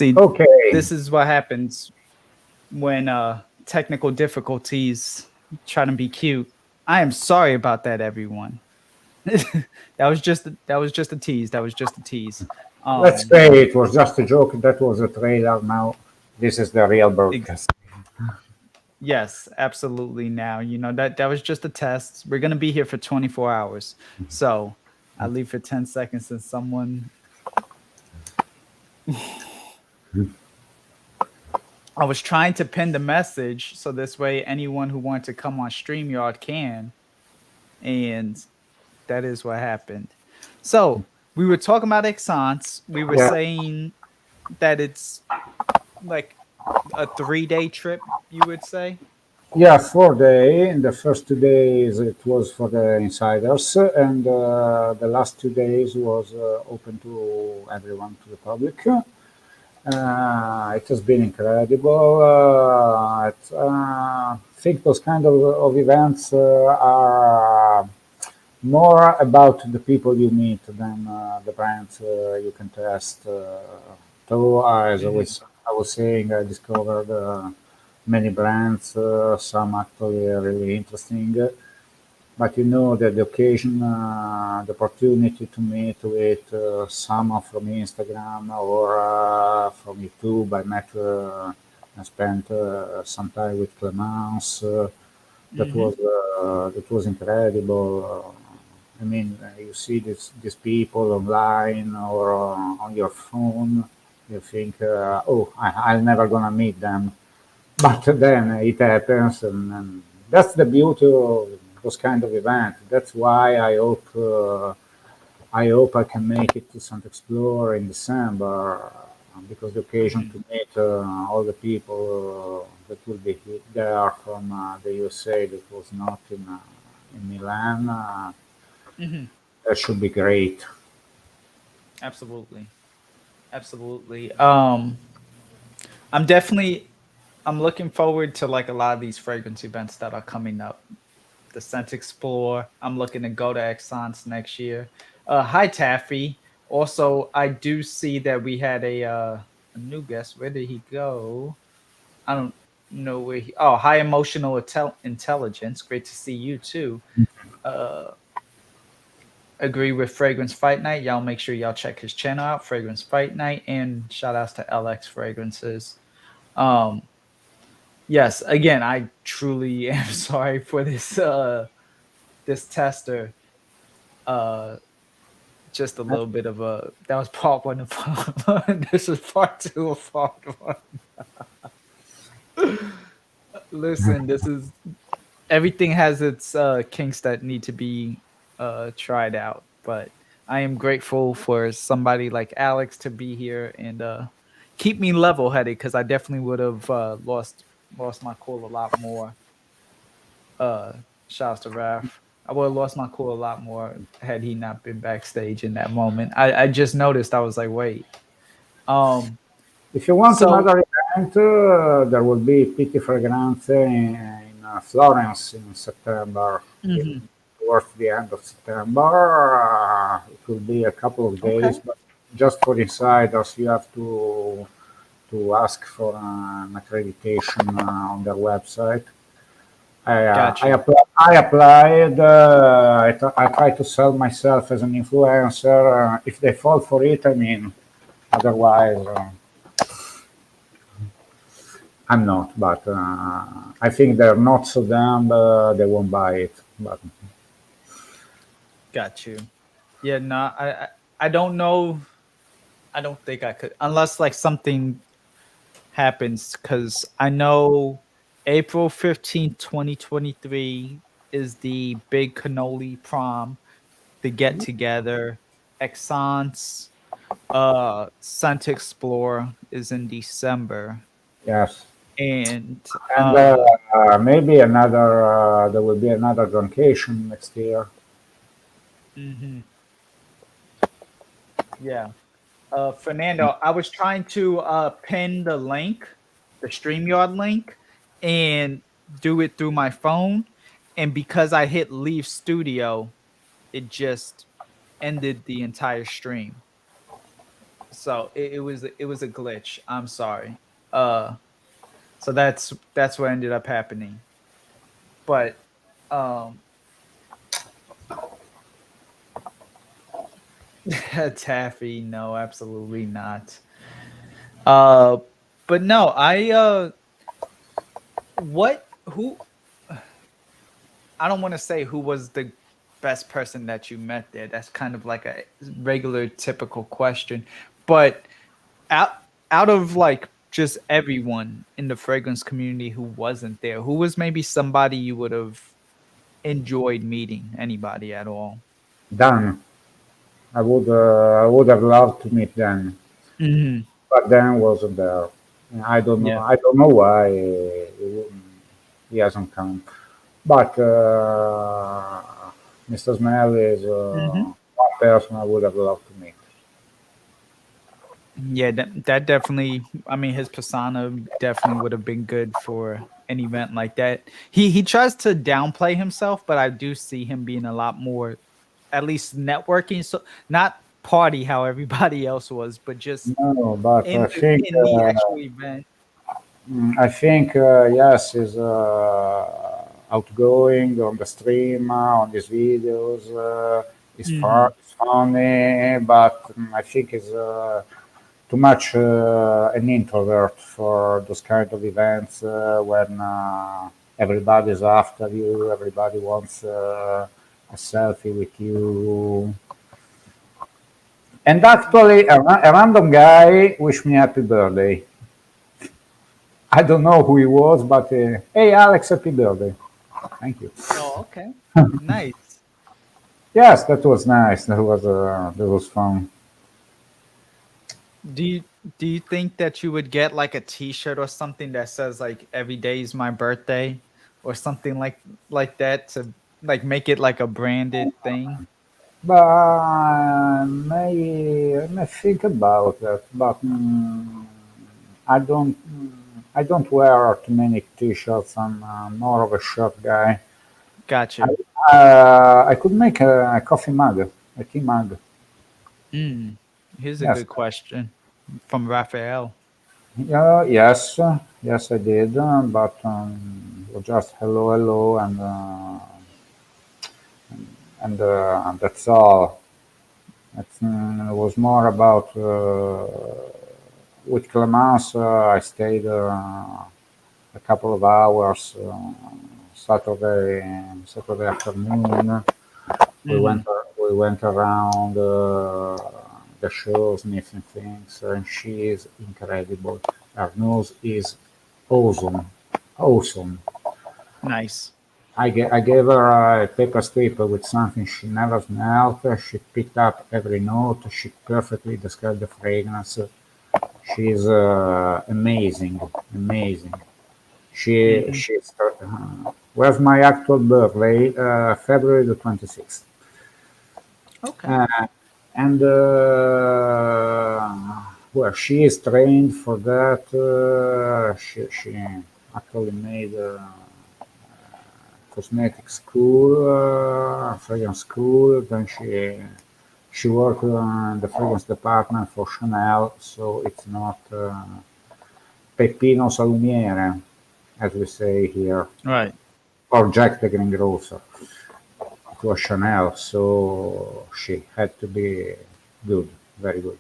See, Okay. this is what happens when technical difficulties try to be cute. I am sorry about that, everyone. That was just a tease. That was just a tease. Let's Um, say it was just a joke. That was a trailer. Now, this is the real ex- broadcast. yes, absolutely. Now that was just a test. We're gonna be here for 24 hours, so I leave for 10 seconds, and someone. I was trying to pin the message so this way anyone who wanted to come on StreamYard can, and that is what happened. So we were talking about Exance. We were Yeah. saying that it's like a 3-day trip, you would say. Yeah, 4 day. In the first 2 days, it was for the insiders, and the last 2 days was open to everyone, to the public. It has been incredible. I think those kind of events are more about the people you meet than the brands you can test. Though, as Hmm. I was saying, I discovered many brands, some actually really interesting. But you know that the occasion, the opportunity to meet with someone from Instagram or from YouTube, I spent some time with Clemence. Hmm. That was incredible. I mean, you see these people online or on your phone. You think, oh, I'm never gonna meet them, but then it happens, and that's the beauty of those kind of events. That's why I hope I can make it to Santa Explore in December, because the occasion Hmm. to meet all the people that will be there from the USA that was not in Milan, Hmm. that should be great. Absolutely, absolutely. I'm definitely I'm looking forward to like a lot of these fragrance events that are coming up. The Scent Explore. I'm looking to go to Exxon's next year. Hi Taffy. Also, I do see that we had a new guest. Where did he go? I don't know where he. Oh, high emotional intelligence. Great to see you too. Uh, agree with Fragrance Fight Night. Y'all make sure y'all check his channel out, Fragrance Fight Night, and shout outs to LX Fragrances. Um, yes, again, I truly am sorry for this tester. Uh, just a little bit of a that was part one of part one. This is part two of part one. Listen, this is everything has its kinks that need to be tried out, but I am grateful for somebody like Alex to be here and keep me level headed because I definitely would have lost my cool a lot more. uh Shouts to Raph. I would have lost my cool a lot more had he not been backstage in that moment. I just noticed. I was like, wait. Um. If you want So. another event, there will be Pitti Fragranze in Florence in September, in, Mhm. towards the end of September. It will be a couple of days, Okay. but just for insiders, you have to ask for an accreditation on their website. Got you. I applied. I try to sell myself as an influencer. If they fall for it, I mean. Otherwise, I'm not. But I think they're not so dumb. They won't buy it. But Got you. Yeah. No. I don't know. I don't think I could unless like something happens because I know April 15th, 2023 is the big cannoli prom, the get together. Exxon's Santa Explore is in December. yes, And and maybe another. There will be another druncation next year. mhm, yeah. Fernando, I was trying to pin the link, the StreamYard link, and do it through my phone. And because I hit leave studio, it just ended the entire stream. So it was a glitch. I'm sorry. Uh, so that's what ended up happening. But um, taffy, no, absolutely not. Uh, but no, what who I don't want to say who was the best person that you met there. That's kind of like a regular typical question. But out out of like just everyone in the fragrance community who wasn't there, who was maybe somebody you would have enjoyed meeting? Anybody at all? Dan, I would have loved to meet Dan, Hmm. but Dan wasn't there. I don't know. Yeah. I don't know why he hasn't come. But Mr. Snell is Hmm. one person I would have loved to meet. Yeah, that definitely. I mean, his persona definitely would have been good for an event like that. He tries to downplay himself, but I do see him being a lot more, at least networking. So not party how everybody else was, but just No, but in the actual event. I think yes, he's outgoing on the stream, on his videos. Hmm. It's funny, but I think he's too much an introvert for those kind of events when everybody's after you, everybody wants a selfie with you. And actually, a random guy wished me happy birthday. I don't know who he was, but hey, Alex, happy birthday. Thank you. Oh, okay. Nice. Yes, that was nice. That was fun. Do you do you think that you would get like a T-shirt or something that says like "Every day is my birthday" or something like that to like make it like a branded thing? But I may think about that. But I don't wear too many t-shirts. I'm more of a shirt guy. Gotcha. I could make a coffee mug, a tea mug. Mm. Here's a Yes, good question from Raphael. yeah, yes, yes, I did. But just hello, hello, and that's all. It was more about with Clemence. I stayed a couple of hours Saturday afternoon. We went Hmm. we went around the show, sniffing things, and she is incredible. Her nose is awesome, awesome. Nice. I gave her a paper strip with something she never smelled. She picked up every note. She perfectly described the fragrance. She's amazing, amazing. Hmm. She's where's my actual birthday? February the 26th. Okay. Uh, and well, she is trained for that. She actually made cosmetic school, fragrance school. Then she worked in the fragrance department for Chanel, so it's not Peppino Salumiere, as we say here, Right. or Jack the Greengrocer. It was Chanel, so she had to be good, very good.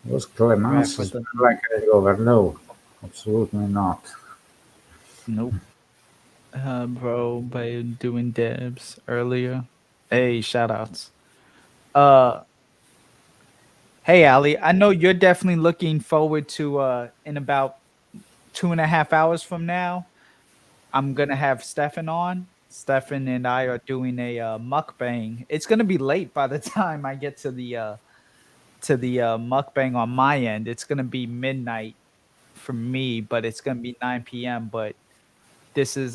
Was Right Clemence for is the like a rover? No, absolutely not. nope. Bro, by doing dabs earlier. Hey, shout outs. Uh, hey, Ali. I know you're definitely looking forward to in about 2.5 hours from now. I'm gonna have Stefan on. Stefan and I are doing a mukbang. It's gonna be late by the time I get to the mukbang on my end. It's gonna be midnight for me, but it's gonna be 9 p.m. But this is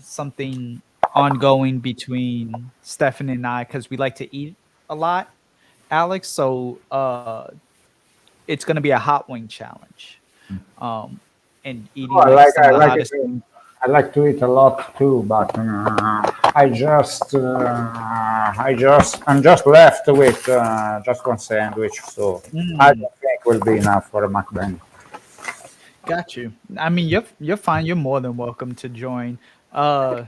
something ongoing between Stefan and I because we like to eat a lot, Alex. So it's gonna be a hot wing challenge. Um, and Oh, eating like some I of the like it. hottest things. I like to eat a lot too, but I'm just left with just one sandwich, so I Mm, don't think will be enough for a mukbang. got you. I mean, you're fine. You're more than welcome to join. Uh,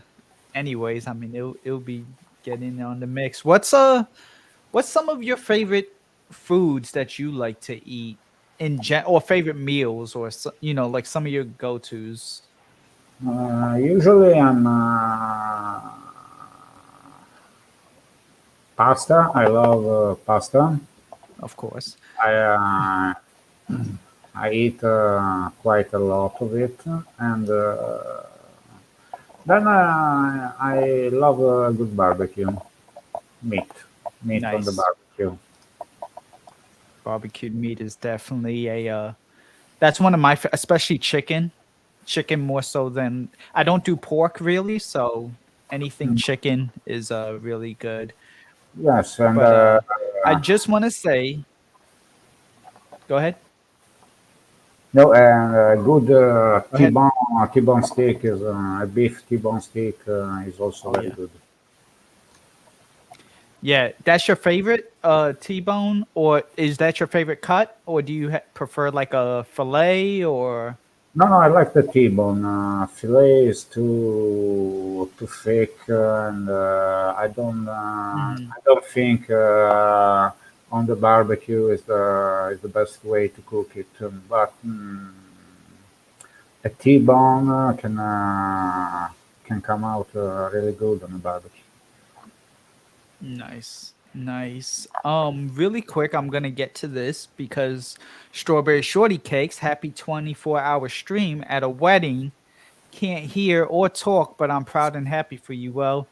anyways, I mean, it'll be getting on the mix. What's some of your favorite foods that you like to eat or favorite meals or like some of your go-tos, Usually, I'm pasta. I love pasta. of course. I I eat quite a lot of it, and then I love a good barbecue meat, meat on the Nice. barbecue. Barbecued meat is definitely that's one of my especially chicken. Chicken more so than I don't do pork really, so anything chicken is really good. Yes, and But I just want to say, go ahead. no, and good Go ahead. T-bone steak is a beef T-bone steak is also Oh very yeah. good. Yeah, that's your favorite T-bone, or is that your favorite cut, or do you prefer like a fillet or? No, no, I like the T-bone. Filet is too thick, and Mhm. I don't think on the barbecue is the best way to cook it. But a T-bone can come out really good on the barbecue. Nice, nice. Really quick, I'm gonna get to this because strawberry shorty cakes, happy 24-hour stream at a wedding. Can't hear or talk, but I'm proud and happy for you. Well,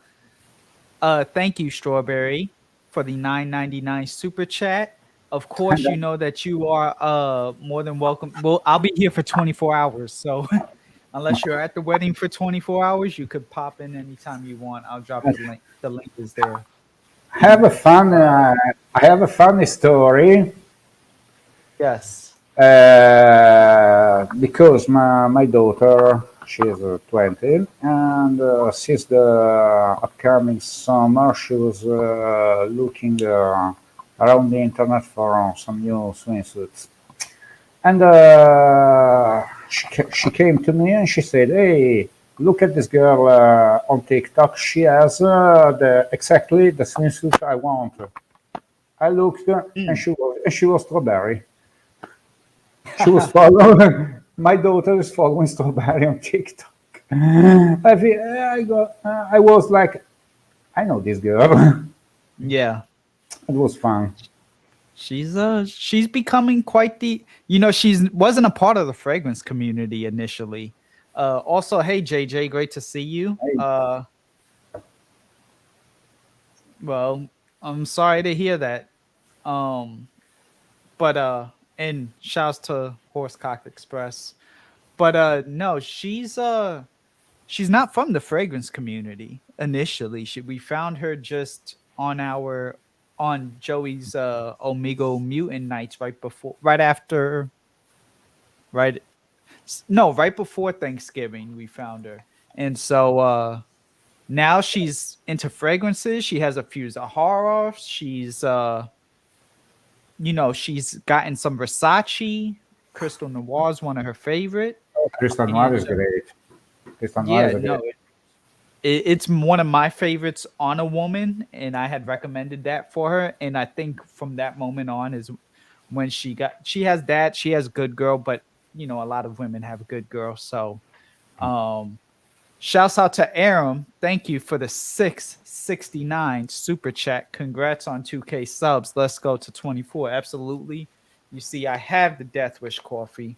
thank you, Strawberry, for the 9.99 super chat. Of course, you know that you are more than welcome. Well, I'll be here for 24 hours, so unless you're at the wedding for 24 hours, you could pop in anytime you want. I'll drop the link. The link is there. Have a fun. I have a funny story Yes. because my daughter she's 20, and since the upcoming summer she was looking around the internet for some new swimsuits, and she came to me and she said, "Hey, look at this girl on TikTok. She has exactly the swimsuit I want." I looked and Mm. she was strawberry. She was following. My daughter is following Strawberry on TikTok. I was like, I know this girl. Yeah. It was fun. She's becoming quite the she's wasn't a part of the fragrance community initially. Also, hey JJ, great to see you. Hey, Well, I'm sorry to hear that. Um, but and shouts to Horsecock Express. But no, she's not from the fragrance community initially. We found her just on Joey's Omegle Mutant nights right after right no, right before Thanksgiving we found her. And so now she's into fragrances. She has a few Zahara. She's gotten some Versace. Crystal Noir is one of her favorite. Crystal Noir And is great. Crystal Noir yeah, is no, great. it's one of my favorites on a woman, and I had recommended that for her. And I think from that moment on is when she has that, she has good girl, but a lot of women have good girl. So um shouts out to Aram. Thank you for the 669 super chat. Congrats on 2K subs. Let's go to 24. Absolutely. You see, I have the Death Wish coffee.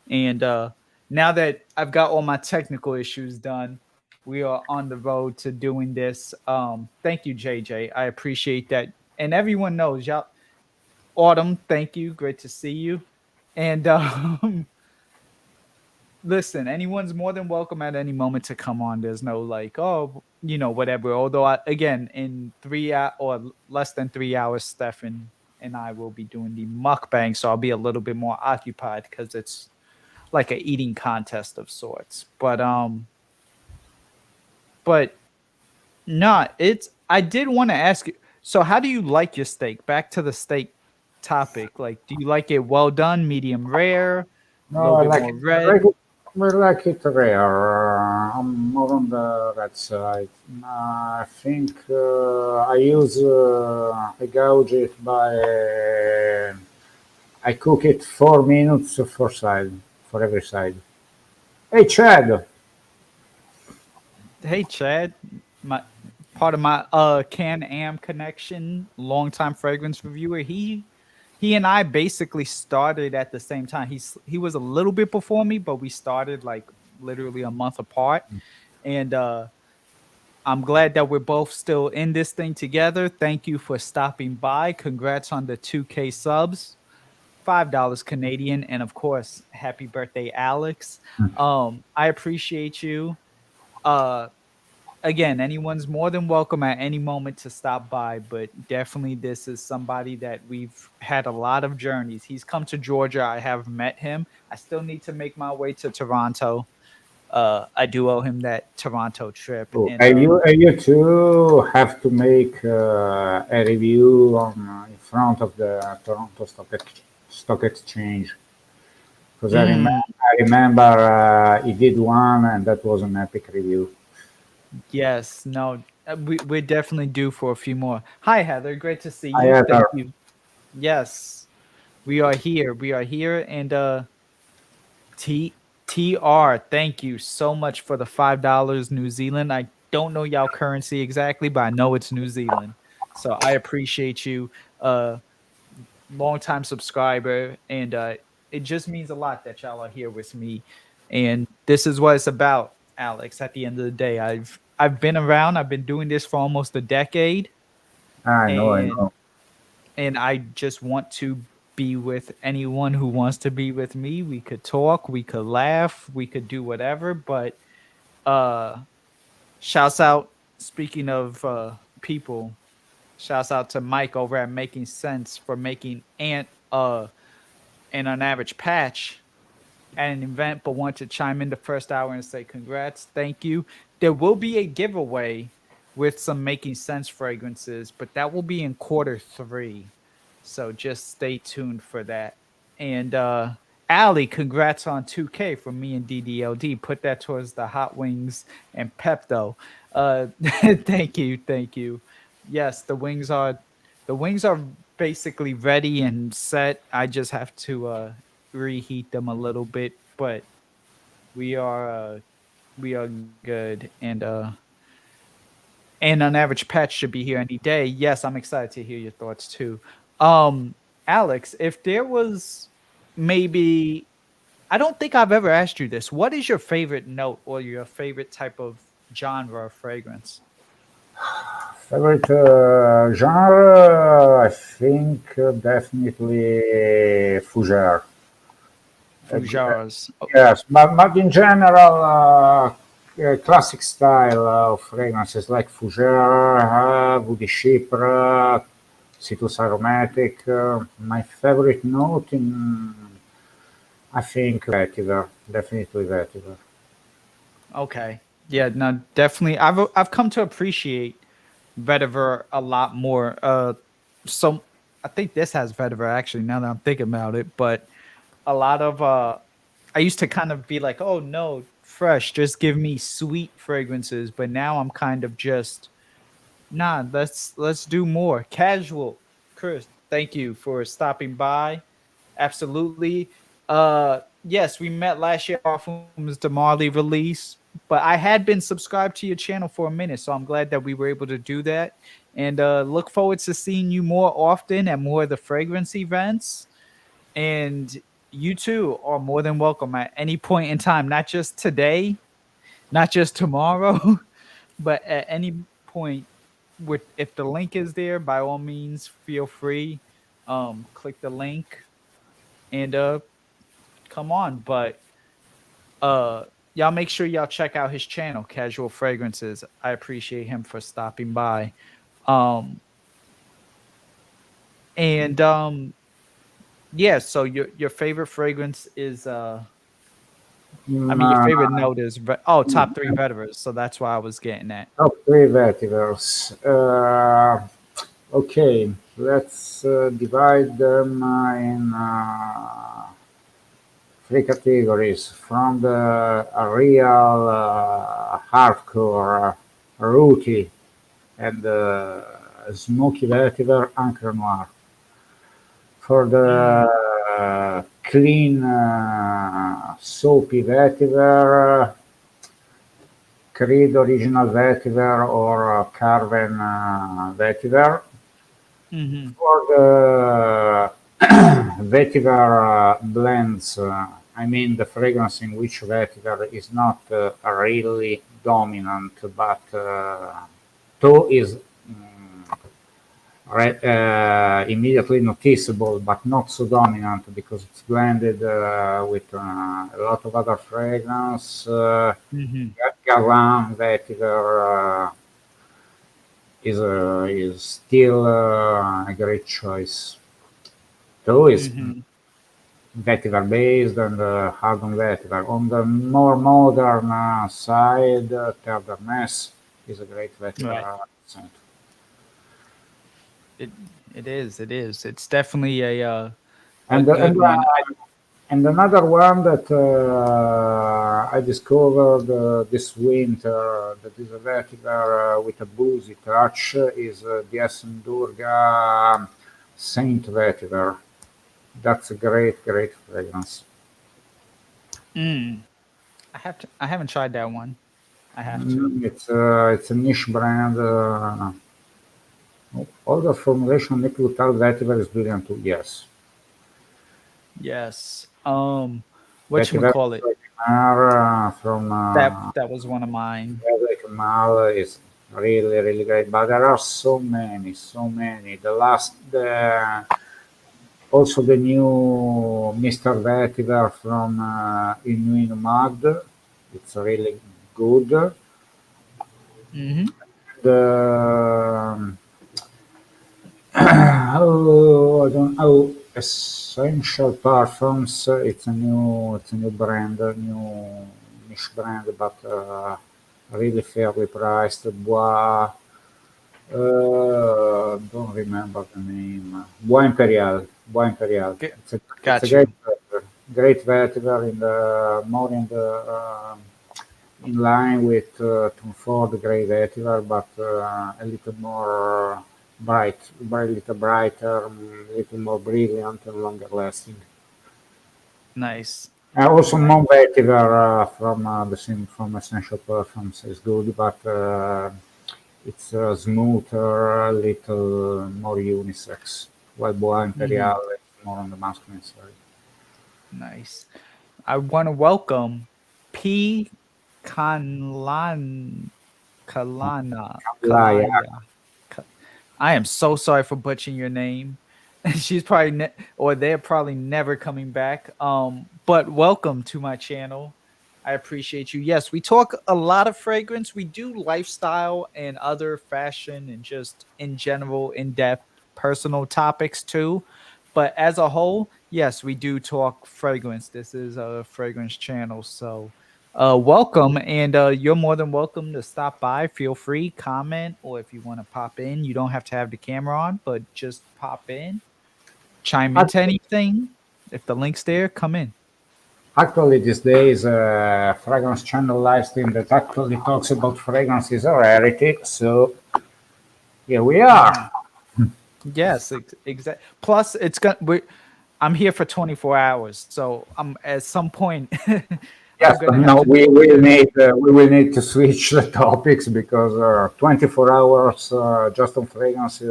And now that I've got all my technical issues done, we are on the road to doing this. Thank you, JJ. I appreciate that. And everyone knows, y'all. Autumn, thank you. Great to see you. And listen, anyone's more than welcome at any moment to come on. There's no like, oh, whatever. Although, again, in 3 hours or less than 3 hours, Stefan and I will be doing the mukbang, so I'll be a little bit more occupied because it's like a eating contest of sorts. But but not. It's. I did want to ask you. So, how do you like your steak? Back to the steak topic. Like, do you like it well done, medium rare, a little No, I bit like more it. red? I like it rare. I'm more on the red side. I think I gauge it by. I cook it 4 minutes for every side. Hey, Chad. Hey, Chad, my part of my Can Am connection, longtime fragrance reviewer. He and I basically started at the same time. He was a little bit before me, but we started like literally a month apart. And I'm glad that we're both still in this thing together. Thank you for stopping by. Congrats on the 2K subs. $5 Canadian, and of course, happy birthday, Alex. I appreciate you. Uh Again, anyone's more than welcome at any moment to stop by, but definitely this is somebody that we've had a lot of journeys. He's come to Georgia. I have met him. I still need to make my way to Toronto. I do owe him that Toronto trip, Oh, and and you too have to make a review on in front of the Toronto Stock Exchange because mm, I remember he did one and that was an epic review. yes, no, we're definitely due for a few more. Hi, Heather. Great to see I you. had Thank you. Yes, we are here. We are here, and TR, thank you so much for the $5 New Zealand. I don't know y'all currency exactly, but I know it's New Zealand. So I appreciate you, uh, longtime subscriber, and it just means a lot that y'all are here with me. And this is what it's about, Alex. At the end of the day, I've been around. I've been doing this for almost a decade, I and know. I just want to be with anyone who wants to be with me. We could talk, we could laugh, we could do whatever, but uh shouts out, speaking of people, shouts out to Mike over at Making Sense for making Ant an on average patch at an event, but want to chime in the first hour and say congrats, thank you. There will be a giveaway with some Making Sense fragrances, but that will be in quarter 3. So just stay tuned for that. And Ali, congrats on 2K from me and DDLD. Put that towards the hot wings and Pepto. Thank you, thank you. Yes, the wings are basically ready and set. I just have to reheat them a little bit, but we are uh we are good, and on average patch should be here any day. Yes, I'm excited to hear your thoughts too. Um Alex, if there was maybe, I don't think I've ever asked you this. What is your favorite note or your favorite type of genre of fragrance? Favorite genre, I think definitely fougere. Fujars. Oh, Yes, but in general, classic style of fragrances like Fougere, Woody Chypre, citrus aromatic. My favorite note in, I think, vetiver, definitely vetiver. okay. Yeah, no, definitely. I've come to appreciate vetiver a lot more. So I think this has vetiver actually. Now that I'm thinking about it, but a lot of I used to kind of be like, oh no, fresh, just give me sweet fragrances. But now I'm kind of just, nah, let's do more. Casual. Chris, thank you for stopping by. Absolutely. Yes, we met last year off of the Marley release, but I had been subscribed to your channel for a minute, so I'm glad that we were able to do that. And look forward to seeing you more often at more of the fragrance events. And you too are more than welcome at any point in time, not just today, not just tomorrow, but at any point. With, if the link is there, by all means feel free. Click the link and come on. But uh y'all make sure y'all check out his channel, Casual Fragrances. I appreciate him for stopping by. Um and Yeah, so your favorite fragrance is I Mm, mean, your favorite uh, note is oh, top three veterans. So that's why I was getting at. Top three vegetables. Okay, let's divide them in three categories. From the real hardcore, rooty, and smoky vetiver, Anchor Noir. For the Mm, clean, soapy vetiver, Creed Original Vetiver or Carven Vetiver. hmm For the vetiver blends, I mean the fragrance in which vetiver is not really dominant, but toe is immediately noticeable, but not so dominant because it's blended with a lot of other fragrance. hmm Galan vetiver is still a great choice. Two is hmm vetiver based and hard on vetiver. On the more modern side, Tenderness is a great vetiver Right. scent. It it is. It is. It's definitely a And good one. and another one that I discovered this winter that is a vetiver with a boozy touch is the Essenburga Saint Vetiver. That's a great fragrance. Mm, I have to. I haven't tried that one. I have to. It's a niche brand. All the formulation liquid without vetiver is brilliant too. Yes, Yes. What you vetiver call it? from That was one of mine. Like Mal is really great. But there are so many. Also the new Mr. Vetiver from Inuit Mud. It's really good. Hmm The oh, I don't oh Essential Parfums. It's a new brand, a new niche brand, but really fairly priced. Don't remember the name. Bois Imperial. Bois Imperial. G- It's a got you. great vetiver in the more in line with Tom Ford Grey Vetiver, but a little more a little brighter, a little more brilliant and longer lasting. Nice. Also, Nice. Mon Vetiver from the same from Essential Perfumes is good, but it's smoother, a little more unisex, while Bois hmm Imperial is more on the masculine side. Nice. I want to welcome P. Kanlan Laya. Kalaya. Ka- I am so sorry for butchering your name. She's probably or they're probably never coming back. But welcome to my channel. I appreciate you. Yes, we talk a lot of fragrance. We do lifestyle and other fashion and just in general in-depth personal topics too. But as a whole, yes, we do talk fragrance. This is a fragrance channel. So welcome, and you're more than welcome to stop by. Feel free, comment, or if you want to pop in, you don't have to have the camera on, but just pop in, chime into anything. If the link's there, come in. Actually, these days, fragrance channel live stream that actually talks about fragrance is a rarity. So here we are. Mhm. Yes, exactly. Plus, it's gonna. I'm here for 24 hours, so I'm at some point I'm Yes, but gonna have no, to do a bit of. we will need to switch the topics because 24 hours just on fragrance.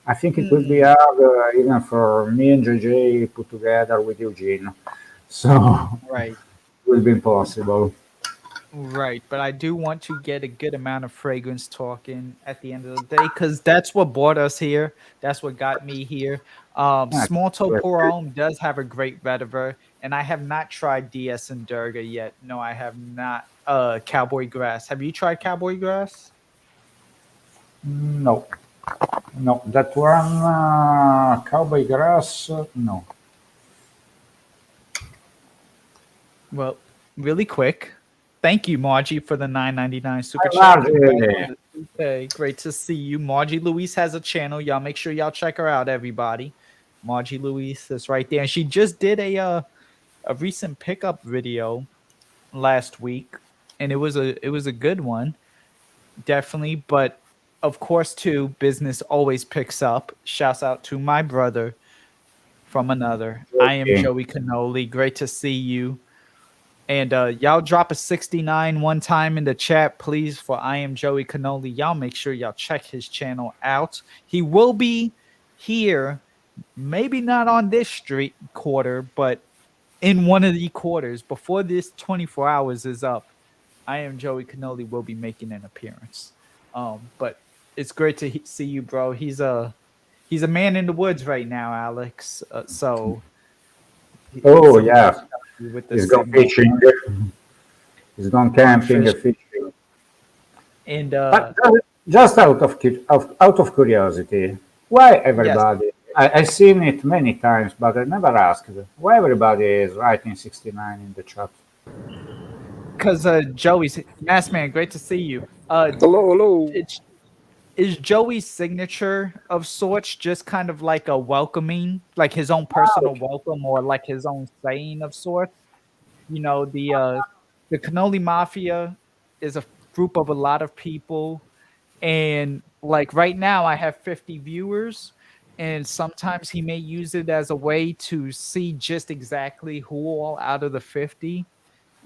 I think it will be Mm, hard even for me and JJ put together with Eugene. So right. it will be impossible. Right, but I do want to get a good amount of fragrance talking at the end of the day because that's what brought us here. That's what got me here. Yeah, Small Toe Pour Homme does have a great vetiver, and I have not tried DS and Durga yet. No, I have not. Cowboy Grass. Have you tried Cowboy Grass? no, no, that one, Cowboy Grass, no. Well, really quick. Thank you, Margie, for the 9.99 super I chat. love Congrats it. on the 2K. Great to see you. Margie Louise has a channel. Y'all make sure y'all check her out, everybody. Margie Louise is right there. And she just did a recent pickup video last week, and it was a good one, definitely. But of course, too, business always picks up. Shouts out to my brother from another. I am Okay. Joey Canoli. Great to see you. And y'all drop a 69 one time in the chat, please, for I am Joey Canoli. Y'all make sure y'all check his channel out. He will be here, maybe not on this street quarter, but in one of the quarters before this 24 hours is up. I am Joey Canoli will be making an appearance. But it's great to see you, bro. He's a man in the woods right now, Alex. So Oh so he yeah, reached out to you with the he's gone signal fishing. He's gone on camping, fish. fishing. And But just out of curiosity, why yes, everybody? I've seen it many times, but I never asked why everybody is writing 69 in the chat. because Joey's Mass Man, great to see you. Hello, hello. It's is Joey's signature of sorts just kind of like a welcoming, like his own personal welcome, or like his own saying of sorts. You know, the Cannoli Mafia is a group of a lot of people, and like right now I have 50 viewers, and sometimes he may use it as a way to see just exactly who all out of the 50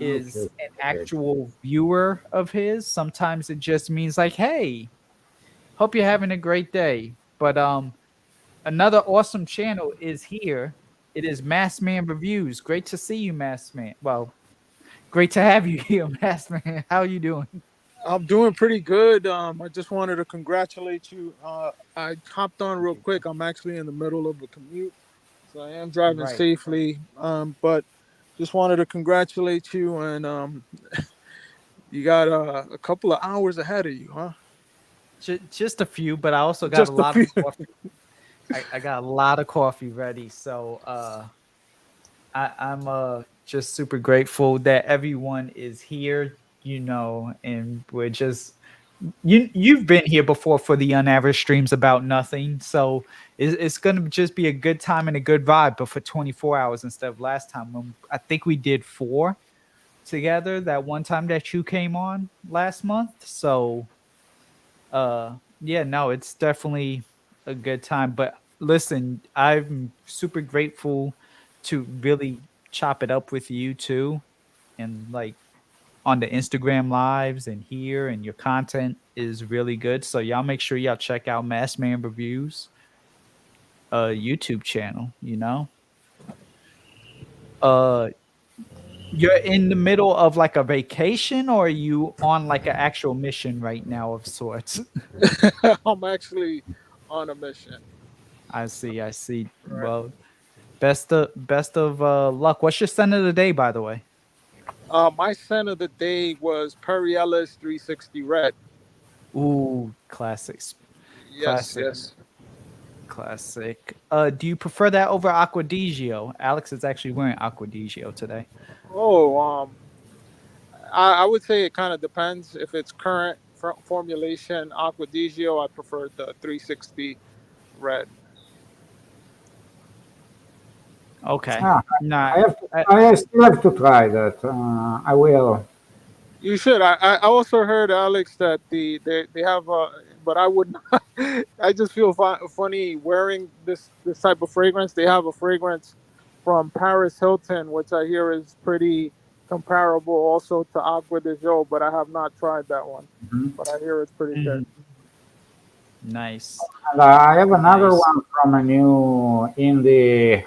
Okay, is an okay. actual viewer of his. Sometimes it just means like, hey, hope you're having a great day. But another awesome channel is here. It is Mass Man Reviews. Great to see you, Mass Man. Well, great to have you here, Mass Man. How you doing? I'm doing pretty good. I just wanted to congratulate you. I hopped on real quick. I'm actually in the middle of a commute, so I am driving Right. safely. But just wanted to congratulate you, and you got a couple of hours ahead of you, huh? Just a few, but I also got a Just a lot of few. coffee. I got a lot of coffee ready. So I'm just super grateful that everyone is here, and we're just you've been here before for the unaverage streams about nothing. So it's gonna just be a good time and a good vibe, but for 24 hours instead of last time when I think we did four together that one time that you came on last month. So yeah, no, it's definitely a good time. But listen, I'm super grateful to really chop it up with you too, and like on the Instagram lives and here, and your content is really good. So y'all make sure y'all check out Mass Man Reviews YouTube channel, Uh you're in the middle of like a vacation, or are you on like an actual mission right now of sorts? I'm actually on a mission. I see, I see. Right. Well, best of luck. What's your scent of the day, by the way? My scent of the day was Perry Ellis 360 Red. Ooh, classics. Yes, Classic, yes. classic. Do you prefer that over Aquadigio? Alex is actually wearing Aquadigio today. Oh, I would say it kind of depends. If it's current formulation Aquadigio, I prefer the 360 red. Okay. Ah, Nah, I have to, I, I still have to try that. I will. You should. I also heard, Alex, that they have but I would not. I just feel funny wearing this type of fragrance. They have a fragrance from Paris Hilton, which I hear is pretty comparable also to Aqua de Joe, but I have not tried that one. Mhm. But I hear it's pretty good. mhm. Nice, And I have another nice. one from a new indie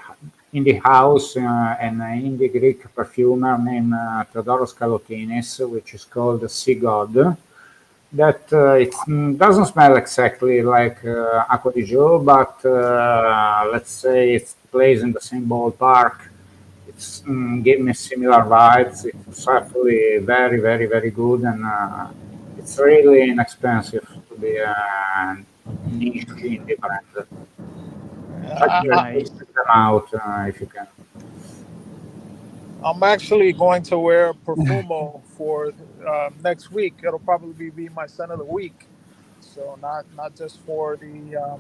house and indie Greek perfumer named Theodoros Kalotinis, which is called Sea God. That it doesn't smell exactly like Acqua di Gio, but let's say it plays in the same ballpark. It's give me similar vibes. It's actually very, very, very good, and it's really inexpensive to be a niche indie brand. I, I, Check Nice. them out if you can. I'm actually going to wear Perfumo for next week. It'll probably be my scent of the week. So not just for the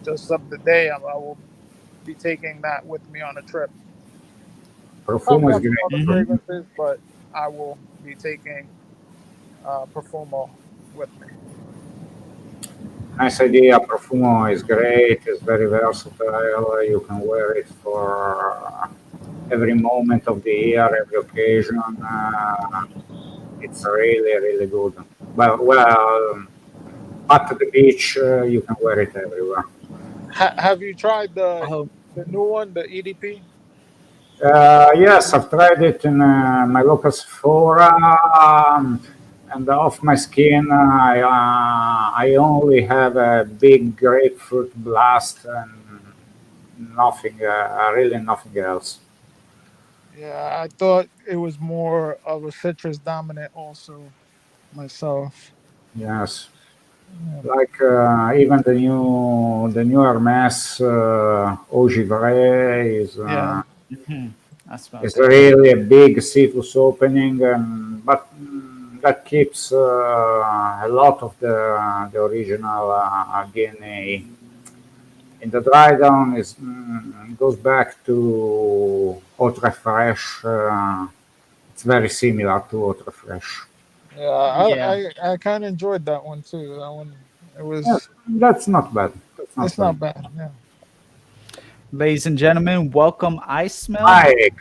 just of the day. I will be taking that with me on a trip. Perfume Probably is have some great. other Hmm. fragrances, but I will be taking Perfumo with me. Nice idea. Profumo is great. It's very versatile. You can wear it for every moment of the year, every occasion. It's really, really good. But well, at the beach, you can wear it everywhere. Have you tried Oh, the new one, the EDP? Yes, I've tried it in my local Sephora, and off my skin, I only have a big grapefruit blast and nothing, really nothing else. Yeah, I thought it was more of a citrus dominant also myself. Yes, Yeah. like even the new Hermes Eau Givré Yeah. mhm. I smell is that. really a big citrus opening, but that keeps a lot of the original DNA. In the dry down, goes back to Ultra Fresh. It's very similar to Ultra Fresh. Yeah, Yeah. I kind of enjoyed that one too. That one, it Yes, was, that's not bad. That's not it's bad. not bad. Yeah. Ladies and gentlemen, welcome I Smell. Mike,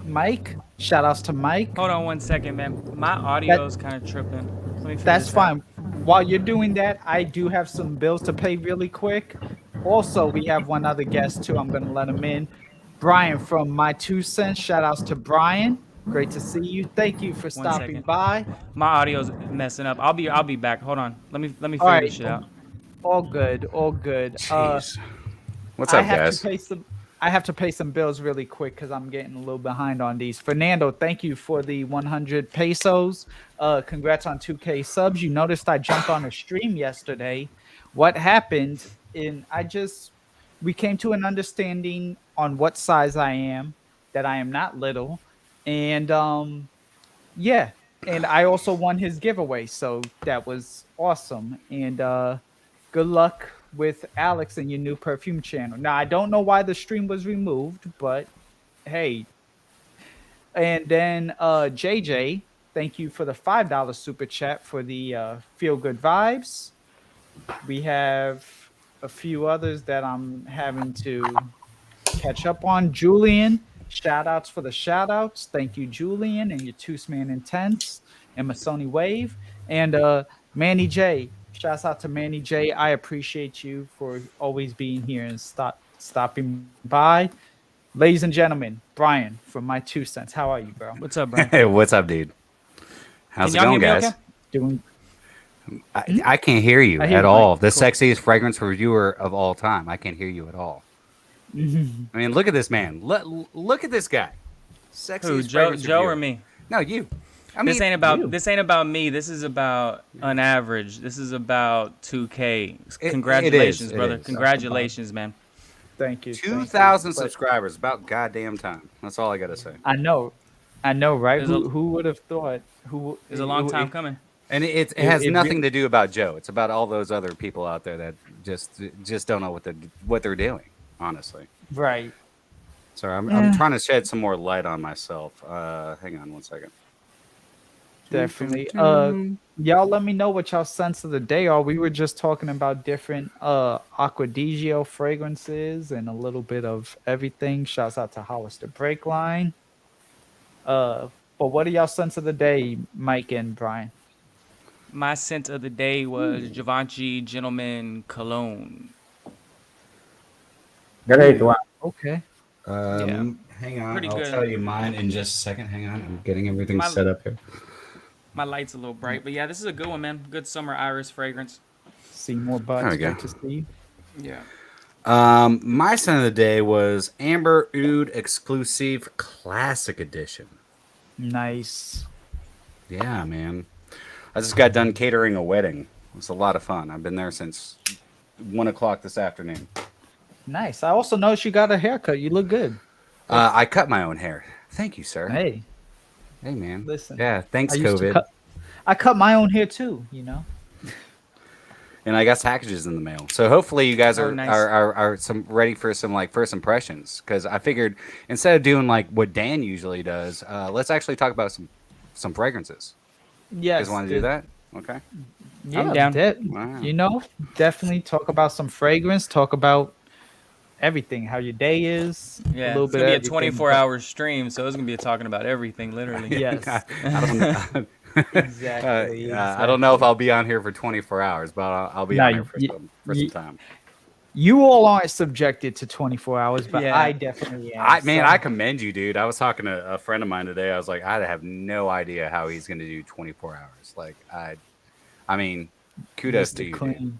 Mike. Shout outs to Mike. Hold on 1 second, man. My That audio is kind of tripping. Let me figure that's this out. fine. While you're doing that, I do have some bills to pay really quick. Also, we have one other guest too. I'm gonna let him in. Brian from My Two Cents. Shout outs to Brian. Great to see you. Thank you for One stopping second. by. My audio's messing up. I'll be back. Hold on. Let me All figure right. this shit out. All good. All good. Jeez. What's I up, have to guys? pay some. I have to pay some bills really quick because I'm getting a little behind on these. Fernando, thank you for the 100 pesos. Congrats on 2K subs. You noticed I jumped on a stream yesterday. What happened? In I just we came to an understanding on what size I am. That I am not little, and yeah, and I also won his giveaway, so that was awesome. And good luck with Alex and your new perfume channel. Now I don't know why the stream was removed, but hey. And then JJ, thank you for the $5 super chat for the feel good vibes. We have a few others that I'm having to catch up on. Julian, shout outs for the shout outs. Thank you, Julian, and your Two Man Intense and Masoni Wave. And Manny J, shouts out to Manny J. I appreciate you for always being here and stopping by. Ladies and gentlemen, Brian from My Two Cents. How are you, bro? What's up, Brian? Hey, what's up, dude? Can How's it y'all hear going, me okay? guys? Doing I can't hear you I hear at you, Mike. all. The Cool. sexiest fragrance reviewer of all time. I can't hear you at all. Mhm. I mean, look at this man. Look at this guy. Who, Sexiest Joe, fragrance Joe or reviewer. me? No, you. I This mean, ain't about you. this ain't about me. This is about unAVERAGE. This is about 2K. it is. Congratulations, It brother. is. Congratulations, man. Thank you. Thank you. 2,000 But subscribers. About goddamn time. That's all I got to say. I know, right? It was a Who would have thought? it was a long time coming. And it it, has it nothing really to do about Joe. It's about all those other people out there that just don't know what they're doing. Honestly, right. sorry, I'm Yeah. trying to shed some more light on myself. Hang on 1 second. Definitely. Y'all let me know what y'all sense of the day are. We were just talking about different Aquadigio fragrances and a little bit of everything. Shouts out to Hollister Breakline. But what are y'all sense of the day, Mike and Brian? My scent of the day was Givenchy Gentleman Cologne. great one. Okay. Yeah, Hang on, pretty I'll good. tell you mine in just a second. Hang on, I'm getting everything My set up here. my light's a little bright, but yeah, this is a good one, man. Good summer iris fragrance. See more There butts. we go. Good to see you. Yeah. My scent of the day was Amber Oud Exclusive Classic Edition. Nice. Yeah, man. I just got done catering a wedding. It was a lot of fun. I've been there since 1 o'clock this afternoon. Nice. I also noticed you got a haircut. You look good. I cut my own hair. Thank you, sir. Hey, Hey, man. listen. Yeah, thanks, I used to COVID. cut. I cut my own hair too. You know. And I got packages in the mail. So hopefully you guys Oh, are nice. are some ready for some like first impressions. Because I figured instead of doing like what Dan usually does, let's actually talk about some fragrances. You guys Yes. want to do that? Okay. I'm Yeah. down. Wow. You know, definitely talk about some fragrance. Talk about everything. How your day is. A Yeah, little it's bit gonna of be a everything. 24-hour stream, so it's gonna be talking about everything, literally. Yes. I don't know. Exactly. I don't know if Exactly. I'll be on here for 24 hours, but I'll be Now, on here for some time. you all aren't subjected to 24 hours, but Yeah. I definitely am. I So, commend you, dude. I was talking to a friend of mine today. I was like, I have no idea how he's going to do 24 hours. Like, I mean, kudos to Mr. you, dude. Clean.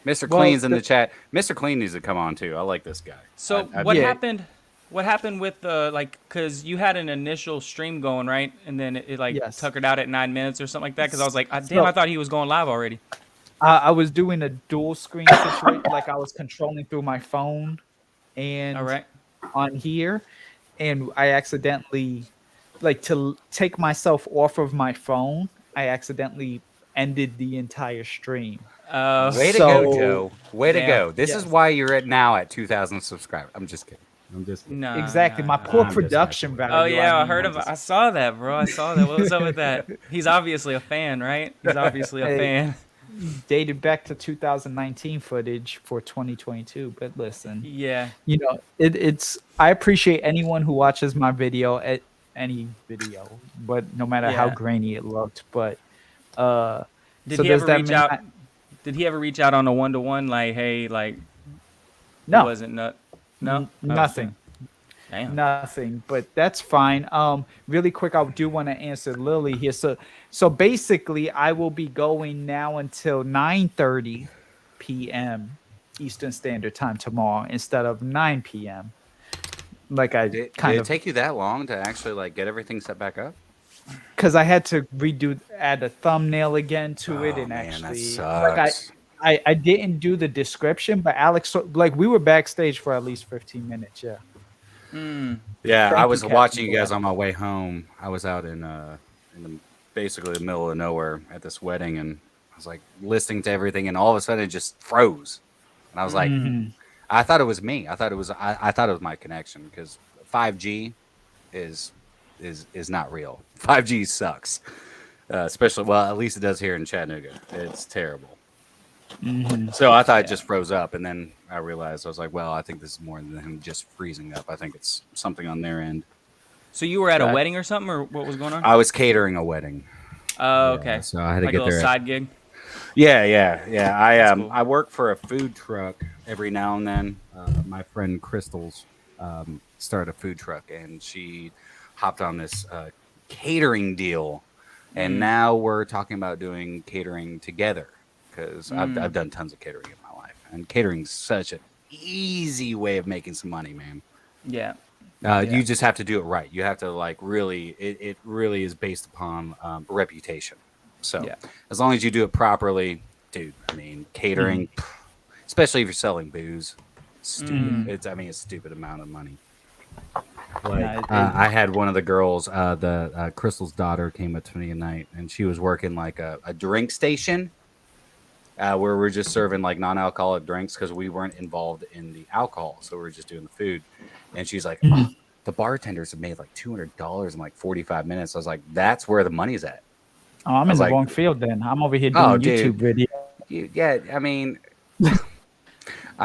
Mr. Well, Clean's in the chat. Mr. Clean needs to come on too. I like this guy. So I what do. happened? What happened with the like? Cause you had an initial stream going, right? And then it like Yes. tuckered out at 9 minutes or something like that. Cause I was like, damn, So- I thought he was going live already. I was doing a dual screen situation, like I was controlling through my phone and All right. on here, and I accidentally, like, to take myself off of my phone, I accidentally ended the entire stream. Way to go, So- Joe. Way to Damn. go. This is Yes. why you're at now at 2,000 subscribers. I'm just kidding. I'm just kidding. No. Exactly, no, my no. poor I'm just production messing with value. Oh yeah, I mean, heard of. I saw that, bro. I saw that. What was up with that? He's obviously a fan, right? He's obviously a Hey. fan. dated back to 2019 footage for 2022. But listen, Yeah. you know, it's. I appreciate anyone who watches my video at any video, but no matter how Yeah. grainy it looked. But Did so he does ever that reach mean out? Did he ever reach out on a 1-to-1? Like, hey, like, it No, wasn't no. N- Oh, nothing. Damn. Nothing, but that's fine. Really quick, I do want to answer Lily here. So basically, I will be going now until 9:30 p.m. Eastern Standard Time tomorrow instead of 9 p.m. Like I Did kind it of, take you that long to actually like get everything set back up? because I had to add a thumbnail again to it, Oh, and man, that actually, like sucks. I didn't do the description, but Alex, like we were backstage for at least 15 minutes. Yeah. Yeah, Thank I you, was Captain watching you guys Black. on my way home. I was out in basically the middle of nowhere at this wedding, and I was like listening to everything, and all of a sudden it just froze, and I was like, I thought it was me. I thought it was I thought it was my connection because 5G is not real. 5G sucks, especially well at least it does here in Chattanooga. It's terrible. So I thought it just froze up, and then I realized I was like, well, I think this is more than him just freezing up. I think it's something on their end. So you were at a Gotcha. wedding or something, or what was going on? I was catering a wedding. Oh, okay. So I had to Like get a little there. side gig. Yeah. That's cool. I work for a food truck every now and then. My friend Crystal's started a food truck, and she hopped on this catering deal, and now we're talking about doing catering together because I've done tons of catering in my life, and catering's such an easy way of making some money, man. Yeah. You just have to do it right. You have to like really. It really is based upon reputation. So Yeah. as long as you do it properly, dude. I mean, catering, especially if you're selling booze, stupid. It's a stupid amount of money. Like I had one of the girls, Crystal's daughter, came up to me at night, and she was working like a drink station. Where we're just serving like non-alcoholic drinks because we weren't involved in the alcohol, so we were just doing the food. And she's like, oh, the bartenders have made like $200 in like 45 minutes. I was like, that's where the money's at. Oh, I'm in was the like, wrong field then. I'm over here doing Oh, YouTube dude. video. Yeah, I mean,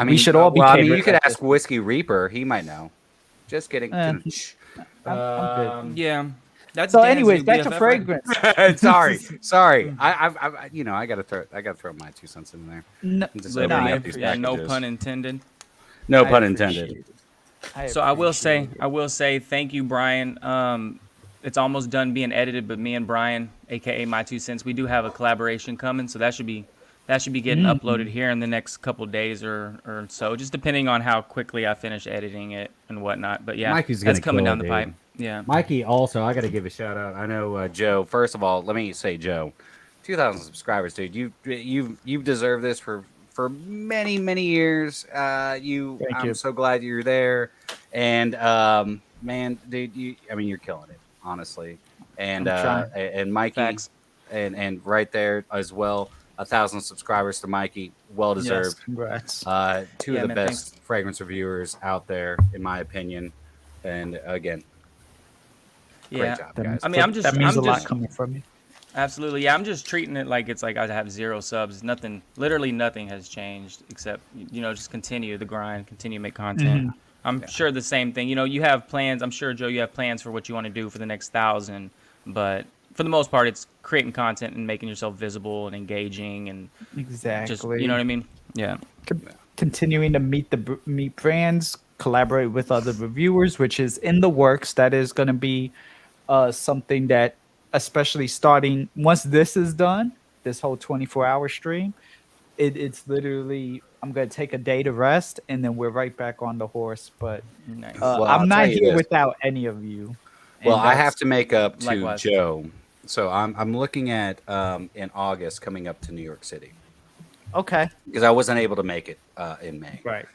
We should all be Well, I mean, caterers you could at ask Whiskey Reaper; he might know. Just kidding. I'm good. Yeah. That's So, Dan's anyways, new back to BFF, right? fragrance. sorry. I gotta throw my 2 cents in there. No, Just no, opening I up these Yeah, no packages. pun intended. No I pun appreciate intended. it. So I will say, appreciate it. thank you, Brian. It's almost done being edited, but me and Brian, aka My 2 Cents, we do have a collaboration coming, so that should be getting uploaded here in the next couple days or so, just depending on how quickly I finish editing it and whatnot. But yeah, Mikey's that's gonna coming kill down it, the pipe. dude. Yeah. Mikey, also, I got to give a shout out. I know Joe. First of all, let me say, Joe, 2,000 subscribers, dude. You've deserved this for many years. Thank I'm you. so glad you're there, and man, dude, I mean, you're killing it, honestly. And I'm trying. and Mikey, Facts. and right there as well, 1,000 subscribers to Mikey, well Yes, deserved. congrats. Two of Yeah, the man. Thanks. best fragrance reviewers out there, in my opinion. And again, great Yeah. job, That guys. means, I mean, that means a I'm lot just coming from you. absolutely. Yeah, I'm just treating it like it's like I have 0 subs. Nothing, literally nothing has changed except just continue the grind, continue to make content. Hmm. I'm sure the same thing. You have plans. I'm sure Joe, you have plans for what you want to do for the next 1,000, but for the most part, it's creating content and making yourself visible and engaging and just you know Exactly. what I mean. Yeah. Continuing to meet brands, collaborate with other reviewers, which is in the works. That is going to be something that, especially starting once this is done, this whole 24-hour stream, it's literally I'm going to take a day to rest, and then we're right back on the horse. But Nice. Well, I'm I'll tell not you here this. without any of you, Well, and I have that's to make up to Likewise. Joe. So I'm looking at in August coming up to New York City okay. because I wasn't able to make it in May Right.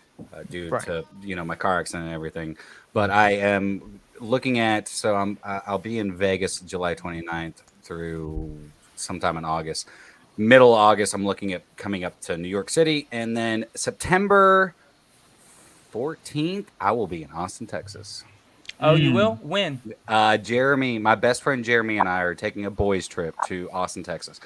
due Right. to my car accident and everything. But I am looking at I'll be in Vegas July 29th through sometime in August. Middle of August, I'm looking at coming up to New York City, and then September 14th, I will be in Austin, Texas. Oh, you Mm. will when? Jeremy, my best friend Jeremy, and I are taking a boys' trip to Austin, Texas.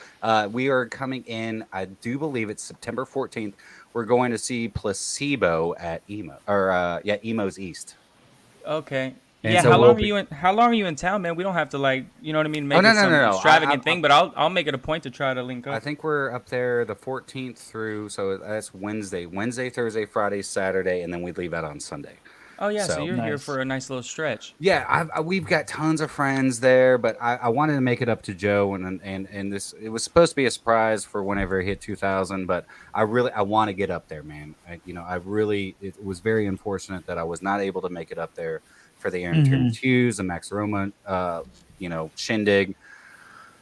We are coming in. I do believe it's September 14th. We're going to see Placebo at Emo's East. Okay. And Yeah. so How we'll long are be. you in? How long are you in town, man? We don't have to you know what I mean, Oh make no it no some no no! extravagant thing, but I'll make it a point to try to link I up. think we're up there the 14th through. So that's Wednesday, Thursday, Friday, Saturday, and then we leave out on Sunday. Oh yeah, so So you're here Nice. for a nice little stretch. yeah, we've got tons of friends there, but I wanted to make it up to Joe, and this it was supposed to be a surprise for whenever it hit 2000, but I want to get up there, man. It was very unfortunate that I was not able to make it up there for the Aaron Hmm. Terrence Hughes, the Max Roma, shindig.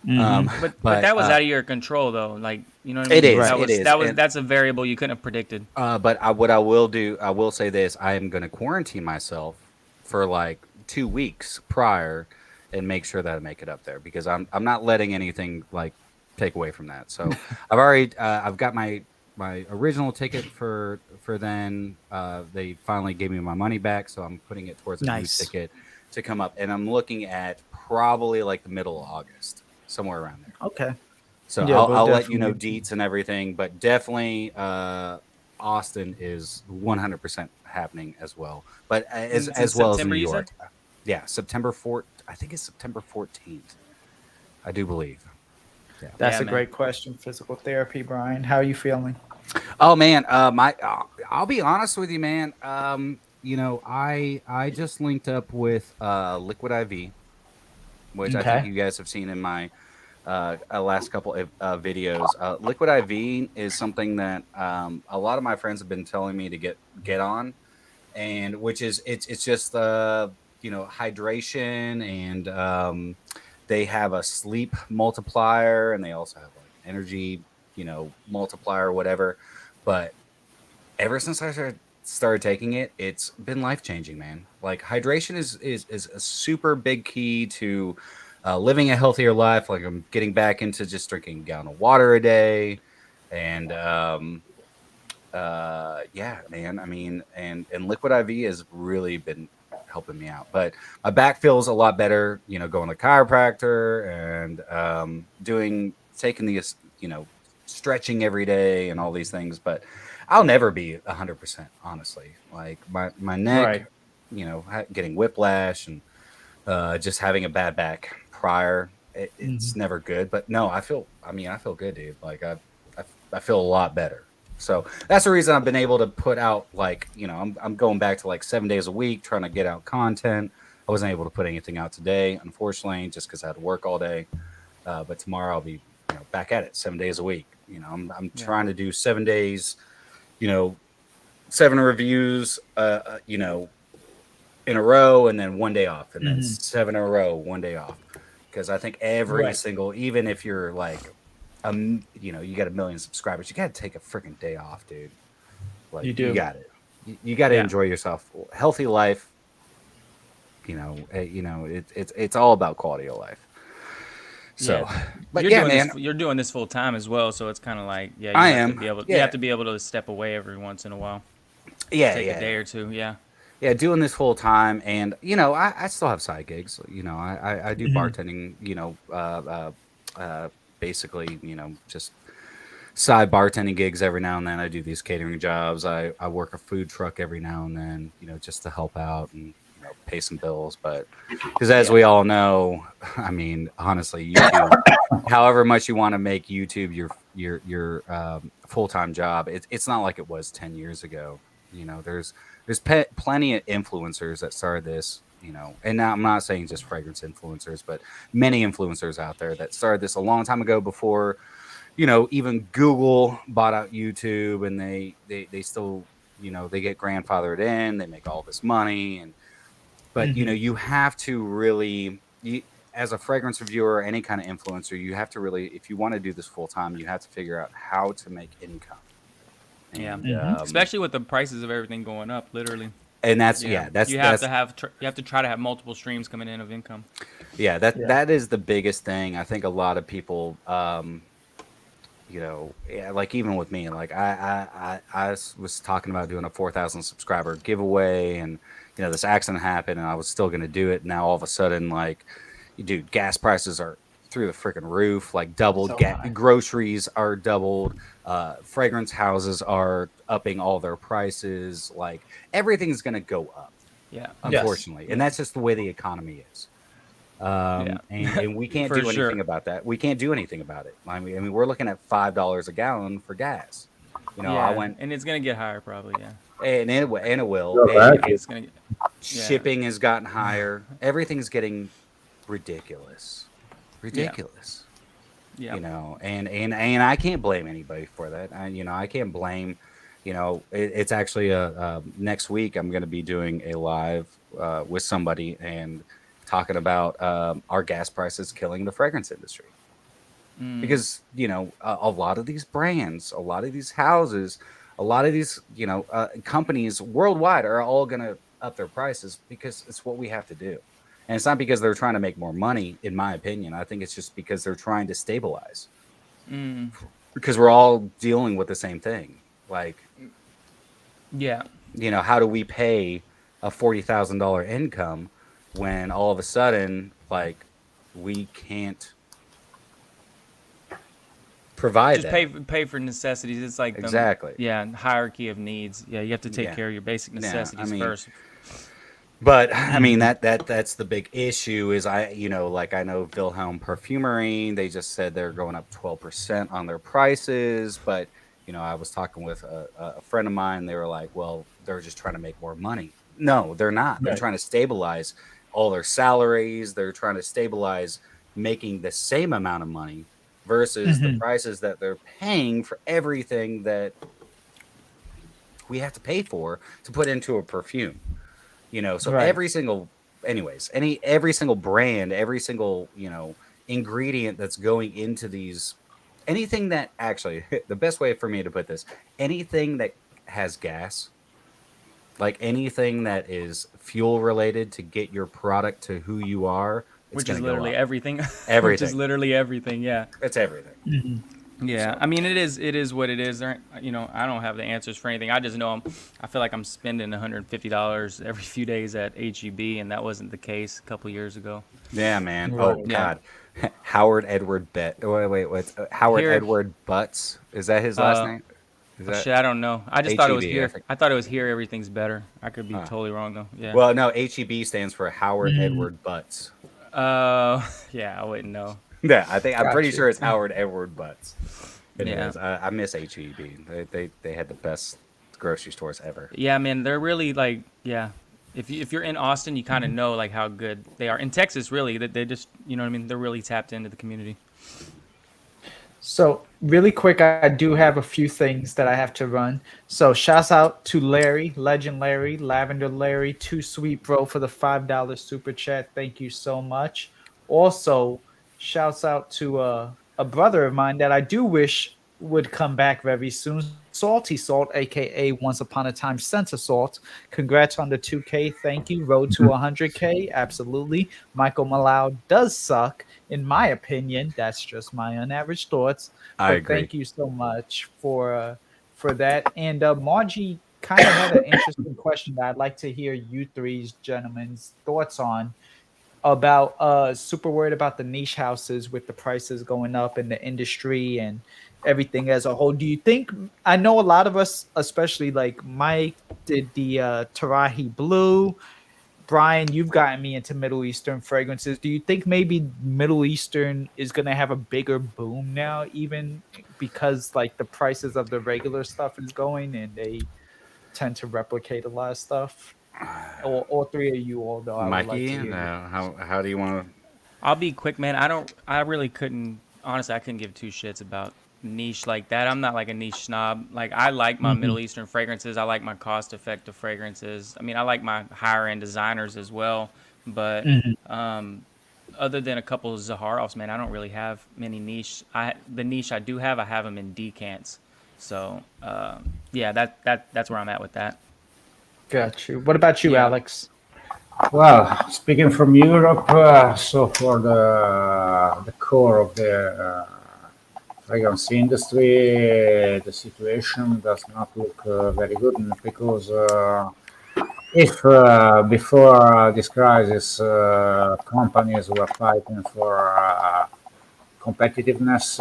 Hmm. But But that was out of your control though. Like, you know what I it mean? is, Right. it is, and That's a variable you couldn't have predicted. But what I will do, I will say this: I am going to quarantine myself for like 2 weeks prior, and make sure that I make it up there because I'm not letting anything like take away from that. So I've got my original ticket for then. They finally gave me my money back, so I'm putting it towards a new Nice. ticket to come up, and I'm looking at probably like the middle of August, somewhere around there. Okay. So Yeah, we'll I'll let you know definitely. deets and everything, but definitely Austin is 100% happening as well. But In as well as September, New you said? York. Yeah, September 4th. I think it's September 14th. I do believe. Yeah. That's Yeah, a man. great question. Physical therapy, Brian. How are you feeling? Oh man, I'll be honest with you, man. I just linked up with Liquid IV, which I think Okay. you guys have seen in my last couple of videos. Liquid IV is something that a lot of my friends have been telling me to get on, and which is it's just hydration, and they have a sleep multiplier, and they also have like energy multiplier or whatever. But ever since I started taking it, it's been life changing, man. Like hydration is a super big key to living a healthier life. Like I'm getting back into just drinking a gallon of water a day, and yeah, man. I mean, and Liquid IV has really been helping me out. But my back feels a lot better. Going to chiropractor and taking the stretching every day and all these things. But I'll never be 100%, honestly. Like my Right. neck, getting whiplash and just having a bad back prior. It's Hmm. never good. But no, I feel good, dude. Like I feel a lot better. So that's the reason I've been able to put out I'm going back to like 7 days a week trying to get out content. I wasn't able to put anything out today, unfortunately, just because I had to work all day. But tomorrow I'll be back at it 7 days a week. I'm Yeah. trying to do 7 days, you know, 7 reviews, in a row, and then one day off, and then Hmm. 7 in a row, one day off. Because I think every Right. single, even if you're like, you got 1 million subscribers, you got to take a freaking day off, dude. Like You you do. got it. You got to Yeah. enjoy yourself. Healthy life. it's all about quality of life. So, Yeah. but You're yeah, doing man, this. You're doing this full time as well, so it's kind of like, yeah, I am. you have Yeah, to be able to step away every once in a while. Just yeah, take a yeah, day or two. Yeah. yeah. Doing this full time, and I still have side gigs. I do Mhm. bartending. Basically, just side bartending gigs every now and then. I do these catering jobs. I work a food truck every now and then, just to help out and pay some bills. But because as Yeah. we all know, I mean, honestly, YouTube, however much you want to make YouTube your full time job, it's not like it was 10 years ago. There's plenty of influencers that started this. And now I'm not saying just fragrance influencers, but many influencers out there that started this a long time ago before even Google bought out YouTube, and they still, they get grandfathered in, they make all this money, but Mhm. you have to really, as a fragrance reviewer or any kind of influencer, you have to really, if you want to do this full time, you have to figure out how to make income, Yeah. and Mhm. Especially with the prices of everything going up, literally. that's Yeah. yeah, that's You have to that's have. You have to try to have multiple streams coming in of income. yeah, that Yeah. that is the biggest thing. I think a lot of people, yeah, like even with me, like was talking about doing a 4,000 subscriber giveaway, and this accident happened, and I was still gonna do it. Now all of a sudden, like, dude, gas prices are through the freaking roof, like doubled. So high. Groceries are doubled. Fragrance houses are upping all their prices. Like everything's gonna go up, Yeah. Yes. unfortunately, and Yeah. that's just the way the economy is. Yeah. And we can't For do anything sure. about that. We can't do anything about it. I mean, we're looking at $5 a gallon for gas. I Yeah, went, and it's gonna get higher probably. Yeah. and it will, You're and right. It's gonna. Yeah. shipping has gotten higher. Everything's getting ridiculous, Yeah. ridiculous. Yeah. And I can't blame anybody for that. I can't blame. It's actually next week I'm going to be doing a live with somebody and talking about our gas prices killing the fragrance industry, Mm. because a lot of these brands, a lot of these houses, a lot of these companies worldwide are all going to up their prices because it's what we have to do. And it's not because they're trying to make more money, in my opinion. I think it's just because they're trying to stabilize, Mm. because we're all dealing with the same thing. Like, Yeah. how do we pay a $40,000 income when all of a sudden, like, we can't provide Just that? pay for necessities. It's like the Exactly. hierarchy of needs. Yeah, you have to take Yeah. care of your basic Yeah. I necessities mean, first. but I mean Mhm. that's the big issue is like I know Wilhelm Perfumery, they just said they're going up 12% on their prices, but I was talking with a friend of mine. They were like, well, they're just trying to make more money. No, they're not. They're Right. trying to stabilize all their salaries. They're trying to stabilize making the same amount of money versus the Mhm. prices that they're paying for everything that we have to pay for to put into a perfume. So Right. every single, anyways, every single brand, every single ingredient that's going into these, anything that actually, the best way for me to put this, anything that has gas, like anything that is fuel related to get your product to who you are, it's Which going is to go literally up. everything. Which is Everything. literally everything. Yeah. It's everything. Mhm. Yeah. So I mean, it is what it is. I don't have the answers for anything. I just know I feel like I'm spending $150 every few days at HEB, and that wasn't the case a couple years ago. yeah, man. Oh Right. Yeah. God, Howard Edward Wait, what's Howard Here, Edward Butts? Is that his last uh, name? Is that shit, I don't know. I just thought it was HEB? I here. think. I thought it was here. Everything's better. I could be Huh. totally wrong though. Yeah. Well, no, HEB stands for Howard Mhm. Edward Butts. Yeah, I wouldn't know. Yeah, I'm pretty Gotcha. sure it's Howard Edward Butts. Yeah. Anyways, I miss HEB. They had the best grocery stores ever. Yeah, man, they're really like, yeah. If you're in Austin, you kind of know like how good they are. In Texas, really, that they just, you know what I mean. They're really tapped into the community. So really quick, I do have a few things that I have to run. So shouts out to Larry, Legend Larry, Lavender Larry, Too Sweet Bro for the $5 super chat. Thank you so much. Also, shouts out to a brother of mine that I do wish would come back very soon. Salty Salt, aka Once Upon a Time Sense Assault. Congrats on the 2K. Thank you. Road to 100K. Absolutely. Michael Malau does suck, in my opinion. That's just my unaverage thoughts. I But agree. thank you so much for that. And Margie kind of had an interesting question that I'd like to hear you three's gentlemen's thoughts on about super worried about the niche houses with the prices going up in the industry and everything as a whole. Do you think, I know a lot of us, especially like Mike did the Tarahi Blue, Brian, you've gotten me into Middle Eastern fragrances. Do you think maybe Middle Eastern is going to have a bigger boom now, even because like the prices of the regular stuff is going and they tend to replicate a lot of stuff? Or all three of you, although I would like Mikey, to hear you. how do you want to? I'll be quick, man. I really couldn't. Honestly, I couldn't give two shits about niche like that. I'm not like a niche snob. Like I like my Mhm. Middle Eastern fragrances. I like my cost-effective fragrances. I mean, I like my higher-end designers as well. But Mhm. um, other than a couple of Zaharovs, man, I don't really have many niche. The niche I do have, I have them in decants. So yeah, that's where I'm at with that. Got you. What about you, Yeah. Alex? Well, speaking from Europe, so for the core of the fragrance industry, the situation does not look very good because if before this crisis, companies were fighting for competitiveness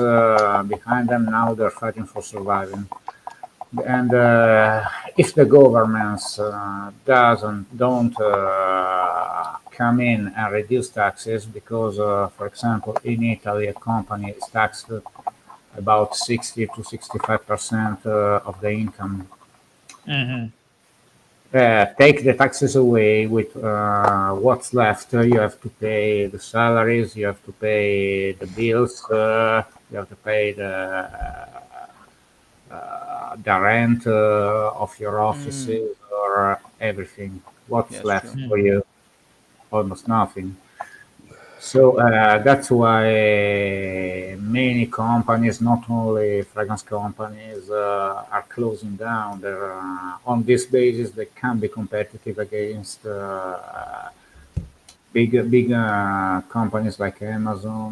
behind them, now they're fighting for surviving. And if the governments don't come in and reduce taxes, because for example in Italy a company is taxed about 60 to 65% of the income. Mhm. Take the taxes away with what's left. You have to pay the salaries, you have to pay the bills, you have to pay the rent of your Mm, offices or everything. yeah, What's it's left true. for Mhm. you? Almost nothing. So that's why many companies, not only fragrance companies, are closing down. They're, on this basis, they can be competitive against big companies like Amazon,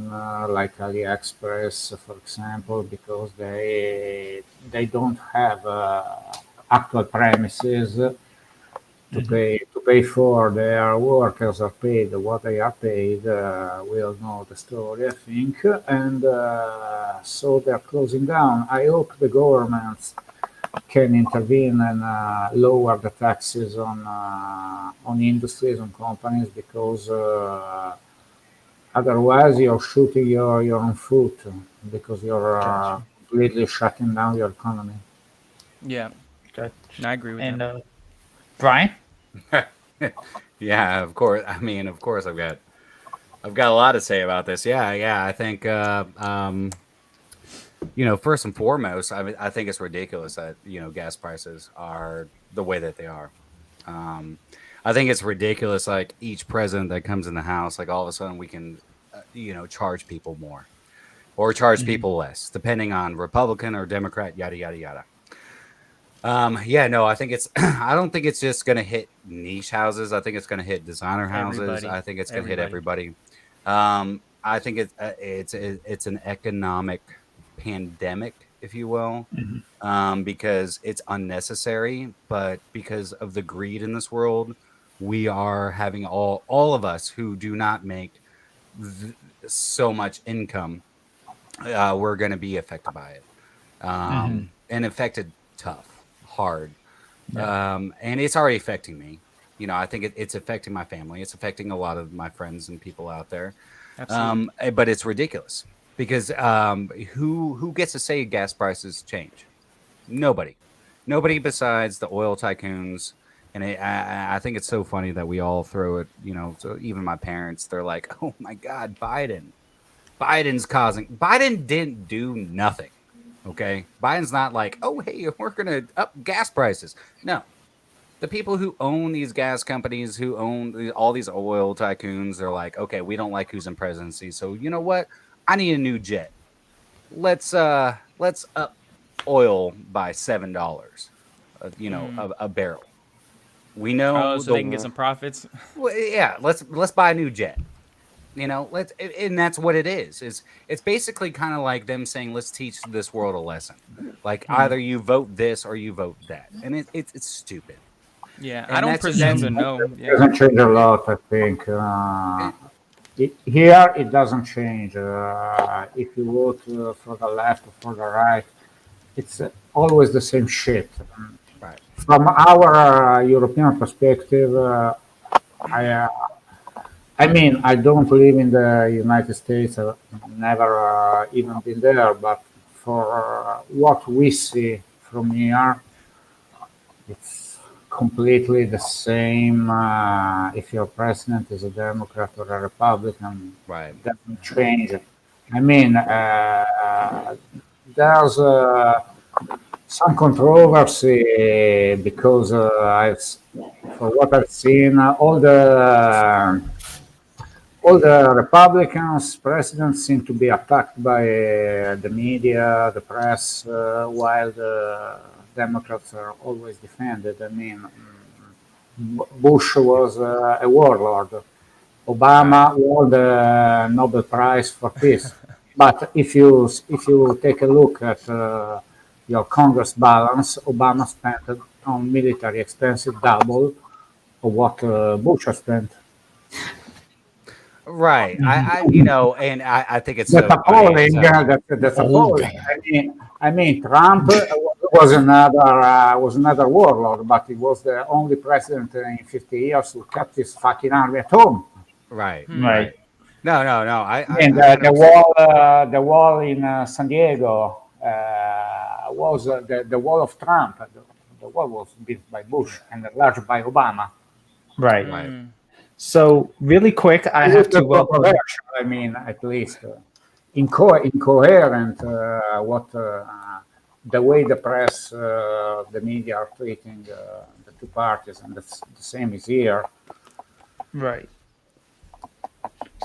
like AliExpress, for example, because they don't have actual premises Mhm. to pay for. Their workers are paid what they are paid. We all know the story, I think, and so they're closing down. I hope the governments can intervene and lower the taxes on industries and companies because otherwise you're shooting your own foot because you're Got you. completely shutting down your economy. Yeah, Got and I agree with that. And Brian? Yeah, of course. I mean, of course, I've got a lot to say about this. Yeah. I think first and foremost, I think it's ridiculous that gas prices are the way that they are. Um, I think it's ridiculous. Like each president that comes in the house, like all of a sudden we can, charge people more or charge Mhm. people less, depending on Republican or Democrat, yada yada yada. Yeah, no, I think it's. I don't think it's just going to hit niche houses. I think it's going to hit designer houses. Everybody, I think it's going to hit everybody. everybody. I think it's an economic pandemic, if you will, Mhm. because it's unnecessary. But because of the greed in this world, we are having all of us who do not make th- so much income. We're going to be affected by it, Mhm. and affected tough, hard, Yeah. and it's already affecting me. I think it's affecting my family. It's affecting a lot of my friends and people out there. Absolutely. But it's ridiculous because who gets to say gas prices change? Nobody. Nobody besides the oil tycoons. And I think it's so funny that we all throw it. So even my parents, they're like, "Oh my God, Biden! Biden's causing." Biden didn't do nothing. Okay, Biden's not like, "Oh hey, we're gonna up gas prices." No, the people who own these gas companies, who own all these oil tycoons, they're like, okay, we don't like who's in presidency, so you know what? I need a new jet. Let's up. oil by $7, you know, a barrel. We know Oh, so they can get some profits. well, yeah. Let's buy a new jet. You know, and that's what it is. It's basically kind of like them saying, let's teach this world a lesson. Like either you vote this or you vote that, and it's stupid. Yeah, I And don't presume to know. It Yeah. doesn't change a lot, I think. it, Here, it doesn't change. If you vote for the left or for the right, it's always the same shit. right. From our European perspective, I, uh, I mean, I don't live in the United States. I've never even been there. But for what we see from here, it's completely the same. If your president is a Democrat or a Republican, Right. it doesn't change. I mean, there's some controversy because for what I've seen, all the Republicans presidents seem to be attacked by the media, the press, while the Democrats are always defended. I mean, Bush was a warlord. Right. Obama won the Nobel Prize for Peace. But if you take a look at your Congress balance, Obama spent on military expenses double of what Bush has spent. Right. I you know, and I think it's That's so funny. appalling. That's Old appalling. guy. I mean, Trump was another warlord, but he was the only president in 50 years who kept his fucking army at home. Right. Right. Right. No. And I the wall in San Diego was the wall of Trump. The wall was built by Bush and enlarged by Obama. Right. Right. So really quick, I It have was to welcome. controversial. I mean, at least incoherent. What the way the press, the media are treating the two parties, and the same is here. Right.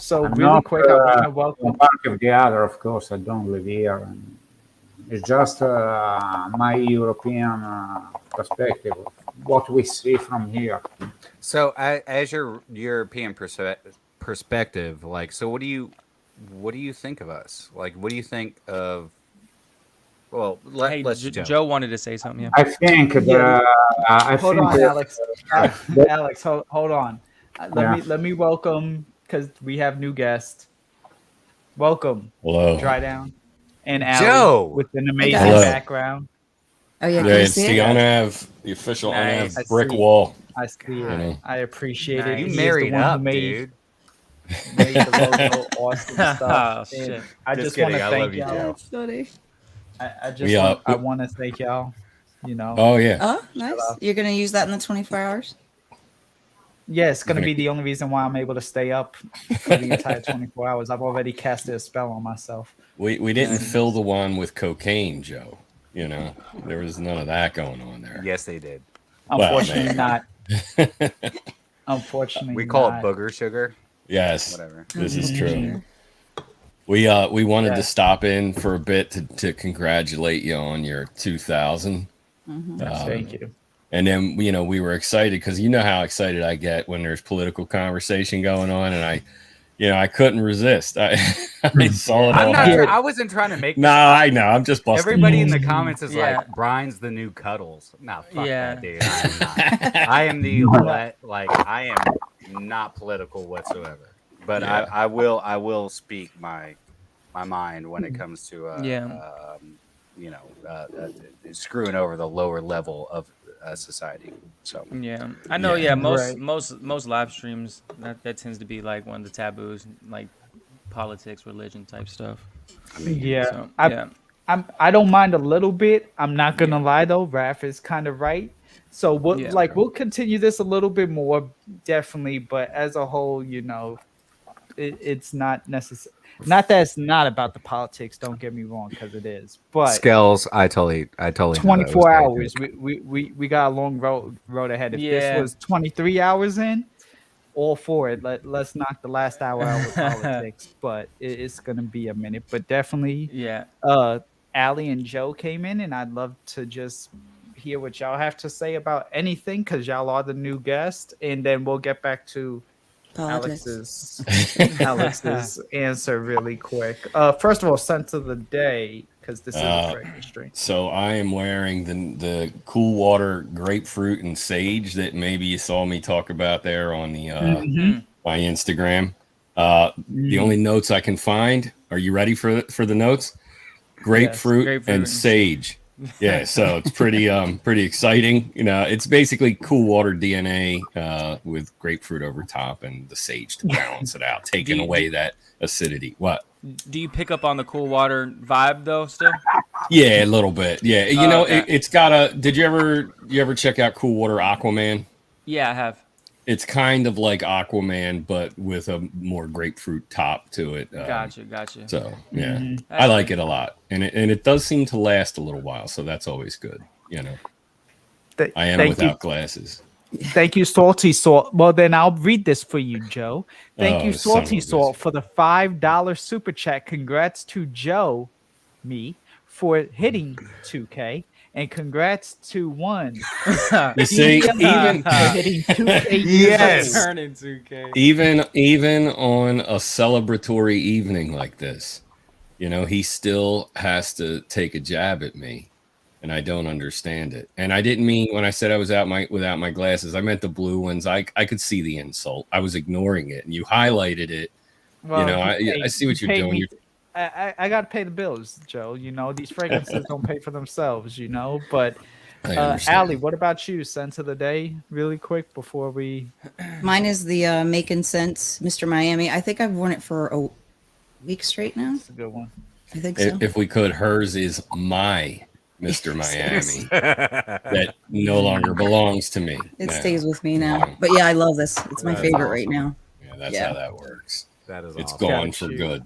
So I'm really not quick, I want to one welcome. party of the other, of course. I don't live here, and it's just my European perspective of what we see from here. So, as your European perspective, like, so what do you think of us? Like, what do you think of? Well, Hey, let's Joe. Joe wanted to say something. Yeah. I think Yeah. I Hold think on, Alex. that, Alex, hold on. yeah. Let me welcome because we have new guests. Welcome, Hello. Dry Down, and Allie Joe. with an Hey amazing Hello. guys. background. Oh yeah, Yeah, can you it's see the it? UNAV, the official Nice. I UNAV brick see. wall. I see You it. know. I appreciate it. Nice. You He is the married one who up, dude. made the logo awesome stuff. Oh And shit. I Just just want kidding. to I thank love you, y'all. Joe. That's funny. I just We want I we- want to thank y'all. You know, oh yeah. Oh, nice. off. You're gonna use that in the 24 hours? yeah, it's gonna Gonna- be the only reason why I'm able to stay up for the entire 24 hours. I've already casted a spell on myself. We didn't Nice. fill the one with cocaine, Joe. You know, there was none of that going on there. Yes, they did. Unfortunately, maybe. not. Unfortunately, We call not. it booger sugar. Yes, Whatever. this is Mhm. true. We wanted Yeah. to stop in for a bit to congratulate you on your 2000. Thank you. And then, we were excited because you know how excited I get when there's political conversation going on, and I couldn't resist. I saw it I'm all. not. Yeah. I wasn't trying to make. No, I know. I'm just busting. Everybody in balls. the comments is Yeah. like, Brian's the new Cuddles. No, fuck Yeah. that, dude. I am not. I am I am not political whatsoever. But Yeah. I will speak my mind when it comes to screwing over the lower level of society. So Yeah, I know. Yeah. Yeah, most Right. most live streams that tends to be like one of the taboos, like politics, religion type stuff. Yeah, So I yeah, I don't mind a little bit. I'm not gonna lie though, Raph is kind of right. So Yeah. we'll continue this a little bit more, definitely. But as a whole, it's not necessary. Not that it's not about the politics. Don't get me wrong, because it is. But Scales, I totally know that was 24 very hours, good. we got a long road ahead. If this Yeah. was 23 hours in, all for it. Let's knock the last hour out with politics. But it's gonna be a minute. But definitely, yeah. Allie and Joe came in, and I'd love to just hear what y'all have to say about anything because y'all are the new guest, and then we'll get back to Politics. Alex's answer really quick. First of all, sense of the day because this is a fragrance drink. So I am wearing the Cool Water grapefruit and sage that maybe you saw me talk about there on the my Instagram. The only notes I can find. Are you ready for the notes? Grapefruit, grapefruit and sage. Yeah, so it's pretty exciting. You know, it's basically Cool Water DNA with grapefruit over top and the sage to balance it out, taking away that acidity. What? Do you pick up on the cool water vibe though? Still? Yeah, a little bit. Yeah, you know, okay. it's got a. Did you ever check out Cool Water Aquaman? Yeah, I have. It's kind of like Aquaman, but with a more grapefruit top to it. Gotcha. So yeah, I like it a lot, and it does seem to last a little while, so that's always good. You know, I am without glasses. Thank you, Salty Salt. Well, then I'll read this for you, Joe. Thank you, son of a Salty Salt, for the $5 super chat. Congrats to Joe, me, for hitting 2K. And congrats to one. You see, even hitting 2K. Yes. Turning 2K. even on a celebratory evening like this, you know, he still has to take a jab at me, and I don't understand it. And I didn't mean when I said I was without my glasses, I meant the blue ones. I could see the insult. I was ignoring it, and you highlighted it. Well, you know, I see what you're doing. I got to pay the bills, Joe. You know, these fragrances don't pay for themselves, you know. But, I understand. Allie, what about you? Sense of the day, really quick, before we. Mine is the Making Sense, Mr. Miami. I think I've worn it for a week straight now. That's a good one. I think so. If we could, hers is my Mr. Miami that no longer belongs to me. It now. stays with me now. But yeah, I love this. It's my favorite awesome. right now. Yeah, that's Yeah. how that works. That is It's awesome. gone Got for you. good.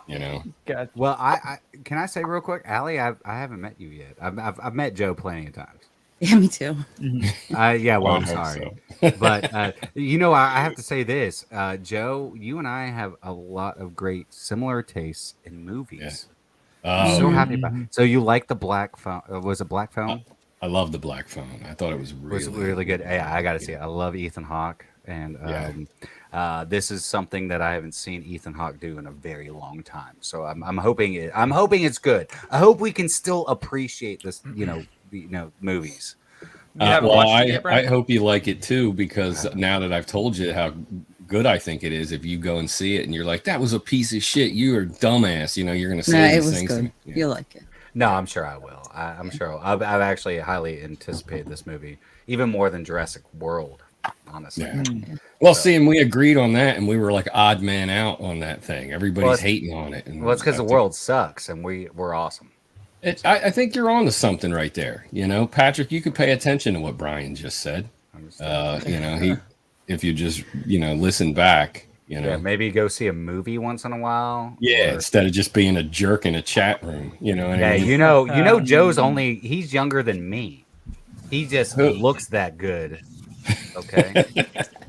You know. Got Well, I can I say real quick, Allie, I haven't met you yet. I've met Joe plenty of times. Yeah, me too. Yeah, well, I I'm hope sorry, so. but you know, I have to say this, Joe, you and I have a lot of great similar tastes in movies. I'm so happy about. So you like the Black Phone? Was it Black Phone? I love the Black Phone. I thought it was Really good. Yeah, I got to see it. I love Ethan Hawke, and this is something that I haven't seen Ethan Hawke do in a very long time. So I'm hoping it's good. I hope we can still appreciate this. Movies. You haven't Well, watched it yet, I Brian? hope you like it too, because now that I've told you how good I think it is, if you go and see it and you're like, that was a piece of shit, you are dumbass, you know, you're going to say No, it these was things. to good. me. Yeah. You'll like it. No, I'm sure I will. I'm sure I've actually highly anticipated this movie, even more than Jurassic World. Honestly. Yeah. Well, see, and we agreed on that, and we were like odd man out on that thing. Everybody's hating on it. And Well, it's because the world sucks, and we're awesome. I think you're on to something right there. You know, Patrick, you could pay attention to what Brian just said. You know, if you just, listen back, Yeah, maybe go see a movie once in a while. Yeah, or- instead of just being a jerk in a chat room. You know what Yeah, I mean? you know, Joe's he's younger than me. He just looks that good. Okay.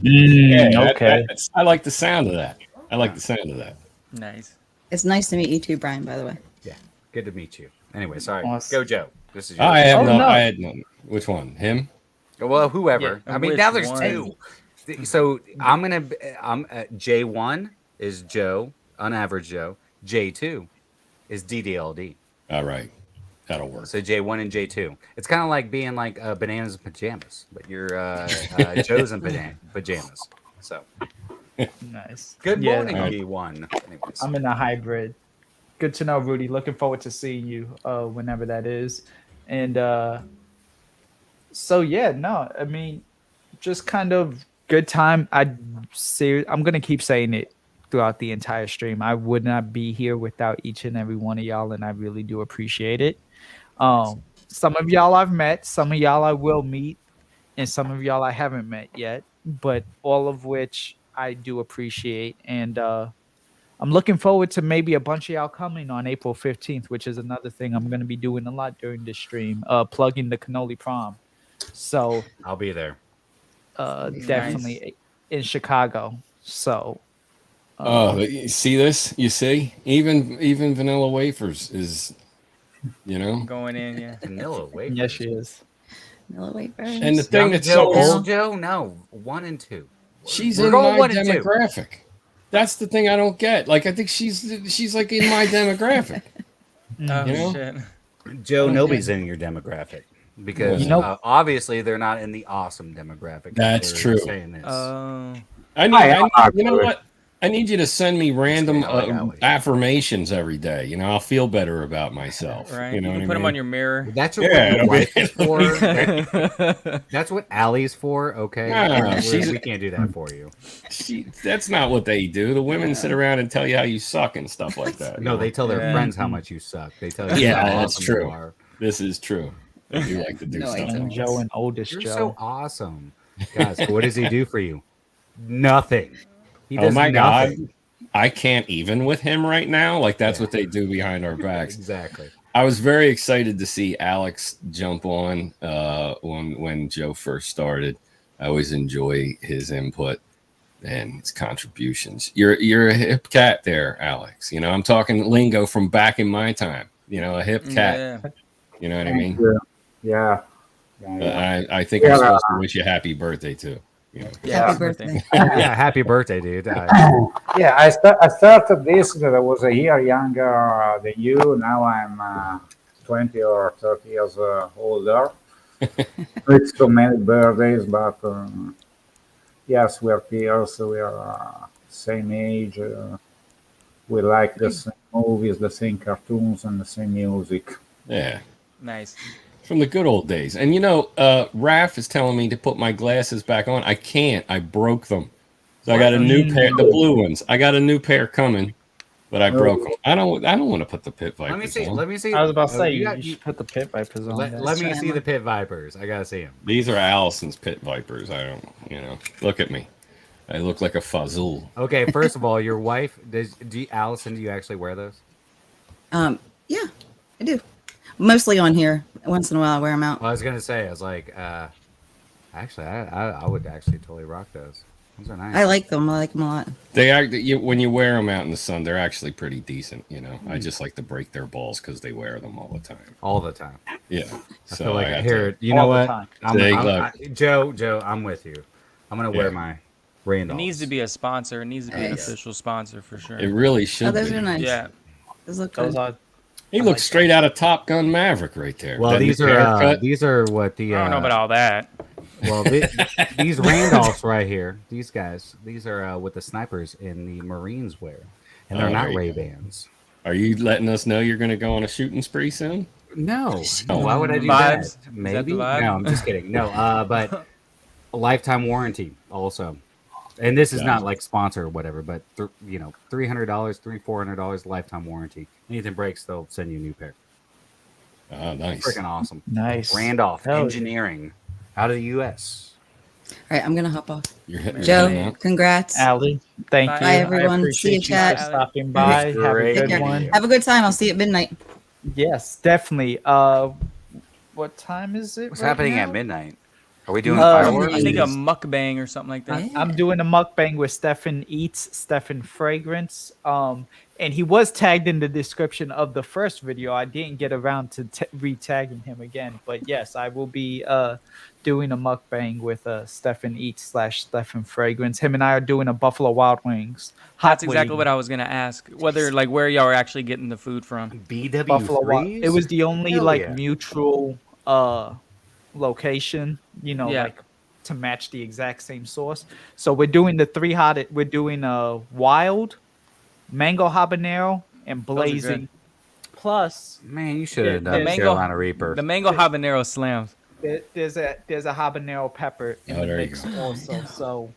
okay. I like the sound of that. Nice. It's nice to meet you too, Brian, by the way. Yeah. Good to meet you. Anyway, sorry. Awesome. Go, Joe. This is yours. I have Oh, no. I had none. Which one? Him? Well, whoever. Yeah, I mean, which now there's one? two. So I'm J1 is Joe, unAVERAGE Joe. J2 is DDLD. All right. That'll work. So J1 and J2. It's kind of like being like bananas and pajamas, but you're Joe's and pajamas. So Nice. good Yeah, morning, Alright. J1. Anyways. I'm in a hybrid. Good to know, Rudy. Looking forward to seeing you whenever that is. And so yeah, no, I mean, just kind of good time. I'm gonna keep saying it throughout the entire stream. I would not be here without each and every one of y'all, and I really do appreciate it. Some of y'all I've met, some of y'all I will meet, and some of y'all I haven't met yet, but all of which I do appreciate. And I'm looking forward to maybe a bunch of y'all coming on April 15th, which is another thing I'm going to be doing a lot during this stream, plugging the Cannoli Prom. So I'll be there. definitely in Chicago. So Oh, you see this? You see? Even Vanilla Wafers is You know. Going in, yeah. Vanilla wafers. Yes, she is. No wafers. And the thing Young that's Joe, so old Joe? No, 1 and 2. she's We're in going my 1 and 2. demographic. That's the thing I don't get. Like I think she's like in my demographic. Oh You know? shit. Joe, Okay. nobody's in your demographic because You know- obviously they're not in the awesome demographic. That's They're true. Saying this. I need you know what? I need you to send me random Ali. affirmations every day. You know, I'll feel better about myself. Right. You know can what put I them mean? on your mirror. That's what Yeah, your it'll wife be- is for. That's what Allie's for. Okay, Nah, we can't do that for you. That's not what they do. The women sit around and tell you how you suck and stuff like that. No, you they know? tell their Yeah. friends how much you suck. They tell you Yeah, how that's awesome true. you are. This is true. They do like to do No, I stuff don't. Young like Joe that. and oldest You're Joe. so awesome, guys. What does he do for you? Nothing. He Oh does my god. nothing. I can't even with him right now. Like that's what they do behind our backs. Exactly. I was very excited to see Alex jump on when Joe first started. I always enjoy his input and his contributions. You're a hip cat there, Alex. You know, I'm talking lingo from back in my time. You know, a hip cat. Yeah. You know what I mean? Yeah. I think I'm supposed to wish you happy birthday too. You know? Happy birthday. Yeah, happy birthday, dude. Yeah, I started this because I was a year younger than you. Now I'm 20 or 30 years older. It's so many birthdays, but yes, we are peers. We are same age. We like the same movies, the same cartoons, and the same music. Yeah. Nice. From the good old days. And you know, Raph is telling me to put my glasses back on. I can't. I broke them. So I got a new pair, the blue ones. I got a new pair coming, but I broke them. I don't want to put the pit vipers Let me see. on. Let me see. I was about to Oh, say you you should put the pit vipers on. let there. me see the pit vipers. I gotta see them. These are Allison's pit vipers. I don't, you know, look at me. I look like a fazul. Okay, first of all, your wife Allison, do you actually wear those? Yeah, I do. Mostly on here. Once in a while, I wear them out. Well, I was gonna say, I was like, actually, I would actually totally rock those. Those are nice. I like them. I like them a lot. They act when you wear them out in the sun, they're actually pretty decent. You know, I just like to break their balls because they wear them all the time. all the time. Yeah. I So feel like got here, to- you know all the what? time. Joe, I'm with you. I'm gonna wear Yeah. my It Randolphs. needs to be a sponsor. It needs to be an Nice. official sponsor for sure. It really Oh, should those be. are nice. Yeah. Those look Those good. are He looks straight out of Top Gun Maverick right there. Well, That these new are haircut. these are what the I don't know about all that. well these Randolphs right here. These guys, these are what the snipers in the Marines wear, and they're Oh, not there you Ray go. Bans. Are you letting us know you're going to go on a shooting spree soon? No, why would I do Vibes? that? Is that the Maybe. vibe? No, I'm just kidding. No, but a lifetime warranty also. And this is not like sponsor or whatever, but $300, $400 lifetime warranty. Anything breaks, they'll send you a new pair. Oh, nice. Freaking awesome. nice. Randolph Hell yeah. Engineering out of the U.S. All right, I'm gonna hop off. You're hitting Joe, me up. congrats. Allie, thank Bye. you. Bye, everyone. I See appreciate you, you chat. for stopping by. It's Have a great good Take care. one. Have a good time. I'll see you at midnight. Yes, definitely. What time is it? What's right happening now? at midnight? Are we doing Uh, fireworks? I think a Yes. mukbang or something like that. Yeah. I'm doing a mukbang with Stefan Eats, Stefan Fragrance. And he was tagged in the description of the first video. I didn't get around to re-tagging him again, but yes, I will be doing a mukbang with Stefan Eats / Stefan Fragrance. Him and I are doing a Buffalo Wild Wings. That's exactly what I was gonna ask. Whether like where y'all are actually getting the food from. Buffalo Wild. BW3s? It was the only Hell like yeah. mutual location, Yeah. like to match the exact same sauce. So we're doing the three hot. We're doing wild, mango habanero, and Those are good. blazing. Plus, Man, you should have The done mango- Carolina Reaper. The mango habanero slams. there's a habanero pepper in Oh, the there you mix go. also. So,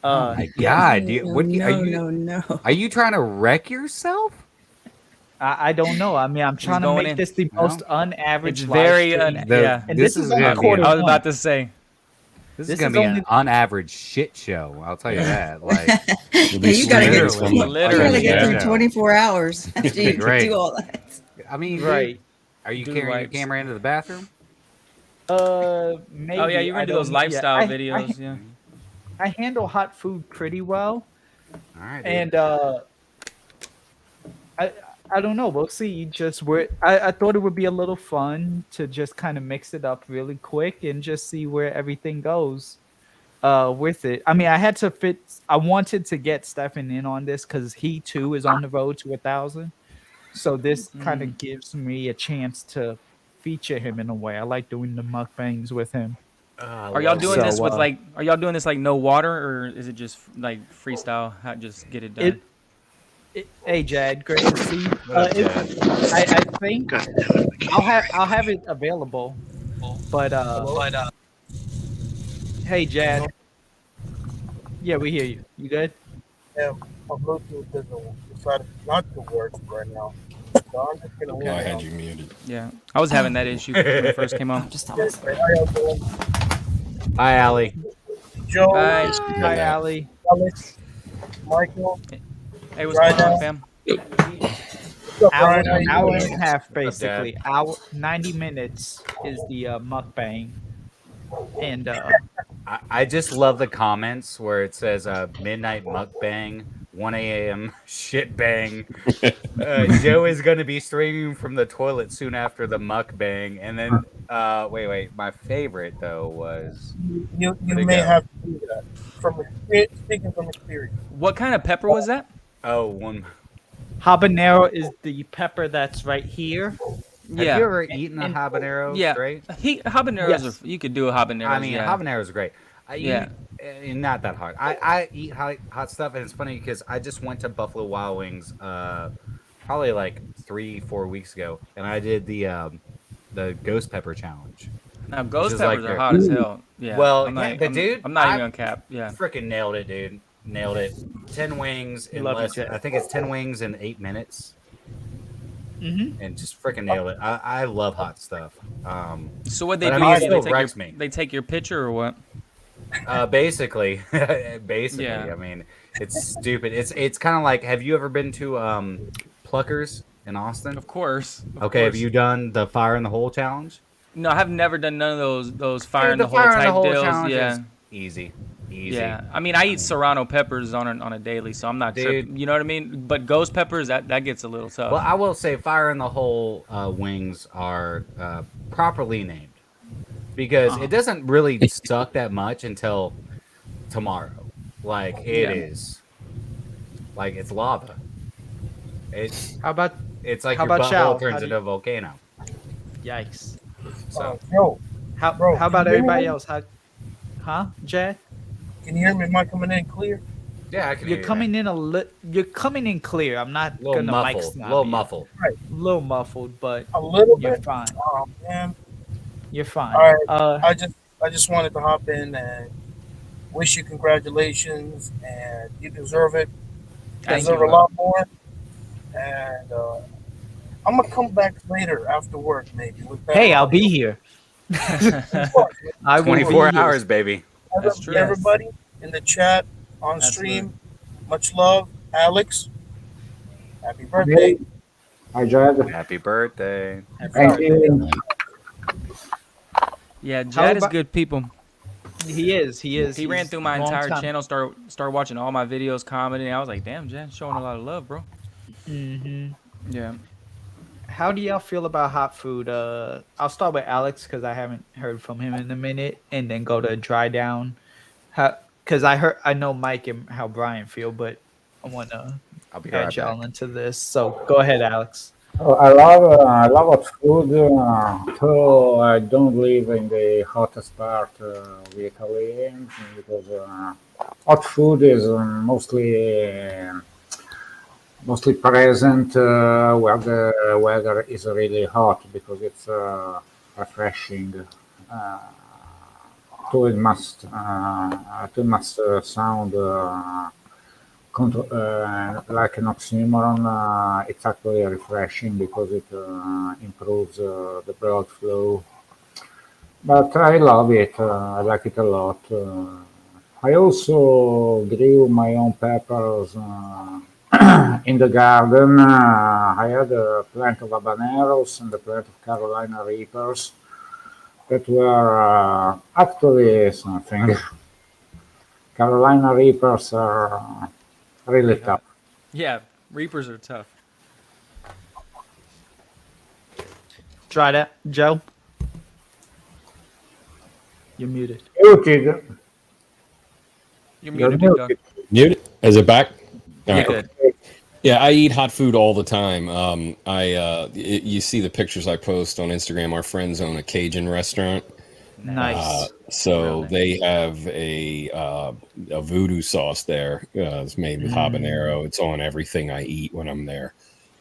Oh my God, dude, No, what no, are you? no. Are you trying to wreck yourself? I don't know. I mean, I'm trying to going make in. this the No. most unaverage. It's live very stream. yeah. And this is on gonna be quarter a- I was about to say. This This is gonna is be only- an unaverage shit show. I'll tell you that. Like, Yeah, you gotta get Literally. you Literally, gotta get yeah. through 24 hours after you Great. do all that. I mean, dude, Right. are you Do carrying wipes. your camera into the bathroom? Maybe. Oh yeah, you're I gonna do don't those know. Yeah, lifestyle I- videos. Yeah. I handle hot food pretty well. All right. Dude. And I I don't know. We'll see. Just where I thought it would be a little fun to just kind of mix it up really quick and just see where everything goes with it. I mean, I had to fit. I wanted to get Stefan in on this because he too is on the road to 1,000. So this kind of gives me a chance to feature him in a way. I like doing the mukbangs with him. I Are y'all love doing it. this So with like? Are y'all doing this like no water, or is it just like freestyle? How just get it done? hey Jad, great to see you. What up, If Chad? I think I'll have it available, but hey Jad, yeah, we hear you. You good? Yeah, my Bluetooth decided not to work right now. So I'm just gonna Okay, I wait had on. you muted. Yeah, I was having that issue when it first came on. Just tell Okay, us. how y'all doing? Hi, Allie. Joe, Hi, Hi, Ali. Alex, Michael, hey, what's right going on, now. fam? What's up, Hour Brian? How you hour doing? and a half What's up, Dad? basically. Hour 90 minutes is the mukbang, and I just love the comments where it says midnight mukbang, 1 a.m. shit bang. Joe is going to be streaming from the toilet soon after the mukbang. And then, wait. My favorite, though, was. You Where'd it may go? have to do that from speaking from experience. What kind of pepper was that? Oh, one. habanero is the pepper that's right here. Have you Yeah, ever eaten a And habanero yeah. straight? Habaneros yes, are. You could do a habaneros. I mean, Yeah, habaneros are great. I yeah. eat not that hard. I eat hot stuff, and it's funny because I just went to Buffalo Wild Wings probably like 3-4 weeks ago, and I did the ghost pepper challenge, Now which ghost is like peppers are their hot as hell. Yeah, well, I'm yeah, not. but dude, I'm not even I on cap. Yeah. freaking nailed it, dude. Nailed it. 10 wings in love you, less. I Jay. think it's 10 wings in 8 minutes, Hmm. and just freaking nailed it. I love hot stuff. So what they But I do mean, it is still wrecks me. they take your picture or what? Basically, basically. Yeah. I mean, it's stupid. It's kind of like. Have you ever been to Pluckers in Austin? Of course, of Okay, have course. you done the Fire in the Hole challenge? No, I have never done none of those fire Dude, in the the hole Fire in the type Hole deals. challenge is Yeah, easy, easy. yeah. I mean, I I eat mean, serrano peppers on a daily, so I'm not dude. tripping. You know what I mean? But ghost peppers, that gets a little Well, tough. I will say Fire in the Hole wings are properly named because it doesn't really suck that much until tomorrow. Like it Yeah. is, like it's lava. It's How about it's like how your about butthole Chow? How turns do into you, a volcano. yikes? So Joe, bro, How can you about hear me? everybody Man? else? Huh, Jad? Can you hear me? Am I coming in clear? yeah, I can hear you, man. You're coming in clear. I'm not A little gonna mic muffled, a snob little you. muffled. Right, Little muffled, but a little you're bit. fine. Oh man. You're All fine. right. I just wanted to hop in and wish you congratulations, and you deserve it. You Thank deserve you, a bro. lot more, and I'm gonna come back later after work, maybe with better Hey, I'll be audio. here. Of course, I will be 24 here. hours, baby. That's true. Yes. everybody in the chat on Absolutely. stream, much love, Alex. Happy Hey, birthday. hi, Jed. Happy birthday. Happy Thank birthday. you. Yeah, How Jad is about good people. he is. He is. He ran He's through my long entire time. channel, start watching all my videos, commenting. I was like, damn, Jad, showing a lot of love, bro. Hmm. Yeah. How do y'all feel about hot food? I'll start with Alex because I haven't heard from him in a minute, and then go to Dry Down. How? Because I know Mike and how Brian feel, but I want to I'll be right add back. y'all into this. So go ahead, Alex. Oh, I love hot food, though I don't live in the hottest part of Italy because hot food is mostly present where the weather is really hot because it's refreshing. Uh, it must sound like an oxymoron. It's actually refreshing because it improves the blood flow. But I love it. I like it a lot. I also grew my own peppers in the garden. I had a plant of habaneros and a plant of Carolina Reapers that were actually something. Carolina Reapers are really Pretty tough. hot. Yeah, Reapers are tough. Try that, Joe. You're muted. Muted. You're You're muted, Big Dog. muted. Mute. Is it back? All You're right. good. Yeah, I eat hot food all the time. You see the pictures I post on Instagram. Our friends own a Cajun restaurant. Nice. So Real nice. they have a voodoo sauce there. It's made with habanero. It's on everything I eat when I'm there.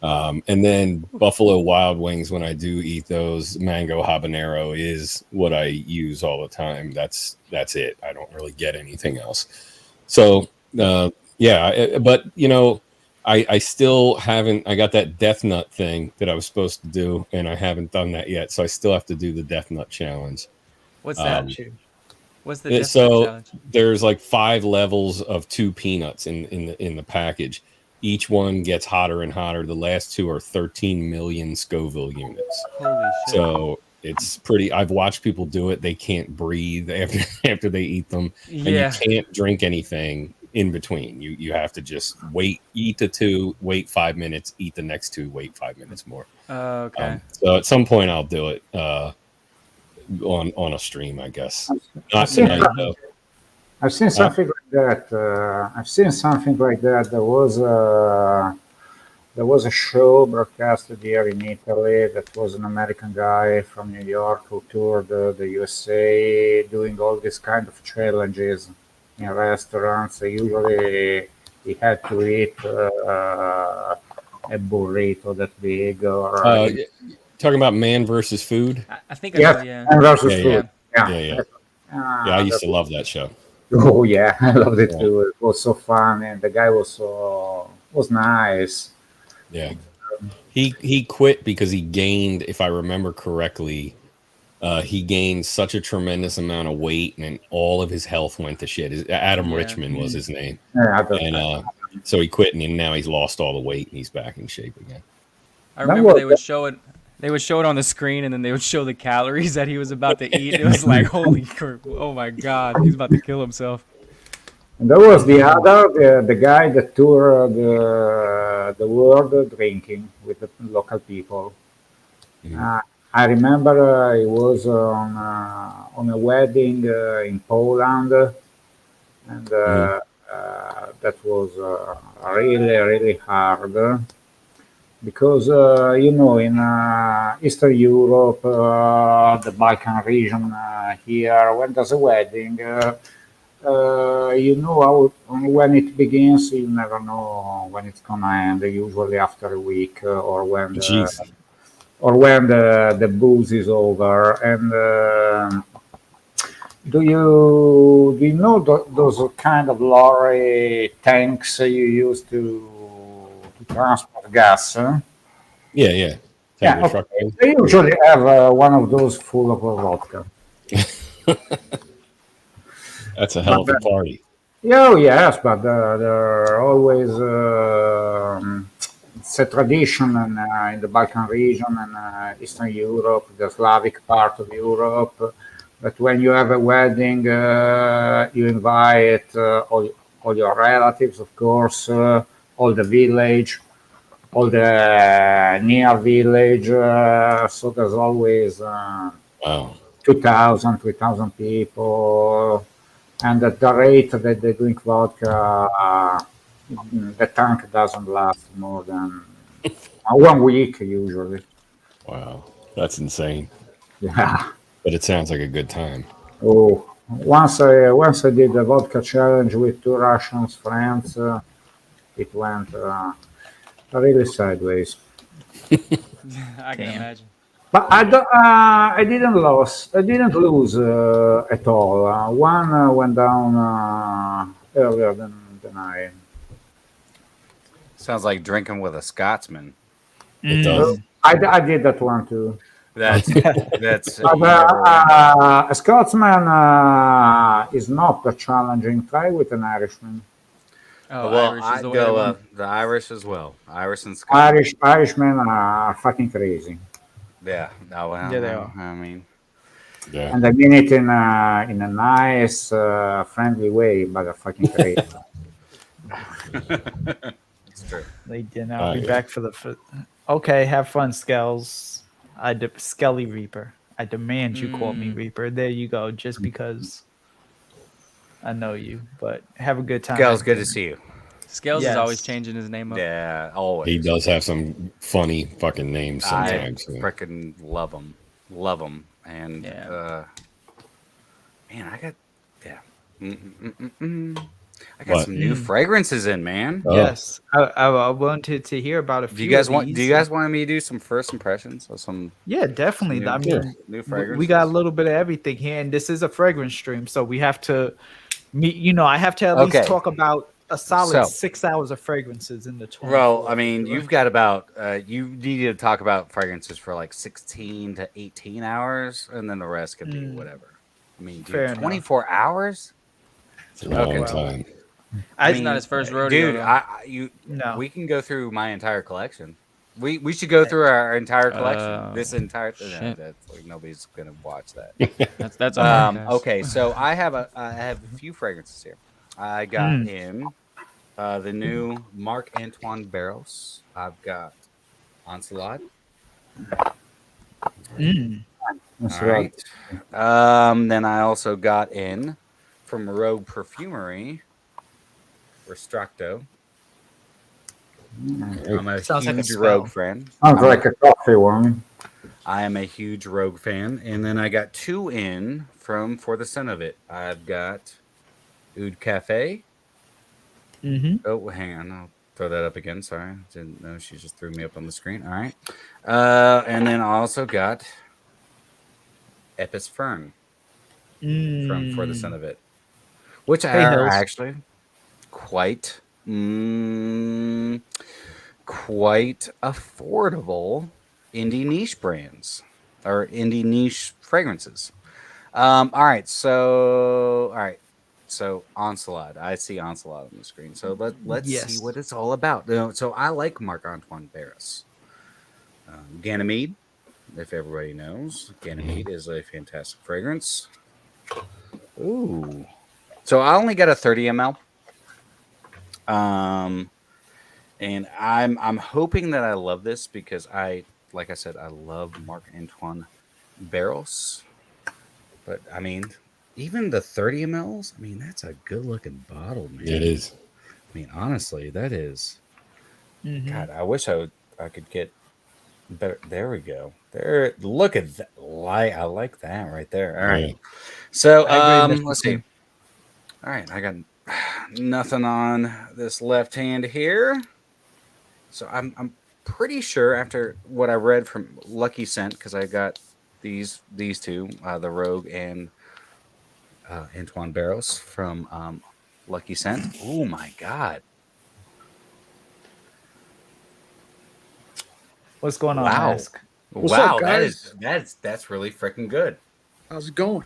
And then Buffalo Wild Wings, when I do eat those, mango habanero is what I use all the time. That's it. I don't really get anything else. So but I still haven't. I got that death nut thing that I was supposed to do, and I haven't done that yet. So I still have to do the death nut challenge. What's that? Got you. What's the Death Nut So challenge? there's like 5 levels of 2 peanuts in the package. Each one gets hotter and hotter. The last 2 are 13 million Scoville units. Holy shit. So it's pretty. I've watched people do it. They can't breathe after they eat them, Yeah. and you can't drink anything in between. You have to just wait, eat the 2, wait 5 minutes, eat the next 2, wait 5 minutes more. Okay. So at some point I'll do it on a stream, I guess. Not I've seen tonight though. I've seen something like that. I've seen something like that. There was a show broadcasted here in Italy that was an American guy from New York who toured the USA doing all these kind of challenges in restaurants. Usually he had to eat a burrito that big or Talking about man versus food. I think I yes, know, yeah. and versus Yeah, food. Yeah. Yeah. Yeah, I used to love that show. Oh yeah, I loved it Yeah. too. It was so fun, and the guy was nice. Yeah. He quit because he gained, if I remember correctly, he gained such a tremendous amount of weight, and all of his health went to shit. Adam Yeah. Richmond was his name, Yeah, and so he quit, and now he's lost all the weight, and he's back in shape again. I remember they would show it. They would show it on the screen, and then they would show the calories that he was about to eat. It was like, holy crap! Oh my god, he's about to kill himself. and there was the guy that toured the world drinking with the local people. I remember he was on a wedding in Poland, and that was really hard. Because in Eastern Europe, the Balkan region here, when there's a wedding, when it begins, you never know when it's gonna end. Usually after a week, or when Jeez. the booze is over. And do you know those kind of lorry tanks you use to transport gas? Yeah. Take Yeah, the truck okay. in. They usually have one of those full of vodka. That's a hell of a party. Oh, yes, but they're always it's a tradition in the Balkan region and Eastern Europe, the Slavic part of Europe. But when you have a wedding, you invite all your relatives, of course, all the village, all the near village. So there's always Wow. 2,000, 3,000 people. And at the rate that they drink vodka, the tank doesn't last more than 1 week usually. Wow. That's insane. Yeah. But it sounds like a good time. Oh, once I did the vodka challenge with 2 Russian friends, it went really sideways. I can imagine. But I didn't lose. I didn't lose at all. One went down earlier than I. Sounds like drinking with a Scotsman. It does. I did that one too. That's But a Scotsman is not a challenging. Try with an Irishman. Oh, well, Irish is I'd the way to go go. the Irish as well. Irish and Scottish. Irishmen are fucking crazy, Yeah, no, well, Yeah, they are. I mean, Yeah. and I mean it in a nice, friendly way, but they're fucking crazy. it's true. Late dinner. I'll be back for the. Okay, have fun, Scales. Skelly Reaper. I demand you call me Reaper. There you go. Just because I know you, but have a good time. Girls, at good to dinner. see you. Scales is always Yes. changing his name up. Yeah, always. He does have some funny fucking names I sometimes. freaking love them, and Yeah. man, I got I got What? some new fragrances in, man. Oh. Yes, I wanted to hear about a few. Do you guys of want? Do these. you guys want me to do some first impressions of some? Yeah, definitely. I New- mean, new we fragrances. got a little bit of everything here, and this is a fragrance stream, so we have to meet. I have to at least Okay. talk about a solid So- 6 hours of fragrances in the 24. Well, I mean, you've got about you need to talk about fragrances for like 16 to 18 hours, and then the rest could be whatever. I mean, Fair dude, enough. 24 hours? It's a long Okay. time. I It's not his first rodeo. Dude, though. No. we can go through my entire collection. We should go through our entire collection. This entire shit. that's like nobody's gonna watch that. That's a hard pass. Okay, so I have a few fragrances here. I got in the new Marc Antoine Barros. I've got Onslaught. That's All right. right. Then I also got in from Rogue Perfumery, Restracto. I'm a Sounds like a huge spell. Rogue fan. Sounds like a coffee one. I am a huge Rogue fan. And then I got two in from For the Son of It. I've got Oud Cafe. Oh, hang on. I'll throw that up again. Sorry. Didn't know. She just threw me up on the screen. All right. And then I also got Epis Fern from For the Son of It, which Hey, are Hills. actually quite affordable indie niche brands or indie niche fragrances. All right, so Onslaught. I see Onslaught on the screen. So let's see Yes. what it's all about. So I like Marc Antoine Barros. Ganymede, if everybody knows, Ganymede is a fantastic fragrance. Ooh. So I only got a 30 ml. And I'm hoping that I love this because like I said, I love Marc Antoine Barros. But I mean, even the 30 mLs, I mean, that's a good looking bottle, man. It is. I mean, honestly, that is. God, I wish I could get better. There we go. There, look at that. I like that right there. All right. Yeah. So I agree, Mr. let's see. All right, I got nothing on this left hand here. So I'm pretty sure after what I read from Lucky Scent, because I got these two, the Rogue and Antoine Barros from Lucky Scent. Oh my God! What's going on, Wow. Mask? What's Wow, up, guys? that's really freaking good. How's it going?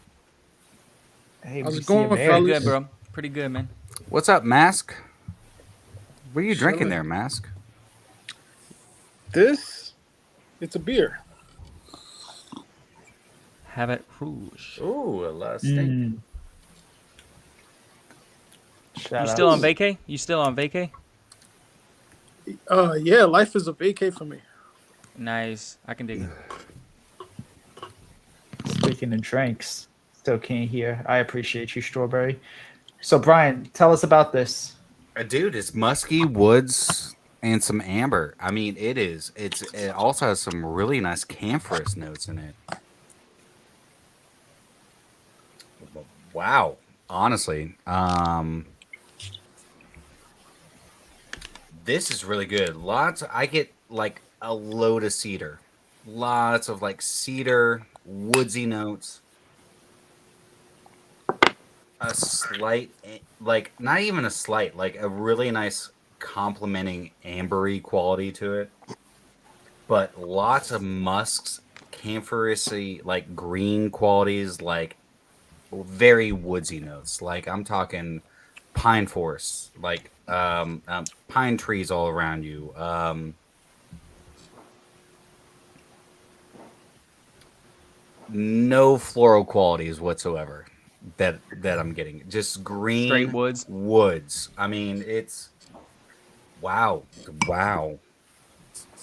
Hey, How's we it see you going, there. fellas? Good, bro. Pretty good, man. What's up, Mask? What are you drinking Chilling. there, Mask? It's a beer. Habit Rouge. Ooh, a lot of steak. Shout You out. still on vacay? You still on vacay? Yeah, life is a vacay for me. Nice. I can dig it. Speaking of drinks, still can't hear. I appreciate you, Strawberry. So, Brian, tell us about this. Dude, it's musky woods and some amber. I mean, it also has some really nice camphorous notes in it. Wow. Honestly, this is really good. I get like a load of cedar. Lots of like cedar, woodsy notes. A slight, like not even a slight, like a really nice complementing ambery quality to it. But lots of musks, camphorousy, like green qualities, like very woodsy notes. Like I'm talking pine forests, like pine trees all around you. No floral qualities whatsoever that I'm getting. Just green Straight woods. woods. I mean, it's wow.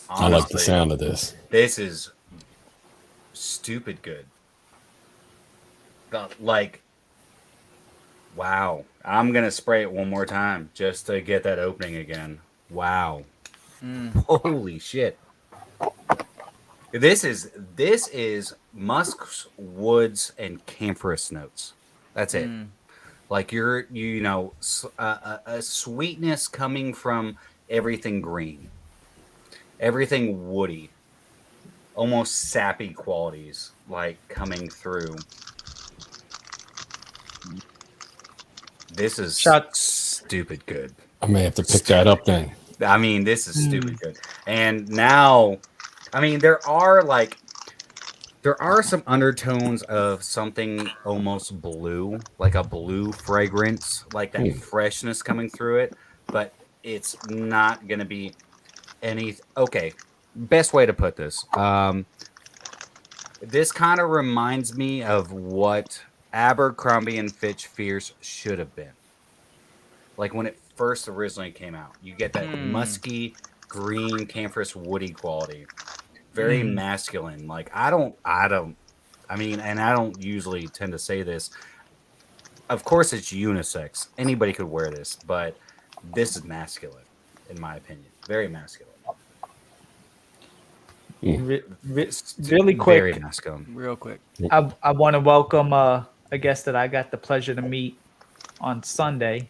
I like the sound of this. This is stupid good. Like, wow. I'm gonna spray it one more time just to get that opening again. Wow. Holy shit. This is musks, woods, and camphorous notes. That's it. Like a sweetness coming from everything green, everything woody, almost sappy qualities like coming through. This is stupid good. I may have to pick that up then. I mean, this is stupid good. And now, I mean, there are some undertones of something almost blue, like a blue fragrance, like that freshness coming through it, but it's not going to be any. Okay, best way to put this. This kind of reminds me of what Abercrombie and Fitch Fierce should have been. Like when it first originally came out. You get that musky, green, camphorous, woody quality. Very masculine. Like I don't usually tend to say this. Of course it's unisex. Anybody could wear this, but this is masculine, in my opinion. Very masculine. Really quick. Very masculine. Real quick. I want to welcome a guest that I got the pleasure to meet on Sunday.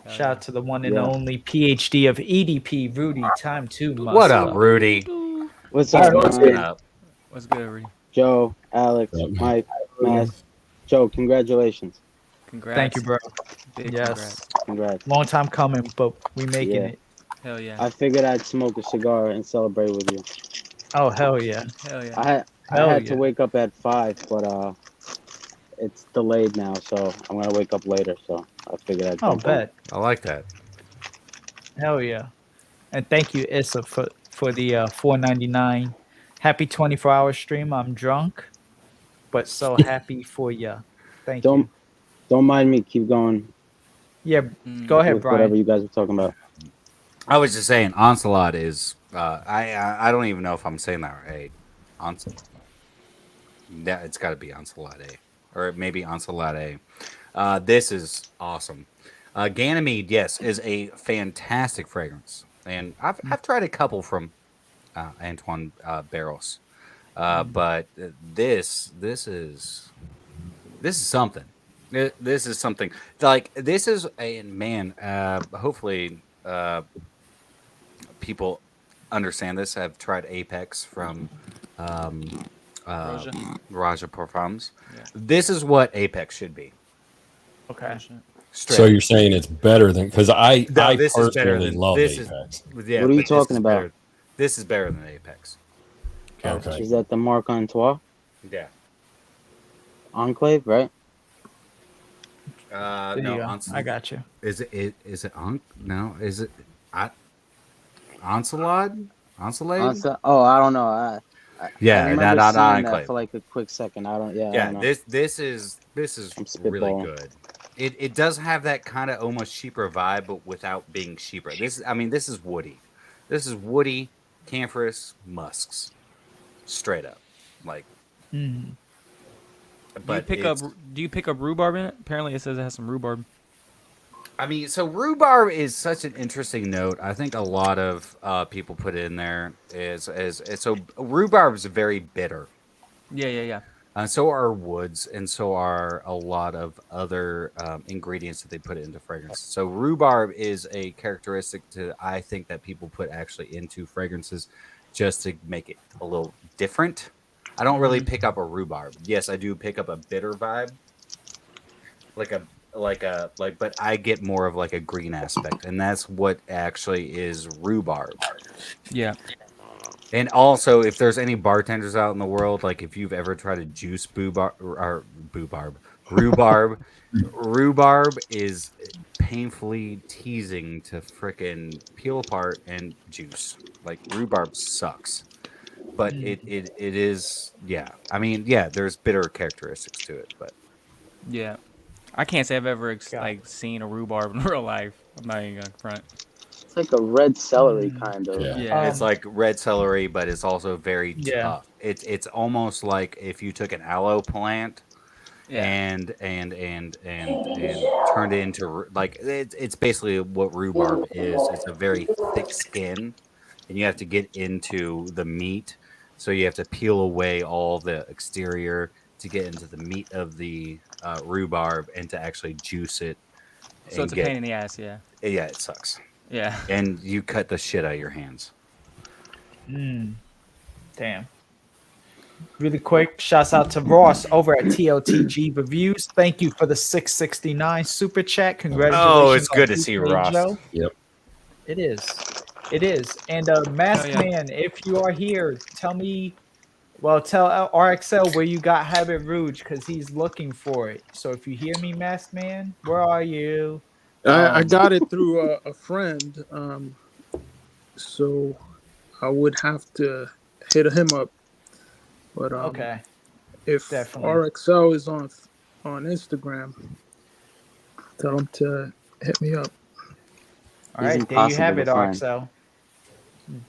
Shout out to the one and only PhD of EDP, Rudy. Time to Muscle. What up, Rudy? What's up, What's man? up? What's good, Rudy? Joe, Alex, Mike, Mass. Joe, congratulations. Congrats. Thank you, bro. Big Yes. Congrats. Long time coming, but we making Yeah. it. Hell yeah. I figured I'd smoke a cigar and celebrate with you. Oh, hell yeah. Hell yeah. I Hell had yeah. to wake up at 5, but it's delayed now, so I'm gonna wake up later. So I figured I'd. Oh, jump on. bet. I like that. Hell yeah. And thank you, Issa, for the $4.99. Happy 24-hour stream. I'm drunk, but so happy for you. Thank you. Don't mind me. Keep going. Yeah, go ahead, with whatever Brian. you guys were talking about. I was just saying, Onslaught is. I don't even know if I'm saying that right. Yeah, it's got to be Onslaught A, or maybe Onslaught A. This is awesome. Ganymede, yes, is a fantastic fragrance, and I've tried a couple from Antoine Barros, but this is something. This is something like this is a man. Hopefully, people understand this. Have tried Apex from Raja Parfums. Yeah. This is what Apex should be. Okay. Straight So up. you're saying it's better than because I This is better personally than love this Apex. Yeah, What are you but this talking is about? better- This is better than Apex. Okay. Is that the Marc Antoine Yeah. Enclave, right? There No, you go. I got you. Is it No, is it Onslaught? Onslaught? Oh, I don't know. I Yeah, remember not seeing Enclave. that for like a quick second. I don't. Yeah. I Yeah, don't know. this is I'm really spitballing. good. It does have that kind of almost sheeper vibe, but without being sheeper. This is woody. This is woody, camphorous musks, straight up. Like, but Do you pick up rhubarb in it? Apparently, it says it has some rhubarb. I mean, so rhubarb is such an interesting note. I think a lot of people put it in there so rhubarb is very bitter. Yeah. So are woods, and so are a lot of other ingredients that they put into fragrance. So rhubarb is a characteristic I think that people put actually into fragrances just to make it a little different. I don't really pick up a rhubarb. Yes, I do pick up a bitter vibe, but I get more of like a green aspect, and that's what actually is rhubarb. Yeah. And also, if there's any bartenders out in the world, like if you've ever tried to juice rhubarb is painfully teasing to frickin' peel apart and juice. Like rhubarb sucks, but it is, yeah. I mean, yeah, there's bitter characteristics to it, but Yeah. I can't say I've ever seen a rhubarb in real life. I'm not even gonna front. It's like a red celery kind of. Yeah. Yeah. it's like red celery, but it's also very Yeah. tough. it's almost like if you took an aloe plant Yeah. and turned it into like it's basically what rhubarb is. It's a very thick skin, and you have to get into the meat. So you have to peel away all the exterior to get into the meat of the rhubarb and to actually juice it So and it's a get. pain in the ass. Yeah. Yeah, it sucks. Yeah. And you cut the shit out of your hands. Damn. Really quick, shouts out to Ross over at TLTG Reviews. Thank you for the 669 super chat. Congratulations. Oh, it's on good to see Tuesday, Ross. Joe. Yep. It is. It is. And Masked yeah. Man, if you are here, tell me, well, tell RXL where you got Habit Rouge because he's looking for it. So if you hear me, Masked Man, where are you? I got it through a friend. So I would have to hit him up. But Okay. if Definitely. RXL is on Instagram, tell him to hit me up. All He's right, there you have impossible it, to find. RXL.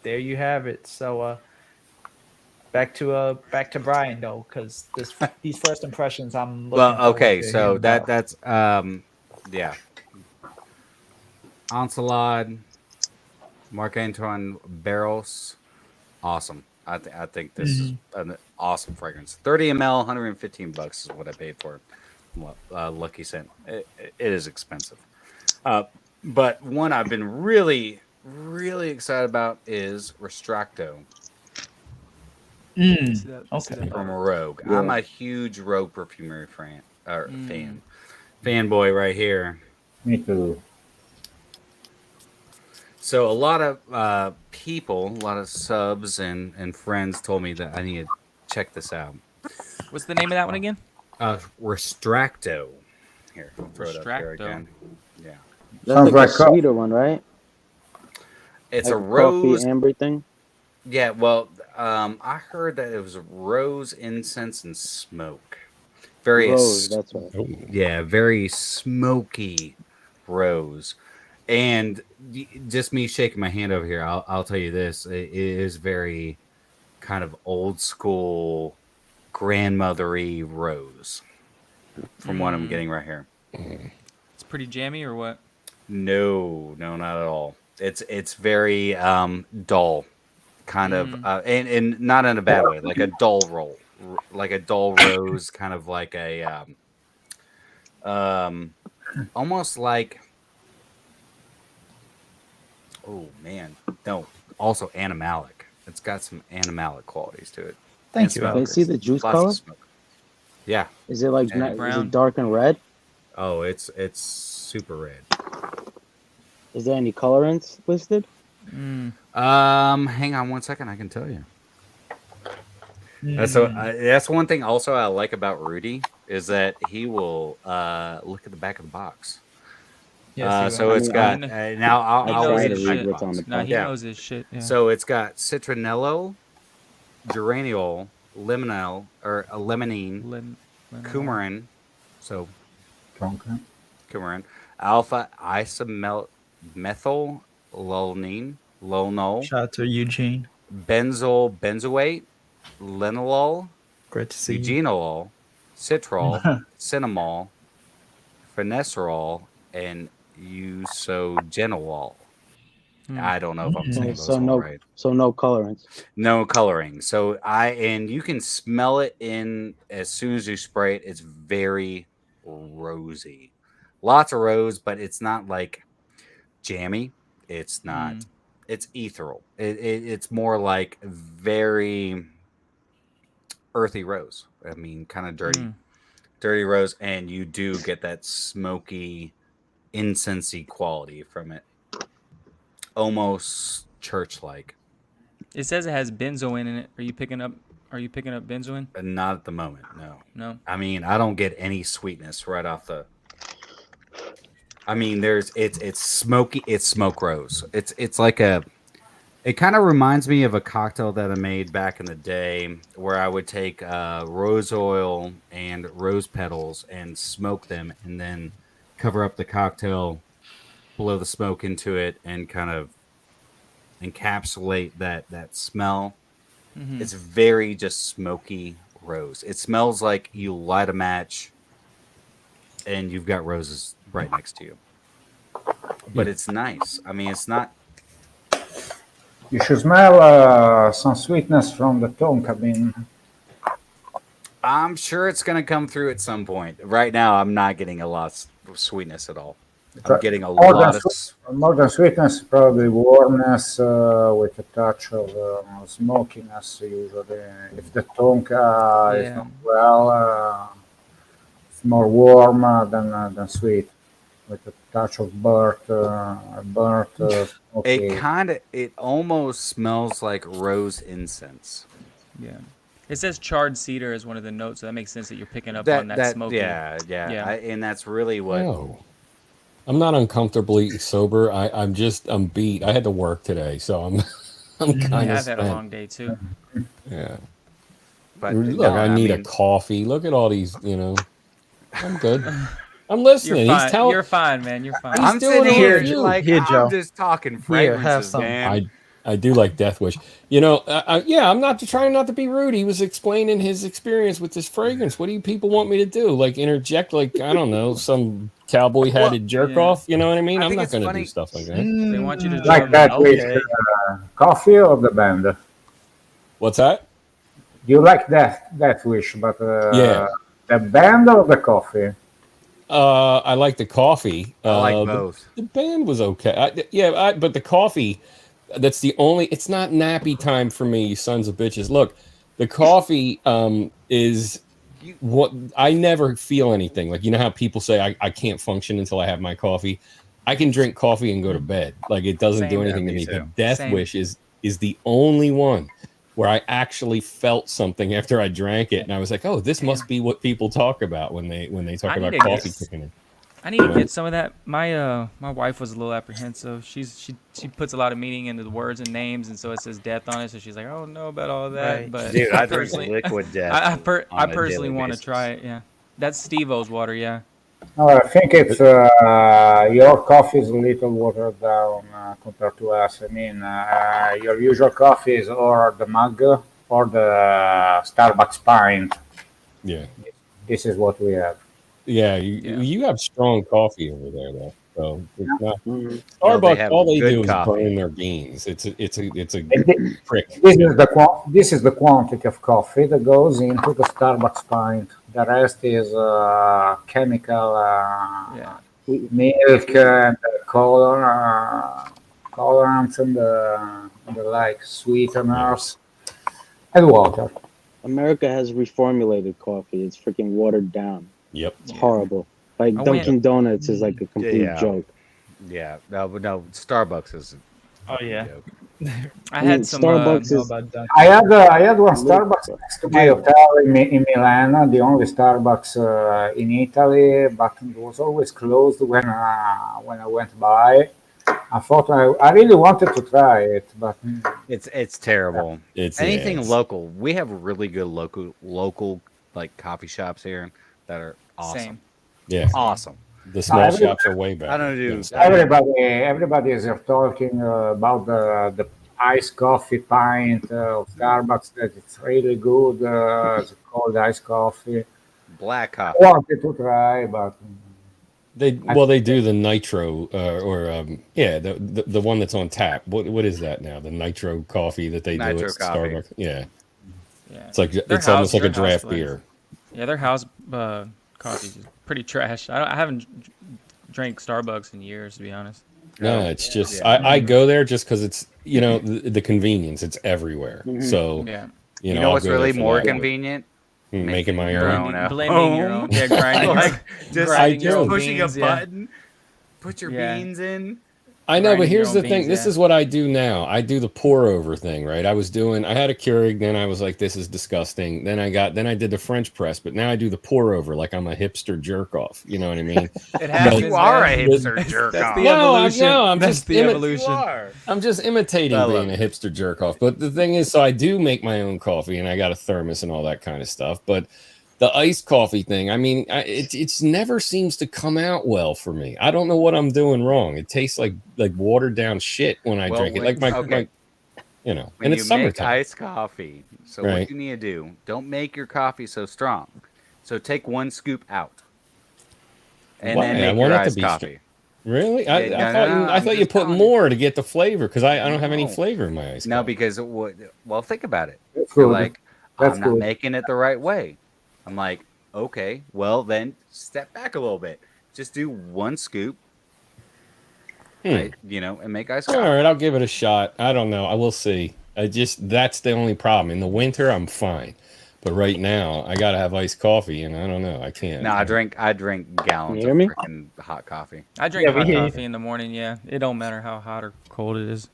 There you have it. So back to Brian though, because these first impressions I'm looking Well, forward okay, to so hearing about. that's yeah. Ensalad, Marc Antoine Barros, awesome. I think this is an awesome fragrance. 30 ml, $115 is what I paid for it. Lucky Scent. It is expensive. But one I've been really, really excited about is Restracto Let's see that Okay. from bottle. Rogue. Yeah. I'm a huge Rogue perfumery fan. Fanboy right here. Me too. So a lot of people, a lot of subs and friends told me that I need to check this out. What's the name of that one again? Restracto. Here, I'll throw it up here Restracto. again. Yeah. That's Sounds like a like co- sweeter one, right? It's Like a coffee rose. amber thing. Yeah, well, I heard that it was rose, incense, and smoke. Very, Rose, that's right. Oh, yeah, very smoky rose. And just me shaking my hand over here, I'll tell you this: it is very kind of old school, grandmothery rose. From what I'm getting right here. It's pretty jammy or what? No, not at all. It's very dull, kind of, and not in a bad way, like a dull roll, like a dull rose, kind of like a almost like, oh man, no, also animalic. It's got some animalic qualities to it. Thank And you, smoke. Can I see the juice Lots color? of smoke. Yeah. Is it like And is brown. it dark and red? Oh, it's super red. Is there any colorants listed? Hang on one second. I can tell you. That's one thing also I like about Rudy is that he will look at the back of the box. Yes, So I it's mean, got now I I'll try read to the read back of the what's on box. the Nah, front. he Yeah. knows his shit. Yeah. So it's got citronello, geraniol, limonel or a limonene, Lemon- coumarin, so Tonka. coumarin, alpha isomethyl lolnol, Shout out to Eugene. benzoyl benzoate, linalool, Great to see you. eugenol, citrol, cinnamol, phenesterol, and usogenol. I don't know if I'm saying those all right. So no colorants. No coloring. So and you can smell it in as soon as you spray it. It's very rosy. Lots of rose, but it's not like jammy. It's not. It's ethereal. It's more like very earthy rose. I mean, kind of dirty rose, and you do get that smoky, incensey quality from it. Almost church-like. It says it has benzoin in it. Are you picking up benzoin? Not at the moment, no. No. I mean, I don't get any sweetness right off the. I mean, it's smoky. It's smoke rose. It's like a. It kind of reminds me of a cocktail that I made back in the day, where I would take rose oil and rose petals and smoke them, and then cover up the cocktail, blow the smoke into it, and kind of encapsulate that smell. Mhm. It's very just smoky rose. It smells like you light a match and you've got roses right next to you. But it's nice. I mean, it's not. You should smell some sweetness from the tonka bean. I'm sure it's going to come through at some point. Right now, I'm not getting a lot of sweetness at all. I'm getting a lot of. More than sweetness, probably warmness with a touch of smokiness. Usually, if the tonka is Yeah. not well, it's more warm than sweet, with a touch of burnt smoky. It almost smells like rose incense. Yeah. It says charred cedar is one of the notes, so that makes sense that you're picking up on that smoky. Yeah. Yeah. And that's really what. No. I'm not uncomfortably sober. I'm beat. I had to work today, so I'm kind Yeah, of I've had a long day too. Yeah. But Look, no, I need a coffee. Look at all these, I'm good. I'm listening. You're He's fine. telling. You're fine, man. You're fine. I'm doing sitting a here review. like Here, I'm Joe. just talking Here, have fragrances, some. man. I do like Death Wish. Yeah, I'm not trying not to be rude. He was explaining his experience with this fragrance. What do you people want me to do? Like interject, like I don't know, some cowboy hatted jerk yeah. off. You know what I mean? I I'm think not it's going to funny. do stuff like that. They want you to Like drum that it. with Okay. coffee or the band? What's that? You like that wish, but Yeah. the band or the coffee? I like the coffee. I like both. The band was okay. But the coffee, that's the only. It's not nappy time for me, you sons of bitches. Look, the coffee is what I never feel anything. Like how people say I can't function until I have my coffee. I can drink coffee and go to bed. Like it doesn't do Same. anything Yeah, to me me. The too. Death Same. Wish is the only one where I actually felt something after I drank it, and I was like, "Oh, this must be what people talk about when they talk I about need to coffee get- kicking in." I need to get some of that. My wife was a little apprehensive. She puts a lot of meaning into the words and names, and so it says death on it. So she's like, I don't know about all that. Right. But Dude, I drink personally, liquid death. I on a personally daily want to basis. try it. Yeah, that's Steve-O's water. Yeah. No, I think it's your coffee is a little watered down compared to us. I mean, your usual coffee is or the mug or the Starbucks pint. Yeah. This is what we have. Yeah, Yeah. you have strong coffee over there though. So it's not Mhm. Well, they Starbucks. have All they good do is coffee. burn their beans. It's a And prick. this is the quantity of coffee that goes into the Starbucks pint. The rest is chemical Yeah. milk and colorants and the like sweeteners and water. America has reformulated coffee. It's freaking watered down. Yep. It's horrible. Like I went- Dunkin' Donuts is like a complete Yeah. joke. Yeah, no, Starbucks is. Oh a yeah. joke. I mean, had some. Starbucks Know is about that. I had one Starbucks next to my hotel in Milan, the only Starbucks in Italy, but it was always closed when I went by. I thought I really wanted to try it, but It's terrible. It's Anything it's- local. We have really good local like coffee shops here that are awesome. Same. Yeah. Awesome. The small every- shops are way better. I don't do- than Starbucks. everybody is talking about the iced coffee pint of Starbucks that it's really good. It's called iced coffee. Black I coffee. wanted to try, but They do the nitro the one that's on tap. What is that now? The nitro coffee that they Nitro do at coffee. Starbucks. Yeah, Yeah. it's like Their it's almost like a their draft blends. beer. Yeah, their house coffee is pretty trash. I haven't drank Starbucks in years, to be honest. No, it's just Yeah. I go there just because it's the convenience. It's everywhere. Mhm. So Yeah. You I'll know what's go there really for more that. convenient? Making my your own. own at Blending your home. own. Yeah, grinding. Like, just grinding your I own do. pushing beans, a yeah. button, put your Yeah. beans in. I know, but grinding your here's own the thing. beans, This yeah. is what I do now. I do the pour over thing, right? I had a Keurig, then I was like, this is disgusting. Then I did the French press, but now I do the pour over like I'm a hipster jerk off. You know what I mean? It happens, You are a man. hipster jerk That's off. the No, evolution. I'm That's just the evolution. You are. I'm just imitating I love being a hipster jerk off. But the thing is, so I do make my own coffee and I got a thermos and all that kind of stuff. But the iced coffee thing, I mean, it's never seems to come out well for me. I don't know what I'm doing wrong. It tastes like watered down shit when I Well, drink it. wait, Like okay. You know, When and you it's make summertime. iced coffee, so Right. what you need to do, don't make your coffee so strong. So take one scoop out, and Why? then I make want your it to iced be coffee. really. Yeah, no, no, no. I I'm thought you just put telling you. more to get the flavor because I don't have any No, flavor in my iced no, coffee. because well, think about it. That's You're good. like, That's I'm not good. making it the right way. I'm like, okay, well then step back a little bit. Just do one scoop, and make iced All coffee. right, I'll give it a shot. I don't know. I will see. That's the only problem. In the winter, I'm fine, but right now I gotta have iced coffee, and I don't know. I can't. No, I drink Can you gallons hear of me? freaking hot coffee. I drink Yeah, we hot hear you. coffee in the morning. Yeah, it don't matter how hot or cold it is.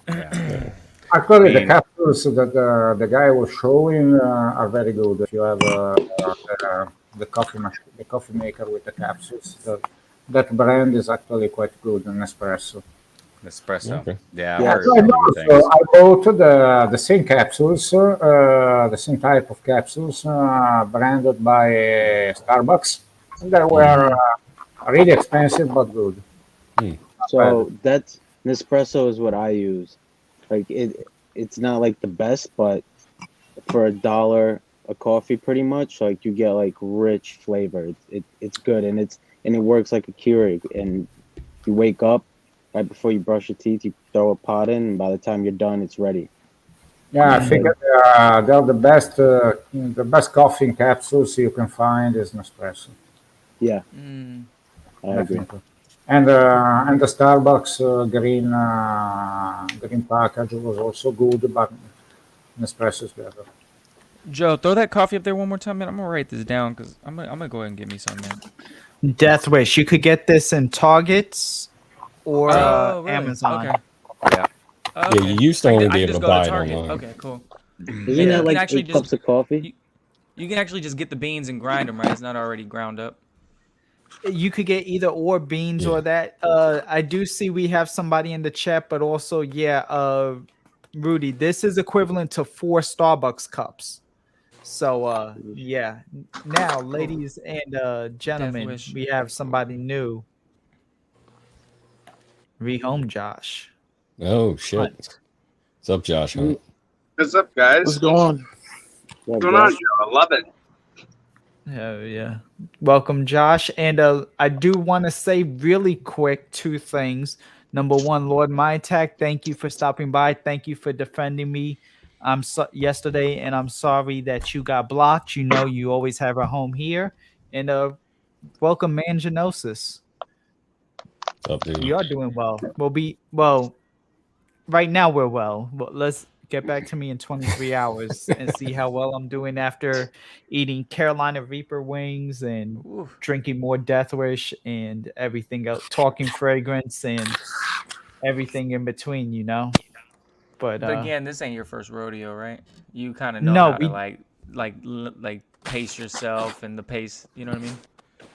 Yeah. Actually, the mean- capsules that the guy was showing are very good. If you have the coffee maker with the capsules, that brand is actually quite good, an espresso. Espresso. Okay. Yeah, I've Yeah. heard And really good also, things. I bought the same capsules, the same type of capsules, branded by Starbucks. They were really expensive but good. So that's Nespresso is what I use. Like it's not like the best, but for $1 a coffee, pretty much, like you get like rich flavor. It's good, and it works like a Keurig. And you wake up right before you brush your teeth, you throw a pot in, and by the time you're done, it's ready. Yeah, I think they're the best coffee capsules you can find is Nespresso, Yeah, Mm. I agree. definitely. And the Starbucks green package was also good, but Nespresso is better. Joe, throw that coffee up there one more time, man. I'm gonna write this down because I'm gonna go ahead and get me some, man. Death Wish. You could get this in Targets or Oh, really? Amazon. Okay. Yeah. Okay. Yeah, you used to I only can be able just to go to buy it Target. online. Okay, cool. Isn't Yeah, that you can like actually 8 just- cups of coffee? You can actually just get the beans and grind them, right? It's not already ground up. You could get either or beans Yeah. or that. I do see we have somebody in the chat, but also, Rudy, this is equivalent to 4 Starbucks cups. So yeah. Now, ladies and gentlemen, Wish. we have somebody new. Rehome Josh. Oh shit! Hunt. What's up, Josh? Hunt? What's up, guys? What's going on? Yeah, What's going on, Josh? Joe? I love it. Oh yeah. Welcome, Josh. And I do want to say really quick 2 things. Number one, Lord MyTech, thank you for stopping by. Thank you for defending me yesterday, and I'm sorry that you got blocked. You know you always have a home here. And welcome, Manginosis. What's up, dude? We are doing well. Well, right now we're well. But let's get back to me in 23 hours and see how well I'm doing after eating Carolina Reaper wings and Ooh. drinking more Death Wish and everything else, talking fragrance and everything in between, you know. But But again, this ain't your first rodeo, right? You kind of know no, how to like pace yourself and the pace. You know what I mean?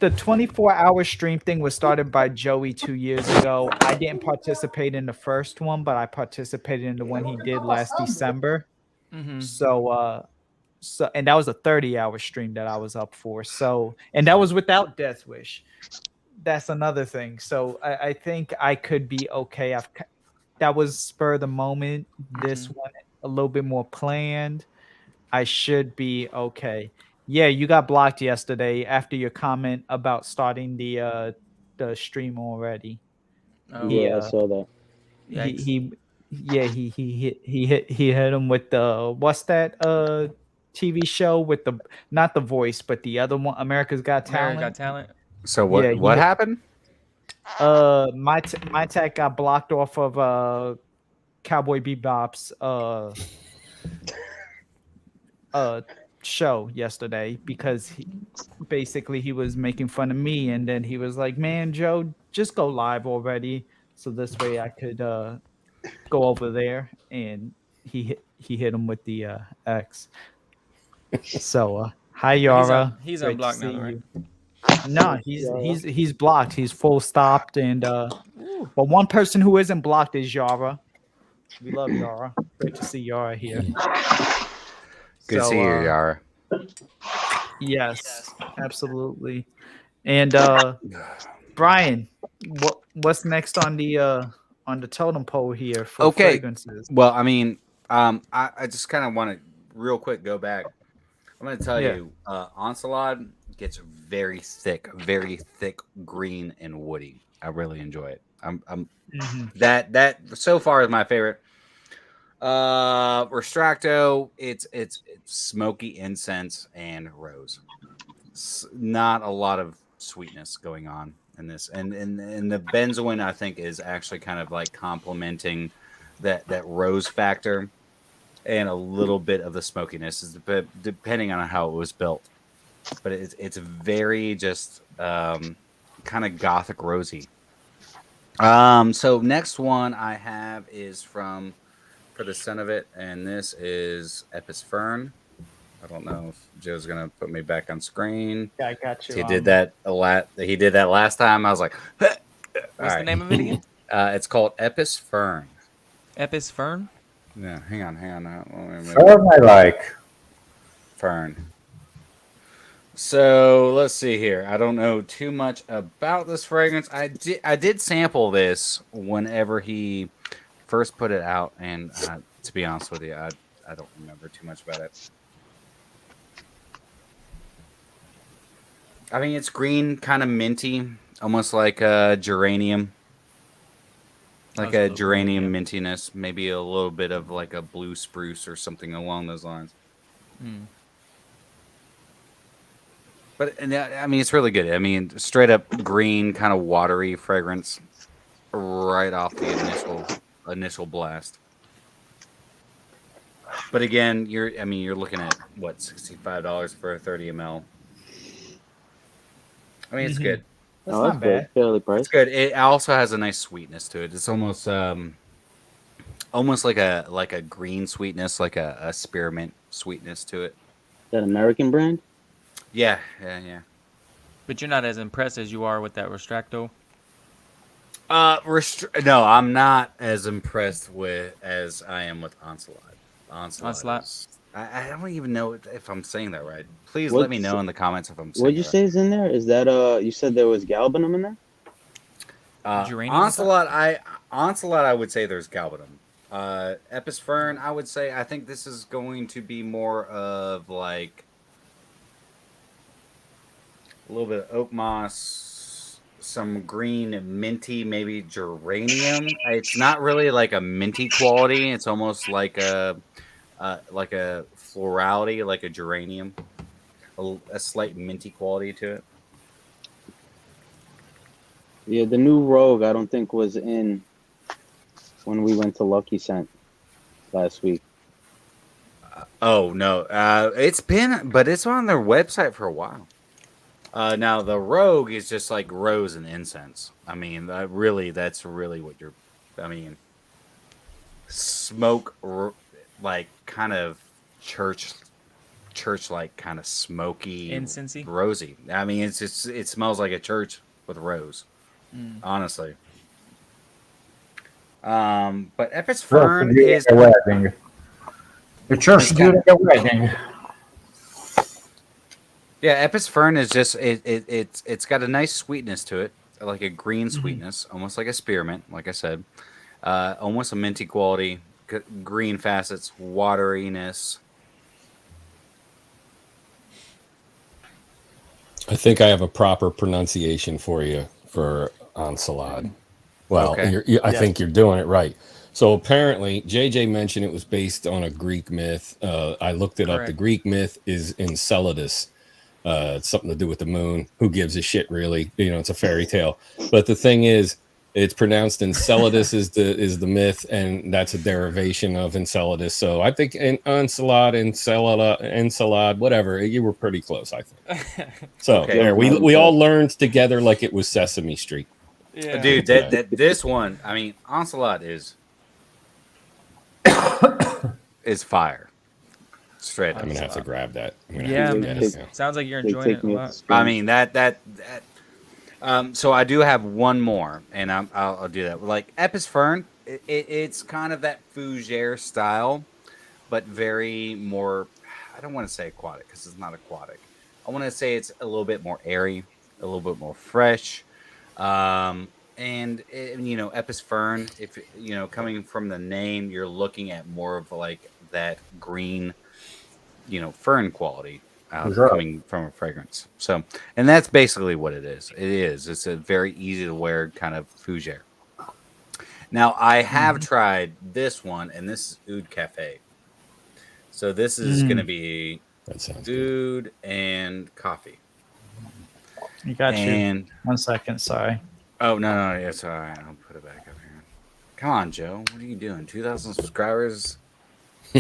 the 24-hour stream thing was started by Joey 2 years ago. I didn't participate in the first one, but I participated in the one he did last December. Mm-hmm. So and that was a 30-hour stream that I was up for. So, and that was without Death Wish. That's another thing. So I think I could be okay. That was spur of the moment. This one a little bit more planned. I should be okay. Yeah, you got blocked yesterday after your comment about starting the stream already. Oh, Yeah, I Yeah. saw that. He hit him with the what's that TV show with the not The Voice but the other one, America's Got America Talent. Got Talent. So Yeah, what happened? my tech got blocked off of Cowboy Bebop's show yesterday because he was making fun of me, and then he was like, "Man, Joe, just go live already." So this way I could go over there, and he hit him with the X. So hi Yara, He's great to unblocked now, see though, right? you. No, he's blocked. He's full stopped, and but one person who isn't blocked is Yara. We love Yara. Great to see Yara here. Good to see you, Yara. Yes, absolutely. And Brian, what's next on the on the totem pole here for Okay. fragrances. Well, I mean, I just kind of want to real quick go back. I'm going to tell Yeah. you, Onslaught gets very thick green and woody. I really enjoy it. I'm Hmm. that so far is my favorite. Restracto, it's smoky incense and rose. Not a lot of sweetness going on in this, and the benzoin I think is actually kind of like complementing that rose factor and a little bit of the smokiness, is depending on how it was built. But it's very just kind of gothic rosy. So next one I have is from For the Son of It, and this is Epis Fern. I don't know if Joe's gonna put me back on screen. Yeah, I got you. He did that a lot. He did that last time. I was like, all What's the right. name of it again? It's called Epis Fern. Epis Fern? Yeah, hang on. Fern I like. Fern. So let's see here. I don't know too much about this fragrance. I did sample this whenever he first put it out, and to be honest with you, I don't remember too much about it. I mean, it's green, kind of minty, almost like a geranium. Like a geranium mintiness, maybe a little bit of like a blue spruce or something along those lines. Mm. But I mean, it's really good. I mean, straight up green, kind of watery fragrance, right off the initial blast. But again, you're looking at what, $65 for a 30 ml. I mean, it's good. That's Oh, not that's good. bad. Fairly It's priced. good. It also has a nice sweetness to it. It's almost like a green sweetness, like a spearmint sweetness to it. That American brand? Yeah. But you're not as impressed as you are with that Restracto. No, I'm not as impressed with as I am with Onslaught. Onslaught? Is, I don't even know if I'm saying that right. Please let me know in the comments if I'm saying What'd you it say is in there? Is that you said there was galbanum in there? right. Geranium, you thought? Onslaught, I would say there's galbanum. Epis Fern, I would say I think this is going to be more of like a little bit of oak moss, some green minty, maybe geranium. It's not really like a minty quality. It's almost like a florality, like a geranium, a slight minty quality to it. Yeah, the new Rogue I don't think was in when we went to Lucky Scent last week. Oh no, it's on their website for a while. Now the Rogue is just like rose and incense. I mean, that's really what you're. I mean, smoke like kind of church like kind of smoky, Incensey? rosy. I mean, it smells like a church with rose. Honestly. But Epis Fern is a wedding. The church during a wedding. Yeah, Epis Fern is just it's got a nice sweetness to it, like a green sweetness, almost like a spearmint, like I said, almost a minty quality, green facets, wateriness. I think I have a proper pronunciation for you for Onslaught. Well, Okay. I think you're doing it right. So apparently, JJ mentioned it was based on a Greek myth. I looked it up. The Correct. Greek myth is Enceladus. It's something to do with the moon. Who gives a shit, really? You know, it's a fairy tale. But the thing is, it's pronounced Enceladus is the myth, and that's a derivation of Enceladus. So I think Encelad, whatever. You were pretty close, I think. So Okay. there, we all learned together like it was Sesame Street. Yeah. Dude, this one, I mean, Onslaught is fire. Straight up. I'm gonna have to grab that. Yeah, to man. get it now. Sounds like you're They enjoying take it a me lot. to I mean that. So I do have one more, and I'll do that. Like Epis Fern, it's kind of that fougere style, but very more. I don't want to say aquatic because it's not aquatic. I want to say it's a little bit more airy, a little bit more fresh. And Epis Fern, if coming from the name, you're looking at more of like that green, fern quality Sure. coming from a fragrance. So, and that's basically what it is. It's a very easy to wear kind of fougere. Now, I have tried this one, and this is Oud Cafe. So this is going to be That sounds good. Oud and coffee. You got And you. 1 second, sorry. oh no, it's all right. I'll put it back up here. Come on, Joe. What are you doing? 2,000 subscribers?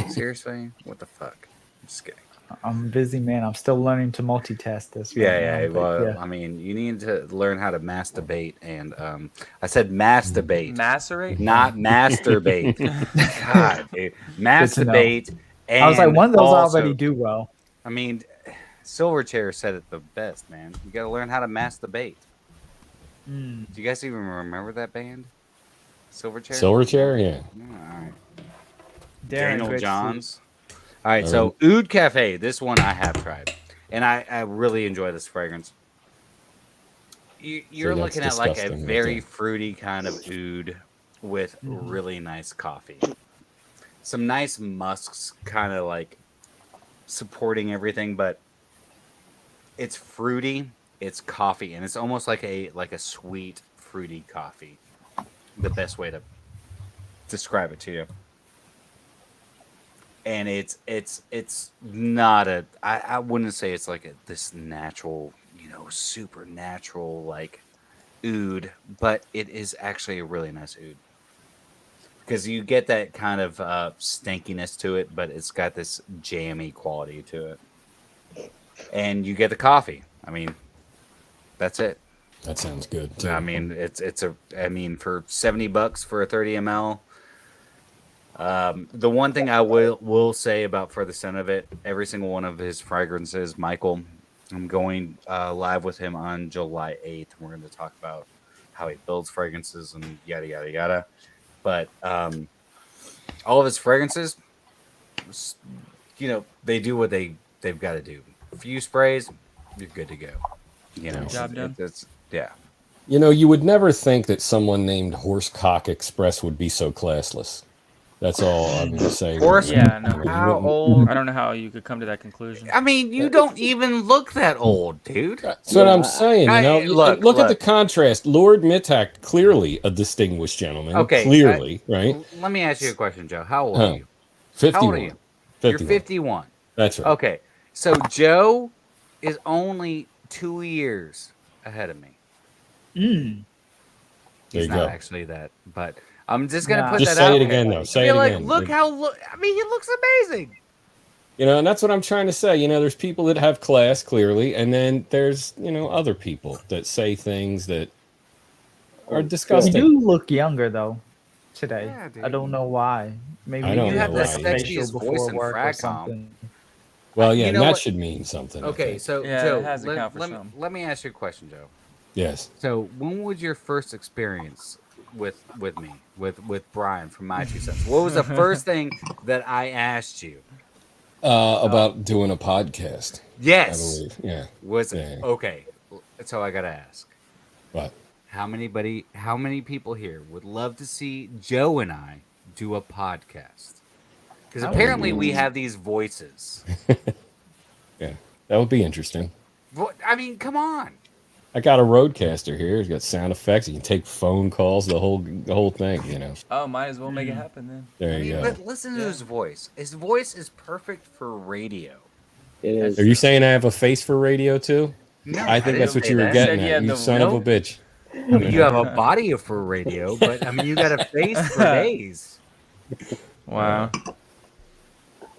Seriously? What the fuck? I'm just kidding. I'm a busy man. I'm still learning to multitask this. Yeah. Now, but Well, yeah. I mean, you need to learn how to masturbate, and I said masturbate, Macerate? not masturbate. God, dude. Masturbate. And I was like, one of those also, already do well. I mean, Silverchair said it the best, man. You got to learn how to masturbate. Do you guys even remember that band? Silverchair? Silverchair, yeah. All right. Darren, Daniel great to see Johns. All right, so Oud Cafe. This one I have tried, and I really enjoy this fragrance. You're that's looking at like a disgusting right very there. fruity kind of oud with really nice coffee. Some nice musks kind of like supporting everything, but it's fruity, it's coffee, and it's almost like a sweet fruity coffee. The best way to describe it to you. And it's not a I wouldn't say it's like this natural, super natural like oud, but it is actually a really nice oud. Because you get that kind of stankiness to it, but it's got this jammy quality to it. And you get the coffee. I mean, that's it. That sounds good too. I mean, for $70 for a 30 ml. The one thing I will say about For the Scent of It, every single one of his fragrances, Michael, I'm going live with him on July 8th. We're going to talk about how he builds fragrances and yada yada yada. But all of his fragrances, they do what they've got to do. A few sprays, you're good to go. Job done. Yeah. You would never think that someone named Horsecock Express would be so classless. That's all I'm going to say. Yeah, no. How old? I don't know how you could come to that conclusion. I mean, you don't even look that old, dude. That's what I'm saying. Look at the look. contrast. Lord Mittak, clearly a distinguished gentleman. Okay, clearly, right? Let me ask you a question, Joe. How old are you? 51. How old are you? You're 51. That's right. Okay, so Joe is only 2 years ahead of me. There He's you not go. actually that, but I'm just gonna put Just that out say it there. again, though. Say Be it like, again. look how I mean, he looks amazing. And that's what I'm trying to say. There's people that have class, clearly, and then there's, other people that say things that are You disgusting. do look younger though today. Yeah, dude. I don't know why. Maybe I don't You know have the why. sexiest voice in work or Fragcom. something. Well, yeah, You and know that what? should mean something. I Okay, think. so Yeah, Joe, it has to count for something. let me ask you a question, Joe. Yes. So, when was your first experience with me, with Brian from My Two Cents? What was the first thing that I asked you? About doing a podcast. Yes. I believe. Yeah. Was it Yeah. okay? So I gotta ask, But how many people here would love to see Joe and I do a podcast? Because apparently we have these voices. yeah, that would be interesting. I mean, come on. I got a roadcaster here. He's got sound effects. You can take phone calls, the whole thing. Oh, might as well make it happen then. There you go. But listen to his voice. His voice is perfect for radio. It is. Are you saying I have a face for radio too? No, I think that's didn't what say you were that. getting Said you at. had You the- son of a Nope. bitch. You have a body for radio, but I mean, you got a face for days. Wow.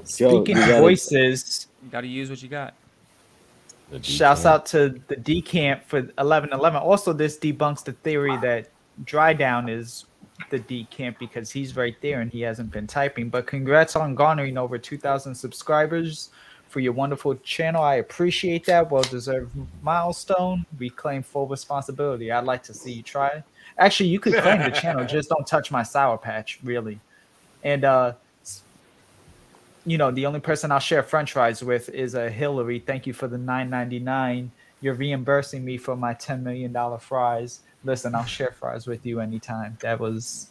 Speaking you of gotta- voices, You got to use what you got. The shouts decant. out to the decant for 1111. Also, this debunks the theory that Dry Down is the decant because he's right there and he hasn't been typing. But congrats on garnering over 2,000 subscribers for your wonderful channel. I appreciate that. Well-deserved milestone. We claim full responsibility. I'd like to see you try. Actually, you could claim the channel. Just don't touch my Sour Patch, really. And the only person I'll share French fries with is Hillary. Thank you for the $9.99. you're reimbursing me for my $10 million fries. Listen, I'll share fries with you anytime. That was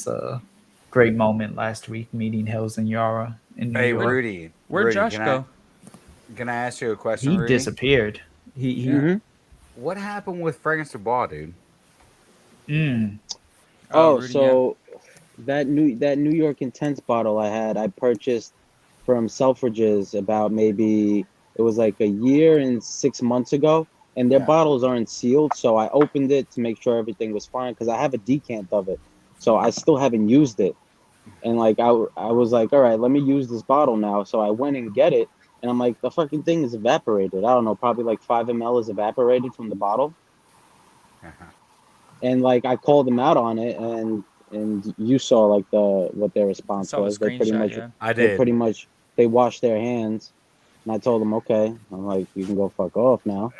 a great moment last week meeting Hills and Yara in New Hey, York. Where'd Rudy, Josh go? can I ask you a question, He Rudy? disappeared. He Yeah. Hmm. What happened with Fragrance du Bois, dude? mm, Oh, Oh, Rudy, yeah. so that New York Intense bottle I purchased from Selfridges about maybe it was like a year and 6 months ago, and their yeah. bottles aren't sealed, so I opened it to make sure everything was fine because I have a decant of it, so I still haven't used it, and like I was like, all right, let me use this bottle now, so I went and get it, and I'm like, the fucking thing is evaporated. I don't know, probably like 5 ml is evaporated from the bottle, and like I called them out on it, and you saw like the what their I response saw the was. They pretty screenshot. much Yeah. I they did. pretty much they washed their hands, and I told them, okay, I'm like, you can go fuck off now.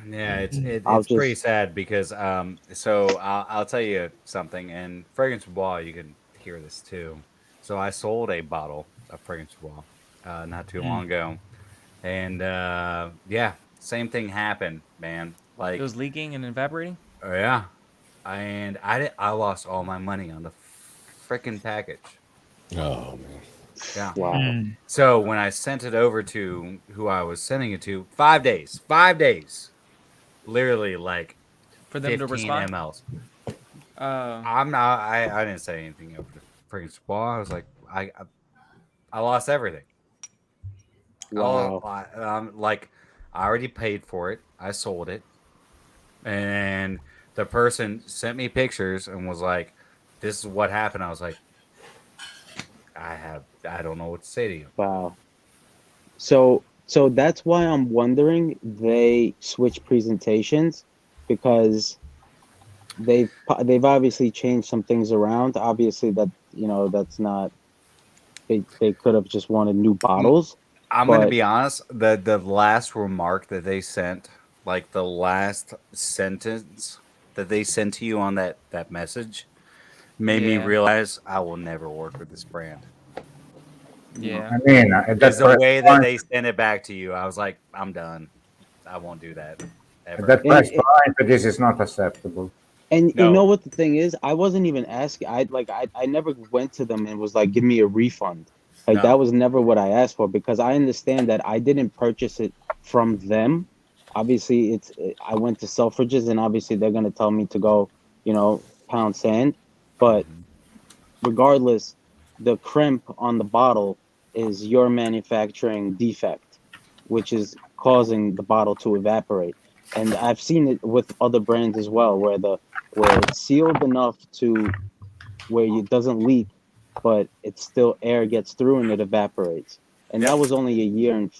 Yeah, I'll it's pretty just sad because so I'll tell you something, and Fragrance du Bois, you can hear this too. So I sold a bottle of Fragrance du Bois not too long ago, and yeah, same thing happened, man. It was leaking and evaporating. Oh yeah, and I lost all my money on the freaking package. Oh man. Yeah. wow, So when I sent it over to who I was sending it to, 5 days, literally like For them to 15 respond. mLs. Uh, I'm not. I didn't say anything over the freaking squaw. I was like, I lost everything. Oh, wow, like I already paid for it. I sold it, and the person sent me pictures and was like, "This is what happened." I was like, I don't know what to say to you. wow. So that's why I'm wondering they switch presentations because they've obviously changed some things around. Obviously, that that's not they could have just wanted new Mm, bottles, I'm gonna but be honest. The last remark that they sent, like the last sentence that they sent to you on that message, made me yeah, realize I will never work with this brand. yeah. I mean, at Because that the price way that point, they sent it back to you, I was like, I'm done. I won't do that at ever. that and price point, this is not acceptable. And you know No. what the thing is? I wasn't even asking. I never went to them and was like, "Give me a refund." Like that No. was never what I asked for because I understand that I didn't purchase it from them. Obviously, I went to Selfridges and obviously they're gonna tell me to go, pound sand. But Mhm. regardless, the crimp on the bottle is your manufacturing defect, which is causing the bottle to evaporate. And I've seen it with other brands as well, where it's sealed enough to where it doesn't leak, but it's still air gets through and it evaporates. And that Yep. was only a year and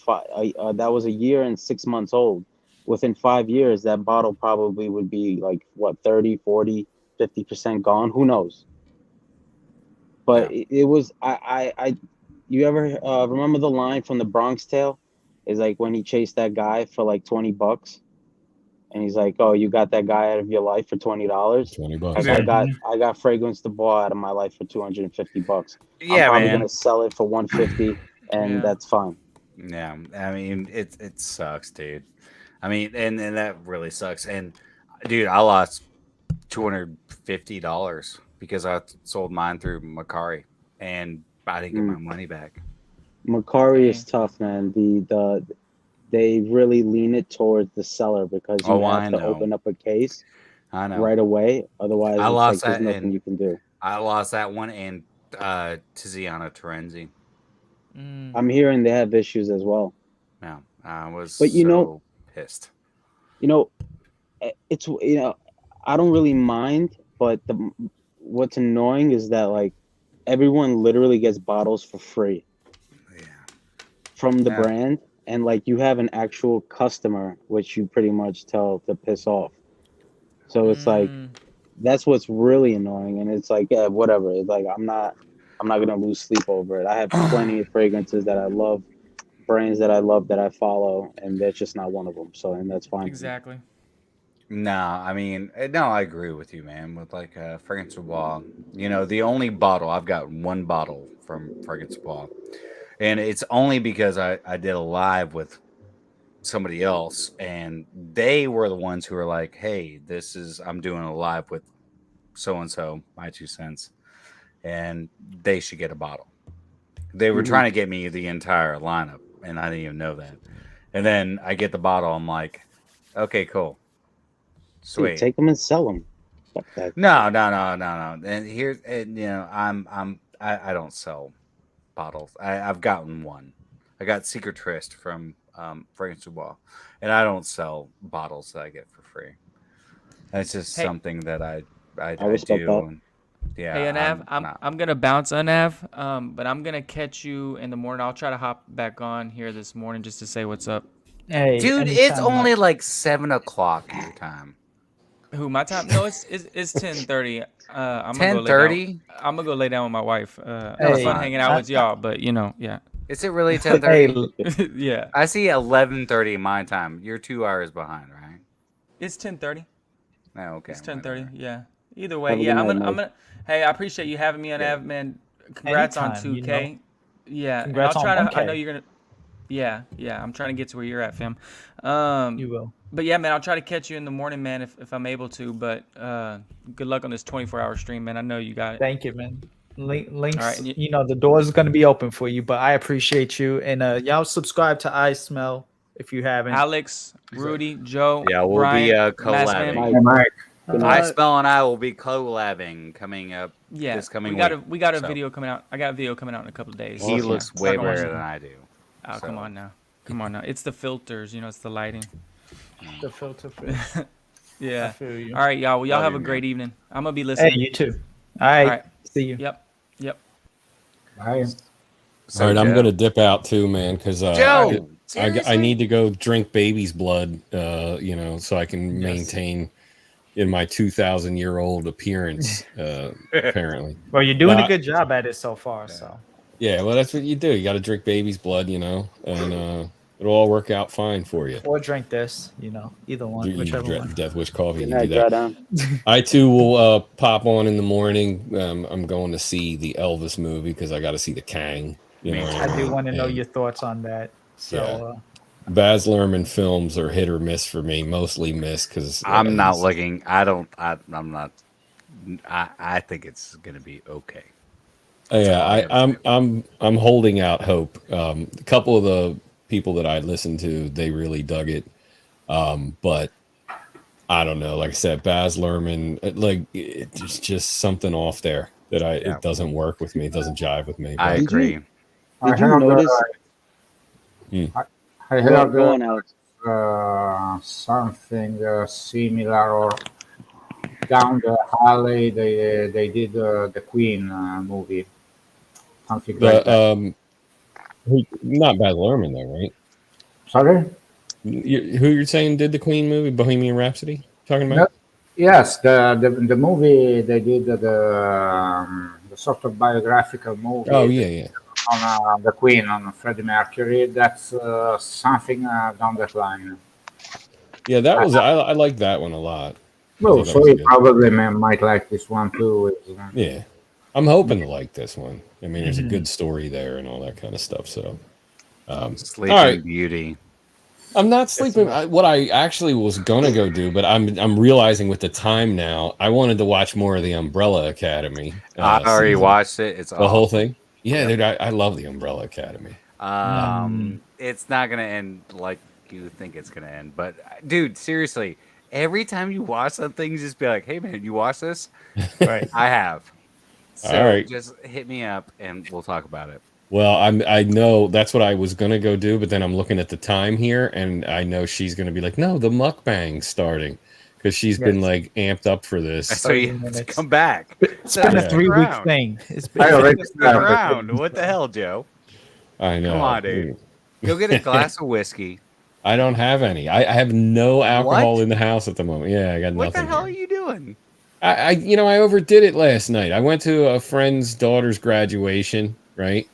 that was a year and 6 months old. Within 5 years, that bottle probably would be like what 30, 40, 50% gone. Who knows? But Yeah. it was you ever remember the line from the Bronx Tale? Is like when he chased that guy for like $20, and he's like, "Oh, you got that guy out of your life for $20." $20. Like Yeah. I got Fragrance the Ball out of my life for $250. I'm Yeah, probably gonna man. sell it for 150, and Yeah. that's fine. Yeah. I mean, it sucks, dude. I mean, and that really sucks. And dude, I lost $250 because I sold mine through Macari and I didn't get my Mm. money back. Macari is Dang. tough, man. They really lean it towards the seller because you Oh, have I to know. open up a case I know. right away. Otherwise, I it's lost like there's that nothing and you can do. I lost that one and Tiziana Terenzi. Mm. I'm hearing they have issues as well. Yeah. I was But so pissed. you know, it's I don't really mind, but what's annoying is that like everyone literally gets bottles for free Yeah. from the Yeah. brand, and like you have an actual customer which you pretty much tell to piss off. So it's like Mm. that's what's really annoying, and it's like yeah, whatever. It's like I'm not gonna lose sleep over it. I have plenty of fragrances that I love, brands that I love that I follow, and that's just not one of them. So and that's fine with me. Exactly. No, I mean, no, I agree with you, man. With like Fragrance Bois, the only bottle I've got one bottle from Fragrance Bois, and it's only because I did a live with somebody else, and they were the ones who were like, "Hey, I'm doing a live with so and so, my 2 cents, and they should get a bottle." They were trying to get me the entire lineup, and I didn't even know that. And then I get the bottle. I'm like, "Okay, cool, Dude, sweet." take them and sell them. Fuck that. No. And I don't sell bottles. I've gotten one. I got Secret Trist from Fragrance Dubois, and I don't sell bottles that I get for free. That's just Hey. something that I respect do. that. And, yeah, Hey, Unav, not- I'm gonna bounce Unav, but I'm gonna catch you in the morning. I'll try to hop back on here this morning just to say what's up. Hey, dude. It's anytime, only Mike. like 7 o'clock your time. Who, my time? No, it's 10:30. I'm gonna go lay 10:30. down. I'm gonna go lay down with my wife. It was Hey, fun hanging out with y'all, but yeah, Is it really 10:30? Hey, yeah. I see 11:30 my time. You're 2 hours behind, right? It's 10:30. Oh, okay. It's 10:30. whatever. Yeah. Either way, Have a yeah. good I'm night, gonna. Mike. Hey, I appreciate you having me on, Yeah. Av, man. Congrats on Anytime, 2K. Yeah, Congrats and I'll try on to. I know 1K. you're gonna. Yeah. I'm trying to get to where you're at, fam. You will. But yeah, man, I'll try to catch you in the morning, man, if I'm able to. But good luck on this 24-hour stream, man. I know you got it. Thank you, man. Links, All right, and you know, the doors is going to be open for you, but I appreciate you. And y'all subscribe to I Smell if you haven't. Alex, Rudy, Joe, Yeah, we'll Brian, be Maskman. collabing. Mike, Mike. good I night. Smell and I will be collabing coming up Yeah, this coming we got week. we got a So, video coming out. I got a video coming out in a couple of days. He Awesome. looks It's way like on- better than I do. Oh, So, come on now. It's the filters, it's the lighting. The filter fish. I Yeah. feel you. All right, y'all. Well, y'all Love have you, a man. great evening. I'm gonna be Hey, listening. you too. All right. All right. See you. Yep. Bye. So All right, I'm Joe- gonna dip out too, man, because Joe, I seriously? need to go drink baby's blood, so I can maintain in my 2,000-year-old appearance. Apparently, Well, you're doing Nah. a good job at it so far. So yeah. Well, that's what you do. You got to drink baby's blood, and it'll all work out fine for you. or drink this, either one, You whichever one. Death Wish coffee. Good You can do night, that. Jordan. I too will pop on in the morning. I'm going to see the Elvis movie because I got to see the Kang. You know what I do mean? want to know And your thoughts on that. So Baz Luhrmann films are hit or miss for me. Mostly miss because I'm not looking. I'm not. I think it's gonna be okay. I'm holding out hope. A couple of the people that I listened to, they really dug it. But I don't know. Like I said, Baz Luhrmann, it's just something off there that it doesn't work with me. It doesn't jive with me. I But agree. Did you notice? I Go heard on, Alex. something similar, or down the alley they did the Queen movie, something like that. Not Baz Luhrmann though, right? Sorry. Who you're saying did the Queen movie, Bohemian Rhapsody? Talking about? Yes, the movie they did the sort of biographical movie. Oh yeah. On the Queen, on Freddie Mercury. That's something down that line. Yeah, that was I like that one a lot. Well, thought that so was you good. probably might like this one too. Yeah, I'm hoping to like this one. I mean, there's a good story there and all that kind of stuff. So, Sleeping all right. Beauty. I'm not sleeping. What I actually was gonna go do, but I'm realizing with the time now, I wanted to watch more of the Umbrella Academy. I already season. watched it. It's The whole awesome. thing. Yeah, dude, I love the Umbrella Academy. It's not gonna end like you think it's gonna end, but dude, seriously, every time you watch something, just be like, "Hey, man, you watch this?" right. I have. So All right. just hit me up and we'll talk about it. Well, I know that's what I was gonna go do, but then I'm looking at the time here, and I know she's gonna be like, "No, the mukbang's starting," because she's been like amped up for this. So you have to minutes. come back. It's been a Yeah. 3-week Around. thing. It's I been already Stick around. What the hell, Joe? I know. Come on, dude. Go get a glass of whiskey. I don't have any. I have no alcohol in the house at the moment. Yeah, I got What nothing. the hell are here. you doing? I overdid it last night. I went to a friend's daughter's graduation, right?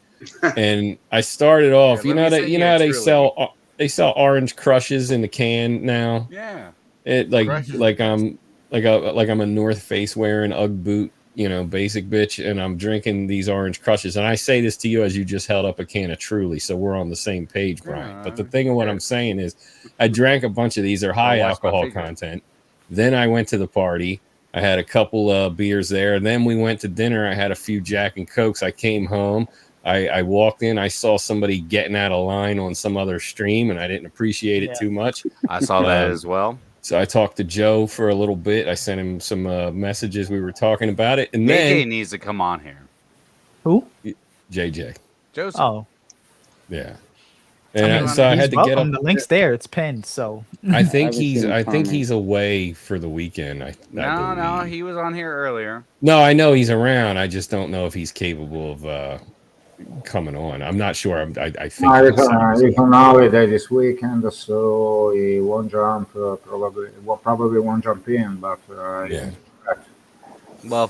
And I started off. Yeah, you know let me that send you you know a how Truly. they sell orange crushes in the can now. Yeah. It Crushes. like I'm a North Face wearing UGG boot basic bitch, and I'm drinking these Orange Crushes. And I say this to you as you just held up a can of Truly, so we're on the same page, Brian. But the thing of what I'm saying is, I drank a bunch of these. They're high alcohol content. Then I went to the party. I had a couple of beers there. And then we went to dinner. I had a few Jack and Cokes. I came home. I walked in. I saw somebody getting out of line on some other stream, and I didn't appreciate it too much. I saw that as well. So I talked to Joe for a little bit. I sent him some messages. We were talking about it. And JJ then needs to come on here. Who? JJ. Joseph. Oh. Yeah. And so I had to get up. The link's there. It's pinned. So I think he's away for the weekend. No, he was on here earlier. No, I know he's around. I just don't know if he's capable of coming on. I'm not sure. I think he's on holiday this weekend, so he won't jump. Probably won't jump in. But yeah. Well,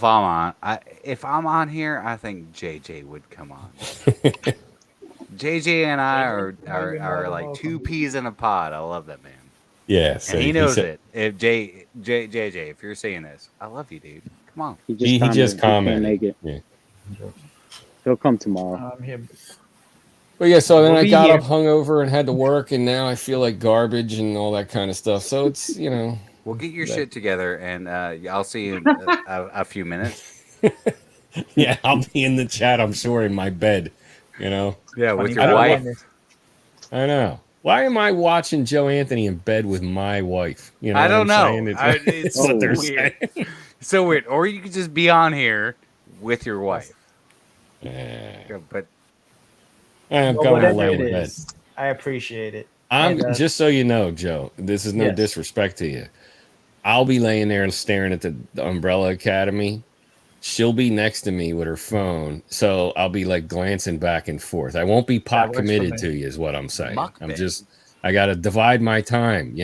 if I'm on here, I think JJ would come on. JJ and I are like two peas in a pod. I love that man. Yeah, and he knows it. If JJ, if you're saying this, I love you, dude. Come on. He just commented. Make it. Yeah. He'll come tomorrow. But yeah, so then I got up hungover and had to work, and now I feel like garbage and all that kind of stuff. So it's We'll get your shit together, and I'll see you in a few minutes. Yeah, I'll be in the chat. I'm sure in my bed. Yeah, with your wife. I know. Why am I watching Joe Anthony in bed with my wife? I don't know. It's what they're weird. So weird. Or you could just be on here with your wife. But I'm going to lay in bed. I appreciate it. Just so you know, Joe, this is no disrespect to you. I'll be laying there and staring at the Umbrella Academy. She'll be next to me with her phone, so I'll be like glancing back and forth. I won't be pot committed to you, is what I'm saying. I got to divide my time,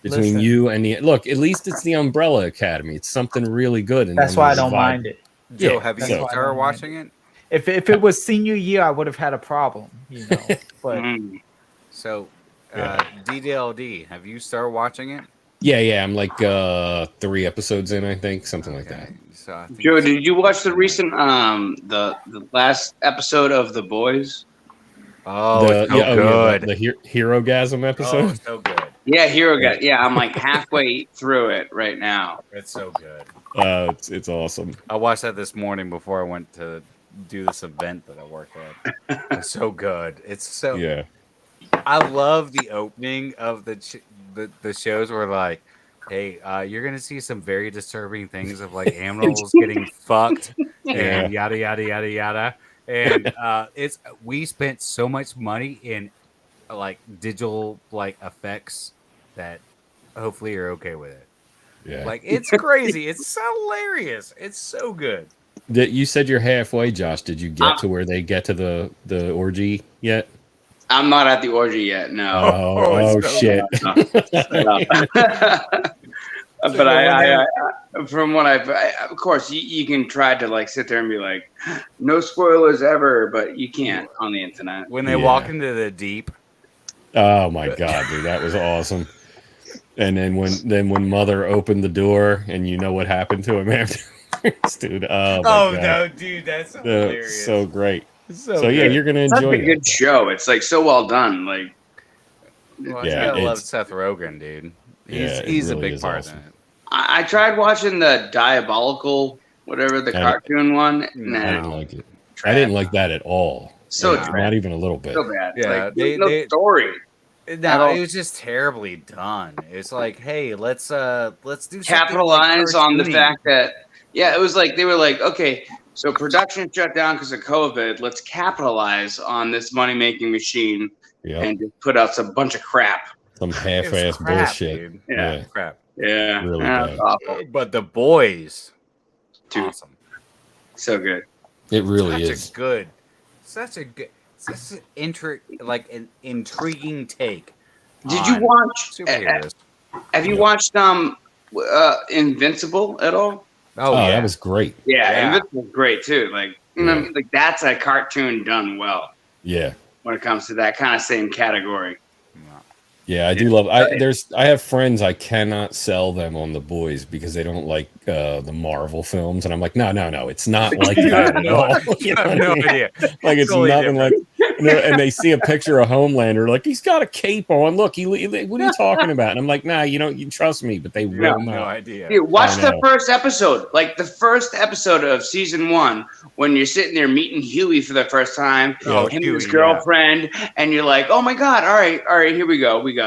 between you and look. At least it's the Umbrella Academy. It's something really good, and that's why I don't mind it. Joe, have you started watching it? If it was senior year, I would have had a problem, But so, DDLD, have you started watching it? Yeah. I'm like 3 episodes in, I think, something like that. So Joe, did you watch the recent the last episode of The Boys? Oh, it's so good. The Hero-gasm episode. Oh, it's so good. Yeah, Hero-gasm. Yeah, I'm like halfway through it right now. It's so good. It's awesome. I watched that this morning before I went to do this event that I work at. It's so good. It's so. Yeah. I love the opening of the shows where like, hey, you're gonna see some very disturbing things of like animals getting fucked and yada yada yada yada. And we spent so much money in like digital like effects that hopefully you're okay with it. Yeah, like it's crazy. It's so hilarious. It's so good. You said you're halfway, Josh. Did you get to where they get to the orgy yet? I'm not at the orgy yet. No. Oh shit. No. But I from what of course, you can try to like sit there and be like, no spoilers ever, but you can't on the internet. When they walk into the deep. Oh my god, dude, that was awesome. And then when Mother opened the door, and you know what happened to him afterwards, dude. Oh no, dude, that's so hilarious. So great. So yeah, you're gonna enjoy it. It's a good show. It's like so well done. Like, I love Seth Rogen, dude. He's really a big part of it. I tried watching the Diabolical, whatever the cartoon one. No, I didn't like it. I didn't like that at all. Not even a little bit. So bad. Yeah, like, no story. No, it was just terribly done. It's like, hey, let's do capitalize on the fact that it was like they were like, okay, so production shut down because of COVID. Let's capitalize on this money making machine and just put out some bunch of crap. Some half-ass bullshit. Dude. Yeah, crap. Yeah, really bad. Awful. But The Boys, awesome, so good. It really is such an intriguing take. Did you watch superheroes? Have you watched Invincible at all? Oh yeah, that was great. Yeah, Invincible's great too. Like, like that's a cartoon done well. Yeah. When it comes to that kind of same category. Yeah, I do love. I have friends I cannot sell them on the boys because they don't like the Marvel films, and I'm like, no, it's not like that at all. You have no idea. Like it's Totally nothing different. like. And they see a picture of Homelander, like he's got a cape on. Look, what are you talking about? And I'm like, nah, you trust me, but they will not. No idea. Dude, watch the first episode, like the first episode of season 1, when you're sitting there meeting Huey for the first time, him and his girlfriend, and you're like, oh my god, all right, here we go. We got.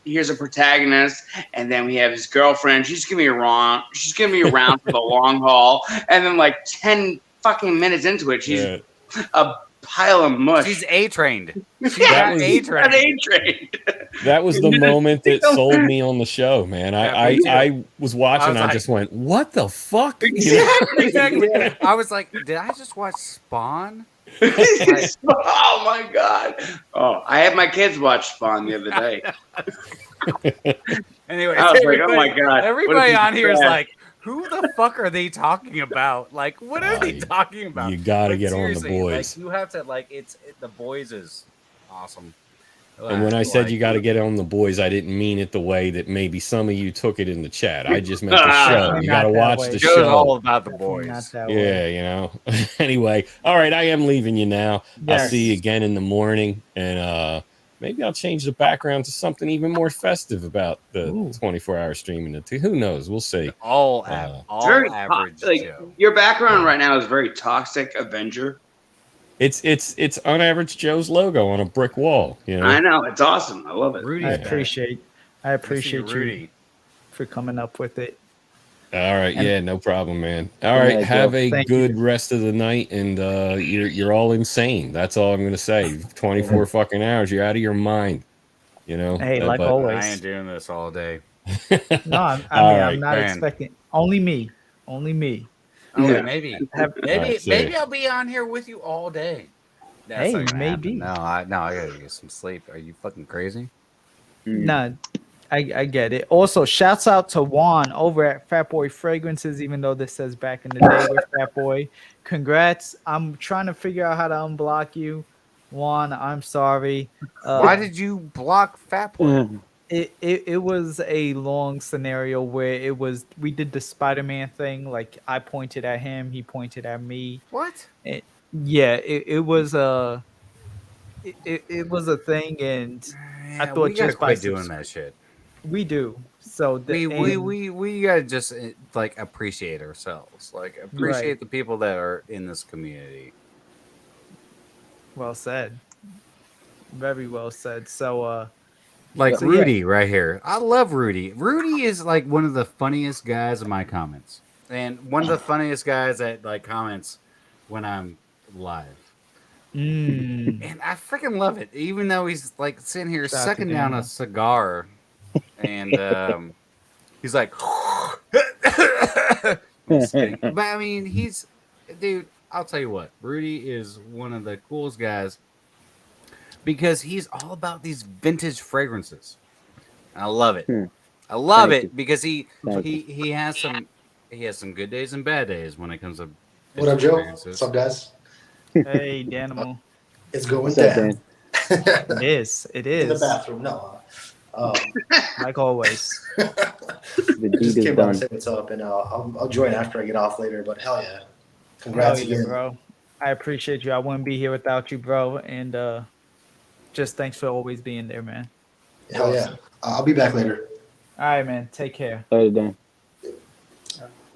Here's a protagonist, and then we have his girlfriend. She's gonna be around for the long haul, and then like 10 fucking minutes into it, she's a pile of mush. She's A-trained. That was the moment that sold me on the show, man. I was watching. I just went, "What the fuck?" Exactly. I was like, "Did I just watch Spawn?" Oh my god! Oh, I had my kids watch Spawn the other day. Anyway, I was like, oh my god! Everybody on here is like, who the fuck are they talking about? Like, what are they talking about? You got to Like, get on the seriously, boys. Like, you have to the boys is awesome. And when I said you got to get on the boys, I didn't mean it the way that maybe some of you took it in the chat. I just meant the show. You got to watch the Show's show. all about the boys. Yeah, Anyway, all right, I am leaving you now. I'll see you again in the morning, and maybe I'll change the background to something even more festive about the 24-hour streaming. Who knows? We'll see. All average. Your background right now is very Toxic Avenger. It's unAVERAGE Joe's logo on a brick wall. I know, it's awesome. I love it. I appreciate you for coming up with it. All right, no problem, man. All right, have a good rest of the night, and you're all insane. That's all I'm gonna say. 24 fucking hours, you're out of your mind. Hey, like always, I ain't doing this all day. No, I'm not expecting. Only me. Yeah, maybe I'll be on here with you all day. That's maybe. No, I gotta get some sleep. Are you fucking crazy? Nah, I get it. Also, shouts out to Juan over at Fat Boy Fragrances, even though this says back in the day with Fat Boy. Congrats. I'm trying to figure out how to unblock you, Juan. I'm sorry. Why did you block Fat Boy? It was a long scenario where we did the Spider-Man thing. Like I pointed at him, he pointed at me. What? It was a thing, and I thought we gotta just by quit doing that shit. We do. So we gotta just like appreciate ourselves, like appreciate the people that are in this community. Well said. Very well said. So like Rudy right here. I love Rudy. Rudy is like one of the funniest guys in my comments, and one of the funniest guys that like comments when I'm live. And I freaking love it, even though he's like sitting here sucking down a cigar, and he's like, but I mean, dude. I'll tell you what, Rudy is one of the coolest guys. Because he's all about these vintage fragrances. I love it. I love it because he has some good days and bad days when it comes to what up, Joe? What's up, guys? Hey, Danimal. It's going down. It is. In the bathroom, no. Like always. Just came on to say what's up, and I'll join after I get off later. But hell yeah, congrats again, bro. I appreciate you. I wouldn't be here without you, bro. And just thanks for always being there, man. Hell yeah. I'll be back later. All right, man. Take care. Later, Dan.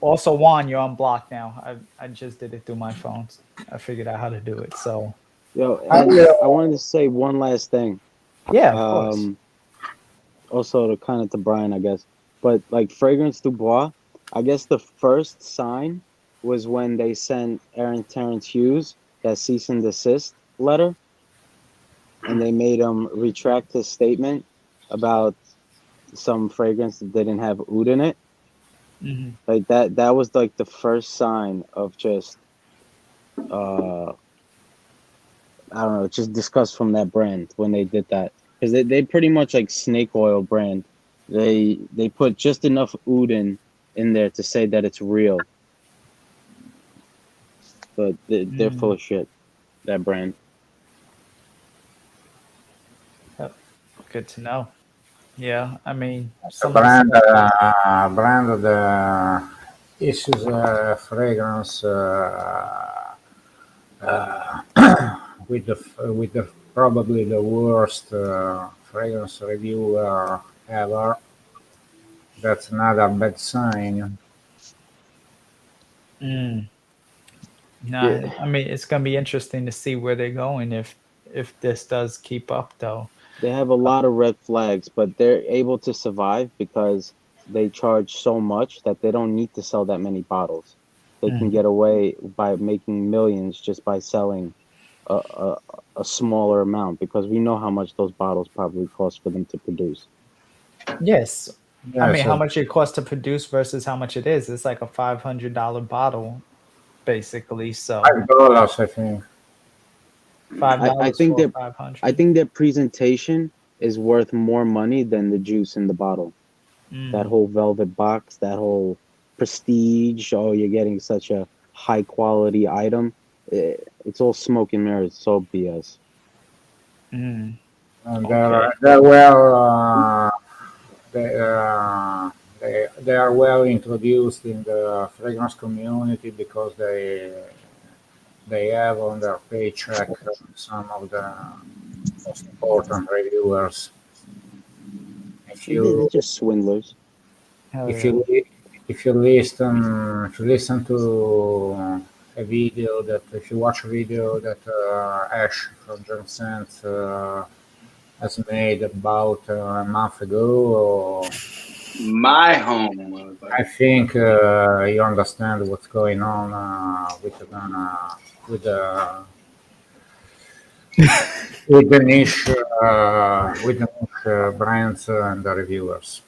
Also, Juan, you're on block now. I just did it through my phone. I figured out how to do it. So, I wanted to say one last thing. Yeah, of course. Also, to Brian, I guess. But like Fragrance Du Bois, I guess the first sign was when they sent Aaron Terrence Hughes that cease and desist letter. And they made him retract his statement about some fragrance that didn't have oud in it. Mm-hmm. Like that was like the first sign of just I don't know, just disgust from that brand when they did that. Because they pretty much like snake oil brand. They put just enough oud in there to say that it's real. But they're full of shit, that brand. Good to know. Yeah, I mean, The some of the stuff. brand of the issues fragrance with the probably the worst fragrance reviewer ever. That's another bad sign. Mm. Yeah, No, I mean, it's gonna be interesting to see where they're going if this does keep up, though. they have a lot of red flags, but they're able to survive because they charge so much that they don't need to sell that many bottles. They can Mhm. get away by making millions just by selling a, a, a smaller amount because we know how much those bottles probably cost for them to produce. Yes, I Yes, mean, how much it costs to produce versus how much it is. It's like a $500 bottle, basically. So $5, I think. five I dollars think for their five I hundred. think their presentation is worth more money than the juice in the bottle. That Mm. whole velvet box, that whole prestige. Oh, you're getting such a high quality item. It's all smoke and mirrors. It's all BS. Mm. And Okay. they're well they, uh, they are well introduced in the fragrance community because they have on their paycheck some of the most important reviewers. If They're you just swindlers. Hell if yeah. you if you listen to a video that if you watch a video that Ash from John Sands has made about a month ago, My home, motherfucker. I think you understand what's going on with the with the niche brands and the reviewers.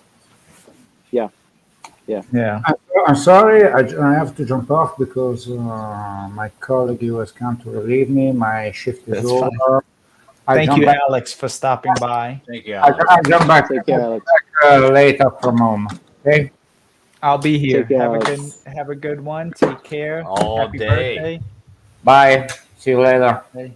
Yeah, yeah. Yeah. I'm sorry, I have to jump off because my colleague who has come to relieve me. My shift is That's fine. over. I Thank jump you, back. Alex, for stopping by. Thank you, Alex. I jump back, Take care, Alex. later from home. Okay. I'll be Take here. care, Alex. Have a good one. Take care. All Happy day. birthday. Bye. See you later. Hey.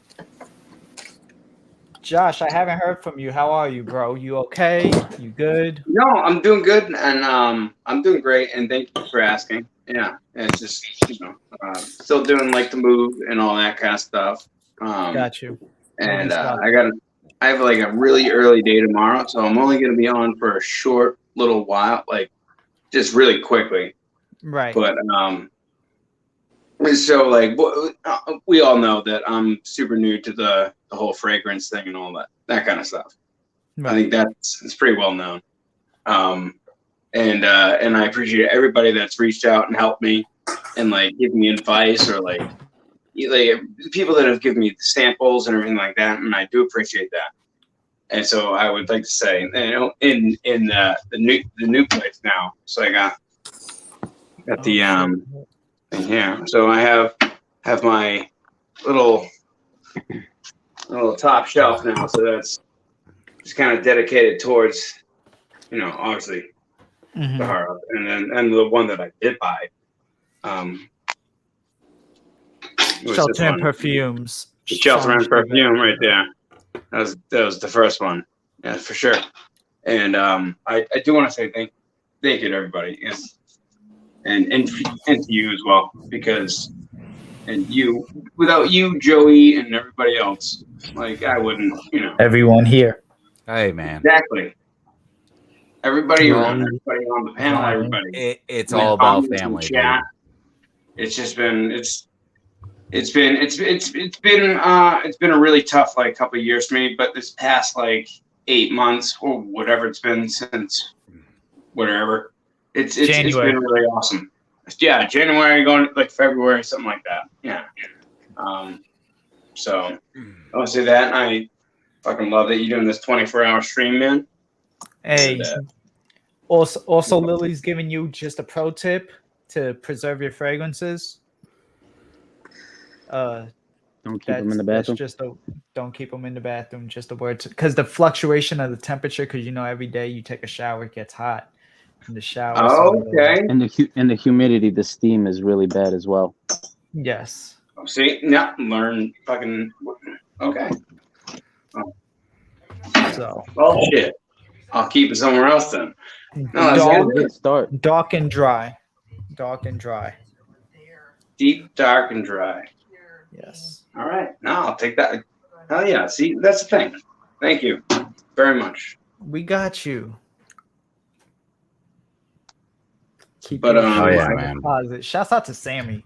Josh, I haven't heard from you. How are you, bro? You okay? You good? No, I'm doing good, and I'm doing great, and thank you for asking. Yeah, it's just still doing like the move and all that kind of stuff. Got you. Moving And stuff. I have like a really early day tomorrow, so I'm only gonna be on for a short little while, like just really quickly. Right. But so like we all know that I'm super new to the whole fragrance thing and all that kind of stuff. I think it's pretty well known. And I appreciate everybody that's reached out and helped me and like give me advice or like people that have given me samples and everything like that, and I do appreciate that. And so I would like to say, in the new place now, so I got the thing here. So I have my little top shelf now, so that's just kind of dedicated towards obviously the heart, and the one that I did buy was this Shelter and one, Perfumes. the Shelter and Sounds good. Perfume right there. That was the first one, yeah, for sure. And I do want to say thank you to everybody, yes, and to you as well, because without you, Joey, and everybody else, like I wouldn't, Everyone here. Hey, man. exactly. Everybody around, Joey, everybody on the panel, Brian. everybody. It's in the all about comments and family, chat. dude. It's just been it's been a really tough like couple of years for me, but this past like 8 months or whatever it's been since whatever, it's been really awesome. Yeah, January going like February, something like that. Yeah. So I want to say that, and I fucking love that you're doing this 24-hour stream, man. Hey. And, Also, Lily's giving you just a pro tip to preserve your fragrances. Don't keep them in the bathroom. Don't keep them in the bathroom. Just a word, because the fluctuation of the temperature. Because every day you take a shower, it gets hot in the shower. oh, okay. And the humidity, the steam is really bad as well. Yes. See, yeah, learn fucking okay. So. Well, shit. I'll keep it somewhere else then. No, that's Dark, good. Start. dark and dry. Dark and dry. Deep, dark, and dry. Yes. All right. No, I'll take that. Hell yeah. See, that's the thing. Thank you very much. We got you. Keep But, your oh, shoes yeah, in man. the closet. Shouts out to Sammy.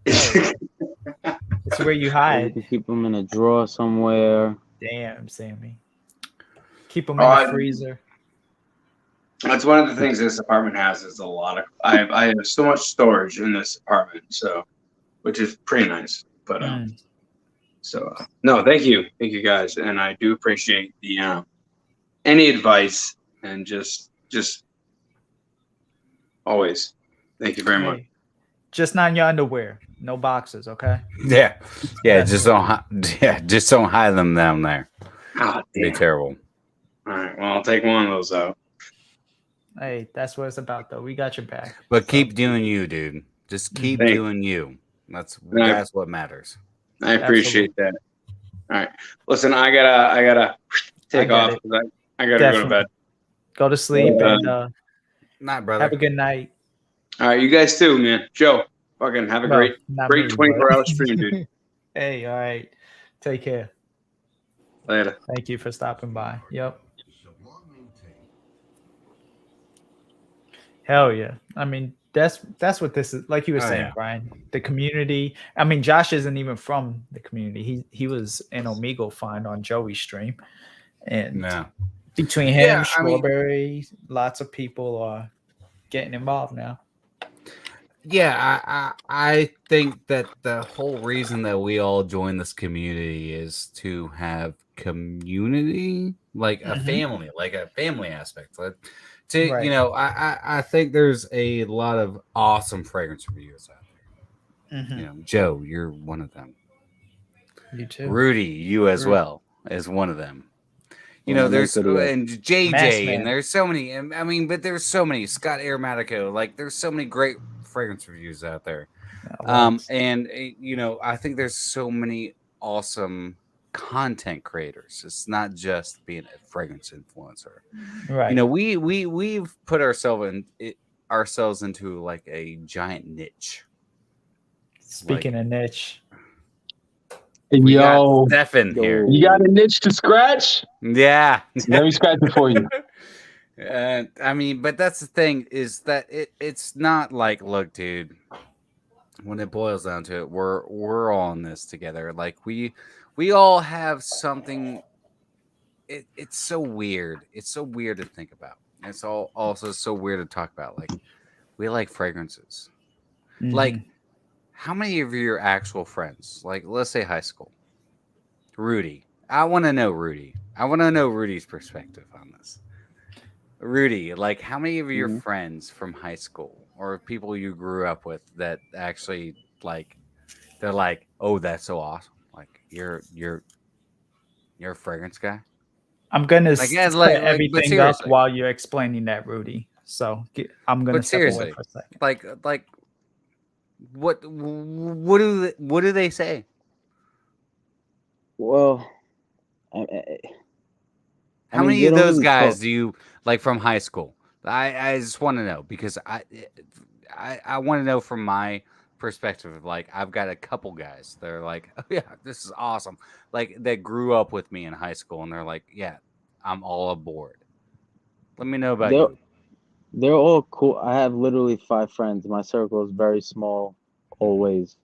It's where you You hide. can keep them in a drawer somewhere. Damn, Sammy. Keep them in the freezer. That's one of the things this apartment has is a lot of. I have so much storage in this apartment, so which is pretty nice. But no, thank you guys, and I do appreciate the any advice and just always. Thank you very much. Hey, just not in your underwear. No boxes, okay? Yeah. That's Just don't. Just don't hide them down there. Oh, It'd be terrible. All right. Well, I'll take one of those out. Hey, that's what it's about, though. We got your back. But keep doing you, dude. Just keep doing you. That's what matters. I appreciate that. All right. Listen, I gotta take off. I gotta go to bed. Go to sleep and night, brother. have a good night. All right, you guys too, man. Joe, fucking have a great Not 24-hour stream, dude. Hey, all right. Take care. Later. Thank you for stopping by. Yep. Hell yeah. I mean, that's what this is. Like you were saying, yeah. Brian, the community. I mean, Josh isn't even from the community. He was an Omegle find on Joey's stream. And between him, Strawberry, lots of people are getting involved now. Yeah, I think that the whole reason that we all join this community is to have community, like a family, like a family aspect. Like, I think there's a lot of awesome fragrance reviews out there. Joe, you're one of them. You too. Rudy, you as well, is one of them. There's and JJ, and there's so many. I mean, but there's so many. Scott Aromatico, like there's so many great fragrance reviews out there. I think there's so many awesome content creators. It's not just being a fragrance influencer. Right. We've put ourselves into like a giant niche. Speaking of niche. We Yo, got Stefan here. You got a niche to scratch? Yeah. Let me scratch it for you. I mean, but that's the thing is that it's not like, look, dude, when it boils down to it, we're all in this together. Like we all have something. It's so weird. It's so weird to think about. It's also so weird to talk about. Like we like fragrances. Mm-hmm. Like how many of your actual friends, like let's say high school, Rudy, I want to know Rudy. I want to know Rudy's perspective on this. Rudy, like how many of your friends from high school or people you grew up with that actually like they're like, oh, that's so awesome. Like you're a fragrance guy. I'm gonna set everything up while you're explaining that, Rudy. So I'm gonna step away for a second. Like what do they say? Well, how many of those guys do you like from high school? I just want to know because I want to know from my perspective. Like I've got a couple guys. They're like, oh yeah, this is awesome. Like that grew up with me in high school, and they're like, yeah, I'm all aboard. Let me know about you. They're all cool. I have literally 5 friends. My circle is very small, always.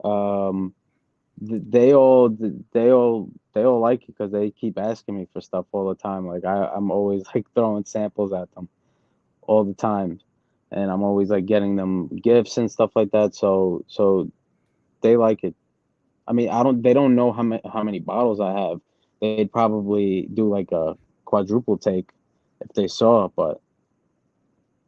They all like it because they keep asking me for stuff all the time. Like I'm always like throwing samples at them all the time, and I'm always like getting them gifts and stuff like that. So they like it. I mean, they don't know how many bottles I have. They'd probably do like a quadruple take if they saw it, but.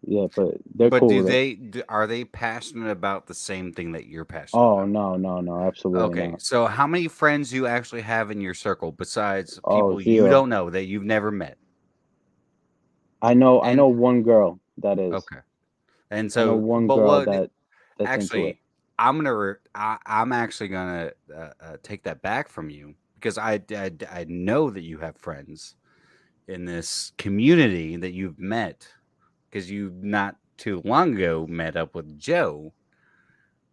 Yeah, but they're cool. But are they passionate about the same thing that you're passionate about? No, absolutely Okay, not. so how many friends do you actually have in your circle besides people you don't know that you've never met? I know one girl that is. Okay. And so one girl that's actually into it. I'm actually gonna take that back from you because I know that you have friends in this community that you've met, because you not too long ago met up with Joe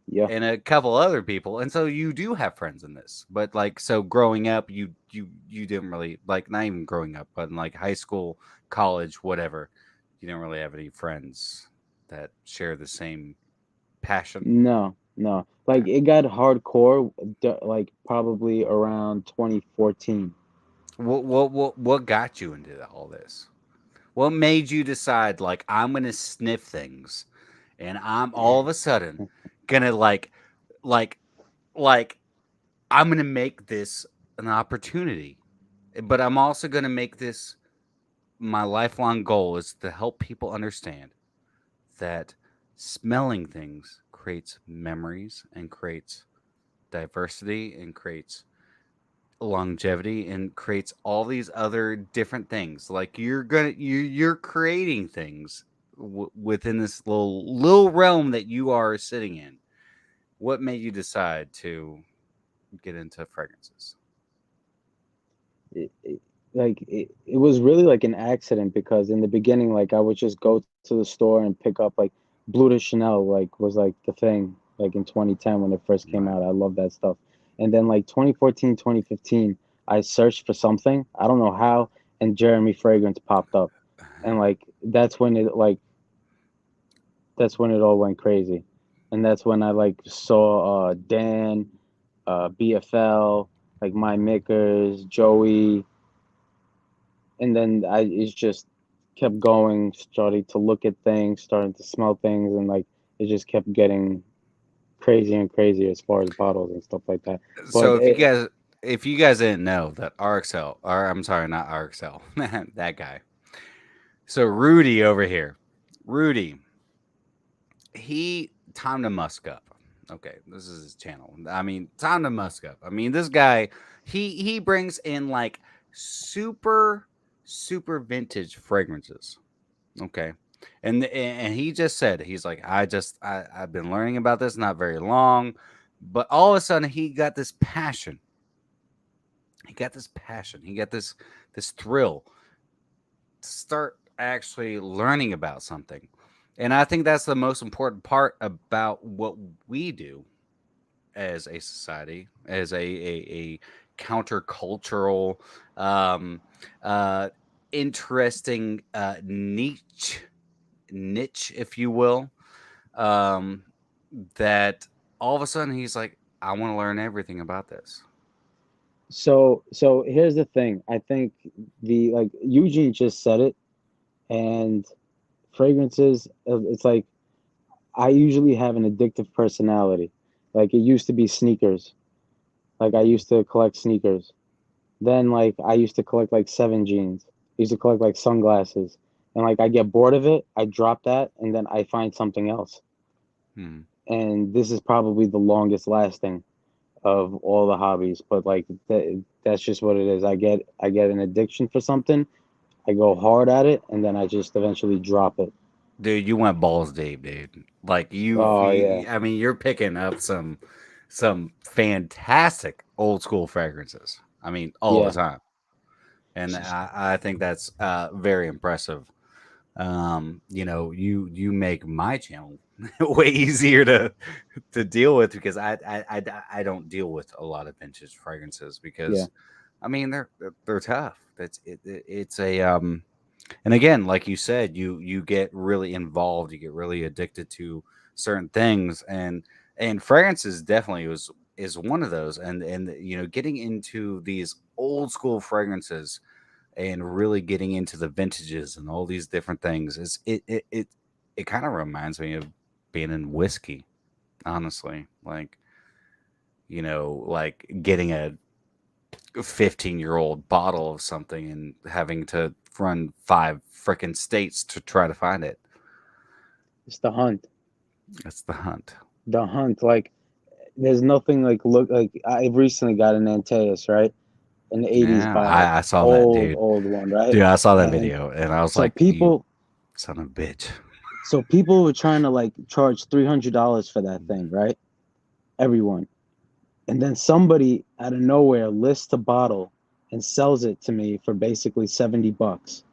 Yeah. and a couple other people, and so you do have friends in this. But like, so growing up, you didn't really, like, not even growing up, but in like high school, college, whatever, you didn't really have any friends that share the same passion. No, no. Like it got hardcore, like probably around 2014. What got you into all this? What made you decide, like, I'm gonna sniff things, and I'm all of a sudden gonna like like I'm gonna make this an opportunity, but I'm also gonna make this my lifelong goal is to help people understand that smelling things creates memories and creates diversity and creates longevity and creates all these other different things. Like you're creating things within this little realm that you are sitting in. What made you decide to get into fragrances? It was really like an accident because in the beginning, like I would just go to the store and pick up like Blue de Chanel, like was like the thing, like in 2010 when it first came out. I love that stuff. And then like 2014, 2015, I searched for something. I don't know how, and Jeremy fragrance popped up. And like that's when it all went crazy. And that's when I like saw Dan, BFL, like My Makers, Joey, and then it just kept going, starting to look at things, starting to smell things, and like it just kept getting crazier and crazier as far as bottles and stuff like that. But So if you guys didn't know that RXL, or I'm sorry, not RXL, that guy. So Rudy over here, Rudy, he time to musk up. Okay, this is his channel. I mean, time to musk up. I mean, this guy, he brings in like super vintage fragrances. Okay. And he just said, he's like, I've been learning about this not very long, but all of a sudden he got this passion. He got this passion. He got this thrill to start actually learning about something. And I think that's the most important part about what we do as a society, as a countercultural, um, uh, interesting niche, if you will. Um, that all of a sudden he's like, I want to learn everything about this. so here's the thing. I think the like Eugene just said it, and fragrances. It's like I usually have an addictive personality. Like it used to be sneakers. Like I used to collect sneakers. Then like I used to collect like 7 jeans. I used to collect like sunglasses. And like I get bored of it, I drop that and then I find something else. Hmm. And this is probably the longest lasting of all the hobbies, but like that's just what it is. I get an addiction for something, I go hard at it, and then I just eventually drop it. Dude, you went balls deep, dude. Like Oh yeah. I mean, you're picking up some fantastic old school fragrances. I mean, all the Yeah. time, and I think that's very impressive. You know, you make my channel way easier to deal with because I don't deal with a lot of vintage fragrances because Yeah. I mean they're tough. It's a and again, like you said, you get really involved, you get really addicted to certain things, and fragrances definitely is one of those. And you know, getting into these old school fragrances and really getting into the vintages and all these different things is it kind of reminds me of being in whiskey, honestly. Like, you know, like getting a 15-year-old bottle of something and having to run 5 freaking states to try to find it. It's the hunt. It's the hunt. The hunt. Like there's nothing like look like I recently got an Antaeus, right? An 80s Yeah, bottle. I saw that, dude. Old one, right? Dude, I saw that And video and I was so like, you son of a bitch. so people were trying to like charge $300 for that thing, right? Everyone. And then somebody out of nowhere lists a bottle and sells it to me for basically $70.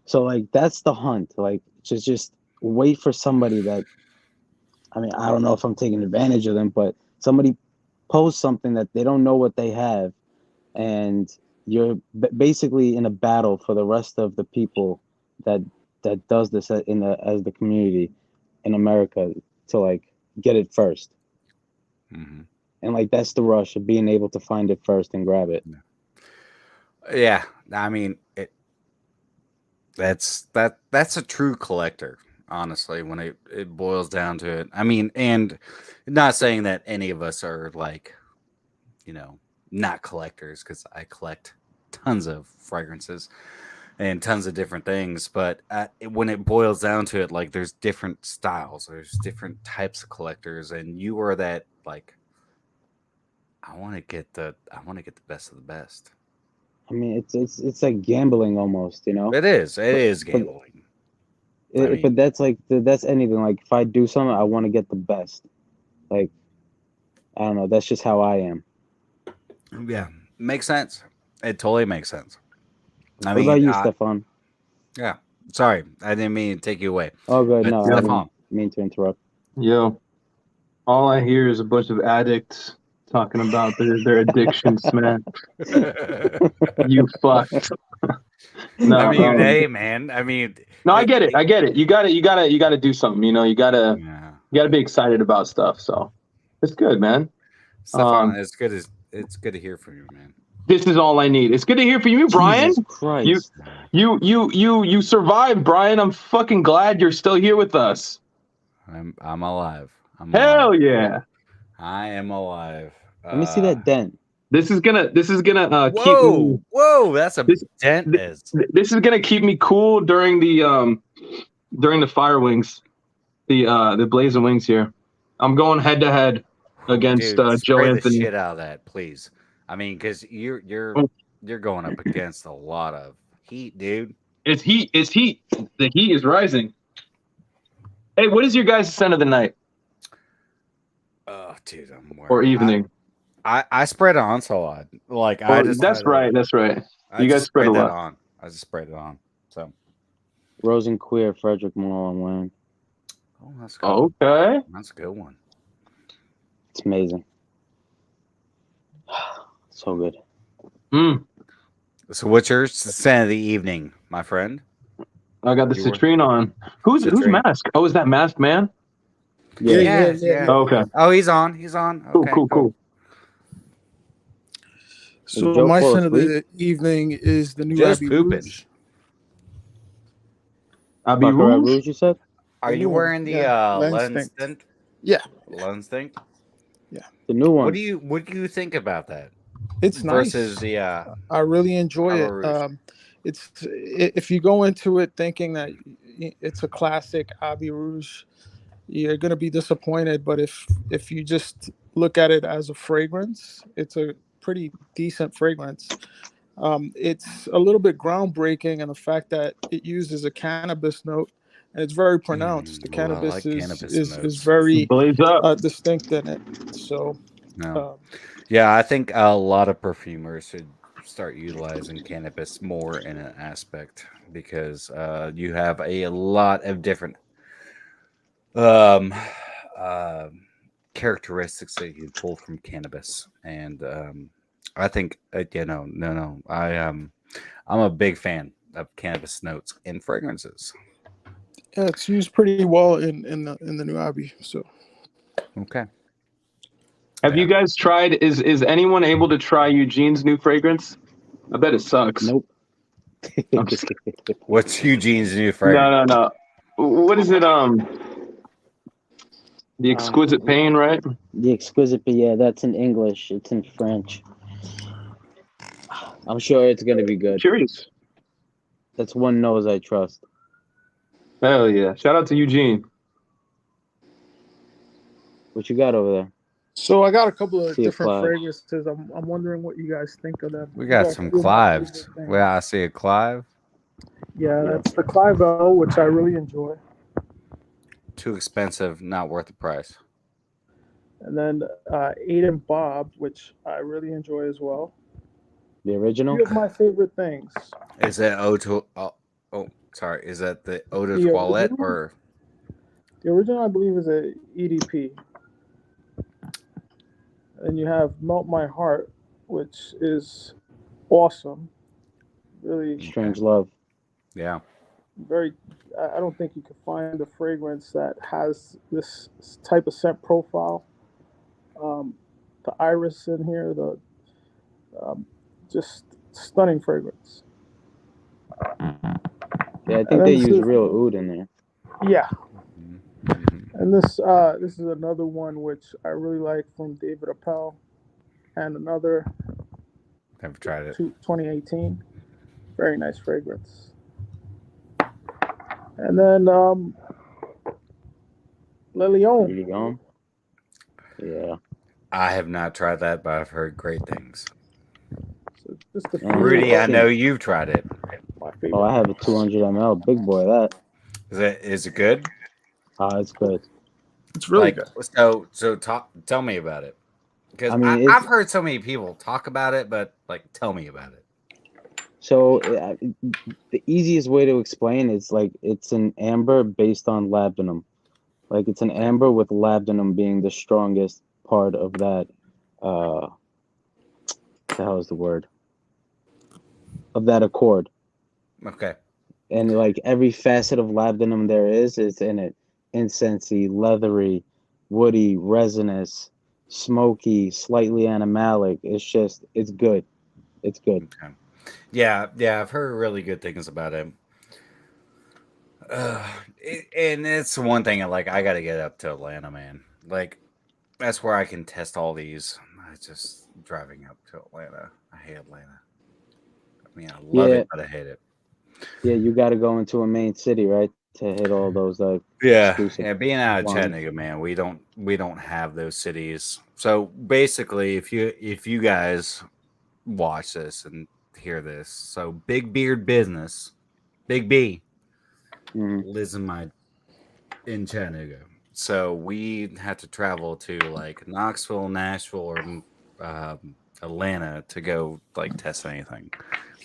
So like that's the hunt. Like just wait for somebody that, I mean, I don't know if I'm taking advantage of them, but somebody posts something that they don't know what they have, and you're basically in a battle for the rest of the people that does this as the community in America to like get it first. Mm-hmm. And like that's the rush of being able to find it first and grab it. Yeah, I mean that's a true collector, honestly, when it boils down to it. I mean, and not saying that any of us are like, not collectors, because I collect tons of fragrances and tons of different things, but when it boils down to it, like there's different styles, there's different types of collectors, and you are that like, I want to get the best of the best. I mean, it's like gambling almost, you know. It is gambling. But that's like that's anything. Like if I do something, I want to get the best. Like I don't know. That's just how I am. Yeah, makes sense. It totally makes sense. What about you, Stefan? Yeah, sorry, I didn't mean to take you away. Oh, good. But No, I didn't mean to interrupt. Yo, all I hear is a bunch of addicts talking about their addictions, man. You fucked. No, I mean, hey, man. I mean, no, I get it. You gotta do something. You gotta be excited about stuff. So it's good, man. Stefan, it's good to hear from you, man. This is all I need. It's good to hear from you, Brian. Jesus Christ. You survived, Brian. I'm fucking glad you're still here with us. I'm alive. Hell yeah. I am alive. Let me see that dent. This is gonna keep me. Whoa, that's a dent. This is gonna keep me cool during the fire wings, the blazing wings here. I'm going head to head against Joe Anthony. The shit out of that, please. I mean, because you're going up against a lot of heat, dude. It's heat. The heat is rising. Hey, what is your guys' scent of the night? Oh, dude, I'm worried. Or evening. I spread on so a lot. Like that's right. You guys spread a lot. On. I just sprayed it on. So Rose and Queer, Frederick Malone wearing. Oh, that's cool. Okay. That's a good one. It's amazing. So good. So what's your scent of the evening, my friend? I got the citrine on. Who's mask? Oh, is that Masked Man? Yeah. Oh, okay. Oh, he's on. Okay, cool. So my scent of the evening is the new Just Abbey pooping. Rouge. Abbey Rouge? You said? Are you wearing the Lenstinct? Yeah. Lenstinct? Yeah. The new one. What do you think about that? It's nice. Versus the I really enjoy it. If you go into it thinking that it's a classic Abbey Rouge, you're gonna be disappointed. But if you just look at it as a fragrance, it's a pretty decent fragrance. It's a little bit groundbreaking in the fact that it uses a cannabis note, and it's very pronounced. The cannabis is very distinct in it. So, yeah, I think a lot of perfumers should start utilizing cannabis more in an aspect because you have a lot of different characteristics that you pull from cannabis, and I think I'm a big fan of cannabis notes in fragrances. Yeah, it's used pretty well in the new Abbey. So okay. Have you guys tried? Is anyone able to try Eugene's new fragrance? I bet it sucks. Nope. I'm just kidding. What's Eugene's new fragrance? No. What is it? The Exquisite Pain, right? The Exquisite Pain, yeah, that's in English. It's in French. I'm sure it's gonna be good. Curious. That's one nose I trust. Hell yeah! Shout out to Eugene. What you got over there? So I got a couple of different Clive. fragrances. I'm wondering what you guys think of them. We got some Clives. Well, I see a Clive. Yeah, that's the Clive O, which I really enjoy. Too expensive, not worth the price. And then Aiden Bob, which I really enjoy as well. The original? Few of my favorite things. Is it sorry. Is that the eau de The toilette original? or? The original, I believe, is a EDP. And you have Melt My Heart, which is awesome. Really Strange Love. Yeah. very. I don't think you can find a fragrance that has this type of scent profile. The iris in here, the just stunning fragrance. Yeah, I think they use real oud in there. Yeah. Mm-hmm. And this is another one which I really like from David Appel, and another Never tried it. 2018. Very nice fragrance. And then Le Lion. Yeah. I have not tried that, but I've heard great things. So just the Rudy, I know you've tried it. Oh, I have a 200 ml big boy. That is it good? It's good. It's really good. So tell me about it, because I mean, I've heard so many people talk about it, but like, tell me about it. So the easiest way to explain is like it's an amber based on labdanum. Like it's an amber with labdanum being the strongest part of that. What the hell is the word? Of that accord. Okay. And like every facet of labdanum there is in it. Incensey, leathery, woody, resinous, smoky, slightly animalic. It's good. It's good. Okay. Yeah, I've heard really good things about it. And it's one thing. Like, I got to get up to Atlanta, man. Like, that's where I can test all these. It's just driving up to Atlanta. I hate Atlanta. I mean, I love it, but I hate it. Yeah, you got to go into a main city, right, to hit all those Yeah. Being out of Chattanooga, man, we don't have those cities. So basically, if you guys watch this and hear this, so Big Beard Business, Big B, lives in Chattanooga. So we had to travel to like Knoxville, Nashville, or Atlanta to go like test anything.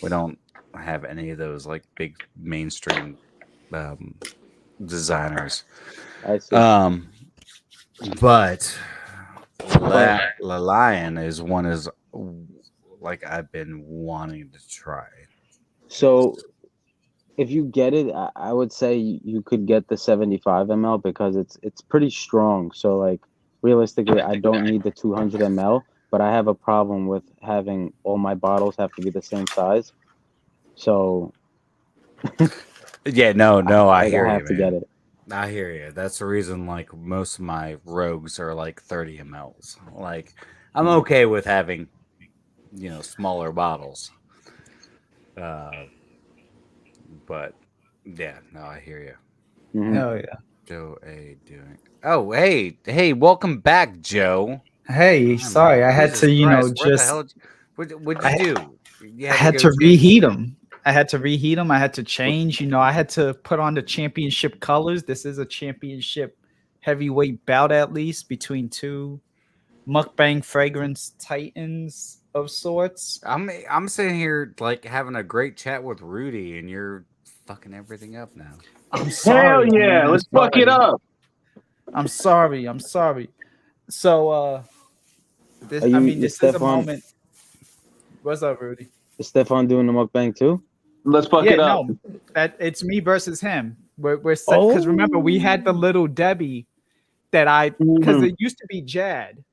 We don't have any of those like big mainstream designers. I see. But La Lion is like I've been wanting to try. So if you get it, I would say you could get the 75 ml because it's pretty strong. So like realistically, I don't need the 200 ml, but I have a problem with having all my bottles have to be the same size. So yeah, no, I hear you. I have to get it. I hear you. That's the reason. Like most of my rogues are like 30 mLs. Like I'm okay with having, smaller bottles. But yeah, no, I hear you. Mm-hmm. Oh yeah. Joe A doing. Oh hey, welcome back, Joe. Hey, sorry, I had to, Christ, just. What'd you do? I had to reheat them. I had to change. I had to put on the championship colors. This is a championship heavyweight bout, at least between two mukbang fragrance titans of sorts. I'm sitting here like having a great chat with Rudy, and you're fucking everything up now. I'm sorry. Hell yeah, let's fuck it up. I'm sorry. So this is a moment. What's up, Rudy? Is Stefan doing the mukbang too? Let's fuck it up. No, it's me versus him. We're set because remember we had the little Debbie that because it used to be Jad,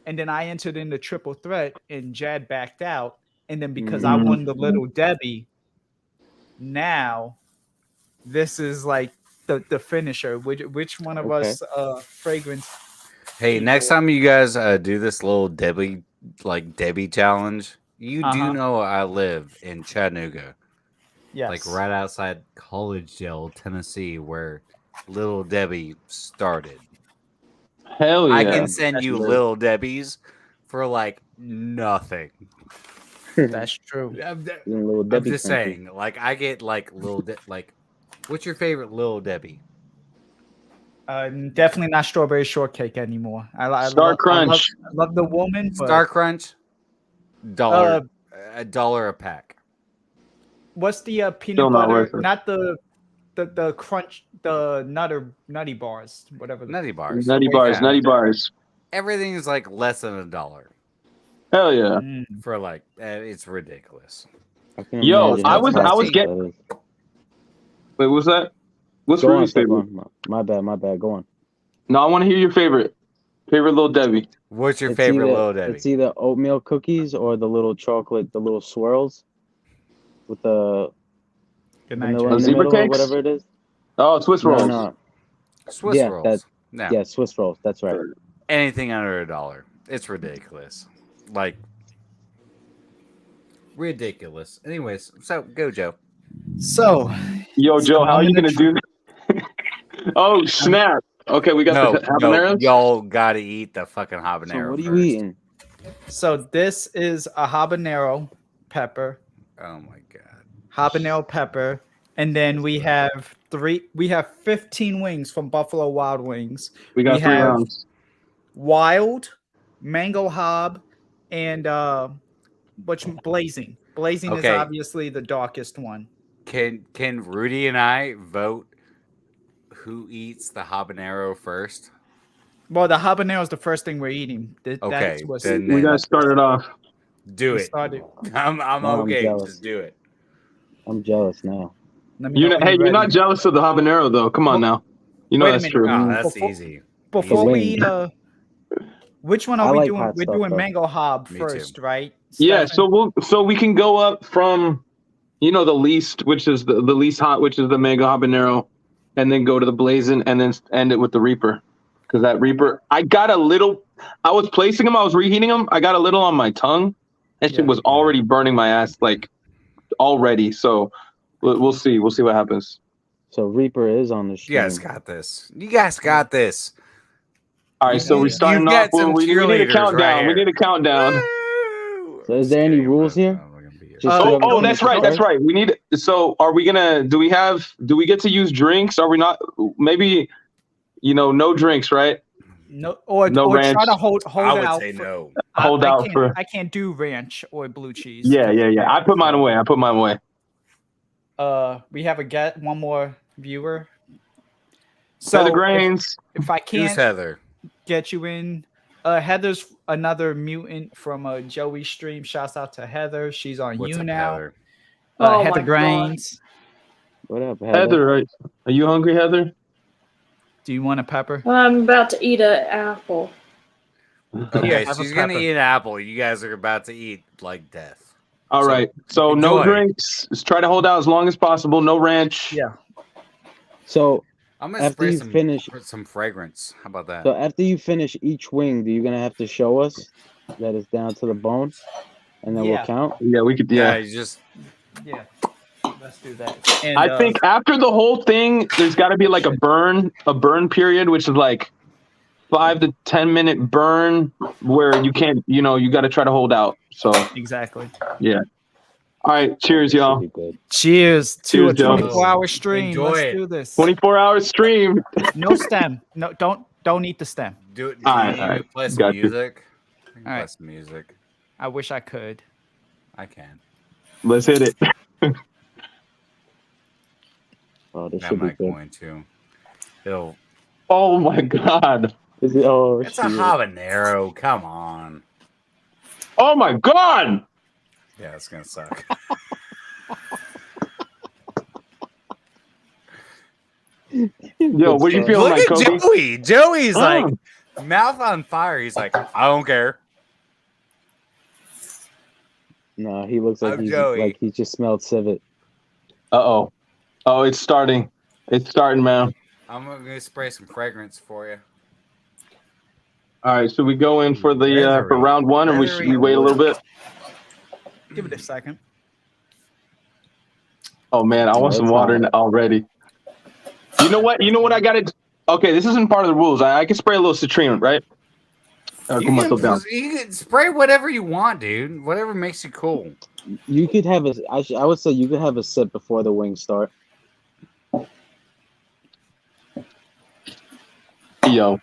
and then I entered in the triple threat and Jad backed out, and then because I won the little Debbie, now this is like the finisher. Which one of us fragrance? Hey, next time you guys do this little Debbie challenge, you do know I live in Chattanooga. Yes. Like right outside Collegedale, Tennessee, where Little Debbie started. Hell yeah. I can send you Little Debbie's for like nothing. That's true. I'm just saying, like I get like what's your favorite Little Debbie? Definitely not strawberry shortcake anymore. Star Crunch. I love the woman. But, Star Crunch. Dollar $1 a pack. What's the Still peanut not butter? worth it. Not the crunch, the nutty bars, whatever. Nutty bars. Nutty bars, Yeah. nutty bars. Everything is like less than $1 Hell yeah. for like. It's ridiculous. I can Yo, imagine I how was toxic getting. that is. Wait, what's that? What's Go on, Rudy's favorite? Stefan. My bad. Go on. No, I want to hear your favorite Little Debbie. What's your It's favorite either, Little Debbie? It's either oatmeal cookies or the little chocolate, the little swirls with the Good night, vanilla in the Zebra middle or cakes? whatever it is. Oh, Swiss rolls. No. Swiss Yeah, rolls. No. Yeah, Swiss rolls. That's right. Anything under $1. It's ridiculous. Like ridiculous. Anyways, so go Joe. So, Yo, Joe, how are I'm you gonna gonna do that? Oh snap! Okay, we got the habaneros. Y'all gotta eat the fucking So habanero. what are you first. eating? So this is a habanero pepper, Oh my god. habanero pepper, and then we have 15 wings from Buffalo Wild Wings. We got 3 have rounds. Wild, Mango Hob, and Blazing. Blazing is Okay. obviously the darkest one. Can Rudy and I vote who eats the habanero first? Well, the habanero is the first thing we're eating. Okay, That's what's then- We gotta start it off. Do we it. started. I'm No, I'm okay. jealous. Just do it. I'm jealous now. Let me know when Hey, you're you're not ready. jealous of the habanero though. Come on now. You know Wait a that's minute. true. Oh, that's Before- easy. Before The we wing. which one I are we like doing? hot We're stuff, doing though. Mango Hob Me first, too. right? Yeah, Stefan? so we can go up from, the least, which is the least hot, which is the mango habanero, and then go to the blazing, and then end it with the Reaper, because that Reaper, I was placing them, I was reheating them, I got a little on my tongue. That shit Yeah. was already burning my ass, like already. So we'll see what happens. So Reaper is on the You stream. guys got this. You guys got this. All right, so we're Yeah. starting You've off. got some We need a cheerleaders countdown. right We here. need a countdown. Woo! So is I'm there any kidding. rules here? I'm not gonna be here. Just Oh, whoever Oh, that's finishes right. That's first? right. We need. So, are we gonna? Do we get to use drinks? Are we not? Maybe, no drinks, right? No, or No try ranch. to hold I would out. say no. Hold out for. I can't do ranch or blue cheese. Yeah. I put mine away. We have one more viewer. Heather So Grains. if I Who's can't Heather? get you in, Heather's another mutant from Joey's stream. Shouts out to Heather. She's on What's you up, now. Heather? Oh Heather my Grains. What up, Heather? Heather, are you hungry, Heather? Do you want a pepper? I'm about to eat an apple. Okay, have a she's gonna pepper. eat an apple. You guys are about to eat like death. All So, right. So no enjoy. drinks. Let's try to hold out as long as possible. No ranch. Yeah. So I'm gonna after spray you finish, some fragrance. How about that? so after you finish each wing, you're gonna have to show us that it's down to the bone, and then Yeah. we'll count. Yeah, we could. yeah, Yeah. you just Yeah. Let's do that. And, I think after the whole thing, there's got to be like a burn period, which is like 5 to 10 minute burn where you can't, you got to try to hold out. So exactly. yeah. All right. Cheers, Should y'all. be good. Cheers to Cheers, a Joe. 24-hour stream. Enjoy Let's it. do this. 24-hour stream. No stem. No, don't eat the stem. do it. All Do right, you need all to right. play some Got you. music? I can All play right. some music. I wish I could. I can. Let's hit it. Oh, this I'm should be not good. going to. It'll. Oh my God. Is it? Oh, It's a shit. habanero. Come on. Oh my God. Yeah, it's gonna suck. Yo, what are you feeling Look like, at Kobe? Joey. Joey's Oh. like mouth on fire. He's like, I don't care. No, he looks like I'm Joey. he just smelled civet. Uh-oh. Oh, it's starting. It's starting, man. I'm gonna spray some fragrance for you. All right, so we go in for the for Feathery. round one, and we Feathery wait a little bit. Give it a second. Oh man, I want some water in it already. You know what? I got to. Okay, this isn't part of the rules. I can spray a little citrine, right? I'll You cool myself down. can spray whatever you want, dude. Whatever makes you cool. You could have I would say you could have a sip before the wings start. Yo,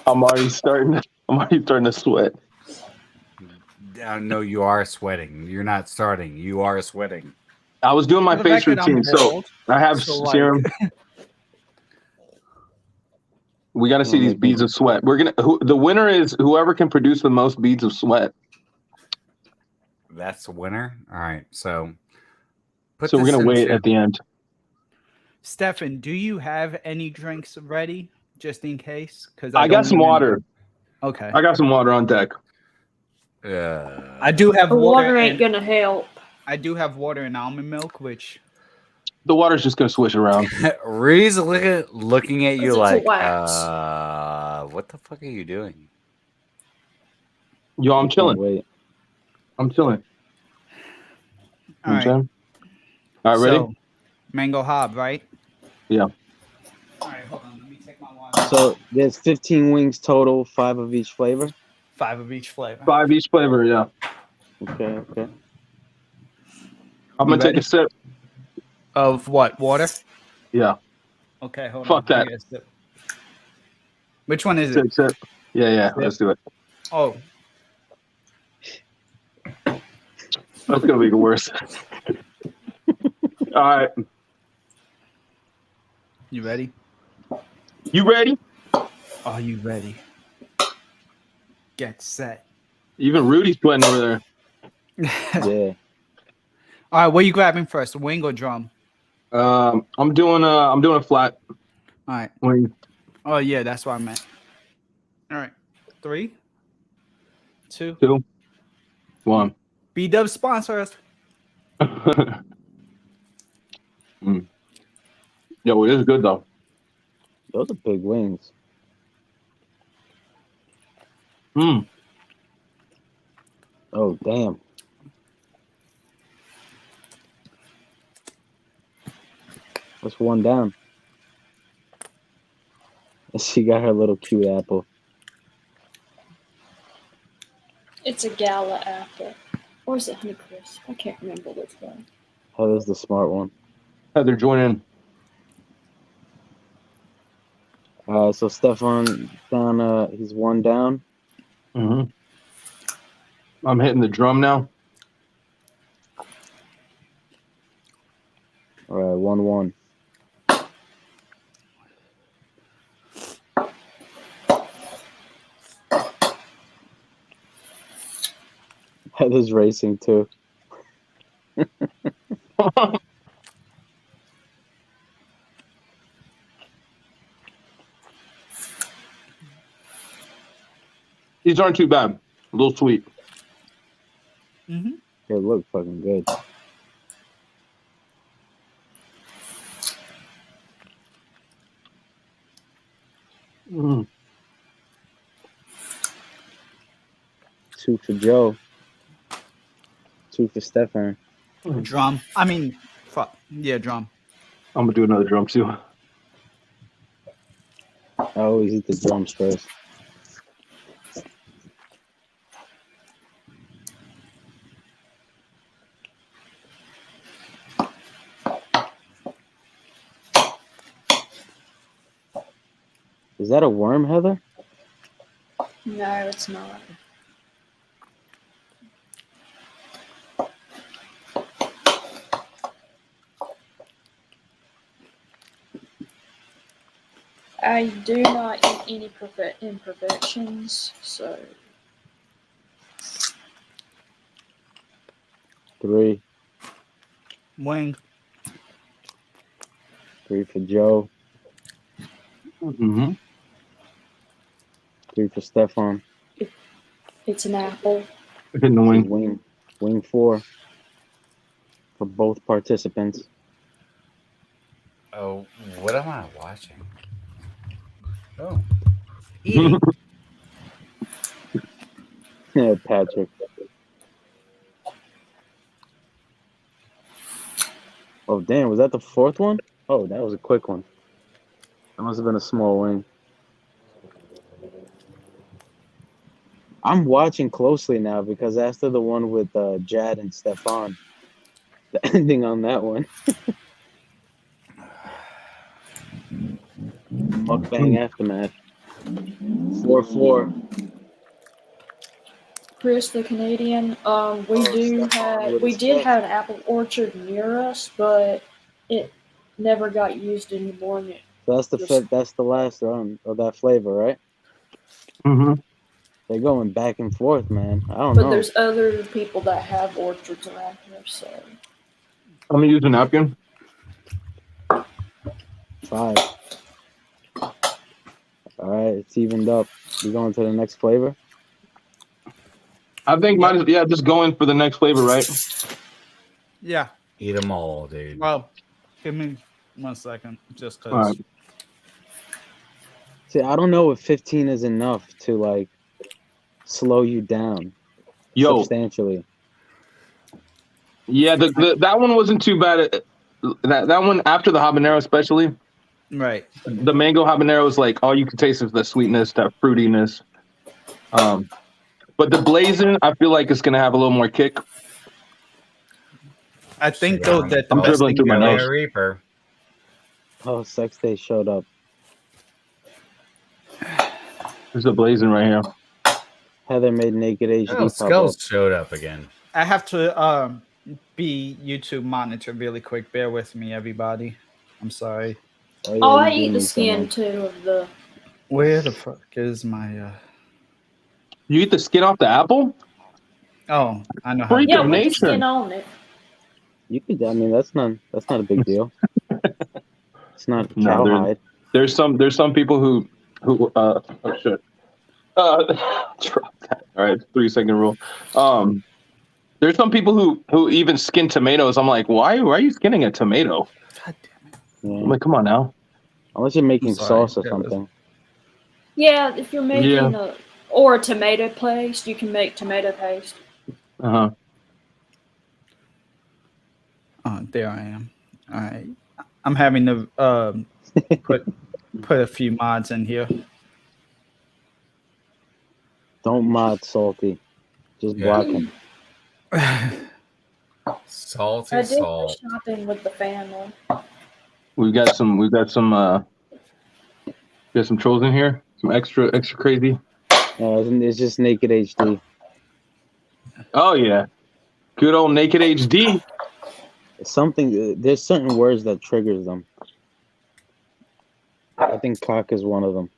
I'm already starting to sweat. No, you are sweating. You're not starting. You are sweating. I was doing my For the face record, I'm routine, so bald, I have so, like- serum. We got to see these beads of sweat. The winner is whoever can produce the most beads of sweat. That's the winner. All right, so We're gonna wait at the end. Stefan, do you have any drinks ready just in case? Because I got some water. Okay. I got some water on deck. I do have The water ain't and- gonna help. I do have water and almond milk, which The water's just gonna swish around. Ree's looking at you It's a like, wax. what the fuck are you doing? Yo, I'm chilling. Wait. I'm chilling. all right. All right, ready? So, mango hob, right? Yeah. All right, hold on. Let me take my water. So there's 15 wings total, 5 of each flavor. 5 of each flavor. 5 each flavor, yeah. Okay. I'm gonna take a sip. Of what? Water? Yeah. Okay, hold Fuck on. that. I get a sip. Which one is it? Sip. Yeah. Let's do it. Oh, That's gonna be the worst. All right. you ready? You ready? Are you ready? Get set. Even Rudy's sweating over there. Yeah. All right, what are you grabbing first, wing or drum? I'm doing a flat All right. wing. Oh yeah, that's what I meant. All right, 3, 2, 1. B-Dub sponsor us. Yo, it is good though. Those are big wings. Oh, damn. That's one down. She got her little cute apple. It's a gala apple. Or is it Honeycrisp? I can't remember which one. Heather's the smart one. Heather, join in. So Stefan down. He's one down. I'm hitting the drum now. All right, 1-1. Heather's racing too. These aren't too bad. A little sweet. Mm-hmm. They look fucking good. Mm. 2 for Joe. 2 for Stefan. Drum. I mean, fuck. Yeah, drum. I'm gonna do another drum too. I always eat the drums first. Is that a worm, Heather? No, it's not. I do not eat any imperfections, so 3. Wing. 3 for Joe. 3 for Stefan. it's an apple. Hitting the wing. Wing 4 for both participants. Oh, what am I watching? Oh, eating. Yeah, Patrick. Oh, damn. Was that the 4th one? Oh, that was a quick one. That must have been a small wing. I'm watching closely now because after the one with Jad and Stefan, the ending on that one. Mukbang aftermath. 4-4. Chris the Canadian. We did have an apple orchard near us, but it never got used anymore. And So that's the last run of that flavor, right? Mm-hmm. They're going back and forth, man. I don't but know. there's other people that have orchards around here, so. I'm gonna use a napkin. 5. All right, it's evened up. We going to the next flavor? I think just going for the next flavor, right? Yeah. Eat them all, dude. Well, give me 1 second, just because. All right. See, I don't know if 15 is enough to like slow you down substantially. Yeah, that one wasn't too bad. That one after the habanero, especially. Right. The mango habanero is like all you can taste is the sweetness, that fruitiness. But the blazing, I feel like it's gonna have a little more kick. I think though that the I'm best dribbling thing through my about nose. Reaper. Oh, Sex Day showed up. There's a blazing right here. Heather made Naked HD Oh, pop Skulls up. showed up again. I have to be YouTube monitor really quick. Bear with me, everybody. I'm sorry. Oh, yeah, Oh, you I do eat the need skin someone. too of the. Where the fuck is my? You eat the skin off the apple? Oh, I know how. Freak to of do with the nature. skin on it. You could. I mean, that's not a big deal. It's not No, cowhide. there's some people who oh shit. Drop that. All right, 3-second rule. There's some people who even skin tomatoes. I'm like, why are you skinning a tomato? God damn it. Yeah. I'm like, come on now. Unless you're making sorry. sauce or That was- something. Yeah, if you're making Yeah. a tomato paste, you can make tomato paste. Uh-huh. There I am. All right. I'm having to put a few mods in here. Don't mod Salty. Just block him. Salty I did salt. go shopping with the family. We've got some trolls in here. Some extra crazy. It's just Naked HD. Oh yeah. Good old Naked HD. There's certain words that triggers them. I think cock is one of them.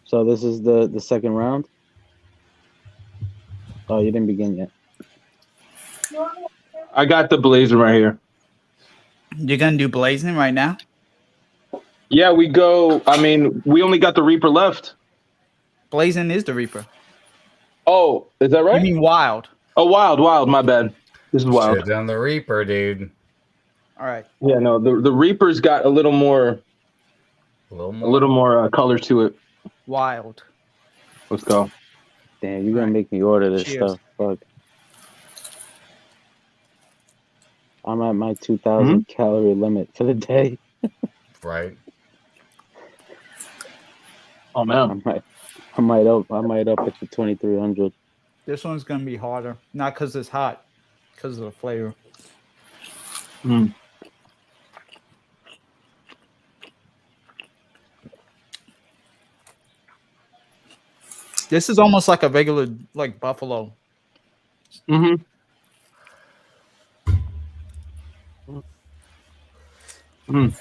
So this is the second round? Oh, you didn't begin yet. I got the blazer right here. You're gonna do blazing right now? Yeah, we only got the Reaper left. Blazing is the Reaper. Oh, is that right? You mean wild? Oh, wild. My bad. This is wild. Shit done the Reaper, dude. All right. Yeah, no, the Reaper's got a little more color to it. Wild. Let's go. Damn, you're gonna make me order this Cheers. stuff. Fuck. I'm at my 2,000 calorie limit for the day. Right. Oh man. I might up it to 2,300. This one's gonna be harder, not because it's hot, because of the flavor. Mm. This is almost like a regular buffalo. Mm-hmm. Mm.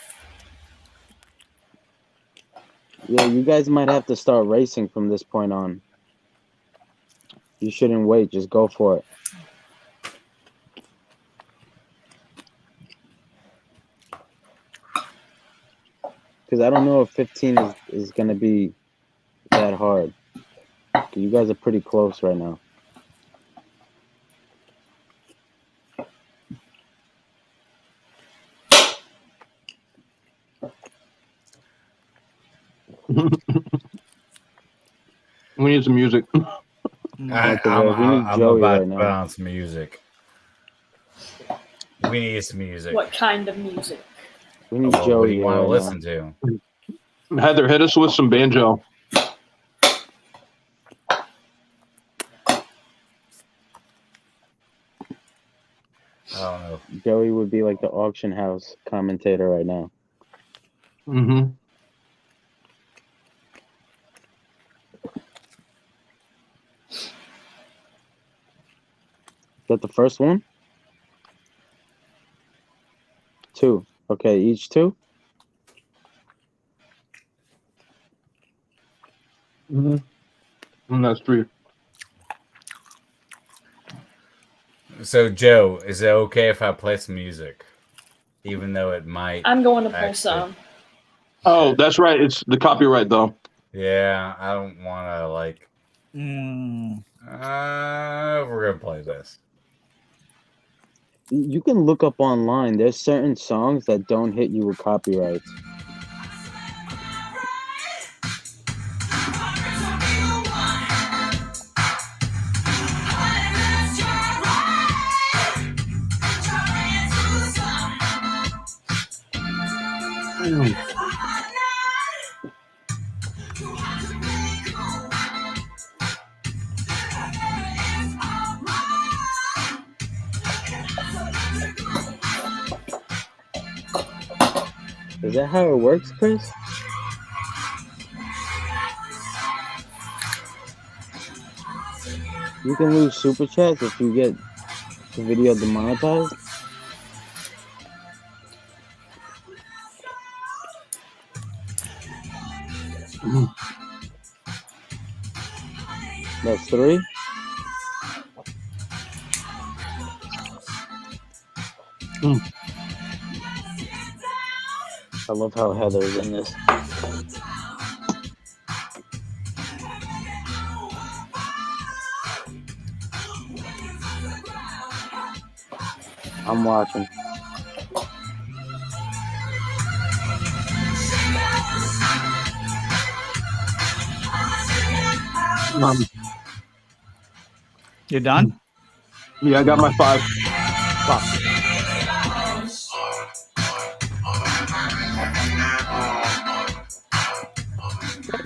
Yeah, you guys might have to start racing from this point on. You shouldn't wait. Just go for it. Because I don't know if 15 is going to be that hard. You guys are pretty close right now. We need some music. I'm about to put on some music. We need some music. What kind of music? We need What do Joey you want to right listen now. to? Heather, hit us with some banjo. I don't know. Joey would be like the auction house commentator right now. Mm-hmm. Is that the first one? 2. Okay, each 2? Mm-hmm. And that's 3. So, Joe, is it okay if I play some music, even though it might? I'm going to play actually- some. Oh, that's right. It's the copyright though. Yeah, I don't want to like. Mm. We're gonna play this. You can look up online. There's certain songs that don't hit you with copyrights. Is that how it works, Chris? You can lose super chats if you get the video demonetized. That's 3. I love how Heather's in this. I'm watching. You're done? Yeah, I got my 5.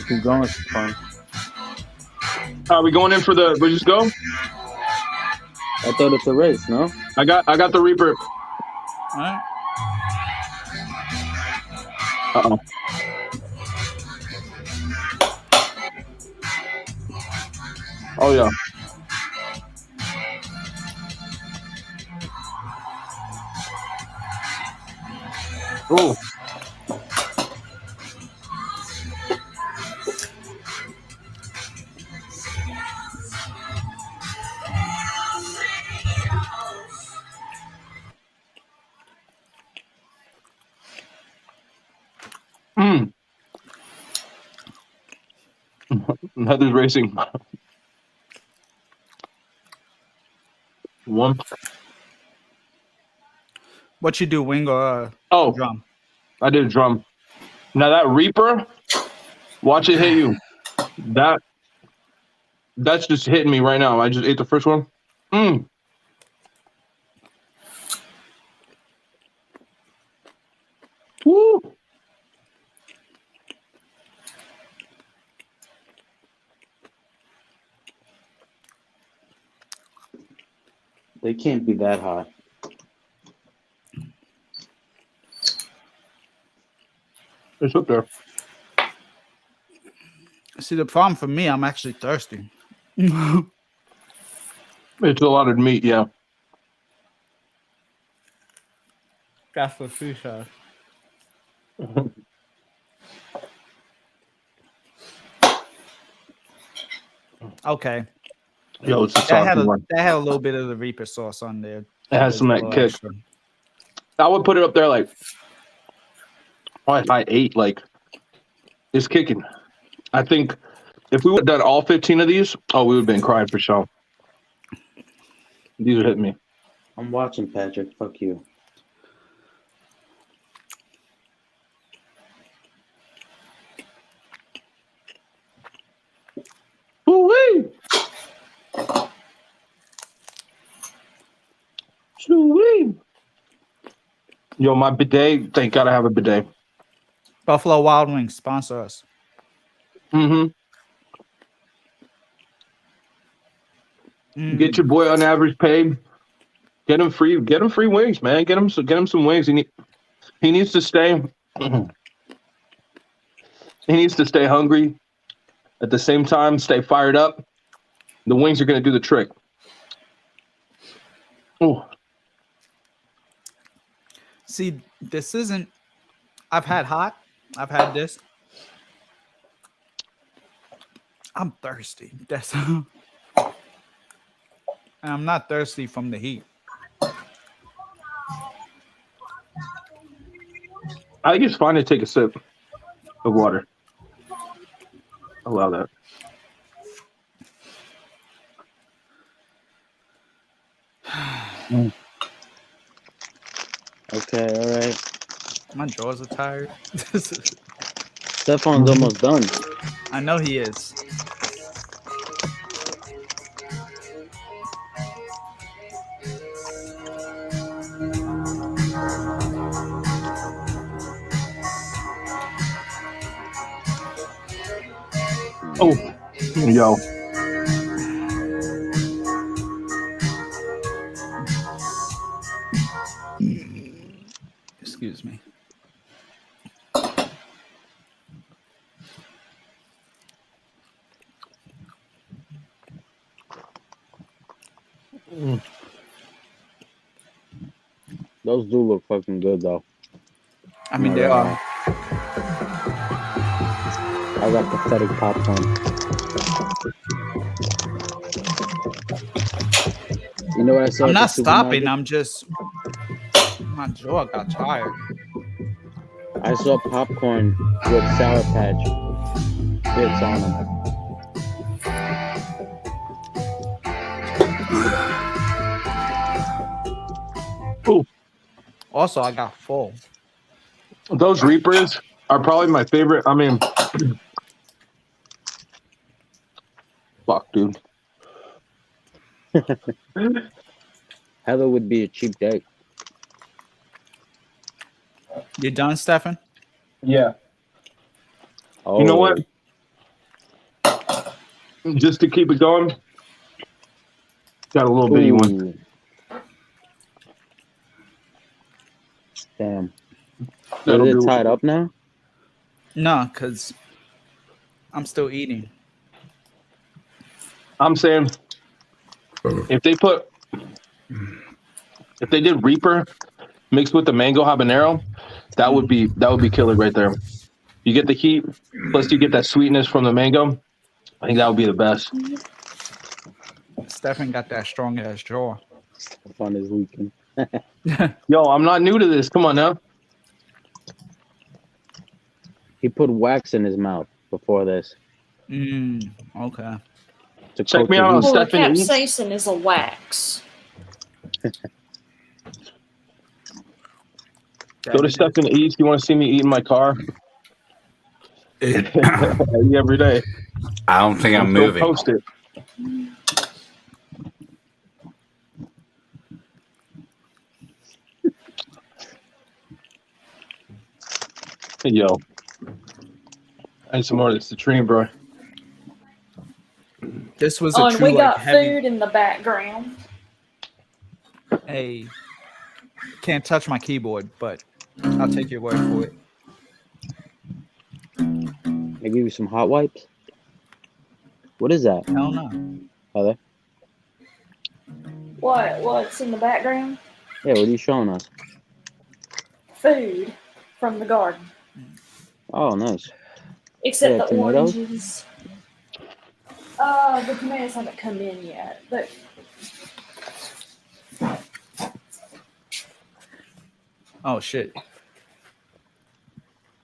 Keep going, it's fun. Are we going in for the? We just go. I thought it's a race, no? I got the Reaper. All right. Uh-oh. Oh yeah. Oh. Heather's racing. 1. What you do, wing or drum? I did a drum. Now that Reaper, watch it hit you. That's just hitting me right now. I just ate the first one. Woo! They can't be that hot. It's up there. See, the problem for me, I'm actually thirsty. It's a lot of meat, yeah. That's for sure. Okay. Yo, it's a that had one. that had a little bit of the Reaper sauce on there. It has some that kick. Extra. I would put it up there like probably if I ate like it's kicking. I think if we would have done all 15 of these, we would have been crying for sure. These are hitting me. I'm watching, Patrick. Fuck you. Woo-wee! Woo-wee! Yo, my bidet. Thank God I have a bidet. Buffalo Wild Wings sponsor us. Mm-hmm. Get your boy unAVERAGE paid. Get him free wings, man. Get him some wings. He needs to stay. He needs to stay hungry. At the same time, stay fired up. The wings are going to do the trick. Oh. See, this isn't. I've had hot. I've had this. I'm thirsty. That's. And I'm not thirsty from the heat. I think it's fine to take a sip of water. Allow that. Okay, all right. My jaws are tired. Stefan's almost done. I know he is. Oh, yo. Excuse me. Those do look fucking good, though. I mean, they are. I got pathetic popcorn. You know what I saw? I'm at the not supermarket? stopping. I'm just. My jaw got tired. I saw popcorn with Sour Patch bits on them. Ooh. Also, I got full. Those Reapers are probably my favorite. I mean, fuck, dude. Heather would be a cheap date. You done, Stefan? Yeah. Oh. You know what? Just to keep it going, got a little bitty one. Damn. That'll Is it do. tied up now? No, because I'm still eating. I'm saying if they did Reaper mixed with the mango habanero, that would be killer right there. You get the heat, plus you get that sweetness from the mango. I think that would be the best. Stefan got that strong ass jaw. Stefan is leaking. Yo, I'm not new to this. Come on now. He put wax in his mouth before this. Okay. To Check me out on Well, the Stefan Eats. capsaicin is a wax. Go to Stefan Eats. You want to see me eat in my car? Every day. I don't think I'm moving. Post it. Hey, yo. I need some more of this citrine, bro. This was Oh, a and true we like got heavy. food in the background. Hey, can't touch my keyboard, but I'll take your word for it. I give you some hot wipes. What is that? Hell no. Heather? What's in the background? Yeah, what are you showing us? Food from the garden. Oh, nice. Except Yeah, the tomatoes? oranges. The tomatoes haven't come in yet, but Oh shit.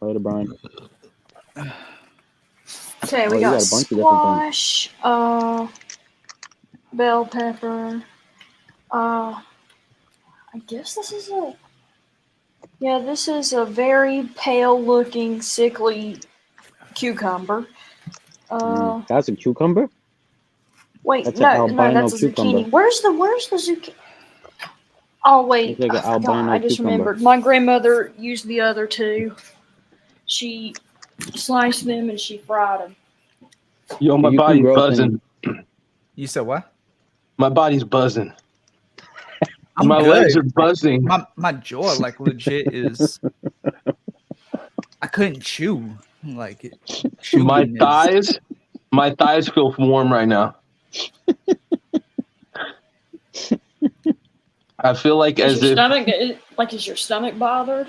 Later, Brian. okay, we you got got a bunch of different squash, bell pepper. I guess this is this is a very pale-looking, sickly cucumber. That's a cucumber? Wait, That's no, an albino that's a cucumber. zucchini. Where's the zucchini? Oh wait, It's like an I forgot. albino I just cucumber. remembered. My grandmother used the other two. She sliced them and she fried them. Yo, my You can body's grow buzzing. You said what? My body's buzzing. I'm My good. legs are buzzing. My jaw, like, legit is. I couldn't chew. Like, chewing My is. thighs feel warm right now. I feel like Is as your if stomach is your stomach bothered?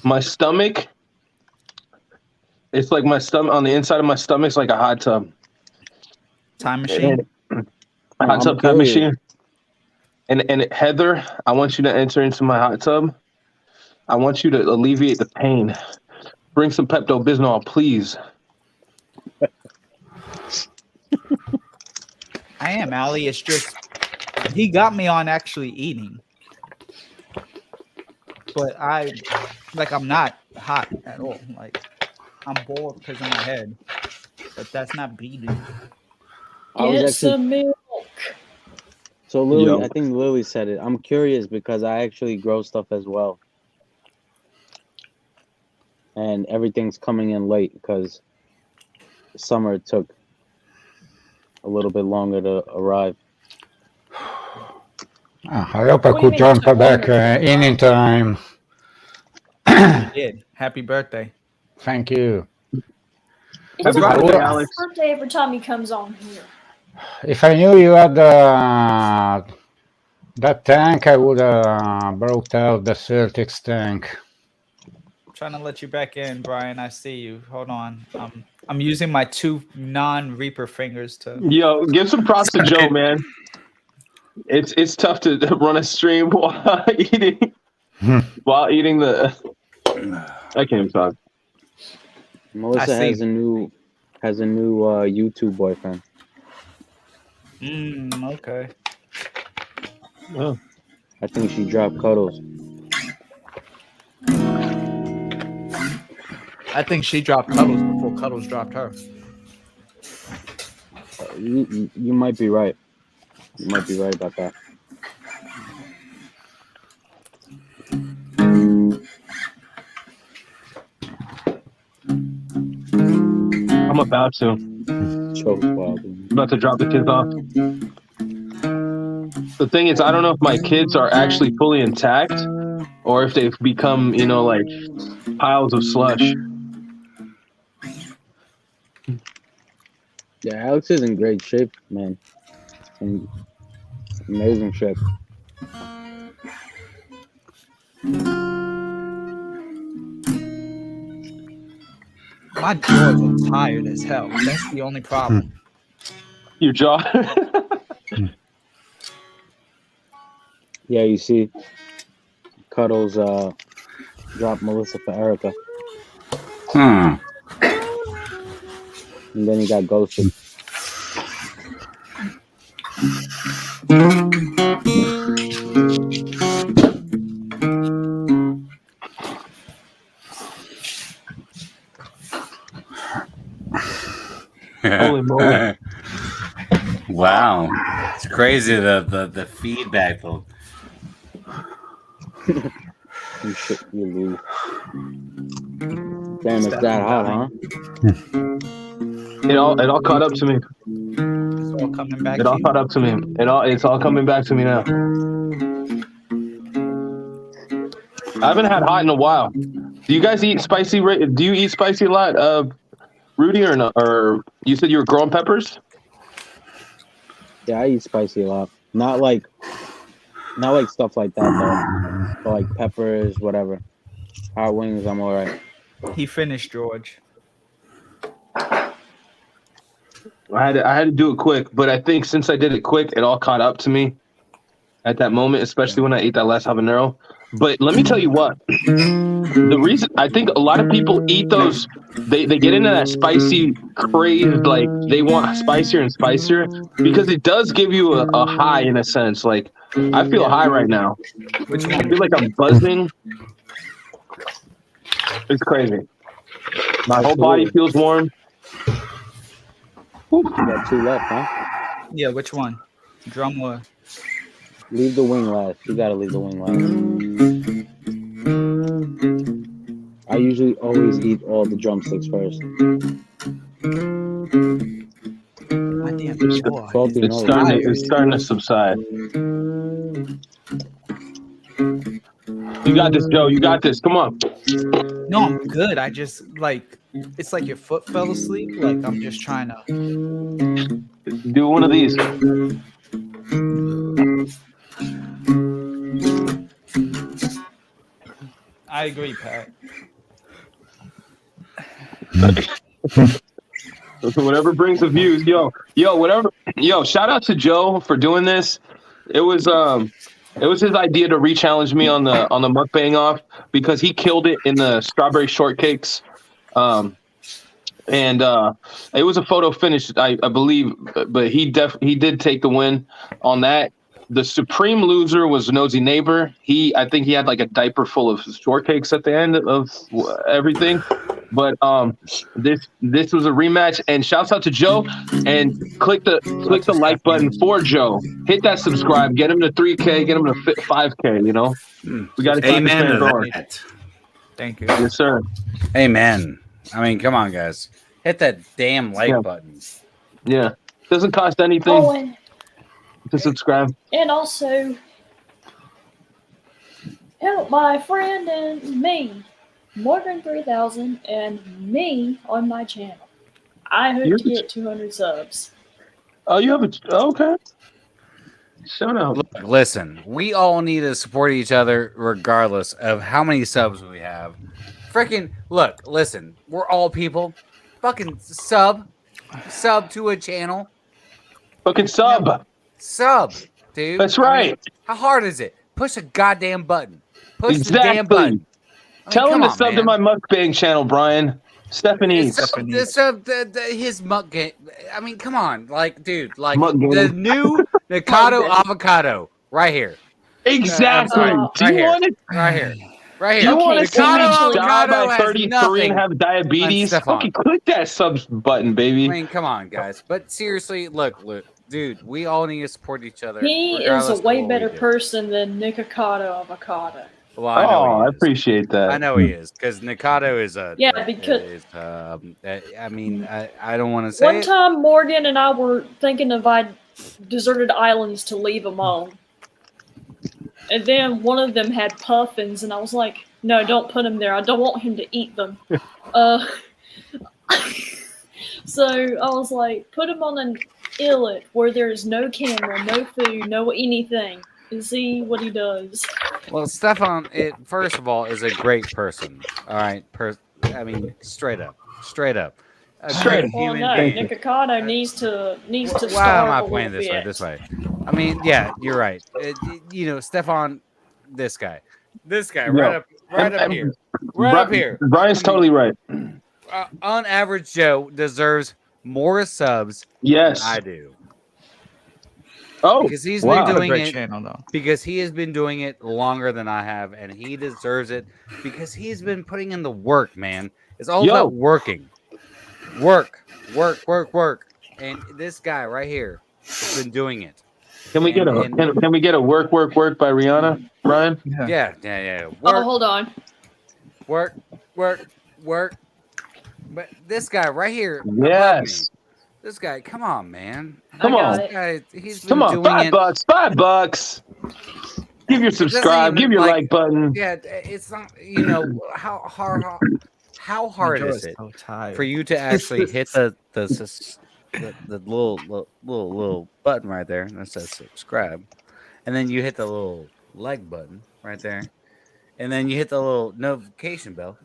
my stomach, it's like my stomach on the inside of my stomach's like a hot tub. Time machine. A hot tub time machine. And Heather, I want you to enter into my hot tub. I want you to alleviate the pain. Bring some Pepto-Bismol, please. I am, Allie. It's just he got me on actually eating, but I'm not hot at all. Like, I'm bored because of my head, but that's not beating. Get some milk. So Lily, I think Lily said it. I'm curious because I actually grow stuff as well, and everything's coming in late because summer took a little bit longer to arrive. I hope I could jump back in time. You did. Happy birthday. Thank you. It's Alex. Birthday every time he comes on here. If I knew you had that tank, I would have brought out the Celtics tank. I'm trying to let you back in, Brian. I see you. Hold on. I'm using my 2 non-Reaper fingers to. Yo, give some props to Joe, man. It's tough to run a stream while eating the. I can't even talk. Melissa has a new YouTube boyfriend. Okay. Oh. I think she dropped Cuddles. I think she dropped Cuddles before Cuddles dropped her. You might be right. You might be right about that. I'm about to. I'm about to drop the kids off. The thing is, I don't know if my kids are actually fully intact or if they've become, like piles of slush. Yeah, Alex is in great shape, man. In amazing shape. My jaws are tired as hell. That's the only problem. Your jaw? Yeah, you see, Cuddles dropped Melissa for Erica. And then he got ghosted. Holy moly. Wow. It's crazy the feedback though. You lose. Damn, it's that hot, huh? It all caught up to me. It's all coming back. It all caught up to me. It's all coming back to me now. I haven't had hot in a while. Do you guys eat spicy? Do you eat spicy a lot, Rudy, or not? Or you said you were growing peppers? Yeah, I eat spicy a lot. Not like stuff like that though. But like peppers, whatever. Hot wings, I'm alright. He finished, George. I had to do it quick, but I think since I did it quick, it all caught up to me at that moment, especially when I ate that last habanero. But let me tell you what, the reason I think a lot of people eat those, they get into that spicy crave, like they want spicier and spicier, because it does give you a high in a sense. Like I feel high right now. I feel like I'm buzzing. It's crazy. My whole body feels warm. You got 2 left, huh? Yeah, which one? Drum or? Leave the wing last. You gotta leave the wing last. I usually always eat all the drumsticks first. My Goddamn. It's starting to subside. You got this, Joe. You got this. Come on. No, I'm good. I just like it's like your foot fell asleep. Like I'm just trying to do one of these. I agree, Pat. Whatever brings the views, whatever. Shout out to Joe for doing this. It was his idea to re-challenge me on the mukbang off because he killed it in the strawberry shortcakes. And it was a photo finish, I believe, but he did take the win on that. The supreme loser was Nosy Neighbor. I think he had like a diaper full of shortcakes at the end of everything. But this was a rematch, and shouts out to Joe. And click the like button for Joe. Hit that subscribe. Get him to 3K. Get him to 5K. You know, we got to keep this thing going. Thank you. Yes, sir. Amen. I mean, come on, guys. Hit that damn like button. Yeah, doesn't cost anything to subscribe. And also, help my friend and me, Morgan 3000, and me on my channel. I hope to get 200 subs. Oh, you have okay. Shout out. Look, listen, we all need to support each other regardless of how many subs we have. Freaking look, listen, we're all people. Fucking sub to a channel. Fucking sub, dude. That's right. I mean, how hard is it? Push a goddamn button. Push the damn button. I mean, tell him to sub to my mukbang channel, Brian. Stephanie. His mukbang. I mean, come on, like, dude, like the new Nikado avocado right here. Exactly. Right here. Right here. You want to see me Nikado die avocado by 33 and have diabetes? Fucking click that sub button, baby. I mean, come on, guys. But seriously, look, dude, we all need to support each other. He is a way better person than Nikocado Avocado. Well, I know I appreciate that. I know he is, because Nikado is a... Yeah, because... I mean, I don't want to say One time, Morgan and I were thinking of deserted islands to leave them on. And then one of them had puffins, and I was like, no, don't put him there. I don't want him to eat them. So I was like, put him on an islet where there's no camera, no food, no anything, and see what he does. Well, Stefan, first of all, is a great person. All right, I mean, straight up. Well, no, Nikocado needs to Why am I starve playing a little this way? bit. I mean, yeah, you're right. Stefan, this guy, right up here, up here. Brian's totally right. On average, Joe deserves more subs than I do. Oh, because he's been doing it. Because he has been doing it longer than I have, and he deserves it because he's been putting in the work. Man, it's all about working. Work. And this guy right here has been doing it. Can we get a work by Rihanna, Brian? Yeah. Work. Oh, hold on. Work. But this guy right here. Yes. This guy, come on, man. Come on. This guy, he's been doing $5. Give your subscribe. Give your like button. Yeah, it's not. How hard is it for you to actually hit the little button right there that says subscribe, and then you hit the little like button right there, and then you hit the little notification bell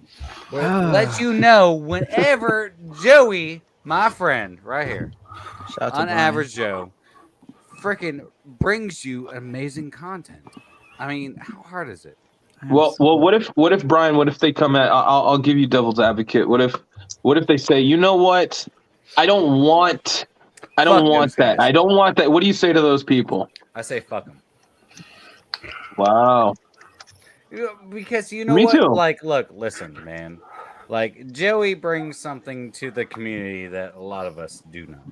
where it lets you know whenever Joey, my friend right here, on average Joe, freaking brings you amazing content. I mean, how hard is it? Well, what if Brian? What if they come at? I'll give you devil's advocate. What if they say, you know what? I don't want that. I don't want that. What do you say to those people? I say fuck them. Wow. Because you know Me what? too. Like, look, listen, man. Like Joey brings something to the community that a lot of us do not,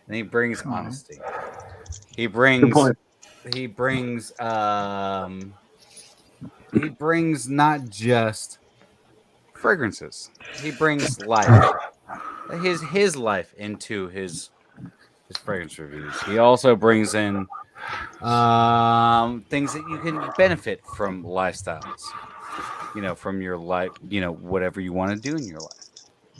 and he brings honesty. He brings not just fragrances. He brings life, his life into his his fragrance reviews. He also brings in things that you can benefit from lifestyles. You know, from your life. You know, whatever you want to do in your life.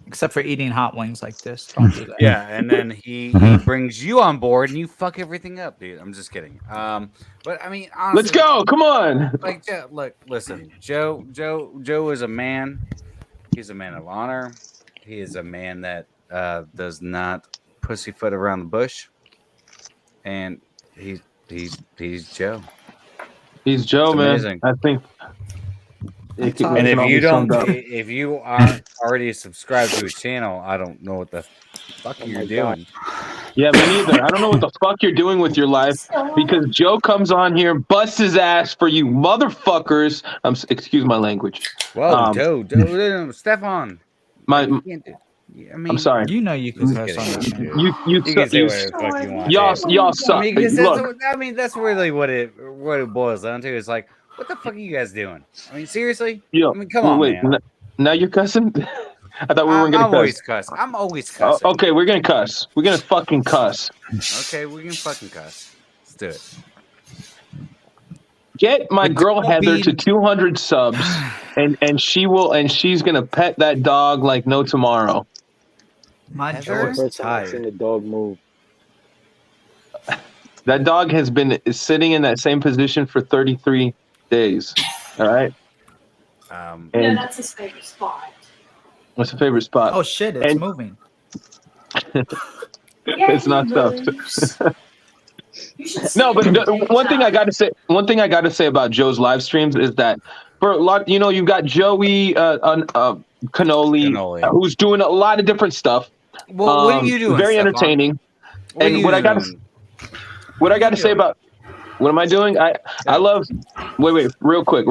Except for eating hot wings like this. Don't do that. Yeah, and then he brings you on board and you fuck everything up, dude. I'm just kidding. But I mean, honestly, Let's go. Come on. Like, look, listen, Joe is a man. He's a man of honor. He is a man that does not pussyfoot around the bush, and he's Joe. He's Joe, It's man. amazing. I think. And if you aren't already subscribed to his channel, I don't know what the fuck you're doing. Yeah, me neither. I don't know what the fuck you're doing with your life because Joe comes on here, busts his ass for you motherfuckers. Excuse my language. Whoa, Joe, Stefan. My, you can't do, I mean, I'm sorry. You know you can curse on that, man. You can say whatever the fuck you want. Y'all suck. I mean, Look, that's really what it boils down to. Is like, what the fuck are you guys doing? I mean, seriously? Yo, I mean, come on, man. Now you're cussing? I thought we weren't going to cuss. I'm always cussing. Okay, we're going to cuss. We're going to fucking cuss. Okay, we can fucking cuss. Let's do it. Get my girl Heather to 200 subs, and she's going to pet that dog like no tomorrow. My First time I've seen the dog move. That dog has been sitting in that same position for 33 days. All right. Yeah, that's his favorite spot. What's your favorite spot? Oh shit! It's moving. It's not stuffed. No, but one thing I got to say about Joe's live streams is that for a lot, you've got Joey Cannoli, who's doing a lot of different stuff. Well, what are you doing? Very Stefan? entertaining. What and what I got to say about what am I doing? I love. Wait, real quick.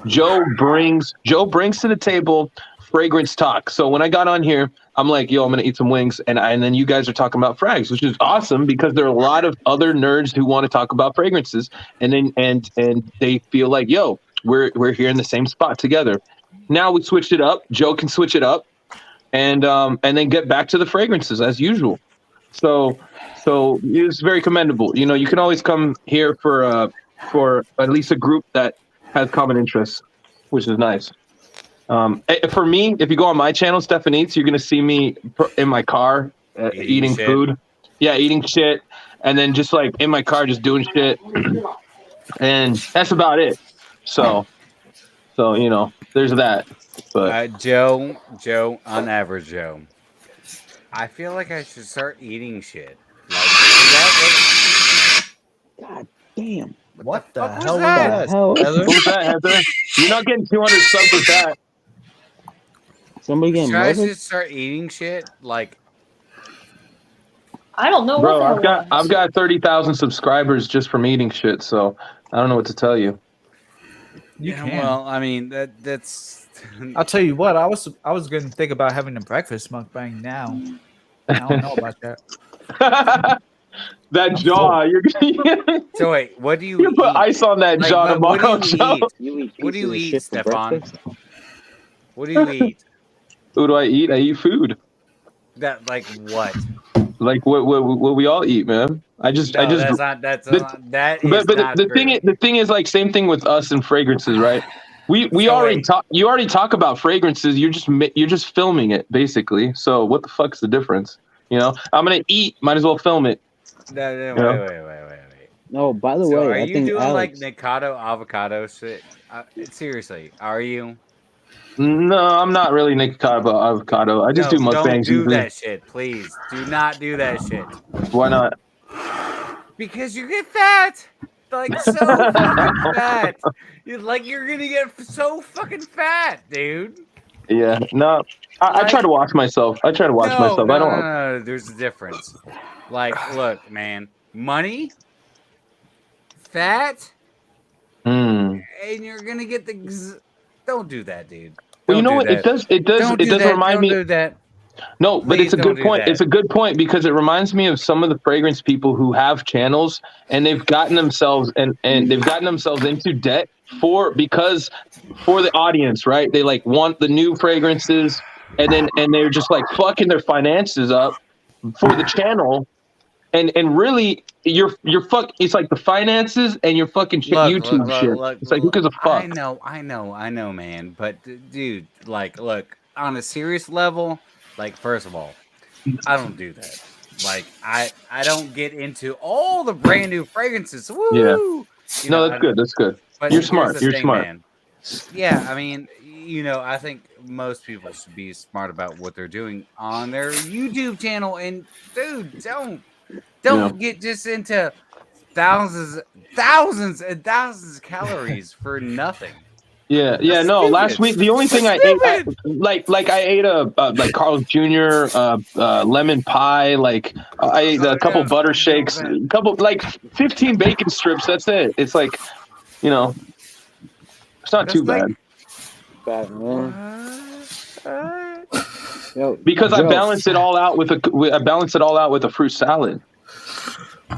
Joe brings to the table fragrance talk. So when I got on here, I'm like, yo, I'm gonna eat some wings, and then you guys are talking about frags, which is awesome because there are a lot of other nerds who want to talk about fragrances, and they feel like, yo, we're here in the same spot together. Now we switched it up. Joe can switch it up, and then get back to the fragrances as usual. So it's very commendable. You can always come here for at least a group that has common interests, which is nice. For me, if you go on my channel, Stefan Eats, you're going to see me in my car eating food. Yeah, eating shit. And then just like in my car, just doing shit. And that's about it. So there's that. But Joe, unAVERAGE Joe. I feel like I should start eating shit. God damn. What the fuck hell was that? What was that, Heather? You're not getting 200 subs with that. Somebody getting Should I murdered? just start eating shit? Like, I don't know. Bro, what that I've got 30,000 subscribers just from eating shit, so I don't know what to tell you. You can. Well, I mean that's. I'll tell you what. I was going to think about having a breakfast mukbang now. I don't know about that. That jaw, you're gonna. So wait, what do you? You put ice on that Like, jaw what tomorrow, do you Joe. eat? What do you eat, Stefan? What do you eat? What do I eat? I eat food. That like what? Like what we all eat, man. That's But not the thing is like same thing with us and fragrances, right? We already talk. You already talk about fragrances. You're just filming it basically. So what the fuck's the difference? I'm gonna eat. Might as well film it. Wait. No, by the So way, are I you think doing Alex. like Nikado avocado shit? Seriously, are you? No, I'm not really Nikado avocado. I just do mukbangs. Don't do usually. that shit, please. Do not do that shit. Why not? Because you get fat. Like so fucking fat. You're gonna get so fucking fat, dude. Yeah, no. I try to watch myself. I don't. No, there's a difference. Like, look, man, money, fat, and you're gonna get the. Don't do that, dude. Well, you know what? It does remind me. Don't do that. No, but Please it's a don't good do point. that. It's a good point because it reminds me of some of the fragrance people who have channels and they've gotten themselves into debt for the audience, right? They like want the new fragrances and they're just like fucking their finances up for the channel. and really you're it's like the finances and your fucking YouTube shit. It's like who gives a fuck? I know, man. But dude, like, look, on a serious level, like, first of all, I don't do that. Like, I don't get into all the brand new fragrances. Woo! Yeah. You No, know, that's good. That's good. But You're here's smart. the You're thing, smart. man. Yeah, I mean, you know, I think most people should be smart about what they're doing on their YouTube channel. And dude, don't get just into thousands and thousands of calories for nothing. Yeah, That's no. stupid. Last week, the only thing That's I ate, stupid. like I ate a like Carl's Jr. Lemon pie. Like I ate a couple butter shakes, a couple like 15 bacon strips. That's it. It's like, you know, it's not too bad. Yo, Because I Joe. balance it all out with a fruit salad.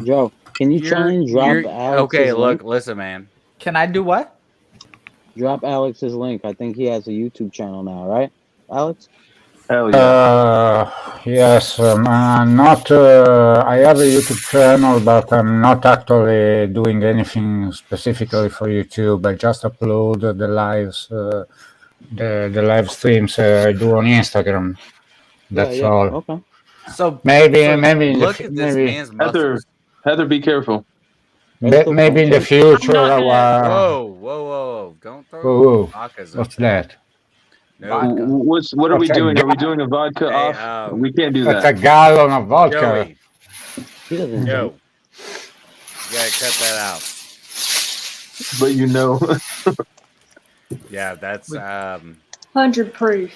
Joe, can you try and drop Alex's okay, link? look, listen, man. Can I do what? Drop Alex's link. I think he has a YouTube channel now, right, Alex? Hell yeah. Yes, not. I have a YouTube channel, but I'm not actually doing anything specifically for YouTube. I just upload the lives, the live streams I do on Instagram. That's all. Okay. So maybe look at this man's muscles. Heather, be careful. Maybe in the future. Whoa! Don't throw vodkas. What's that? No. What are we doing? Are we doing a vodka off? We can't do that. That's a gallon of vodka. He doesn't Joe, you gotta cut that out. But you know. Yeah, that's 100 proof.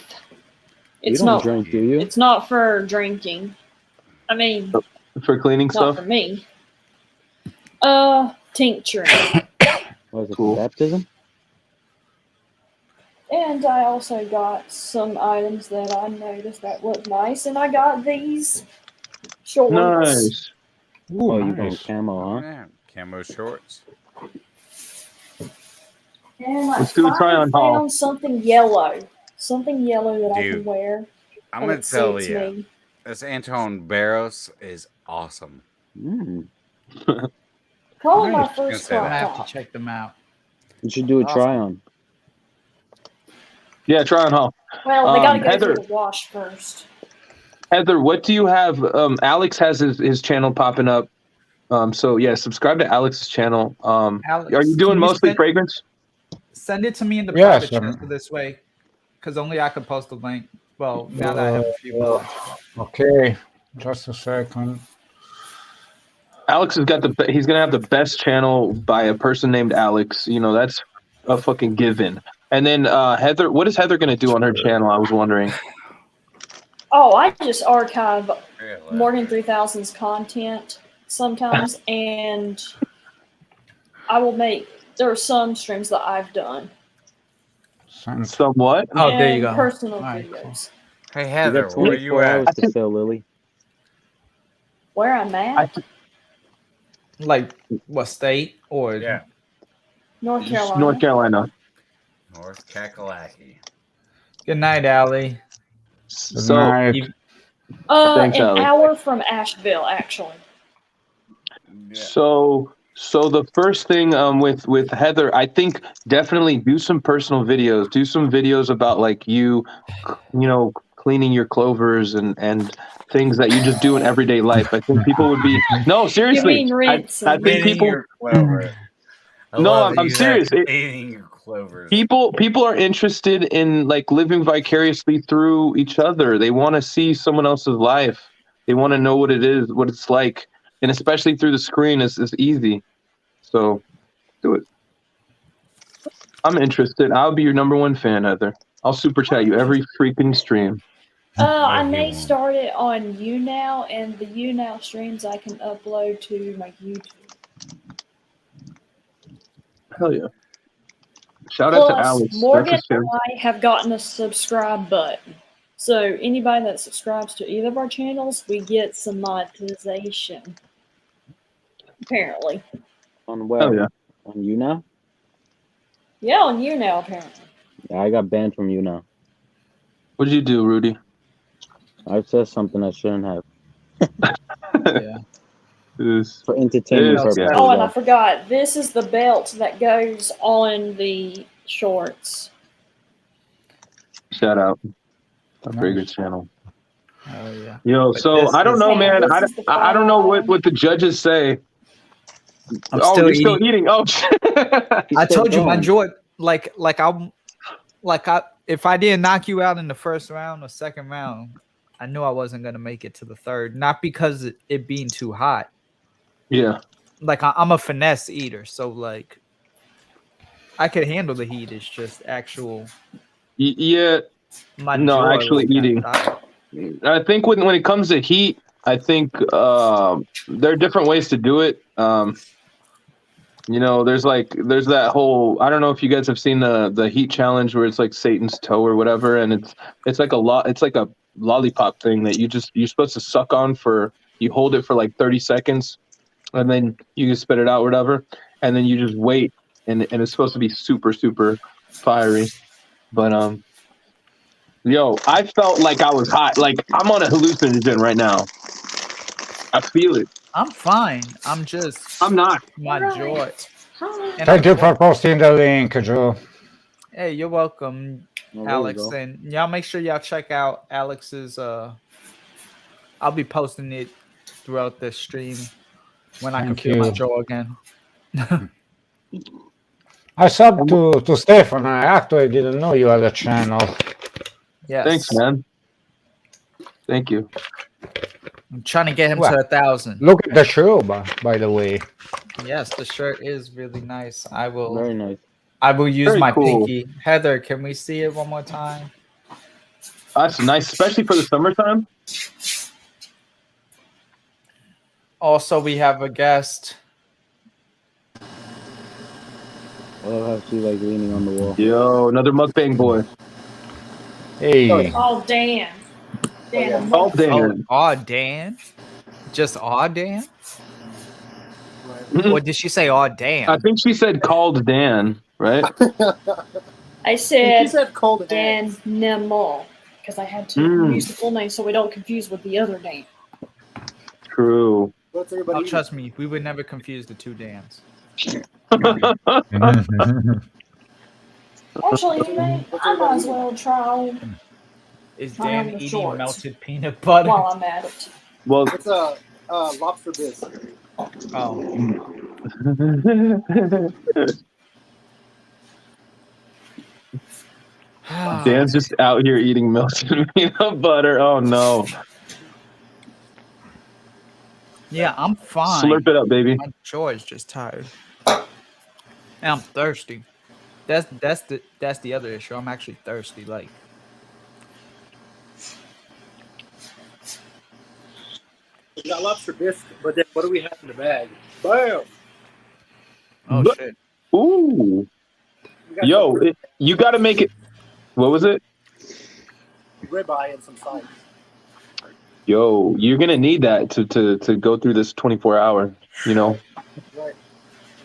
It's you don't not drink, do you? It's not for drinking. I mean, for cleaning not stuff. for me. Tincture. What is it? Cool. Baptism. And I also got some items that I noticed that look nice, and I got these shorts. Nice. Ooh, you going camo, huh? Yeah, camo shorts. And I Let's do a try on haul. found something yellow that I can wear. I'm and gonna it tell suits you, me. this Anton Barros is awesome. Probably my I'm first gonna I crop have top. to check them out. You should do a try on. Yeah, try on haul. Well, they gotta go Heather, through the wash first. Heather, what do you have? Alex has his channel popping up. So yeah, subscribe to Alex's channel. Alex, Are you doing can mostly fragrance? Send it to me in the Yes, private chat so this way, because only I could post the link. Well, now that I have a few bullets. Okay, just a second. Alex has got he's gonna have the best channel by a person named Alex. You know, that's a fucking given. And then Heather, what is Heather gonna do on her channel? I was wondering. Oh, I just archive Morgan 3000's content sometimes, and I will make. There are some streams that I've done. Somewhat. Oh, there you go. Personal videos. Hey Heather, where you hours at? to fill, Lily. Where I'm at? Like what state or North Carolina. North Carolina. North Kakalaki. Good night, Allie. So Night. Thanks, an Allie. hour from Asheville, actually. So the first thing with Heather, I think definitely do some personal videos. Do some videos about like you know, cleaning your clovers and things that you just do in everyday life. I think people would be no, seriously. You mean rinse I and think people. No, I'm serious. Eating your clovers. People are interested in like living vicariously through each other. They want to see someone else's life. They want to know what it is, what it's like, and especially through the screen is easy. So, do it. I'm interested. I'll be your #1 fan, Heather. I'll super chat you every freaking stream. I may start it on YouNow, and the YouNow streams I can upload to my YouTube. Hell yeah! Shout out to Plus, Alex. Morgan That's and I have gotten a subscribe button. So anybody that subscribes to either of our channels, we get some monetization. Apparently. On where? Hell yeah. On you now? Yeah, on YouNow, apparently. Yeah, I got banned from you now. What did you do, Rudy? I said something I shouldn't have. Yeah. For entertainment Oh, purposes. and I forgot. This is the belt that goes on the shorts. Shout out. A Nice. fragrance channel. Oh yeah. Yo, But so this I don't is- know, man. this is the I don't know what the judges say. I'm Oh, still you're still eating. eating. Oh, I told you my going. jaw, if I didn't knock you out in the first round or second round, I knew I wasn't gonna make it to the third. Not because it being too hot. yeah. Like I'm a finesse eater, so like I could handle the heat. It's just actual. Yeah. My No, jaw actually like eating. I think when it comes to heat, I think there are different ways to do it. You know, there's that whole, I don't know if you guys have seen the heat challenge where it's like Satan's toe or whatever, and it's like a lollipop thing that you're supposed to suck on you hold it for like 30 seconds and then you can spit it out or whatever, and then you just wait, and it's supposed to be super, super fiery. But yo, I felt like I was hot. Like I'm on a hallucinogen right now. I feel it. I'm fine. I'm not. My jaw. And Thank you for posting the link, Joe. Hey, you're welcome, Well, there you Alex. go. And y'all make sure y'all check out Alex's. I'll be posting it throughout the stream when I can Thank feel my you. jaw again. I subbed to Stefan. I actually didn't know you had a channel. Yes. Thanks, man. Thank you. I'm trying to get him Well, to 1,000. Look at the show, by the way. Yes, the shirt is really nice. I will. Very nice. I will use Very my cool. pinky. Heather, can we see it one more time? That's nice, especially for the summertime. Also, we have a guest. I love how she's like leaning on the wall. Yo, another mukbang boy. Hey. Oh, Dan. Dan. Oh, Dan. Oh, Dan. Just Dan. Or did she say Dan? I think she said called Dan, right? I said, She said cold Dan Nemo because I had to use the full name so we don't confuse with the other Dan. True. What's everybody Oh, eating? trust me, we would never confuse the two Dans. Actually, you know, I might as well try Is try Dan on the eating shorts melted peanut butter? while I'm at it. Well, It's a lobster bisque. Oh, Dan's just out here eating melted peanut butter. Oh no. yeah, I'm fine. Slurp it up, baby. My jaw is just tired, and I'm thirsty. That's the other issue. I'm actually thirsty. Like, We got lobster bisque, but then what do we have in the bag? Bam! oh But- shit. Ooh. We got Yo, some you got to make it. What was it? ribeye and some sides. Yo, you're gonna need that to go through this 24-hour. You know. Right.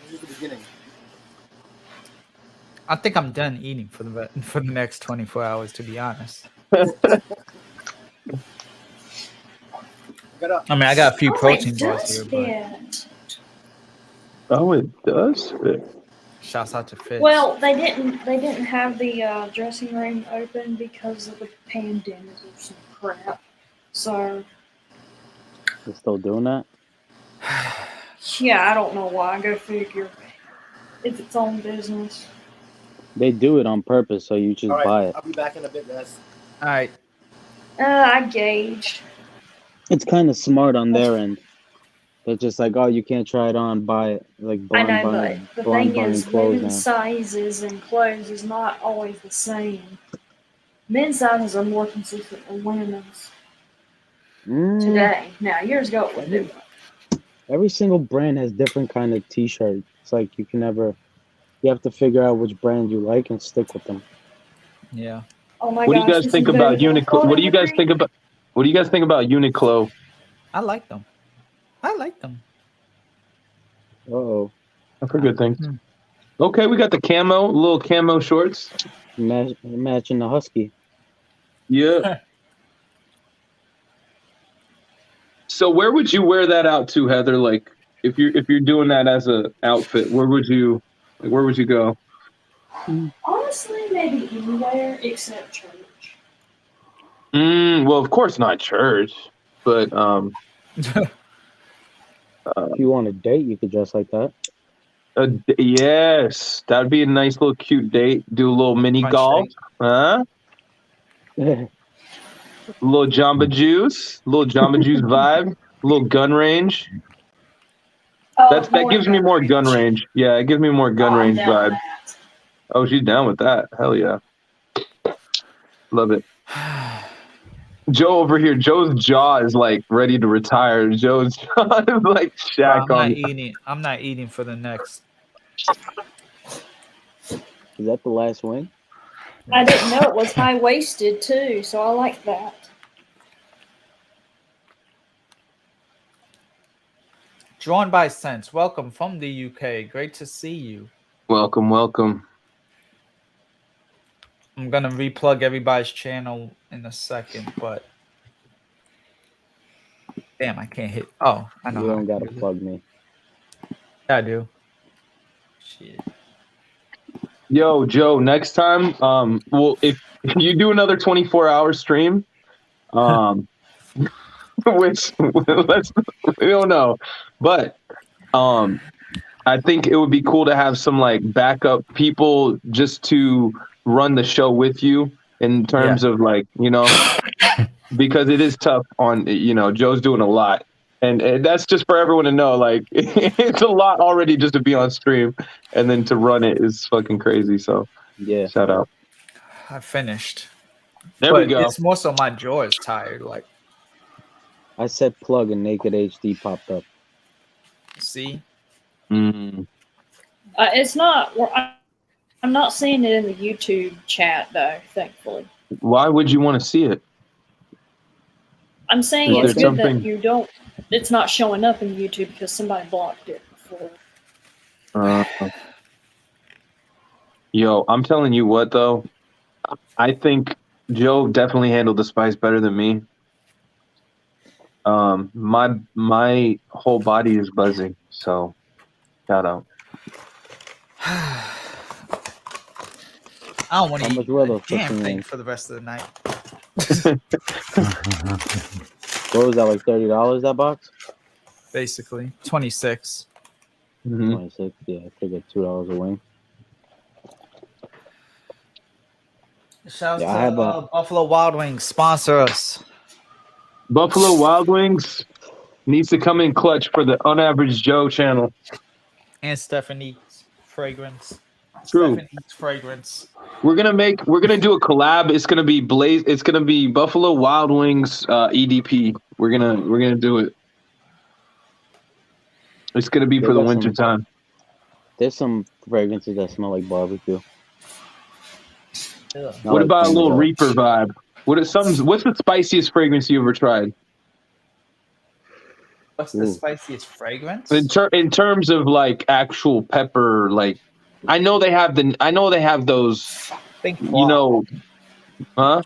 This is the beginning. I think I'm done eating for the next 24 hours. To be honest, I mean, I got a few protein it bars does here, but fit. Oh, it does fit. shouts out to Fitz. Well, they didn't have the dressing room open because of the pandemic or some crap. So They're still doing that? yeah, I don't know why. Go figure. It's its own business. They do it on purpose, so you just All right, buy it. I'll be back in a bit, guys. all right. I gauged. It's kind of smart on their end. They're just like, oh, you can't try it on, buy it. Like I blind know, buying, but the blind thing buying is, clothes women's now. sizes and clothes is not always the same. Men's sizes are more consistent than women's today. Now, years ago, it was different. Every single brand has different kind of T-shirt. It's like you have to figure out which brand you like and stick with them. Yeah. Oh my What do gosh, you guys this think is about very Uniqlo? What do you guys think about? What do you guys think about Uniqlo? I like them. I like them. Uh-oh. I've heard good things. Okay, we got the little camo shorts. Matching the husky. Yeah. So where would you wear that out to, Heather? Like if you're doing that as a outfit, where would you go? Honestly, maybe anywhere except church. Well, of course not church, but If you want a date, you could dress like that. Yes, that'd be a nice little cute date. Do a little mini French golf, date. huh? Little Jamba Juice vibe, little gun range. Oh, That gives me more gun range. Yeah, it gives me more gun I'm range down with vibe. that. Oh, she's down with that. Hell yeah, love it. Joe over here, Joe's jaw is like ready to retire. Joe's jaw is like Shaq on. I'm not eating for the next. Is that the last wing? I didn't know it was high waisted too, so I like that. Drawn by Sense, welcome from the UK. Great to see you. Welcome, welcome. I'm gonna replug everybody's channel in a second, but damn, I can't hit. Oh, I know. You how don't to gotta do it. plug me. Yeah, I do. Shit. Yo, Joe, next time, well, if you do another 24-hour stream, which we don't know, but I think it would be cool to have some like backup people just to run the show with you in terms of like, you know, because it is tough on, you know, Joe's doing a lot. And that's just for everyone to know, like, it's a lot already just to be on stream, and then to run it is fucking crazy. So, yeah, shout out. I finished. There we go. It's more so my jaw is tired. Like, I said plug and Naked HD popped up. see, It's not. I'm not seeing it in the YouTube chat though. Thankfully. Why would you want to see it? I'm saying Is it's there good something- that you don't. It's not showing up in YouTube because somebody blocked it before. Yo, I'm telling you what, though. I think Joe definitely handled the spice better than me. My whole body is buzzing. So, shout out. I don't want to How eat much were a those damn fucking thing wings? for the rest of the night. What was that, like $30 that box? Basically, 26. 26. Yeah, I figured $2 a wing. Shout Yeah, I out have to Buffalo Wild Wings, sponsor us. Buffalo Wild Wings needs to come in clutch for the unAVERAGE Joe channel. And Stephanie's fragrance. True. Stephanie's fragrance. We're gonna do a collab. It's gonna be It's gonna be Buffalo Wild Wings EDP. We're gonna do it. It's gonna be They for the got winter some- time. There's some fragrances that smell like barbecue. Not What like about a little Canada. Reaper vibe? What's the spiciest fragrance you ever tried? What's the spiciest fragrance? In terms of like actual pepper, like I know they have those. Think you know, huh?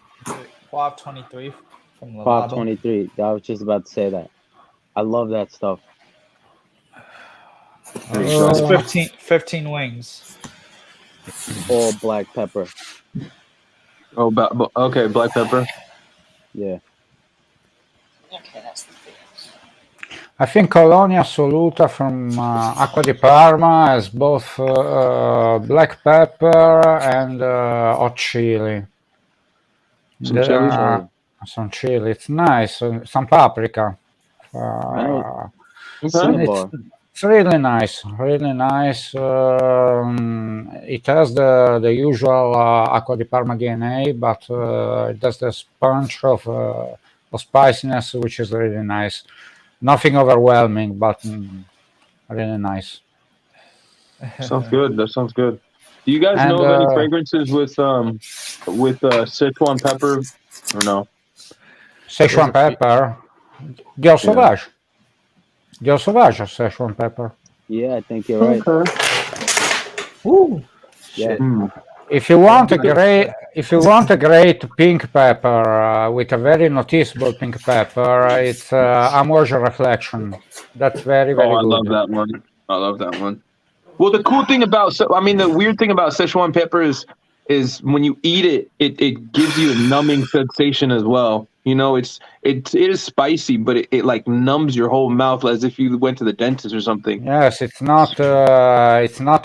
Quav 23 from the Pop 23. I was just about to say that. I love that stuff. It's 15 wings. All black pepper. Oh, okay, black pepper. Yeah. Okay, that's the I think Colonia Assoluta from Acqua di Parma has both black pepper and hot chili. Some chili. It's nice. Some paprika. It's really nice. Really nice. It has the usual Acqua di Parma DNA, but it has this punch of spiciness, which is really nice. Nothing overwhelming, but really nice. Sounds good. That sounds good. Do you guys know of any fragrances with Sichuan pepper or no? Szechuan pepper. Dior Sauvage. Dior Sauvage or Szechuan pepper. Yeah, I think you're right. Ooh. Yeah. If you want a great, if you want a great pink pepper with a very noticeable pink pepper, it's Amouage Reflection. That's very, Oh, very I love good. that one. I love that one. Well, the cool thing about, the weird thing about Szechuan pepper is when you eat it, it gives you a numbing sensation as well. You know, it is spicy, but it like numbs your whole mouth as if you went to the dentist or something. Yes, it's not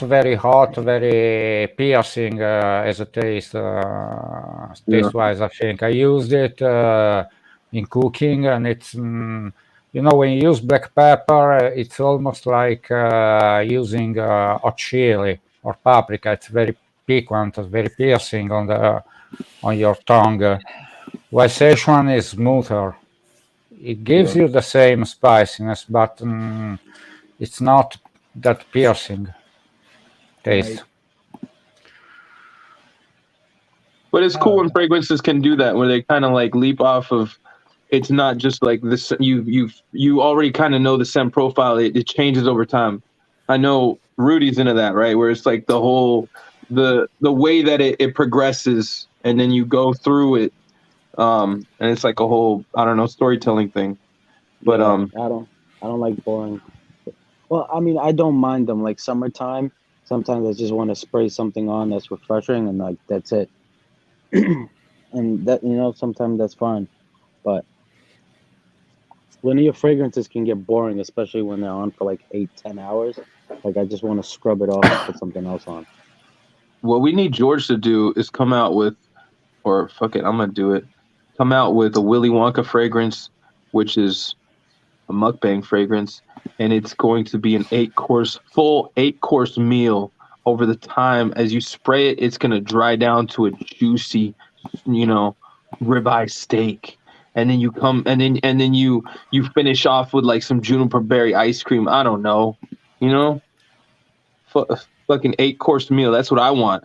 very hot, very piercing as a taste, Yeah. taste-wise. I think I used it in cooking, and it's you know, when you use black pepper, it's almost like using hot chili or paprika. It's very piquant, it's very piercing on your tongue. While Szechuan is smoother. It gives you the same spiciness, but it's not that piercing taste. But it's cool when fragrances can do that, where they kind of like leap off of. It's not just like this. You already kind of know the scent profile. It changes over time. I know Rudy's into that, right? Where it's like the whole the way that it progresses, and then you go through it, and it's like a whole, I don't know, storytelling thing. But I don't like boring. Well, I mean, I don't mind them. Like summertime, sometimes I just want to spray something on that's refreshing, and like that's it. And that, you know, sometimes that's fine. But linear fragrances can get boring, especially when they're on for like 8-10 hours. Like I just want to scrub it off and put something else on. what we need George to do is come out with, or fuck it, I'm gonna do it. Come out with a Willy Wonka fragrance, which is a mukbang fragrance, and it's going to be an full 8-course meal. Over the time as you spray it, it's gonna dry down to a juicy, ribeye steak, and then you finish off with like some juniper berry ice cream. I don't know, fucking 8-course meal. That's what I want.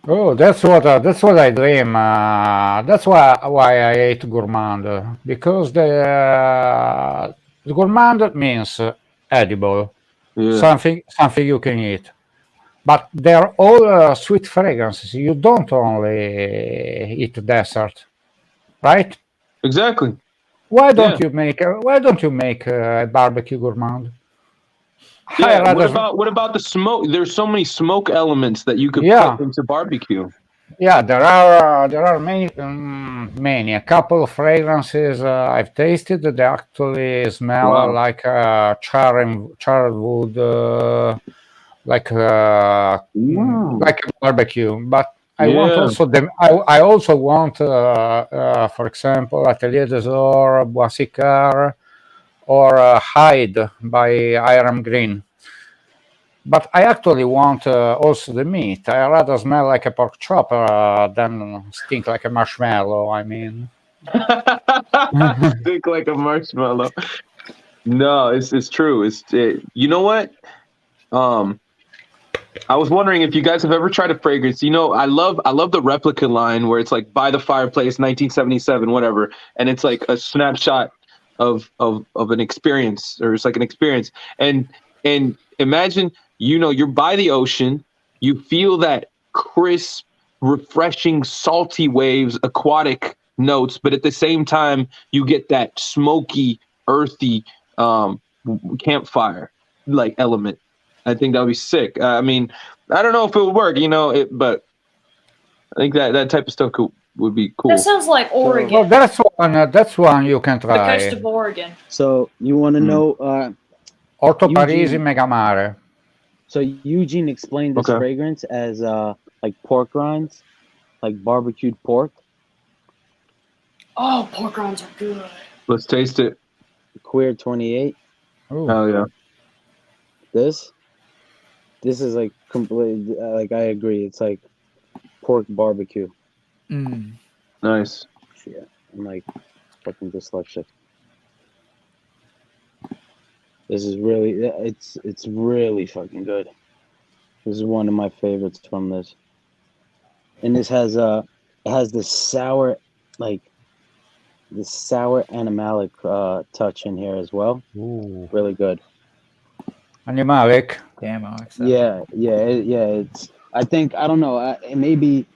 Oh, that's what I dream. That's why I ate gourmand, because the gourmand means edible, something you can eat. But they're all sweet fragrances. You don't only eat dessert, right? Exactly. Why don't you make a barbecue gourmand? Yeah. What about the smoke? There's so many smoke elements that you could put into barbecue. Yeah, there are many. A couple of fragrances I've tasted that actually smell like charred wood, like a barbecue. But I want also I also want, for example, Atelier des Ors, Bois or Hyde by Hiram Green. But I actually want also the meat. I rather smell like a pork chop than stink like a marshmallow. I mean, stink like a marshmallow. No, it's true. You know what? I was wondering if you guys have ever tried a fragrance. I love the replica line where it's like by the fireplace, 1977, whatever, and it's like a snapshot of an experience, or it's like an experience. And imagine, you're by the ocean, you feel that crisp, refreshing, salty waves, aquatic notes, but at the same time you get that smoky, earthy campfire like element. I think that would be sick. I mean, I don't know if it would work, but I think that type of stuff would be cool. That sounds like Oregon. Well, that's one you can try. The coast of Oregon. So you want to know? Orto Parisi Megamare. So Eugene explained this fragrance as like pork rinds, like barbecued pork. Oh, pork rinds are good. Let's taste it. Queer 28. Oh yeah. This is like completely, like I agree. It's like pork barbecue. Nice. Yeah, I'm like fucking dyslexic. This is really, it's really fucking good. This is one of my favorites from this. And this has it has this sour, like this sour animalic touch in here as well. Ooh. Really good. Animalic. Damn, I like that. Yeah. It's. I think, I don't know. Maybe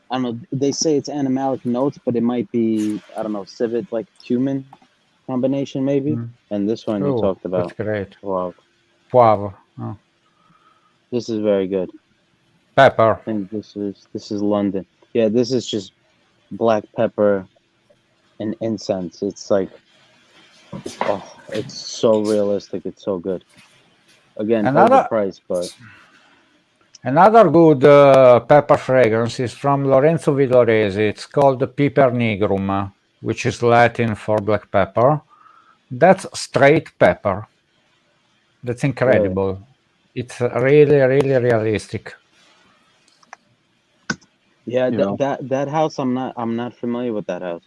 I don't know. They say it's animalic notes, but it might be, I don't know, civet like cumin combination maybe. And this one you Oh, talked that's about. great. Wow, Poivre. Oh. this is very good. Pepper. I think this is London. Yeah, this is just black pepper and incense. It's like, oh, it's so realistic. It's so good. Again, Another overpriced, but Another good pepper fragrance is from Lorenzo Villoresi. It's called Piper Nigrum, which is Latin for black pepper. That's straight pepper. That's incredible. It's really, really realistic. yeah, that house I'm not familiar with that house.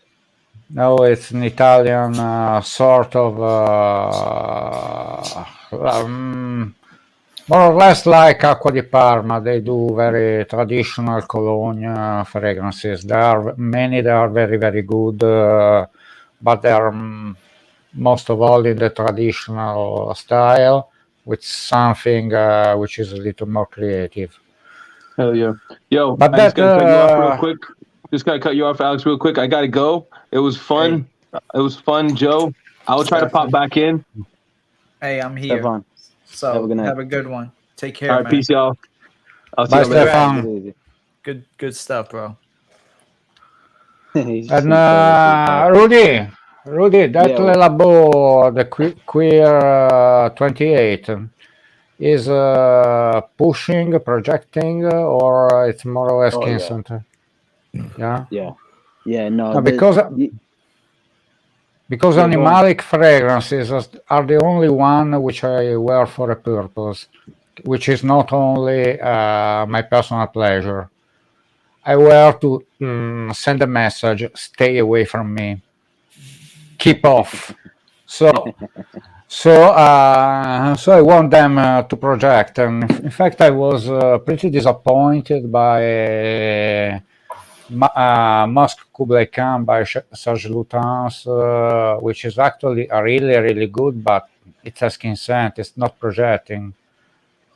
No, it's an Italian sort of more or less like Acqua di Parma. They do very traditional Cologne fragrances. There are many that are very, very good, but they are most of all in the traditional style with something which is a little more creative. Hell yeah. Yo, But I just gotta cut you off real quick. Just gotta cut you off, Alex, real quick. I gotta go. It was fun. It was fun, Joe. I'll try to pop back in. Hey, I'm here. Stefan, So have a good night. have a good one. Take care, All right, man. peace, y'all. I'll see Bye, you later. Stefan. Good stuff, bro. And Rudy, that Yeah, Labo, the Queer 28, is pushing, projecting, or it's more or less Oh, yeah. constant? Yeah. Yeah. No, No, because Yeah, go on. animalic fragrances are the only one which I wear for a purpose, which is not only my personal pleasure. I wear to send a message: stay away from me, keep off. So I want them to project. And in fact, I was pretty disappointed by Mosque Kublai Khan by Serge Lutens, which is actually really, really good, but it's asking scent. It's not projecting.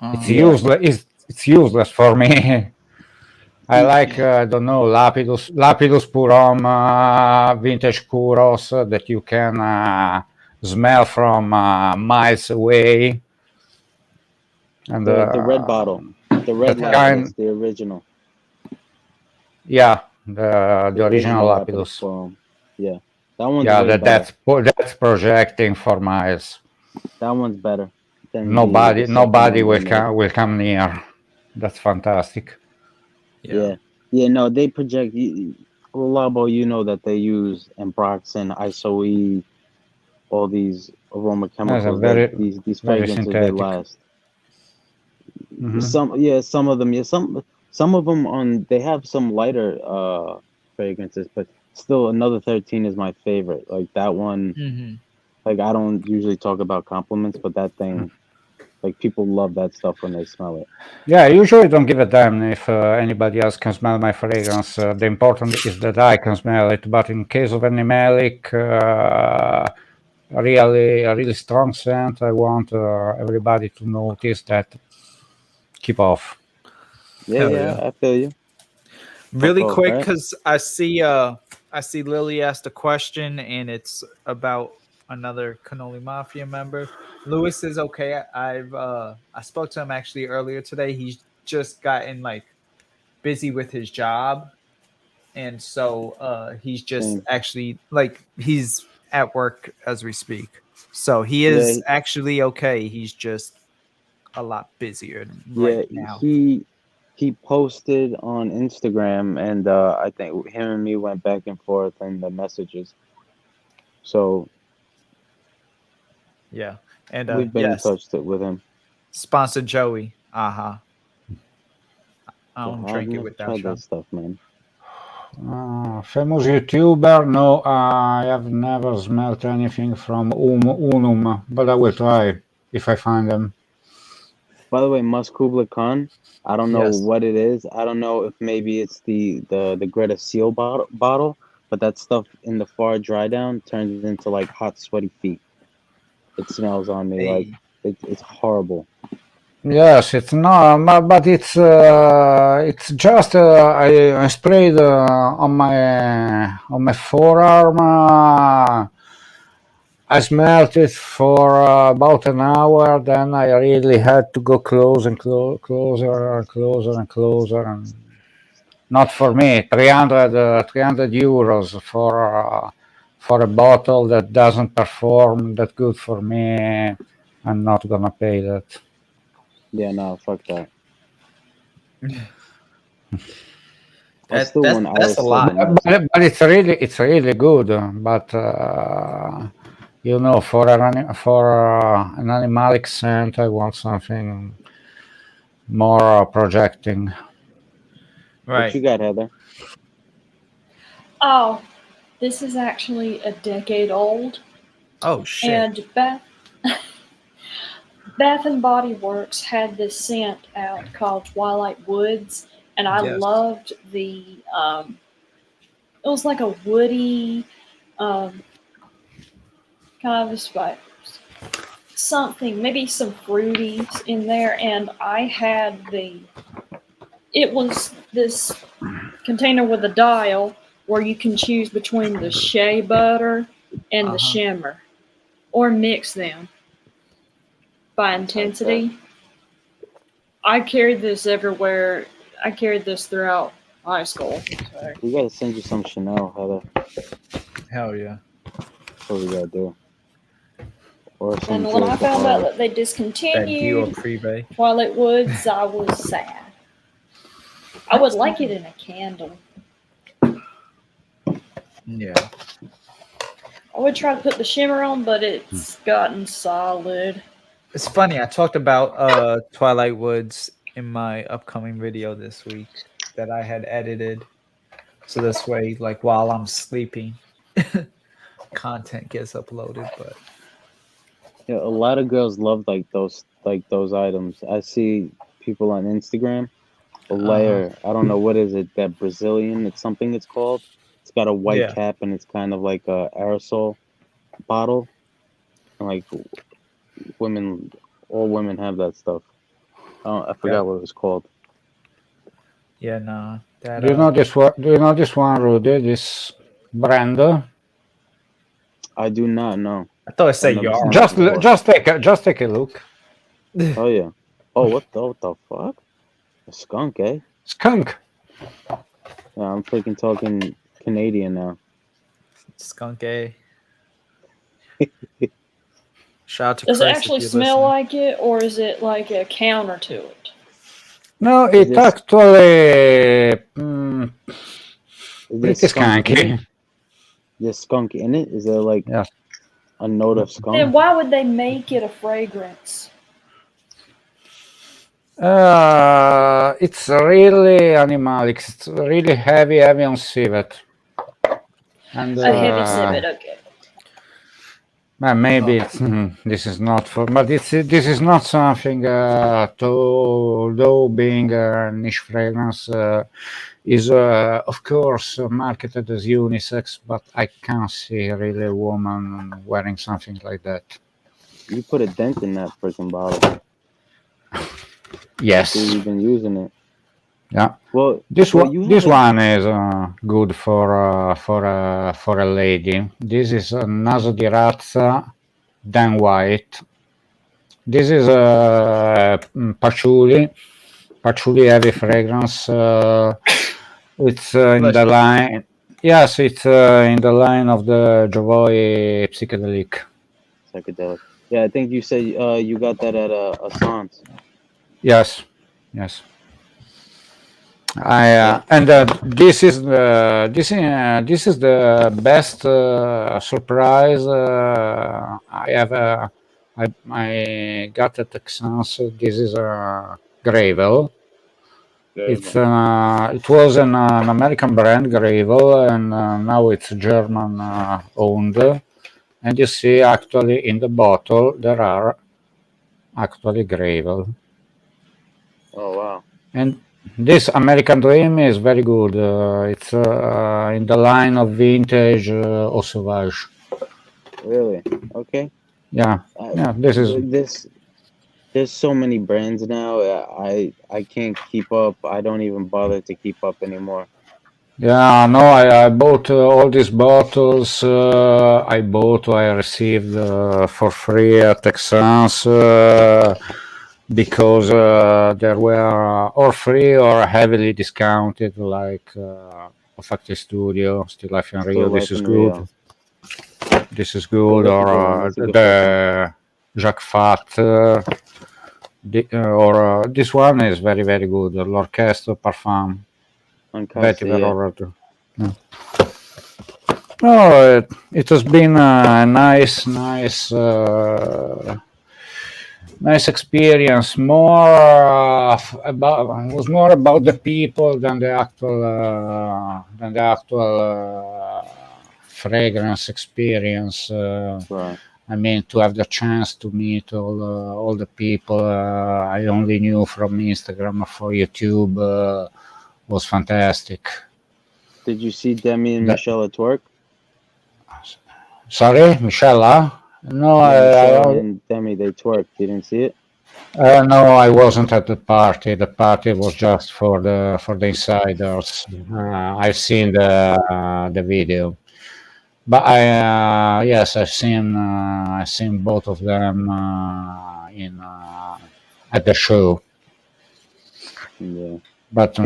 It's useless. It's useless for me. I like, I don't know, Lapidus Purom, vintage Kuros that you can smell from miles away. And the red bottle, the red Lapidus, the original. Yeah, the original Lapidus. Yeah, that one's way that's better. that's projecting for miles. That one's better than nobody will come near. That's fantastic. Yeah. No, they project. Labo, you know that they use Ambroxan, ISOE, all these aroma chemicals. These fragrances they last. Mm-hmm. Some of them. Some of them they have some lighter fragrances, but still another 13 is my favorite. Like that one. Mm-hmm. Like I don't usually talk about compliments, but that thing, like people love that stuff when they smell it. Yeah, I usually don't give a damn if anybody else can smell my fragrance. The important is that I can smell it. But in case of animalic, really strong scent, I want everybody to notice that. Keep off. Yeah, I feel you. Really quick, because I see Lily asked a question, and it's about another Cannoli Mafia member. Lewis is okay. I spoke to him actually earlier today. He's just gotten like busy with his job, and so he's just actually like he's at work as we speak. So he is actually okay. He's just a lot busier right now. He posted on Instagram, and I think him and me went back and forth in the messages. So yeah, and we've been in touch with him. Sponsored Joey. I don't drink it without that stuff, man. Famous YouTuber? No, I have never smelled anything from Unum, but I will try if I find them. By the way, Mosque Kublai Khan, I don't know what it is. I don't know if maybe it's the Greta Seal bottle, but that stuff in the far dry down turns into like hot, sweaty feet. It smells on me like it's horrible. Yes, it's not, but it's just I sprayed on my forearm. I smelled it for about an hour. Then I really had to go closer and closer and closer and closer. And not for me, 300 euros for a bottle that doesn't perform that good for me. I'm not gonna pay that. Yeah, no, fuck that. I still want That's a lot. But it's really good. But you know, for an animalic scent, I want something more projecting. What you got, Heather? Oh, this is actually a decade old. Oh shit! And Bath and Body Works had this scent out called Twilight Woods, and I Yes. loved the. It was like a woody, kind of a spice, something, maybe some fruities in there, and I had it was this container with a dial where you can choose between the shea butter and the shimmer, or mix them by intensity. I carried this everywhere. I carried this throughout high school. So. We gotta send you some Chanel, Heather. Hell yeah. That's what we gotta do. Or some And when I found out that they That Dior discontinued Privé. Twilight Woods, I was sad. I would like it in a candle. Yeah. I would try to put the shimmer on, but it's gotten solid. It's funny. I talked about Twilight Woods in my upcoming video this week that I had edited. So this way, like while I'm sleeping, content gets uploaded. But yeah, a lot of girls love those items. I see people on Instagram. A layer, I don't know what is it, that Brazilian, it's something it's called. It's got a white cap and it's kind of like a aerosol bottle. And like all women have that stuff. I forgot what it was called. Yeah, no. That, Do you know this one? Do you know this one, Rudy? This brand? I do not know. I thought it said Yara. Just take a look. Oh yeah. Oh, what the fuck? A skunk, eh? Skunk. Yeah, I'm freaking talking Canadian now. Skunk, eh? Shout out to Does Chris it actually if you're smell listening. like it, or is it like a counter to it? No, it actually pretty skunk skunky. There's skunk in it? Is there like a note of skunk? Then why would they make it a fragrance? It's really animalic. It's really heavy on civet. And A heavy civet, okay. Maybe this is not for, but this is not something. Though being a niche fragrance is of course marketed as unisex, but I can't see really a woman wearing something like that. You put a dent in that freaking bottle. Yes. You've been using it. Yeah. Well, this one is good for a lady. This is Naso di Razza, Dan White. This is patchouli heavy fragrance. It's in the line. Yes, it's in the line of the Jovoy psychedelic. Yeah, I think you said you got that at Assance. Yes. And this is the best surprise I ever. I got at Texas. This is a Gravel. It was an American brand, Gravel, and now it's German owned. And you see, actually, in the bottle there are actually Gravel. Oh wow! And this American Dream is very good. It's in the line of vintage Eau Sauvage. Really? Okay. Yeah. This is. There's so many brands now. I can't keep up. I don't even bother to keep up anymore. Yeah, no, I bought all these bottles. I received for free at Texans because they were or free or heavily discounted, like Factory Studio, Still Life in Rio. Still This Life is in good. Rio. This is Oh, good, that's a or good one. That's a good fucking. the Jacques Fat, or this one is very very good. L'Orchestre Parfum, Uncasted, Vetiver yeah. or. No, it has been a nice experience. More about was more about the people than the actual fragrance experience. Right. I mean, to have the chance to meet all the people I only knew from Instagram or for YouTube was fantastic. Did you see Demi and That- Michelle at work? Sorry, Michelle? No, Yeah, Michelle I and Demi, they twerked. You didn't see it? no, I wasn't at the party. The party was just for the insiders. I've seen the video, but yes, I've seen both of them in at the show. Yeah. But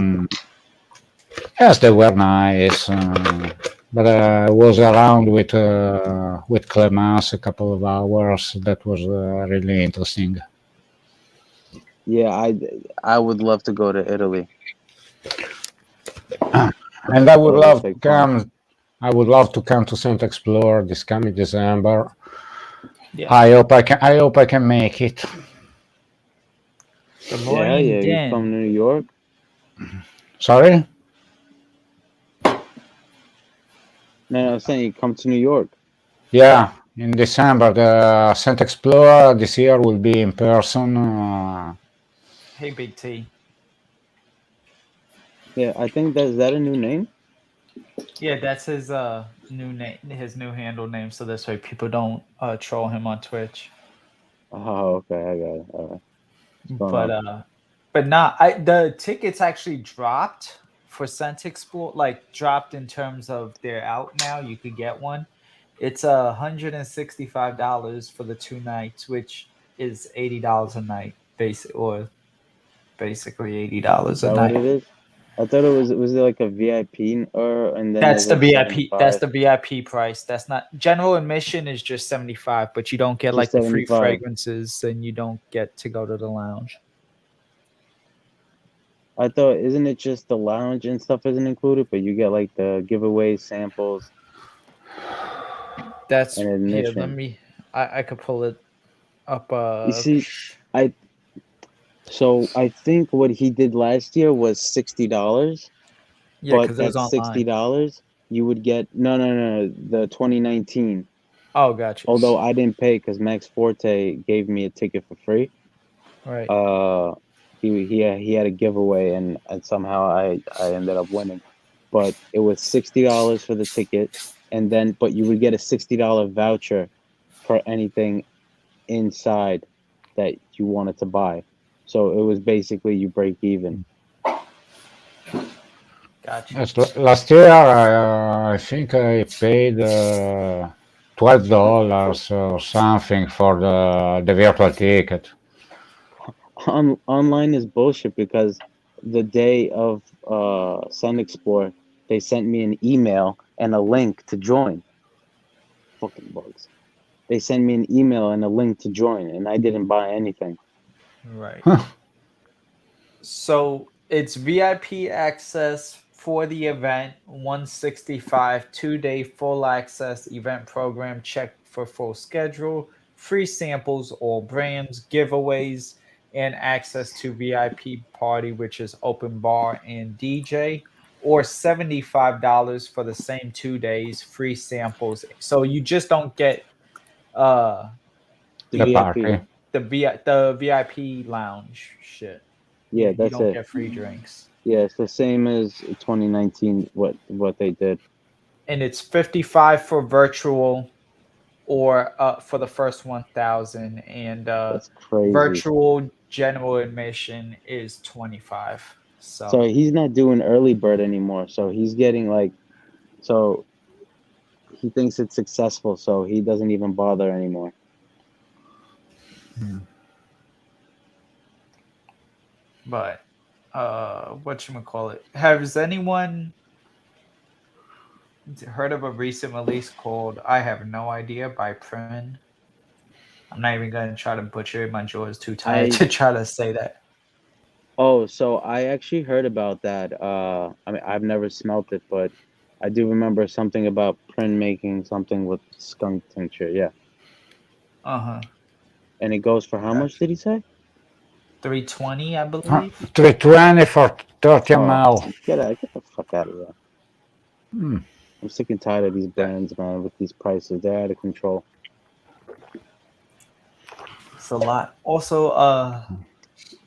yes, they were nice. But I was around with Clemence a couple of hours. That was really interesting. Yeah, I would love to go to Italy. And I would That would love to take fun. come. I would love to come to Saint Explore this coming December. Yeah. I hope I can. I hope I can make it. The Yeah, Brain yeah. You Den. come to New York? Sorry. No, I was saying you come to New York. Yeah, in December, the Saint Explore this year will be in person. Hey, Big T. Yeah, I think is that a new name? Yeah, that's his new name, his new handle name. So this way people don't troll him on Twitch. Oh, okay, I got it. All right. But not the tickets actually dropped for Scent Explore, like dropped in terms of they're out now. You could get one. It's $165 for the 2 nights, which is $80 a night, basically $80 Is a that what night. it is? I thought it was it like a VIP or and then That's there's the like VIP. That's 75, the VIP price. That's not general admission is just 75, but you don't get just like the free 75. fragrances and you don't get to go to the lounge. I thought isn't it just the lounge and stuff isn't included, but you get like the giveaway samples That's and here. Let admission. me. I could pull it up. You see, so I think what he did last year was $60, Yeah, but because it was that online. $60 you would get no the 2019. Oh, gotcha. Although I didn't pay because Max Forte gave me a ticket for free. Right. He had a giveaway and somehow I ended up winning, but it was $60 for the ticket, and then but you would get a $60 voucher for anything inside that you wanted to buy. So it was basically you break even. Gotcha. Yes, last year, I think I paid $12 or something for the virtual ticket. Online is bullshit because the day of Sun Explore, they sent me an email and a link to join. Fucking bugs. They sent me an email and a link to join, and I didn't buy anything. Right. So it's VIP access for the event, 165, 2-day full access event program, check for full schedule, free samples, all brands, giveaways, and access to VIP party, which is open bar and DJ, or $75 for the same 2 days, free samples. So you just don't get The VIP. the VIP lounge shit. Yeah, You that's don't it. get free drinks. Yeah, it's the same as 2019. What they did. And it's 55 for virtual or for the first 1,000, and That's crazy. virtual general admission is 25. So So he's not doing early bird anymore. So he's getting like, so he thinks it's successful. So he doesn't even bother anymore. but whatchamacallit, has anyone heard of a recent release called I Have No Idea by Prin? I'm not even gonna try to butcher it. My jaw is too tired to try to say that. Oh, so I actually heard about that. I mean, I've never smelt it, but I do remember something about Prin making something with skunk tincture. Yeah. Uh-huh. And it goes for how much did he say? 320, I believe. 320 for 30 ml. Get the fuck out of here. I'm sick and tired of these brands, man, with these prices. They're out of control. It's a lot. Also,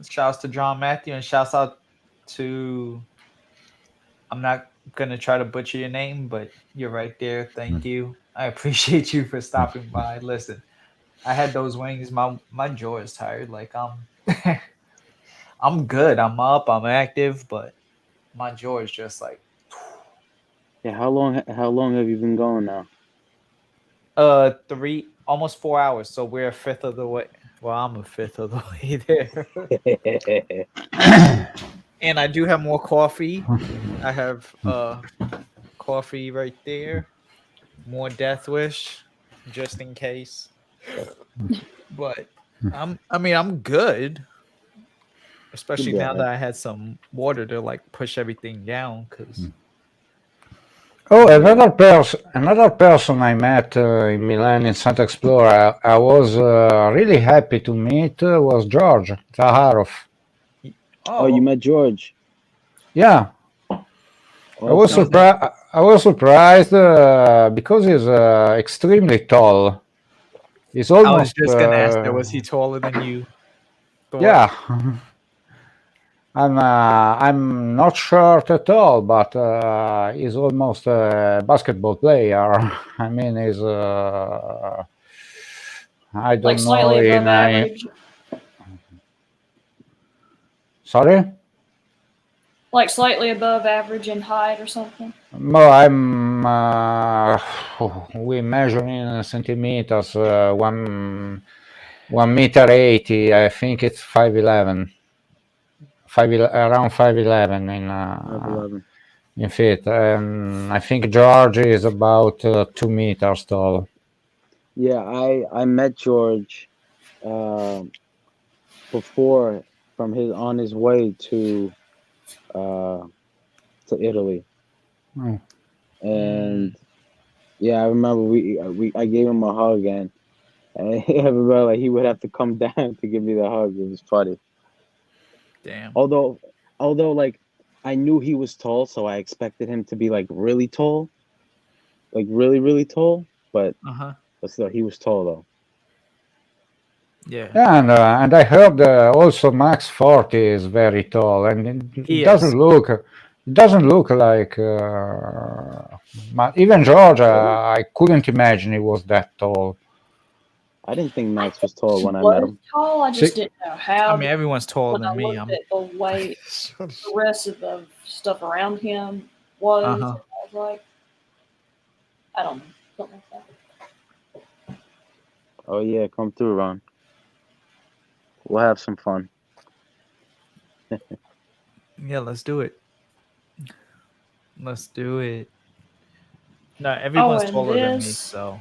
shouts to John Matthew and shouts out to, I'm not gonna try to butcher your name, but you're right there. Thank you. I appreciate you for stopping by. Listen, I had those wings. My jaw is tired. Like I'm good. I'm up. I'm active, but my jaw is just like Yeah, how long have you been going now? almost 4 hours. So we're a fifth of the way. Well, I'm a fifth of the way there. And I do have more coffee. I have coffee right there. More Death Wish, just in case. But I'm good. Especially now that I had some water to like push everything down. Cause Oh, another person I met in Milan in Santa Explorer, I was really happy to meet was George Zaharov. Oh, you met George? Yeah. I was surprised because he's extremely tall. He's almost. I was just gonna ask that. Was he taller than you? Yeah. I'm not short at all, but he's almost a basketball player. I mean, he's I don't like know. slightly above average. Sorry? Like slightly above average in height or something. No, I'm. We measure in centimeters. 1 meter 80. I think it's 5'11". Around 5'11" in feet. I think George is about 2 meters tall. Yeah, I met George before on his way to Italy. Oh. And yeah, I remember I gave him a hug, and everybody like he would have to come down to give me the hug. It was funny. Damn. Although like I knew he was tall, so I expected him to be like really tall, like really tall. But still, he was tall though. Yeah. And I heard also Max 40 is very tall, and it doesn't look like even George. I couldn't imagine he was that tall. I didn't think Max was tall when I was met him. Tall, I just didn't know how. I mean, everyone's taller than me. At the way the rest of the stuff around him was, I was like, I don't know, something like that. Oh yeah, come through, Ron. We'll have some fun. Yeah, let's do it. Let's do it. No, everyone's taller than me, so.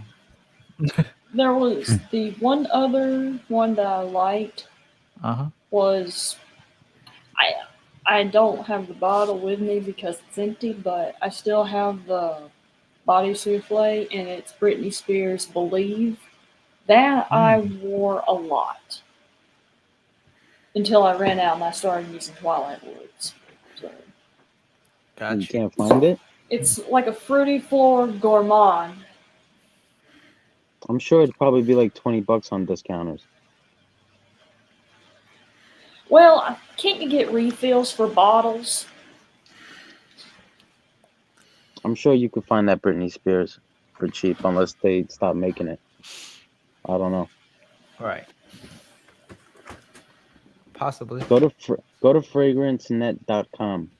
There was the one other one that I liked. Was I don't have the bottle with me because it's empty, but I still have the body souffle, and it's Britney Spears' "Believe." That I wore a lot until I ran out and I started using Twilight Woods. So. Gotcha. You can't find it? It's like a fruity floor gourmand. I'm sure it'd probably be like $20 on discounters. Well, can't you get refills for bottles? I'm sure you could find that Britney Spears for cheap unless they stop making it. I don't know. Right. Possibly. Go to fragrancenet.com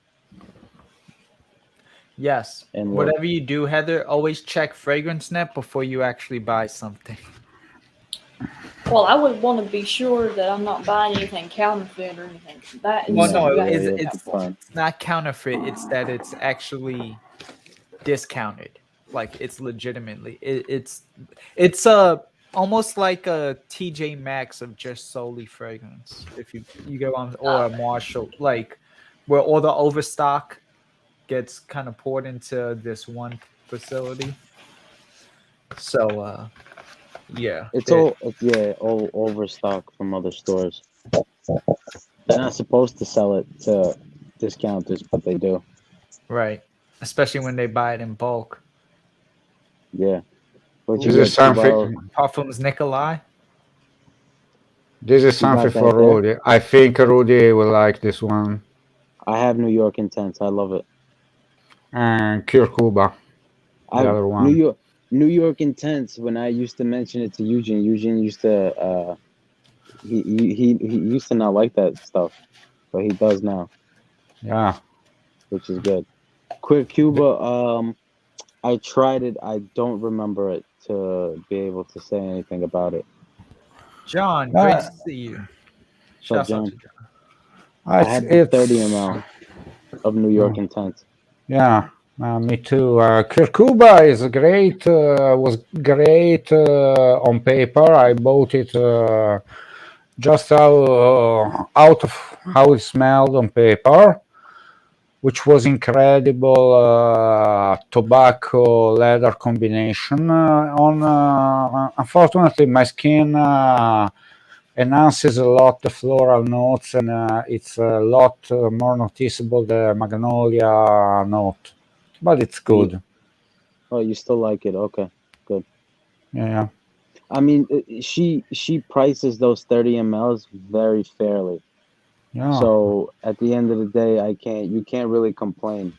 Yes. and look. Whatever you do, Heather, always check FragranceNet before you actually buy something. Well, I would want to be sure that I'm not buying anything counterfeit or anything. That is, Well, no, you have yeah, to it's fine. it's not counterfeit. It's that it's actually discounted. Like it's legitimately. It's almost like a TJ Maxx of just solely fragrance. If you go on, or a Marshall, like where all the overstock gets kind of poured into this one facility. So yeah, It's all overstock from other stores. They're not supposed to sell it to discounters, but they do. right. Especially when they buy it in bulk. Yeah. What you This is get, Tubal? something. Parfums Nikolai. This is You got something for that there? Rudy. I think Rudy will like this one. I have New York Intense. I love it. And Kirkuba, the other one. New York Intense. When I used to mention it to Eugene used to he used to not like that stuff, but he does now, Yeah. which is good. Quick Cuba. I tried it. I don't remember it to be able to say anything about it. John, great to see you. So, Shouts out John, to John. I had the 30 It's ml of New York Intense. yeah, me too. Kirkuba is great. Was great on paper. I bought it just out of how it smelled on paper, which was incredible tobacco leather combination. Unfortunately, my skin enhances a lot the floral notes, and it's a lot more noticeable the magnolia note. But it's good. Oh, you still like it? Okay, good. Yeah. I mean, she prices those 30 mLs very fairly. Yeah. So at the end of the day, you can't really complain.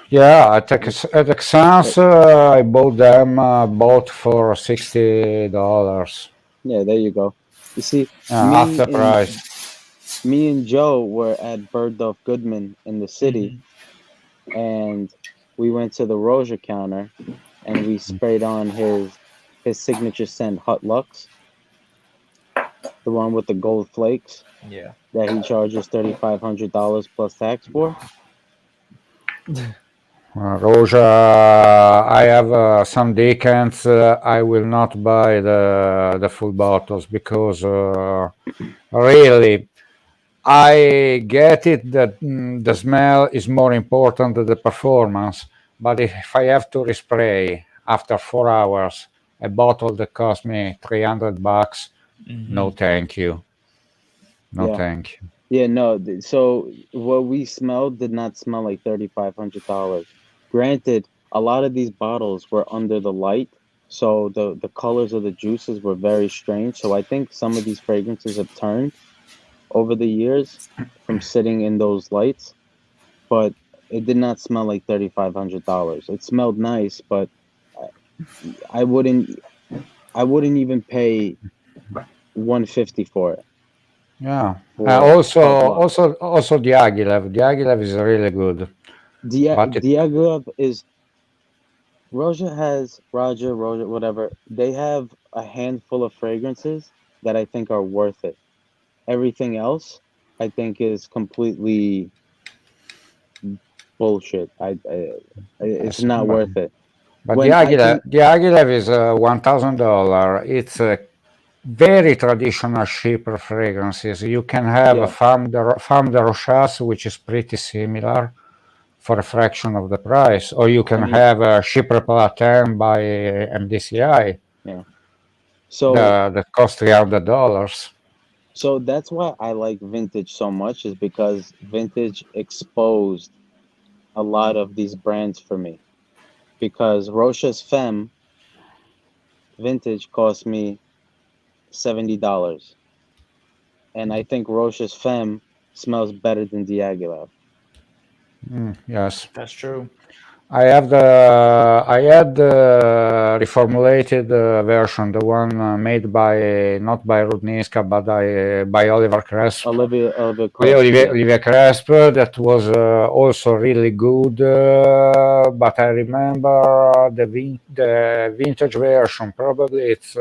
Yeah, at Texans, I bought them both for $60. Yeah, there you go. You see, Half the price. me and Joe were at Bergdorf Goodman in the city, and we went to the Roja counter, and we sprayed on his signature scent Hot Lux, the one with the gold flakes. Yeah. That he charges $3,500 plus tax for. Roja, I have some decants. I will not buy the full bottles because really, I get it that the smell is more important than the performance. But if I have to respray after 4 hours a bottle that cost me $300, no, thank you. No, thank you. Yeah, no. So what we smelled did not smell like $3,500. Granted, a lot of these bottles were under the light, so the colors of the juices were very strange. So I think some of these fragrances have turned over the years from sitting in those lights, but it did not smell like $3,500. It smelled nice, but I wouldn't even pay $150 for it. Yeah. For Also Diaghilev. Diaghilev is really good. Diaghilev is Roger, whatever. They have a handful of fragrances that I think are worth it. Everything else, I think, is completely bullshit. It's not worth it. But Diaghilev is $1,000. It's a very traditional cheaper fragrances. You can have a Femme de Rochas, which is pretty similar, for a fraction of the price, or you can have a Chypre Platin by MDCI. Yeah. So that costs $300. So that's why I like vintage so much, is because vintage exposed a lot of these brands for me. Because Rocha's Femme vintage cost me $70. And I think Rocha's Femme smells better than Diaghilev. Yes, that's true. I had the reformulated version, the one made by not by Rudniska, but by Oliver Cresp. Olivier With Cresp. Olivier Cresp, that was also really good. But I remember the vintage version. Probably it's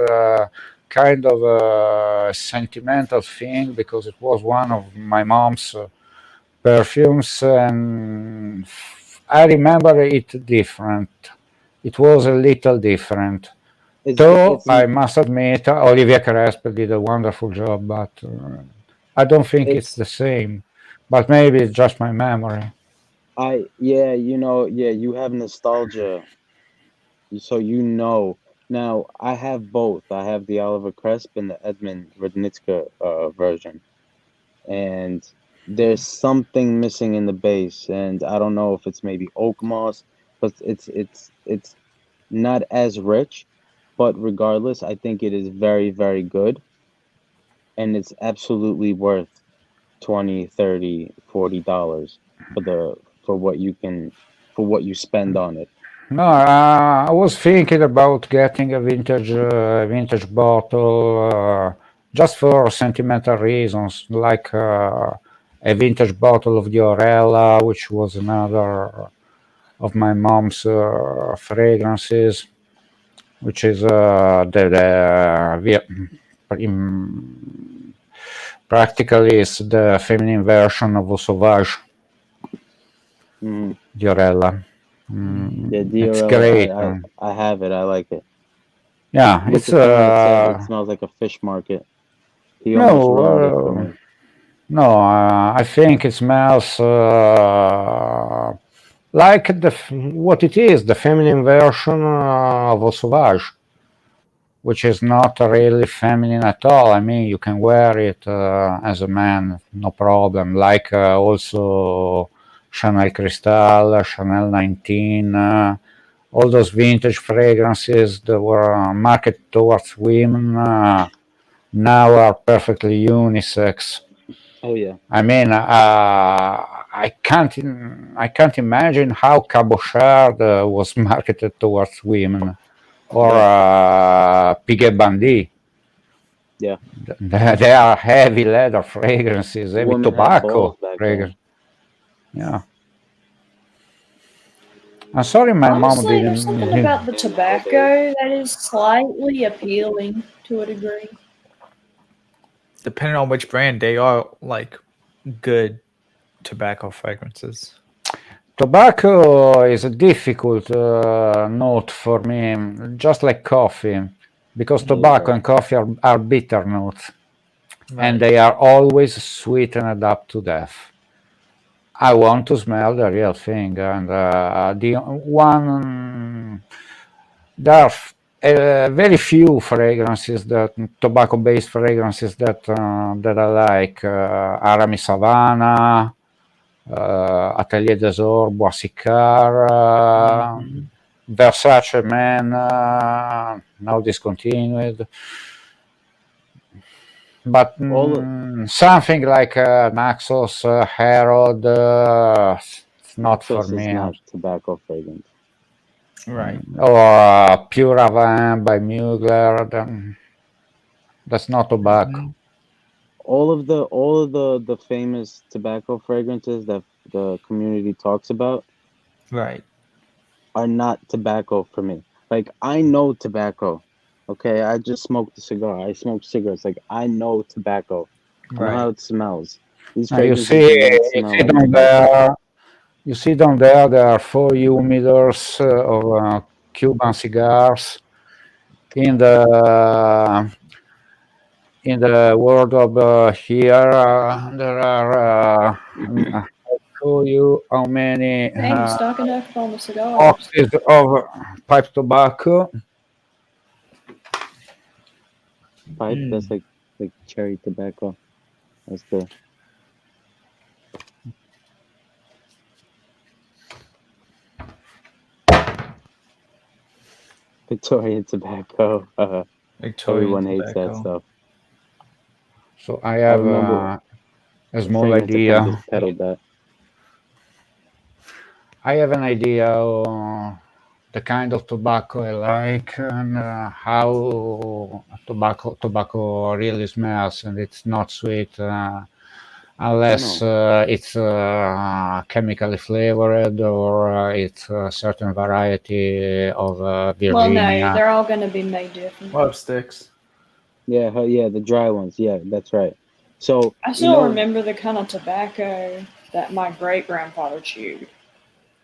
kind of a sentimental thing because it was one of my mom's perfumes, and I remember it different. It was a little different. Though I must admit, Olivier Cresp did a wonderful job, but I don't think it's the same. But maybe it's just my memory. Yeah, you have nostalgia, so Now I have both. I have the Oliver Cresp and the Edmund Rudnitska version, and there's something missing in the base, and I don't know if it's maybe oak moss, but it's not as rich. But regardless, I think it is very, very good, and it's absolutely worth $20, $30, $40 for what you spend on it. No, I was thinking about getting a vintage bottle just for sentimental reasons, like a vintage bottle of Diorella, which was another of my mom's fragrances, which is practically is the feminine version of Sauvage. Diorella. Yeah, It's great. I have it. I like it. Yeah, Look it's at someone that said it smells like a fish market. He almost ruined it for me. No, I think it smells like what it is, the feminine version of Sauvage, which is not really feminine at all. I mean, you can wear it as a man, no problem. Like also Chanel Cristal, Chanel 19, all those vintage fragrances that were marketed towards women now are perfectly unisex. Oh yeah. I mean, I can't imagine how Cabochard was marketed towards women, or Piguet Bandit. Yeah. They are heavy leather fragrances, heavy Women had tobacco balls back then. fragrance. Yeah. I'm sorry, my mom Honestly, there's something didn't. about the tobacco that is slightly appealing to a degree. Depending on which brand, they are like good tobacco fragrances. Tobacco is a difficult note for me, just like coffee, because tobacco and coffee are bitter notes, and they are always sweetened up to death. I want to smell the real thing, and there are very few fragrances, tobacco-based fragrances that I like. Aramis Havana, Atelier des Ors, Bois Sicard, Versace Man, now discontinued. But something like Naxos, Herod, it's not for Naxos is me. not tobacco fragrance. Right. Or Pure Havana by Mugler. That's not tobacco. All of the famous tobacco fragrances that the community talks about, right, are not tobacco for me. Like, I know tobacco. Okay, I just smoked a cigar. I smoke cigarettes. Like, I know tobacco. I know how it smells. These fragrances do not smell like tobacco. You see down there are 4 humidors of Cuban cigars. In the world of here, there are. I'll show you how many Dang, stocking up on the cigars. boxes of pipe tobacco. Pipe? That's like cherry tobacco. That's the. Victorian tobacco. Everyone hates that stuff. So I have a small idea. Peddled that. I have an idea the kind of tobacco I like and how tobacco really smells, and it's not sweet unless it's chemically flavored or it's a certain variety of Well, no, Virginia. they're all going to be made different. Love sticks. Yeah, the dry ones. Yeah, that's right. So I still remember the kind of tobacco that my great grandfather chewed,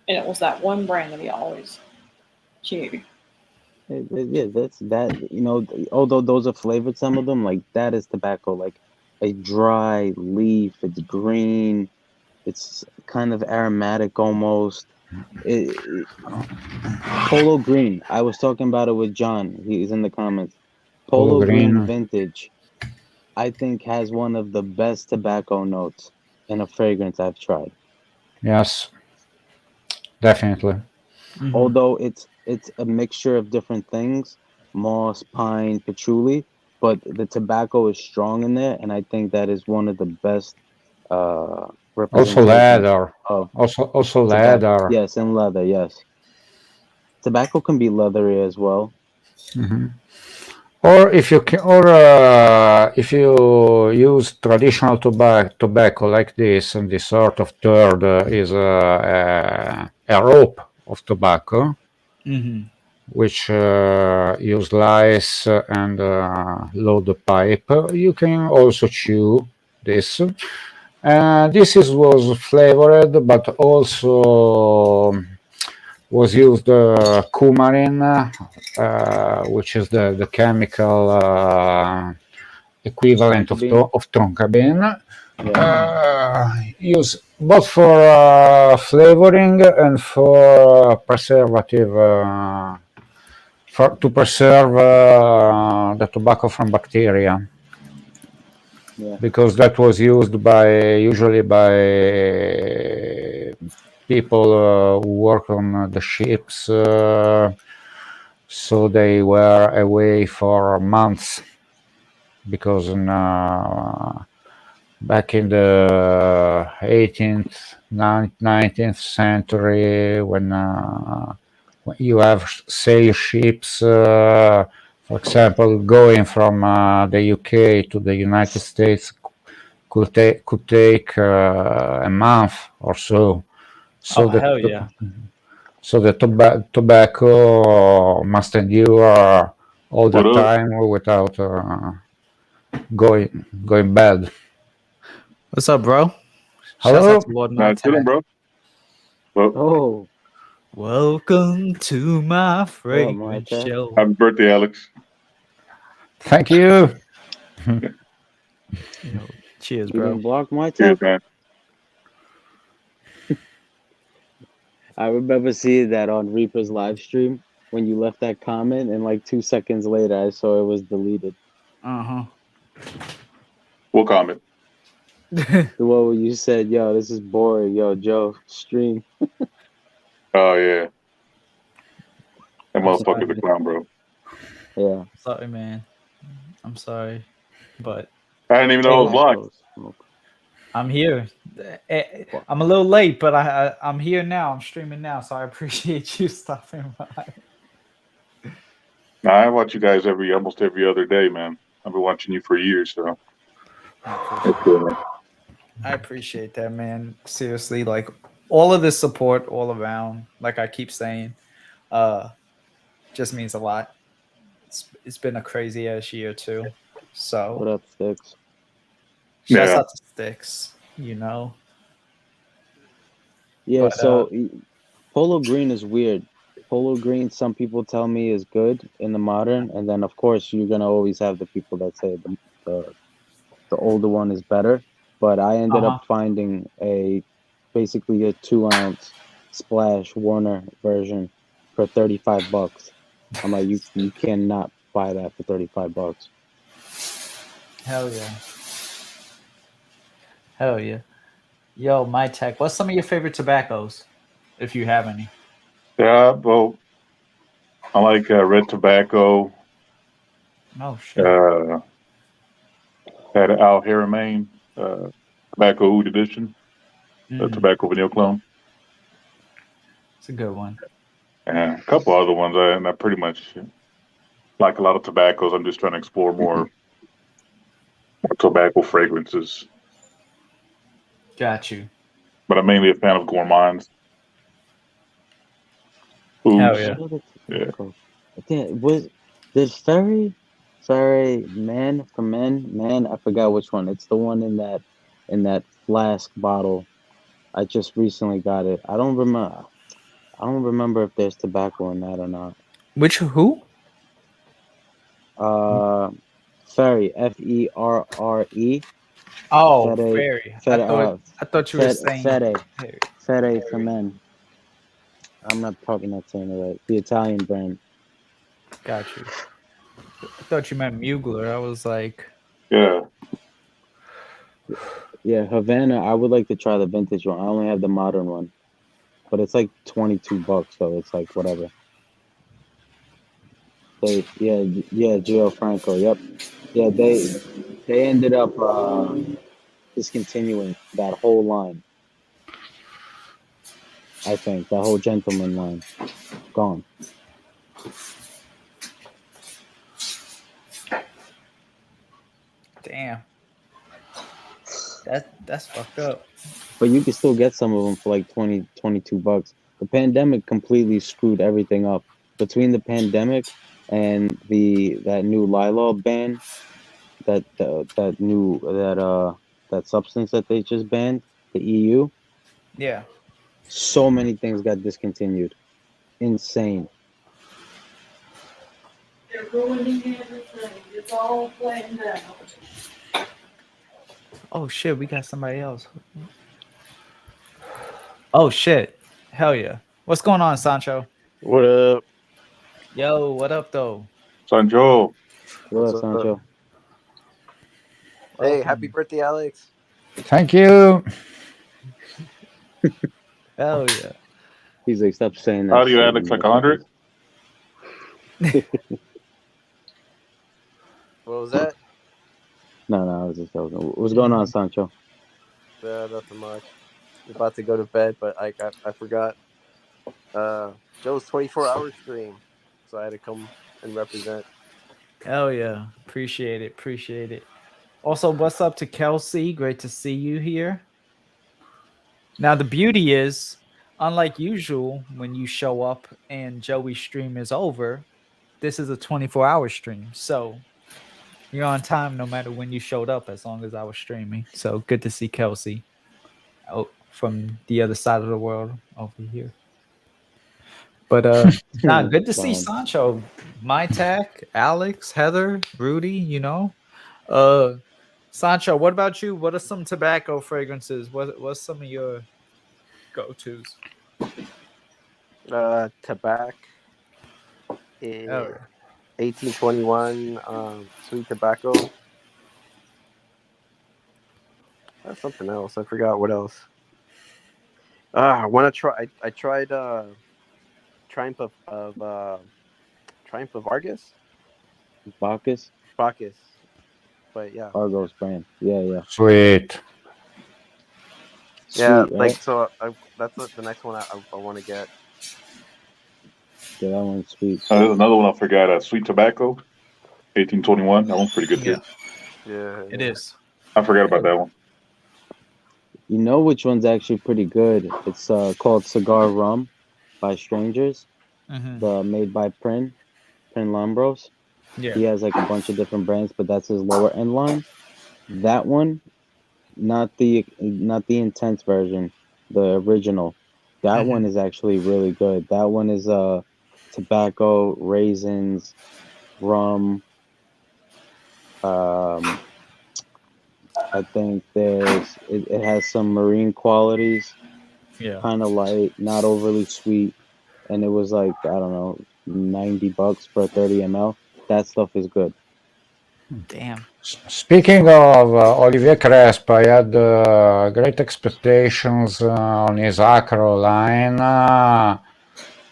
and it was that one brand that he always chewed. Yeah, that's that. Although those are flavored, some of them like that is tobacco, like a dry leaf. It's green. It's kind of aromatic almost. Polo green. I was talking about it with John. He's in the comments. Polo green vintage, I think, has one of the best tobacco notes in a fragrance I've tried. Yes, definitely. Although it's a mixture of different things, moss, pine, patchouli, but the tobacco is strong in there, and I think that is one of the best Also representations leather. of Also tobacco. leather. Yes, and leather. Yes, tobacco can be leathery as well. Or if you can, or if you use traditional tobacco like this, and this sort of third is a rope of tobacco, which you slice and load the pipe. You can also chew this. This was flavored, but also was used coumarin, which is the chemical equivalent of tonka bean. Used both for flavoring and for preservative, to preserve the tobacco from bacteria. Yeah. Because that was used usually by people who work on the ships, so they were away for months, because back in the 18th, 19th century, when you have sail ships, for example, going from the UK to the United States could take a month or so. So hell yeah. So the tobacco must endure all the time without going bad. What's up, bro? Hello? Shout out to Lord Montag. bro. Oh. Welcome to my fragrance Montag? show. Happy birthday, Alex. Thank you. Cheers, You bro. didn't block my Cheers, tag? man. I remember seeing that on Reaper's live stream when you left that comment, and like 2 seconds later, I saw it was deleted. What comment? The one where you said, "Yo, this is boring. Yo, Joe, stream." Oh yeah, that motherfucker's a clown, bro. Yeah. Sorry, man. I'm sorry, but I didn't even know it was blocked. I'm here. I'm a little late, but I'm here now. I'm streaming now, so I appreciate you stopping by. Nah, I watch you guys almost every other day, man. I've been watching you for years, so. I appreciate that, man. Seriously, like all of this support all around, like I keep saying, just means a lot. It's been a crazy ass year too. So What up, Sticks? Shouts out to Sticks, you know. Yeah, But, so Polo Green is weird. Polo Green, some people tell me, is good in the modern, and then of course you're gonna always have the people that say the older one is better. But I ended up finding basically a 2-ounce Splash Warner version for $35. I'm like, you cannot buy that for $35. Hell yeah. Hell yeah. Yo, my tech. What's some of your favorite tobaccos, if you have any? Yeah, well, I like red tobacco. Oh shit. Had an Al Haramain tobacco oud edition, tobacco vanilla clone. It's a good one. And a couple other ones. I pretty much like a lot of tobaccos. I'm just trying to explore more tobacco fragrances. Got you. But I'm mainly a fan of gourmands. Hell Foods. yeah. Yeah. Did Ferry Man for Men? I forgot which one. It's the one in that flask bottle. I just recently got it. I don't remember if there's tobacco in that or not. Which who? Ferry, Ferre. Oh, Fede, fairy. Fede, I thought you were saying Fede, Fairy. Fede for Men. I'm probably not saying it right. The Italian brand. Got you. I thought you meant Mugler. I was like, Yeah. Yeah, Havana. I would like to try the vintage one. I only have the modern one, but it's like $22, so it's like whatever. Gio Franco. Yep. Yeah, they ended up discontinuing that whole line. I think that whole gentleman line gone. damn. That's fucked up. But you can still get some of them for like $22. The pandemic completely screwed everything up. Between the pandemic and that new Lila ban, that substance that they just banned, the EU, Yeah. so many things got discontinued. Insane. They're ruining everything. It's all planned out. Oh shit, we got somebody else. Oh shit. Hell yeah. What's going on, Sancho? What up? Yo, what up though? Sancho. What up, Sancho? Hey, happy birthday, Alex. Thank you. Hell yeah. He's like, stop saying that. How do you, shit, Alex? Like 100? What was that? No, I was just joking. What's going on, Sancho? Nothing much. About to go to bed, but I forgot. Joe's 24-hour stream, so I had to come and represent. Hell yeah. Appreciate it. Appreciate it. Also, what's up to Kelsey? Great to see you here. Now, the beauty is, unlike usual, when you show up and Joey's stream is over, this is a 24-hour stream. So you're on time no matter when you showed up, as long as I was streaming. So good to see Kelsey out from the other side of the world over here. But good to see Sancho, My Tech, Alex, Heather, Rudy, Sancho, what about you? What are some tobacco fragrances? What's some of your go-tos? Tobacco in 1821, sweet tobacco. That's something else. I forgot what else. I want to try. I tried Triumph of Argus. Bacchus. But yeah. Argos brand. Yeah. Sweet. Yeah, Sweet, like right? so. That's the next one I want to get. Yeah, that one's sweet. There's another one I forgot. Sweet Tobacco, 1821. That one's pretty good too. Yeah, it is. I forgot about that one. You know which one's actually pretty good? It's called Cigar Rum by Strangers. Made by Prin Lambros. Yeah. He has like a bunch of different brands, but that's his lower end line. That one, not the intense version, the original. That one is actually really good. That one is tobacco, raisins, rum. I think it has some marine qualities. Yeah. Kind of light, not overly sweet, and it was like, I don't know, $90 for 30 ml. That stuff is good. Damn. Speaking of Olivier Cresp, I had great expectations on his Acro line.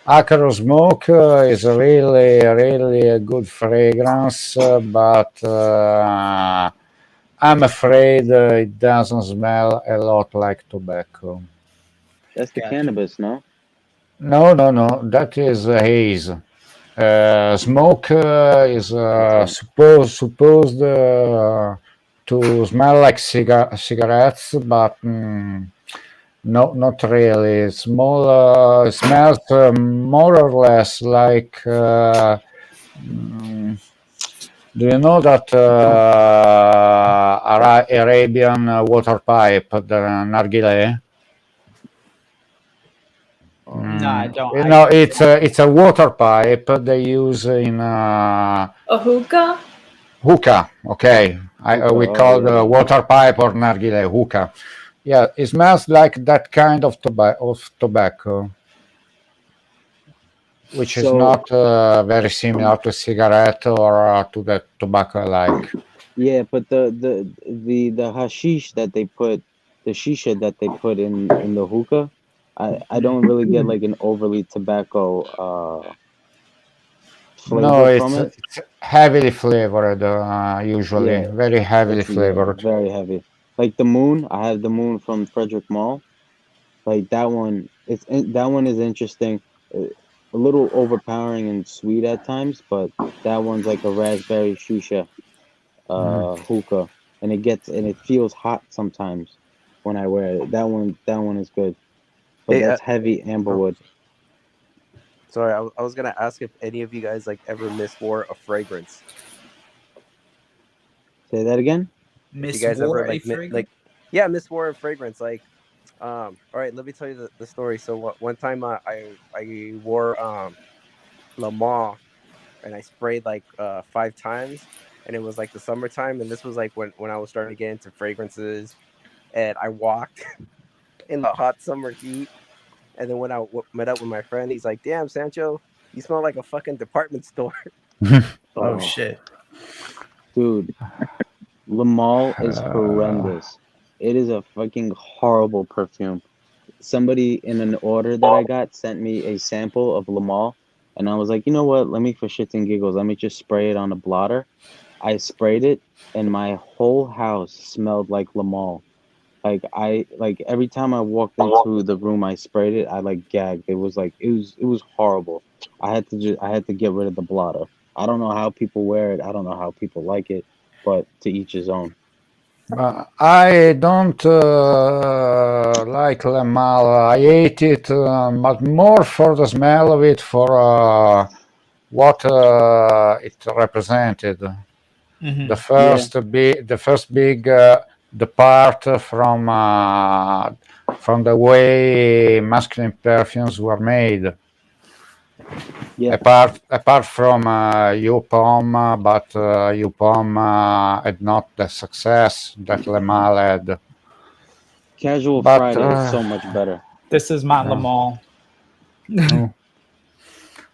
Acro Smoke is really a good fragrance, but I'm afraid it doesn't smell a lot like tobacco. That's the cannabis, no? No. That is haze. Smoke is Okay. supposed to smell like cigarettes, but no, not really. It smells more or less like. Mm, do you know that Arabian water pipe, the nargile? No, I don't. You know, it's a water pipe they use in A hookah? hookah. Okay, Hookah. we Oh call yeah. the water pipe or nargile hookah. Yeah, it smells like that kind of tobacco, which is So not very similar to cigarette or to the tobacco I like. yeah, but the hashish that they put, the shisha that they put in the hookah, I don't really get like an overly tobacco No, flavor from it. it's heavily flavored, usually Yeah, very heavily yeah, flavored. very heavy. Like the moon, I have the moon from Frederick Mall. Like that one, that one is interesting. A little overpowering and sweet at times, but that one's like a raspberry shisha Mm. hookah, and it feels hot sometimes when I wear it. That one is good, but Hey, that's heavy amberwood. sorry, I was gonna ask if any of you guys like ever miswore a fragrance. Say that again. If you Miss guys ever War a fragrance? yeah, miswore a fragrance. All right, let me tell you the story. So one time I wore Le Mans and I sprayed like 5 times, and it was like the summertime, and this was like when I was starting to get into fragrances, and I walked in the hot summer heat, and then when I met up with my friend, he's like, "Damn, Sancho, you smell like a fucking department store." Oh Oh, shit. dude, Lamal is horrendous. It is a fucking horrible perfume. Somebody in an order that I got sent me a sample of Lamal, and I was like, you know what? Let me, for shits and giggles, let me just spray it on a blotter. I sprayed it, and my whole house smelled like Lamal. Like every time I walked into the room I sprayed it, I like gagged. It was horrible. I had to get rid of the blotter. I don't know how people wear it. I don't know how people like it, but to each his own. I don't like Le Mal. I hate it, but more for the smell of it, for what it represented. The Yeah. first big depart from the way masculine perfumes were made. Yeah. Apart from UPOM, but UPOM had not the success that Le Mal had. Casual But Friday is so much better. This is Mont Lamont.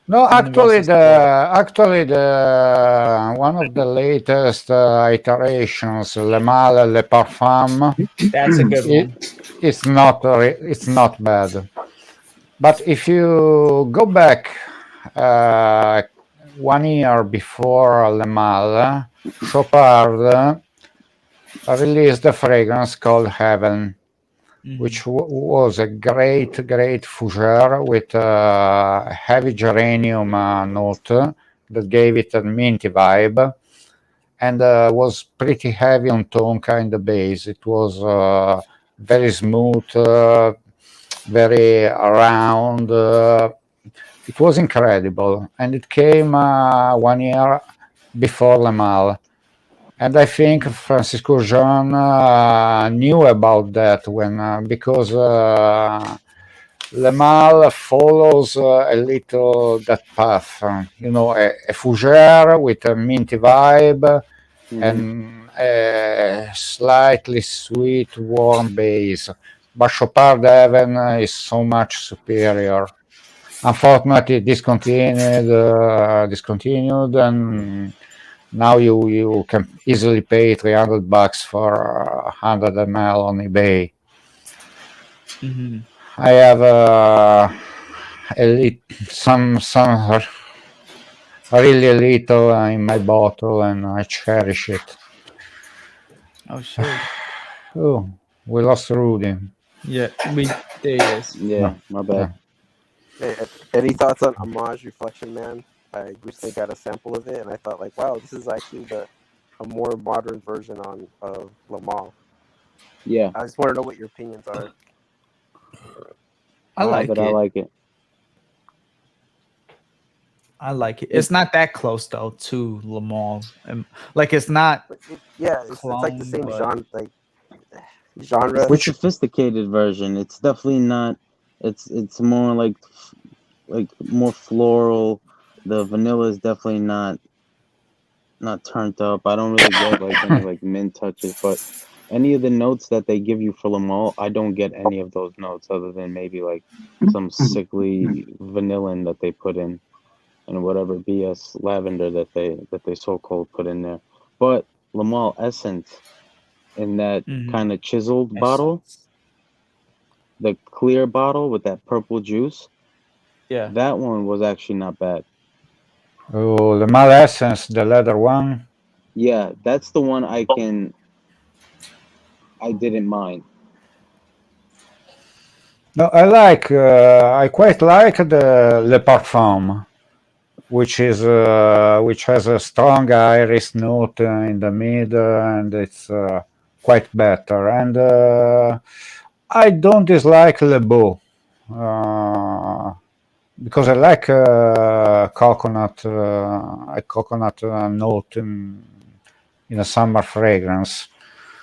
No, actually, Universal the one of the latest iterations, Le Mal Le Parfum, That's a good one. it's not bad. But if you go back 1 year before Le Mal, Chopard released a fragrance called Heaven, which was a great fougere with a heavy geranium note that gave it a minty vibe, and was pretty heavy on tone, kind of bass. It was very smooth, very round. It was incredible, and it came 1 year before Le Mal. And I think Francisco Jean knew about that because Le Mal follows a little that path. A fougere with a minty vibe and a slightly sweet, warm base. But Chopard Heaven is so much superior. Unfortunately, discontinued, and now you can easily pay $300 for 100 ml on eBay. I have some really little in my bottle, and I cherish it. Oh shit. Oh, we lost Rudy. Yeah, there he is. Yeah, my bad. Any thoughts on Homage Reflection Man? I recently got a sample of it, and I thought, like, wow, this is actually a more modern version of Lamar. Yeah, I just want to know what your opinions are. I like but I it. like it. I like it. It's not that close though to Lamar. Like it's not It's like the clone, same but genre, It's genre. the sophisticated version. It's definitely not. It's more like more floral. The vanilla is definitely not turned up. I don't really get like any like mint touches, but any of the notes that they give you for Lamal, I don't get any of those notes other than maybe like some sickly vanillin that they put in and whatever BS lavender that they so-called put in there. But Lamal essence in that kind of chiseled bottle, the clear bottle with that purple juice, that one was actually not bad. Oh, the Mal Essence, the leather one. Yeah, that's the one I didn't mind. No, I quite like the Le Parfum, which has a strong iris note in the mid, and it's quite better. And I don't dislike Le Beau because I like coconut, a coconut note in a summer fragrance.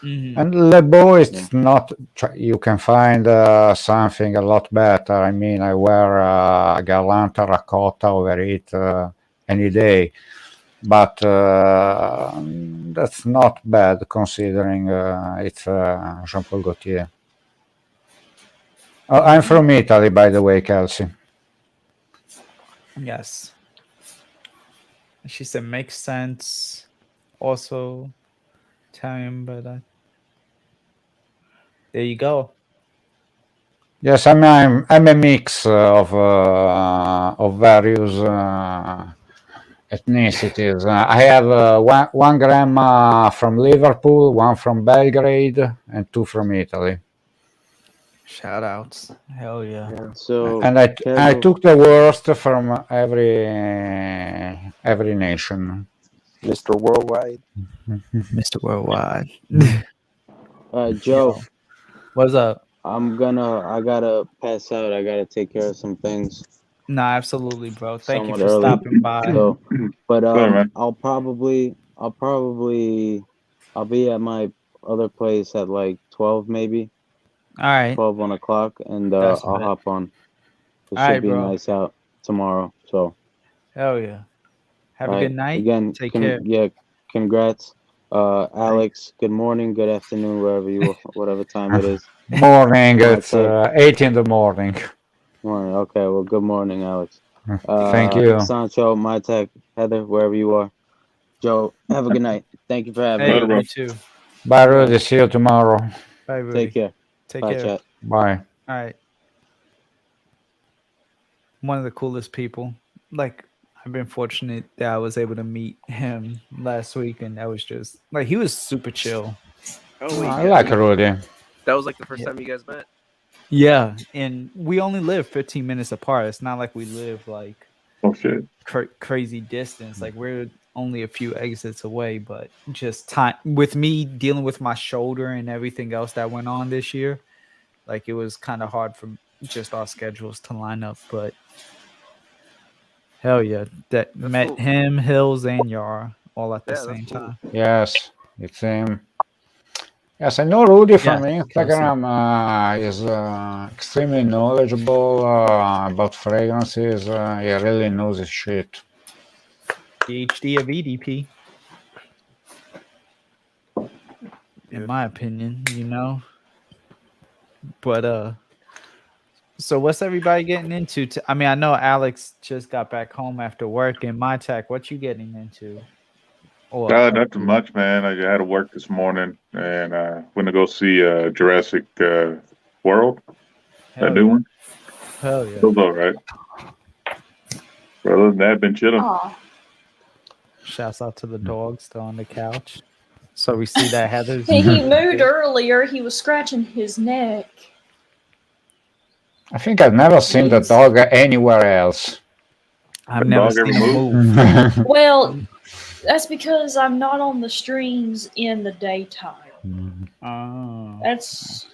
And Le Beau is not. You can find something a lot better. I mean, I wear Galant Terracotta over it any day, but that's not bad considering it's Jean Paul Gaultier. I'm from Italy, by the way, Kelsey. yes. She said makes sense. Also, Italian, but there you go. Yes, I'm a mix of various ethnicities. I have 1 grandma from Liverpool, 1 from Belgrade, and 2 from Italy. Shout outs. Hell yeah. So And I took the worst from every nation. Mr. Worldwide. Mr. Worldwide. Joe, what's up? I gotta pass out. I gotta take care of some things. No, absolutely, bro. Thank you Somewhat for early. stopping by. So, but man. I'll be at my other place at like 12 maybe. All right. 12, 1 o'clock, and That's I'll lit. hop on. It All should right, be bro. nice out tomorrow. So Hell yeah. Have a all good right. night. Again, Take care. yeah, congrats. Alex, good morning, good afternoon, whatever time it is. Morning, My it's tech. 8 in the morning. Morning. Okay, well, good morning, Alex. Thank you. Sancho, my tech, Heather, wherever you are. Joe, have a good night. Thank you for having Hey, me. you too. Bye, Rudy. See you tomorrow. Bye, Rudy. Take care. Take Bye, care. chat. Bye. All right. One of the coolest people. Like, I've been fortunate that I was able to meet him last week, and that was just like he was super chill. Oh wait, I like Rudy. That was like the first time you guys met. Yeah, and we only live 15 minutes apart. It's not like we live like crazy distance. Like we're only a few exits away, but just time with me dealing with my shoulder and everything else that went on this year, like it was kind of hard for just our schedules to line up. But hell yeah, that met cool. him, Hills, and Yara all at the Yeah, same that's cool. time. Yes, it's him. Yes, I know Rudy from Yes, Instagram. Is extremely knowledgeable about fragrances. He really knows his shit. PhD of EDP, in my opinion, you know. But so what's everybody getting into? I mean, I know Alex just got back home after work. In my tech, what you getting into? Or Not too much, man. I had to work this morning and went to go see Jurassic World. That new one. Hell yeah. Still all right. But other than that, I've been chilling. Shouts out to the dog still on the couch. So we see that Heather's. Hey, he moved earlier. He was scratching his neck. I think I've never seen the dog anywhere else. I've never dog ever seen him moved? move. Well, that's because I'm not on the streams in the daytime. Oh, That's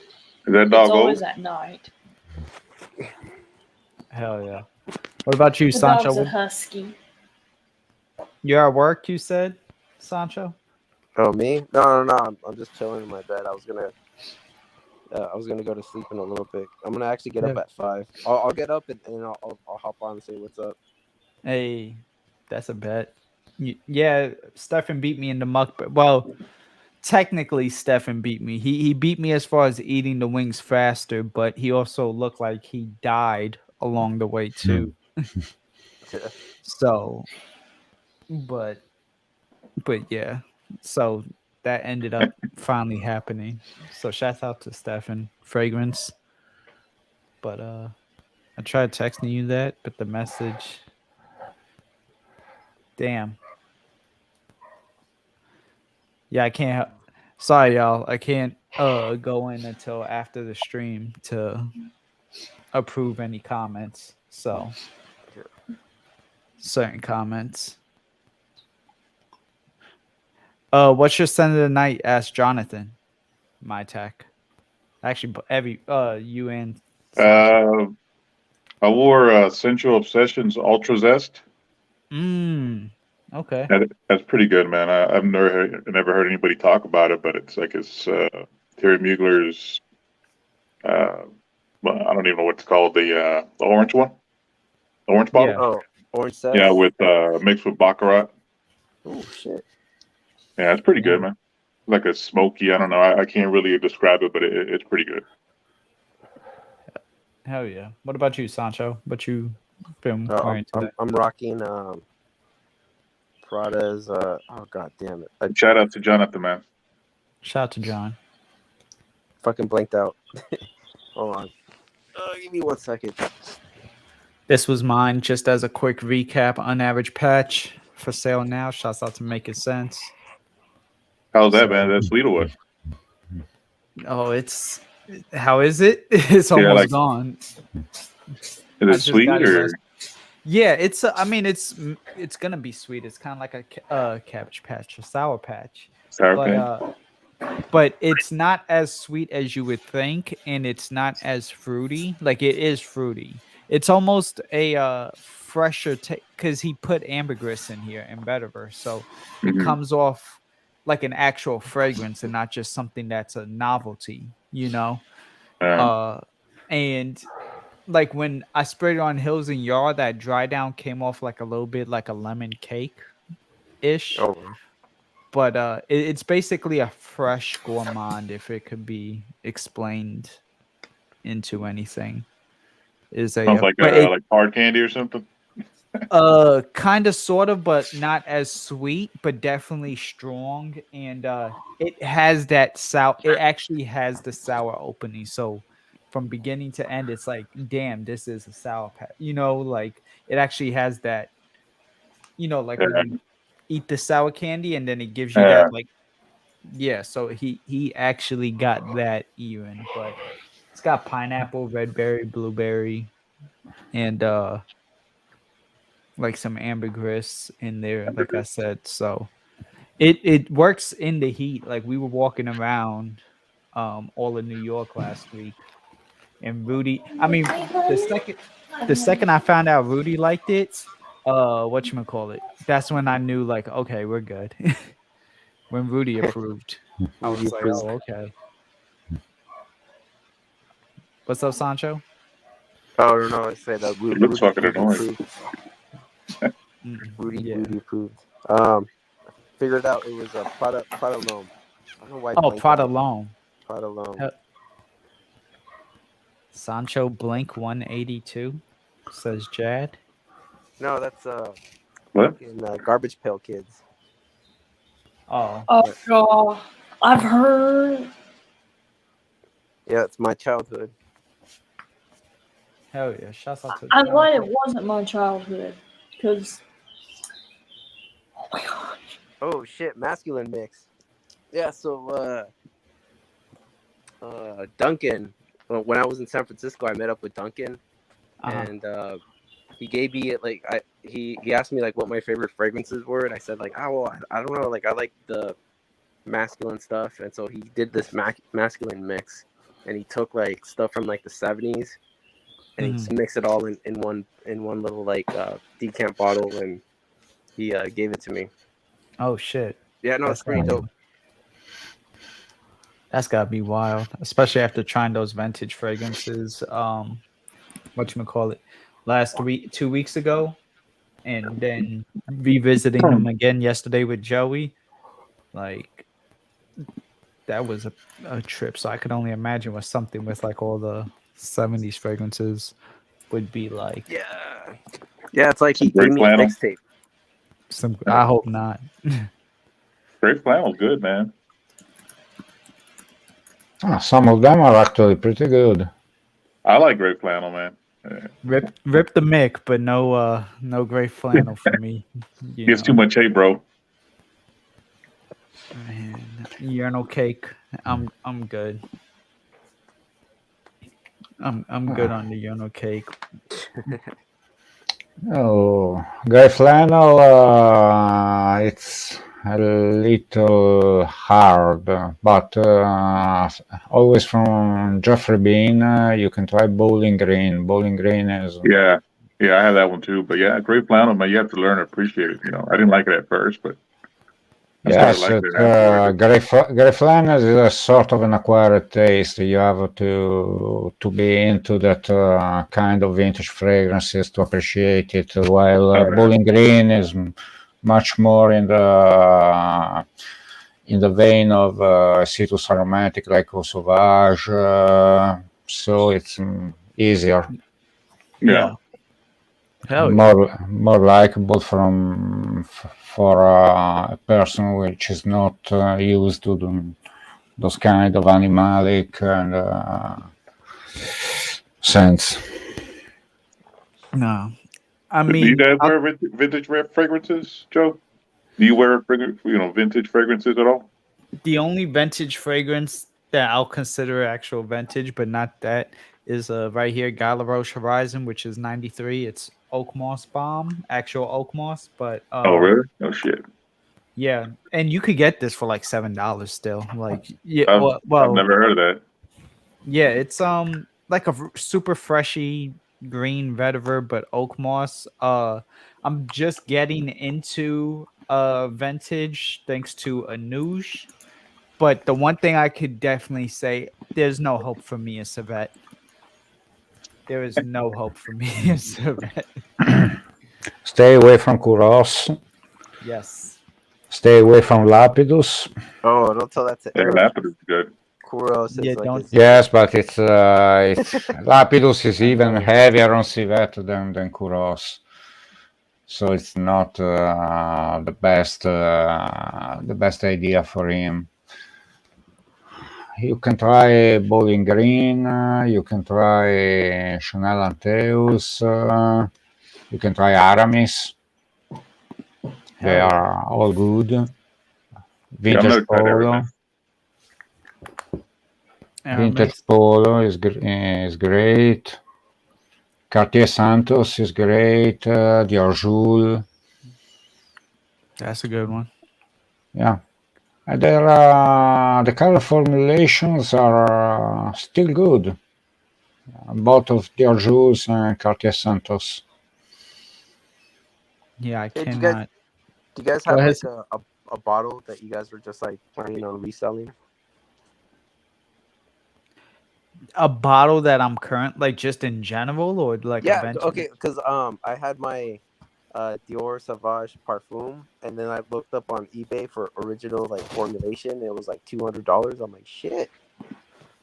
Is that it's dog always old? at night. hell yeah. What about you, The Sancho? dog's a husky. You're at work, you said, Sancho? Oh, me? No. I'm just chilling in my bed. I was gonna go to sleep in a little bit. I'm gonna actually get up Yeah. at 5. I'll get up and I'll hop on and say what's up. Hey, that's a bet. Yeah, Stefan beat me in the muck. But well, technically, Stefan beat me. He beat me as far as eating the wings faster, but he also looked like he died along the way too. So, but yeah, so that ended up finally happening. So shouts out to Stefan Fragrance. But I tried texting you that, but the message, damn. Yeah, I can't. Sorry, y'all. I can't go in until after the stream to approve any comments. So certain comments. What's your scent of the night? Asked Jonathan. My tech. Actually, every you and I wore Sensual Obsessions Ultra Zest. Okay. That's pretty good, man. I've never heard anybody talk about it, but it's like it's Terry Mugler's. Well, I don't even know what to call the orange one, the orange bottle. Yeah. Oh, orange zest. Yeah, with mixed with baccarat. Oh shit. Yeah, it's pretty good, man. Like a smoky. I don't know. I can't really describe it, but it's pretty good. Hell yeah. What about you, Sancho? What you been wearing today? I'm rocking Prada's. Oh god damn it! Shout out to Jonathan, man. Shout out to John. Fucking blanked out. Hold on. Give me 1 second. This was mine. Just as a quick recap, unAVERAGE patch for sale now. Shouts out to Making Sense. How's that, man? That's sweet or what? Oh, it's how is it? It's almost like- gone. Is it sweet or? Yeah, it's. I mean, it's gonna be sweet. It's kind of like a cabbage patch, a sour patch. But it's not as sweet as you would think, and it's not as fruity. Like it is fruity. It's almost a fresher take because he put ambergris in here and vetiver, so it comes off like an actual fragrance and not just something that's a novelty, you know. And like when I sprayed it on Hills and Yard, that dry down came off like a little bit like a lemon cake ish. Oh. But it's basically a fresh gourmand, if it could be explained into anything. Is a Sounds like like hard candy or something. Kind of, sort of, but not as sweet, but definitely strong. And it has that sour. It actually has the sour opening. So from beginning to end, it's like, damn, this is a sour patch. You know, like it actually has that. You know, like when you eat the sour candy and then it gives you that like. Yeah, so he actually got that even, but it's got pineapple, red berry, blueberry, and like some ambergris in there, like I said. So it works in the heat. Like we were walking around all of New York last week, and Rudy, I mean the second I found out Rudy liked it, whatchamacallit, that's when I knew like, okay, we're good. When Rudy approved. I was like, oh, okay. What's up, Sancho? Oh no! I said that. It looks fucking annoying. Rudy approved. Figured out it was a Prada loam. I don't know why. Oh, Prada loam. Prada loam. Sancho Blink 182 says Jad. No, that's what? Garbage Pail Kids. Oh. Oh god, I've heard. Yeah, it's my childhood. Hell yeah! Shouts out to. I'm glad it wasn't my childhood, because. Oh my gosh. Oh shit! Masculine mix. Yeah. So Duncan, when I was in San Francisco, I met up with Duncan, and he gave me he asked me like what my favorite fragrances were, and I said like, oh well, I don't know, like I like the masculine stuff, and so he did this masculine mix, and he took like stuff from like the 70s, and he just mixed it all in one little like decant bottle, and he gave it to me. Oh shit! Yeah, no, it's pretty dope. That's gotta be wild, especially after trying those vintage fragrances. Whatchamacallit, last week, 2 weeks ago, and then revisiting them again yesterday with Joey. Like that was a trip. So I could only imagine what something with like all the 70s fragrances would be like. Yeah, it's like he gave me a mixtape. I hope not. Grape flannel's good, man. Some of them are actually pretty good. I like grape flannel, man. Rip the Mick, but no grape flannel for me. Gets too much hate, bro. Man, urinal cake. I'm good. I'm good on the urinal cake. Oh, grape flannel. It's a little hard, but always from Jeffrey Bean. You can try Bowling Green. Bowling Green is Yeah, I have that one too. But yeah, grape flannel, man, you have to learn to appreciate it. You know, I didn't like it at first, but I yes, started liking it afterwards. grape flannel is a sort of an acquired taste. You have to be into that kind of vintage fragrances to appreciate it. While Bowling Green is much more in the vein of citrus aromatic like Eau Sauvage, so it's easier. Yeah. More likable for a person which is not used to those kind of animalic and scents. No, I Do mean, you guys wear vintage fragrances, Joe? Do you wear vintage fragrances at all? the only vintage fragrance that I'll consider actual vintage, but not that, is right here, Guy Laroche Horizon, which is 93. It's oak moss balm, actual oak moss, but Oh, really? Oh, shit. yeah, and you could get this for like $7 still. Like, yeah, I've never heard of that. Yeah, it's like a super freshy green vetiver, but oak moss. I'm just getting into vintage thanks to Anoush. But the one thing I could definitely say, there's no hope for me in Civet. There is no hope for me in Civet. Stay away from Kuros. Yes. Stay away from Lapidus. Oh, don't tell that to Eric. Lapidus is good. Kuros is like yes, but it's Lapidus is even heavier on civet than Kuros, so it's not the best idea for him. You can try Bowling Green, you can try Chanel Anteus, you can try Aramis. They are all good. Vintage Polo. Vintage Polo is great. Cartier Santos is great. Dior Joule. That's a good one. Yeah. And the color formulations are still good. Both of Dior Joules and Cartier Santos. Yeah, I Hey, cannot. do you guys have like a bottle that you guys were just like planning on reselling? A bottle that I'm like just in general, or like eventually? Okay, because I had my Dior Sauvage Parfum, and then I looked up on eBay for original like formulation. It was like $200. I'm like, shit.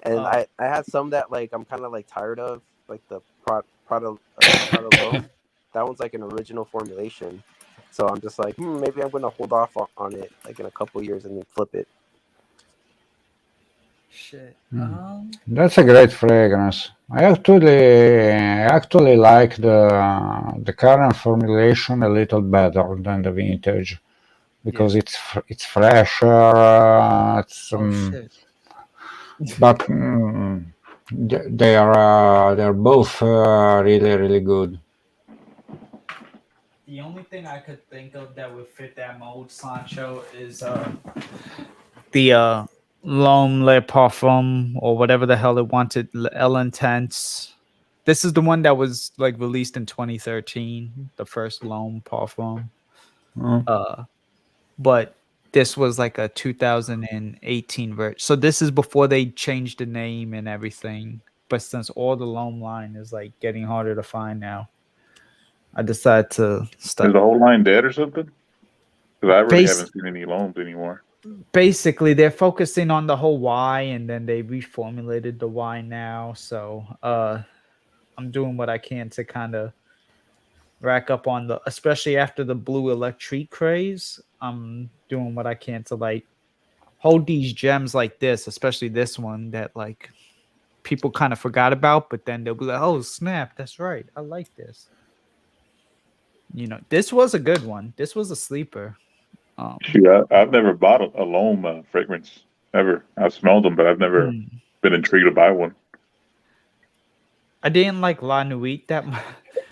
And I had some that like I'm kind of like tired of, like the Prada L'Homme. That one's like an original formulation. So I'm just like, maybe I'm gonna hold off on it like in a couple years and then flip it. Shit. That's a great fragrance. I actually like the current formulation a little better than the vintage because it's fresher. But They're both really good. The only thing I could think of that would fit that mold, Sancho, is the L'Homme Le Parfum or whatever the hell it wanted, El Intense. This is the one that was like released in 2013, the first L'Homme Parfum. Mm. But this was like a 2018 version. So this is before they changed the name and everything. But since all the L'Homme line is like getting harder to find now, I decided to Is start. the whole line dead or something? Because I really Base- haven't seen any loans anymore. Basically, they're focusing on the whole Y, and then they reformulated the Y now. So I'm doing what I can to kind of rack up on the, especially after the blue electric craze. I'm doing what I can to like hold these gems like this, especially this one that like people kind of forgot about, but then they'll be like, "Oh snap, that's right, I like this." You know, this was a good one. This was a sleeper. Shoot, I've never bought a L'Homme fragrance ever. I've smelled them, but I've never been intrigued to buy one. I didn't like La Nuit that much.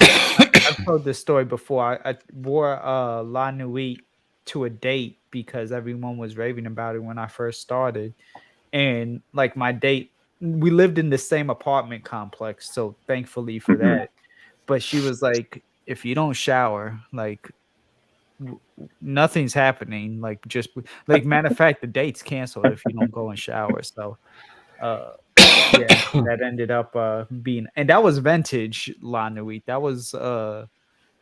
I've told this story before. I wore La Nuit to a date because everyone was raving about it when I first started. And like my date, we lived in the same apartment complex. So thankfully for that. But she was like, if you don't shower, like nothing's happening. Like just like matter of fact, the date's canceled if you don't go and shower. So yeah, that ended up being, and that was vintage La Nuit. That was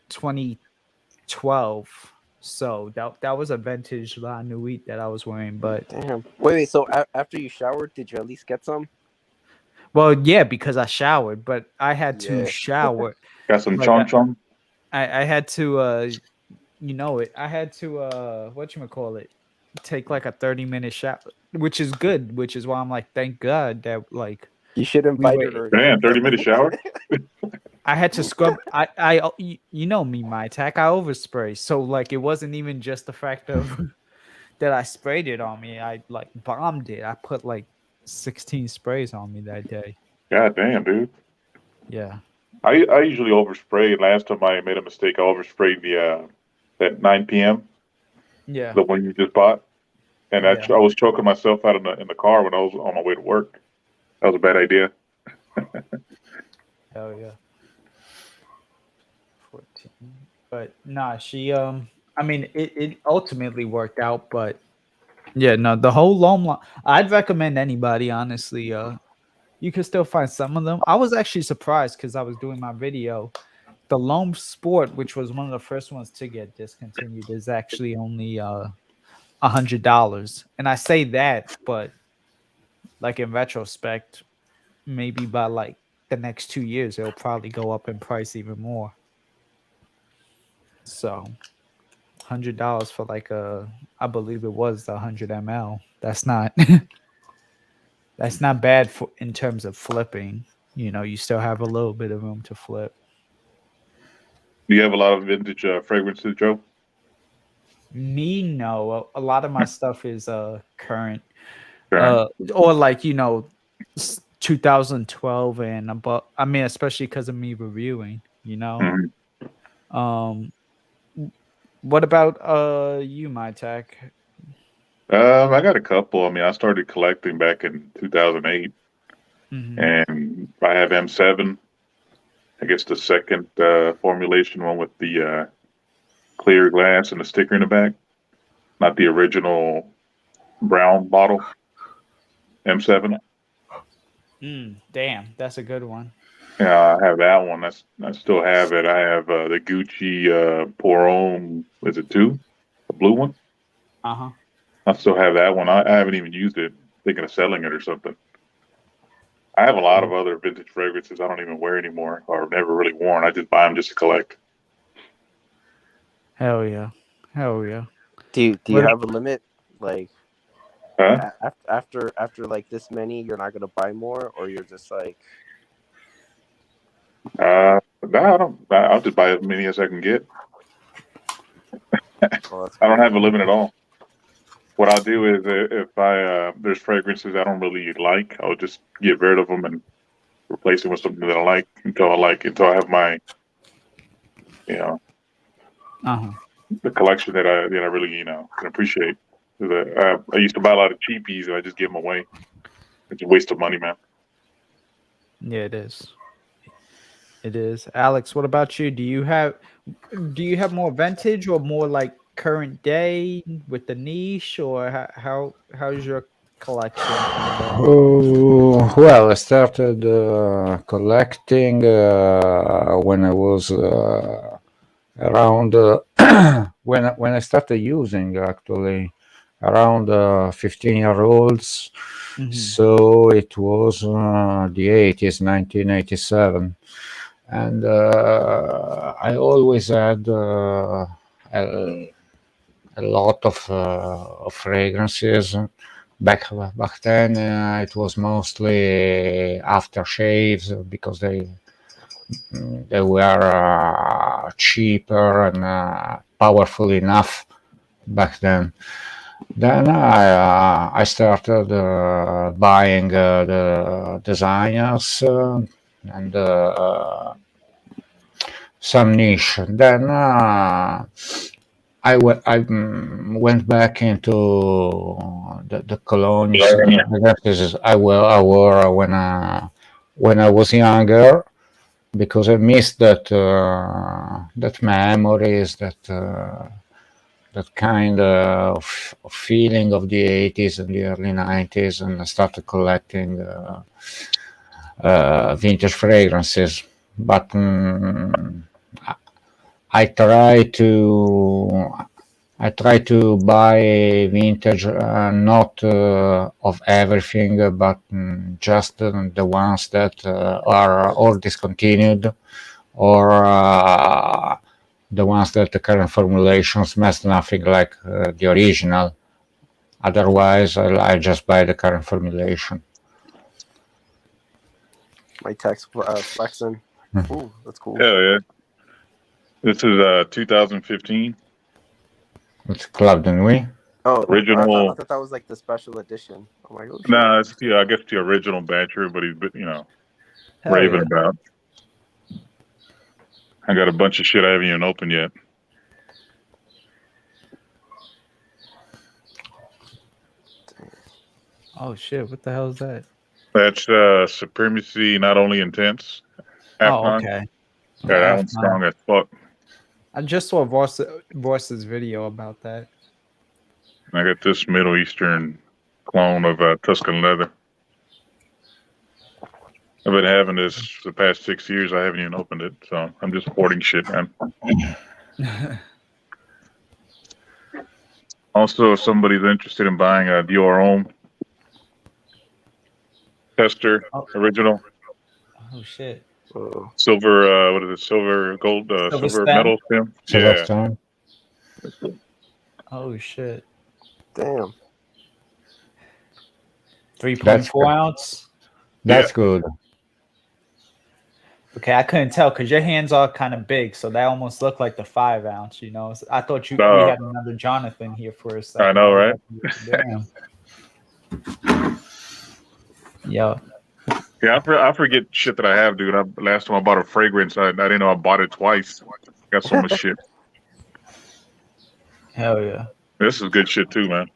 2012. So that was a vintage La Nuit that I was wearing. But Damn. Wait. So after you showered, did you at least get some? well, yeah, because I showered, but I had to Yeah. shower. Got some Like chon chon. I had to you know it. I had to whatchamacallit, take like a 30-minute shower, which is good, which is why I'm like, thank God that like You should we invite were. her. Damn, 30-minute shower. I had to scrub. You know me, my attack. I overspray, so like it wasn't even just the fact of that I sprayed it on me. I like bombed it. I put like 16 sprays on me that day. God damn, dude. Yeah. I usually overspray. Last time I made a mistake, I oversprayed the that 9 p.m. Yeah. the one you just bought, and Yeah. I was choking myself out in the car when I was on my way to work. That was a bad idea. Hell yeah. 14. But nah, she I mean it ultimately worked out, but yeah, no, the whole long line, I'd recommend anybody, honestly. You can still find some of them. I was actually surprised because I was doing my video. The Loam Sport, which was one of the first ones to get discontinued, is actually only $100. And I say that, but like in retrospect, maybe by like the next 2 years, it'll probably go up in price even more. So $100 for like I believe it was the 100 ml. That's not that's not bad for in terms of flipping. You know, you still have a little bit of room to flip. Do you have a lot of vintage fragrances, Joe? Me, no. A lot of my stuff is current. Current. Or like, 2012 and above. I mean, especially because of me reviewing, Um what about you, my tech? I got a couple. I mean, I started collecting back in 2008, and I have M7. I guess the second formulation one with the clear glass and the sticker in the back, not the original brown bottle. M7. Damn, that's a good one. Yeah, I have that one. I still have it. I have the Gucci Pour Homme. Is it 2? The blue one. Uh-huh. I still have that one. I haven't even used it. Thinking of selling it or something. I have a lot of other vintage fragrances I don't even wear anymore or never really worn. I just buy them just to collect. Hell yeah. Hell yeah. Do you have a limit? Like, huh? After like this many, you're not gonna buy more, or you're just like, No, I don't. I'll just buy as many as I can get. I don't have a limit at all. What I'll do is if I there's fragrances I don't really like, I'll just get rid of them and replace it with something that I like until I have my, you know, the collection that I really can appreciate. I used to buy a lot of cheapies and I just give them away. It's a waste of money, man. Yeah, it is. It is. Alex, what about you? Do you have more vintage or more like current day with the niche, or how's your collection kind of? Oh, well, I started collecting when I was around when I started using actually around 15-year-olds. So it was the 80s, 1987, and I always had a lot of fragrances. Back then, it was mostly aftershaves because they were cheaper and powerful enough back then. Then I started buying the designers and some niche. Then I went back into the colognes I wore when I was younger, because I missed that memories, that kind of feeling of the 80s and the early 90s, and I started collecting vintage fragrances. But I try to buy vintage, not of everything, but just the ones that are all discontinued, or the ones that the current formulation smells nothing like the original. Otherwise, I just buy the current formulation. My text flexing. Ooh, that's cool. Yeah. This is 2015. It's Club de Nuit. Oh, original. I thought that was like the special edition. I'm like, oh shit. Nah, it's I guess the original batcher, but he's raving about. I got a bunch of shit I haven't even opened yet. Oh shit! What the hell is that? That's Supremacy, Not Only Intense. Oh, okay. Yeah, that one's strong as fuck. I just saw Voice's video about that. I got this Middle Eastern clone of Tuscan leather. I've been having this the past 6 years. I haven't even opened it, so I'm just hoarding shit, man. Also, if somebody's interested in buying a Dior Homme Tester original. Oh shit! Silver, what is it? Silver, gold, silver metal stem. Yeah. Oh shit! Damn. 3.4 ounce. That's good. Okay, I couldn't tell because your hands are kind of big, so that almost looked like the 5 ounce. I thought we had another Jonathan here for a second. I know, right? Damn. Yeah. Yeah, I forget shit that I have, dude. Last time I bought a fragrance, I didn't know I bought it twice. Got so much shit. Hell yeah. This is good shit too, man.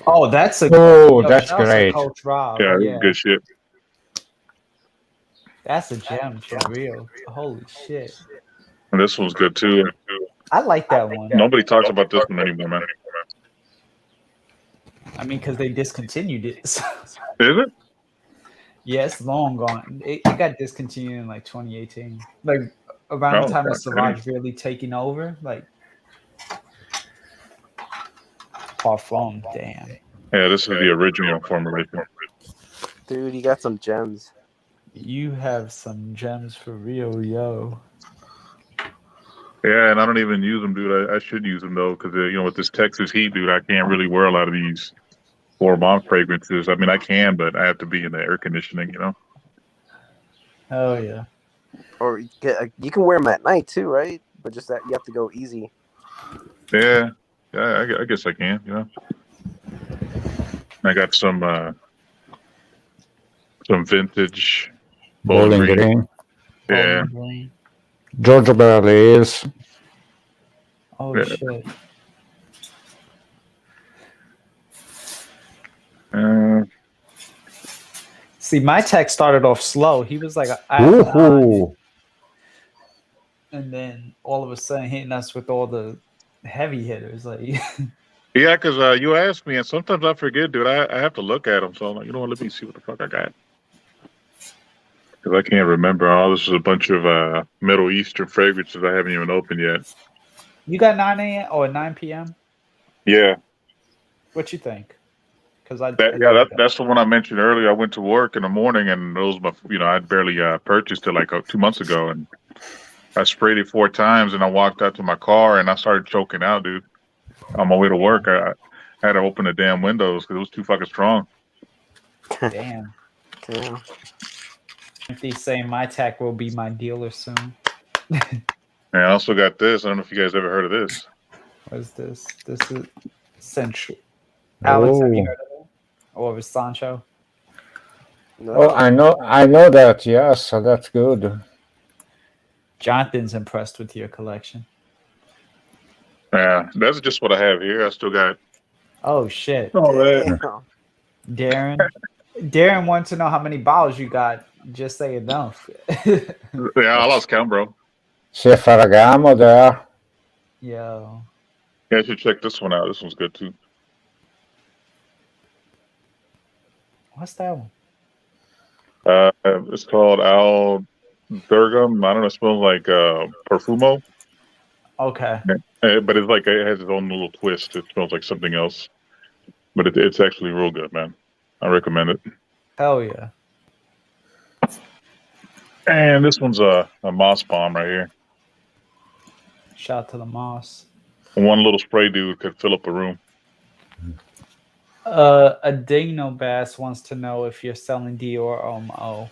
Oh, that's that's great. Coach Rob. Yeah, this is good shit. That's a gem for real. Holy shit. And this one's good too. I like that one. Nobody talks about this one anymore, man. I mean, because they discontinued it. Is it? Yeah, it's long gone. It got discontinued in like 2018. Like around the time of Savage really taking over. Like Parfum, damn. Yeah, this is the original formulation. Dude, you got some gems. You have some gems for real, yo. Yeah, and I don't even use them, dude. I should use them though, because with this Texas heat, dude, I can't really wear a lot of these Bourbon fragrances. I mean, I can, but I have to be in the air conditioning, Oh yeah. Or you can wear them at night too, right? But just that you have to go easy. Yeah, I guess I can. I got some some vintage Bowling Green. Yeah. Giorgio Berli's. Oh Yeah. shit. See, my tech started off slow. He was like at 9, Woohoo! and then all of a sudden hitting us with all the heavy hitters. Like, Yeah, because you asked me, and sometimes I forget, dude. I have to look at them, so I'm like, you know what? Let me see what the fuck I got. Because I can't remember. All this is a bunch of Middle Eastern fragrances I haven't even opened yet. you got 9 a.m. or 9 p.m. Yeah. What you think? Because That's the one I mentioned earlier. I went to work in the morning, and it was I'd barely purchased it like 2 months ago, and I sprayed it 4 times, and I walked out to my car, and I started choking out, dude. On my way to work, I had to open the damn windows because it was too fucking strong. Damn. He's saying my tech will be my dealer soon. And I also got this. I don't know if you guys ever heard of this. What is this? This is Central. Alex, have you heard of it? Or with Sancho? Oh, I know that. Yes, so that's good. Jonathan's impressed with your collection. Yeah, that's just what I have here. I still got. Oh shit! Oh, that. Darren wants to know how many bottles you got. Just say enough. Yeah, I lost count, bro. Se Ferragamo there. Yo. Yeah, I should check this one out. This one's good too. What's that one? It's called Al Durgam. I don't know. It smells like Perfumo. Okay. But it's like it has its own little twist. It smells like something else, but it's actually real good, man. I recommend it. Hell yeah. And this one's a moss bomb right here. Shout to the moss. One little spray dude could fill up a room. A Dino Bass wants to know if you're selling Dior Homme.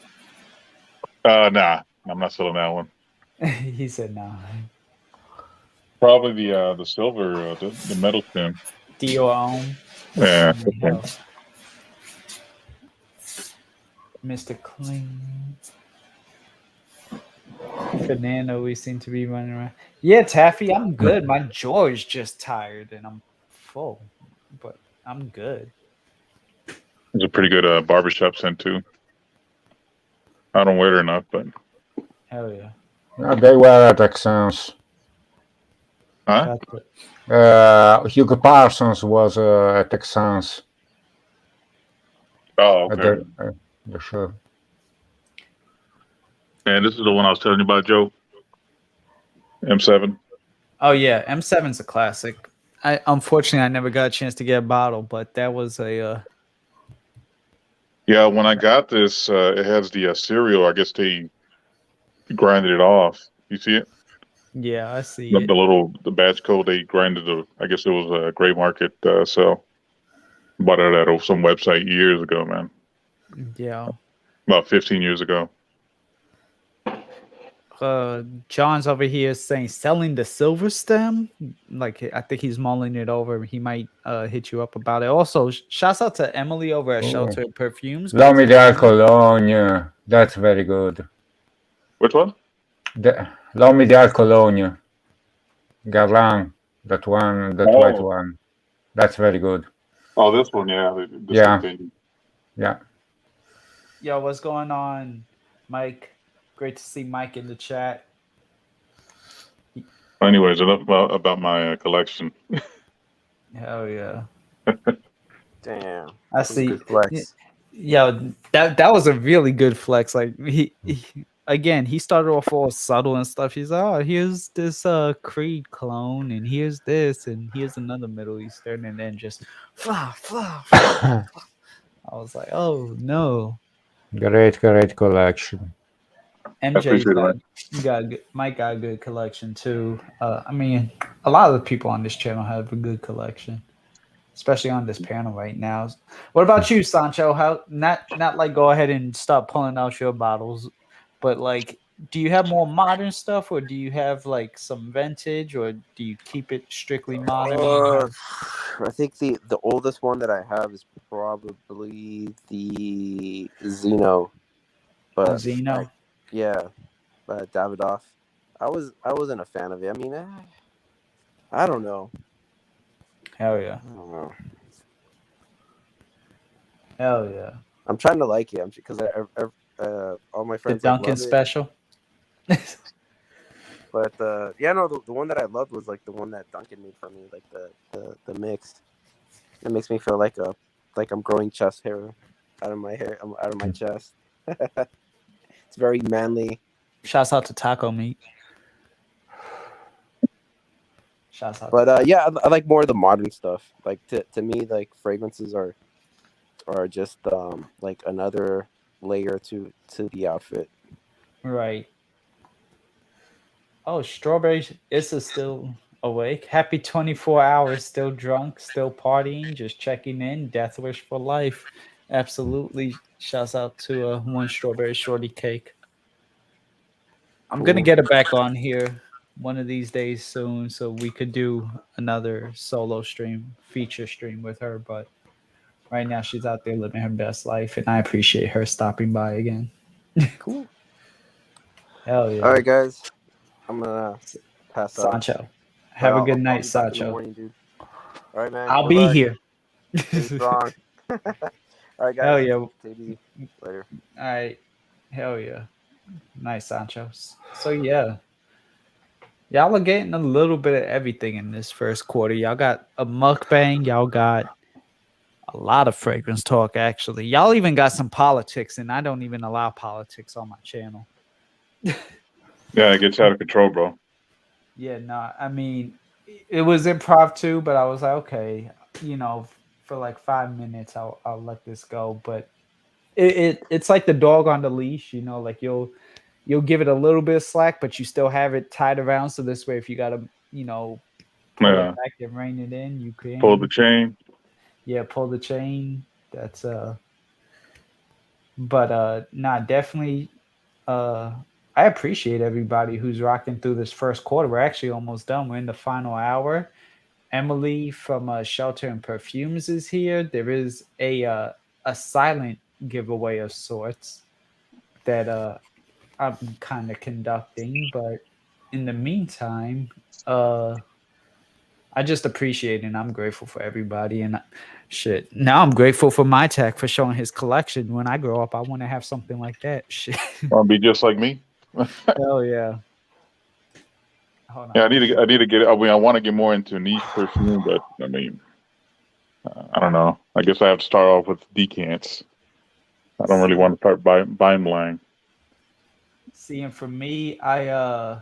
Nah, I'm not selling that one. He said no. Probably the silver, the metal stem. Dior Homme. Yeah. Mr. Clean. Fernando, we seem to be running around. Yeah, Taffy, I'm good. My jaw is just tired and I'm full, but I'm good. It's a pretty good barbershop scent too. I don't wear it enough, but hell yeah. They were at Texans. Huh? Hugo Parsons was at Texans. Oh, okay. The show. And this is the one I was telling you about, Joe. M7. Oh yeah, M7's a classic. Unfortunately I never got a chance to get a bottle, but that was a. Yeah, when I got this, it has the cereal. I guess they grinded it off. You see it? Yeah, I see the, it. The batch code they grinded. I guess it was a gray market sell. Bought it at some website years ago, man. Yeah. About 15 years ago. John's over here saying selling the silver stem. Like I think he's mulling it over. He might hit you up about it. Also, shouts out to Emily over at Shelter Perfumes. L'Homme Ideal Cologne. That's very good. Which one? L'Homme Ideal Cologne. Guerlain. That one, that white one. That's very good. Oh, this one, yeah. Yeah. Yo, what's going on, Mike? Great to see Mike in the chat. Anyways, enough about my collection. Hell yeah. Damn. I see. Good flex. Yo, that was a really good flex. Like he again, he started off all subtle and stuff. He's like, oh, here's this Creed clone, and here's this, and here's another Middle Eastern, and then just flah. I was like, oh no. Great collection. MJ Mike got a good collection too. I mean, a lot of the people on this channel have a good collection, especially on this panel right now. What about you, Sancho? How not like go ahead and start pulling out your bottles, but like do you have more modern stuff, or do you have like some vintage, or do you keep it strictly modern? I think the oldest one that I have is probably the Xeno, but Xeno? yeah, Davidoff. I wasn't a fan of it. I mean, I don't know. Hell yeah. I don't know. Hell yeah. I'm trying to like it because all my The friends Duncan love it. special. But yeah, no, the one that I loved was like the one that Duncan made for me, like the mixed. It makes me feel like I'm growing chest hair out of my hair, out of my chest. It's very manly. Shouts out to Taco Meat. Shouts out. But yeah, I like more of the modern stuff. Like to me, like fragrances are just like another layer to the outfit. Right. Oh, Strawberry Issa still awake. Happy 24 hours, still drunk, still partying, just checking in. Death wish for life. Absolutely. Shouts out to one Strawberry Shorty Cake. I'm gonna get her back on here one of these days soon, so we could do another solo stream, feature stream with her. But right now, she's out there living her best life, and I appreciate her stopping by again. Cool. Hell yeah. All right, guys. I'm gonna pass out. Sancho. Have a good night, I'll be back in the Sancho. morning, dude. All right, man. I'll Good be luck. here. Stay strong. All right, guys. Hell yeah. Take it easy. Later. All right. Hell yeah. Nice, Sancho. So yeah. Y'all are getting a little bit of everything in this first quarter. Y'all got a mukbang. Y'all got a lot of fragrance talk, actually. Y'all even got some politics, and I don't even allow politics on my channel. Yeah, it gets out of control, bro. Yeah, no, I mean, it was improv too, but I was like, okay, for like 5 minutes, I'll let this go. But it's like the dog on the leash, like you'll give it a little bit of slack, but you still have it tied around. So this way, if you gotta, pull it back and rein it in, you can pull the chain. Yeah, pull the chain. That's but nah, definitely I appreciate everybody who's rocking through this first quarter. We're actually almost done. We're in the final hour. Emily from Shelter and Perfumes is here. There is a silent giveaway of sorts that I'm kind of conducting, but in the meantime, I just appreciate and I'm grateful for everybody. And shit, now I'm grateful for my tech for showing his collection. When I grow up, I want to have something like that. Shit. Want to be just like me? Hell yeah. Hold on. Yeah, I need to get. I mean, I want to get more into niche perfume, but I mean, I don't know. I guess I have to start off with decants. I don't really want to start buying blind. See, and for me, my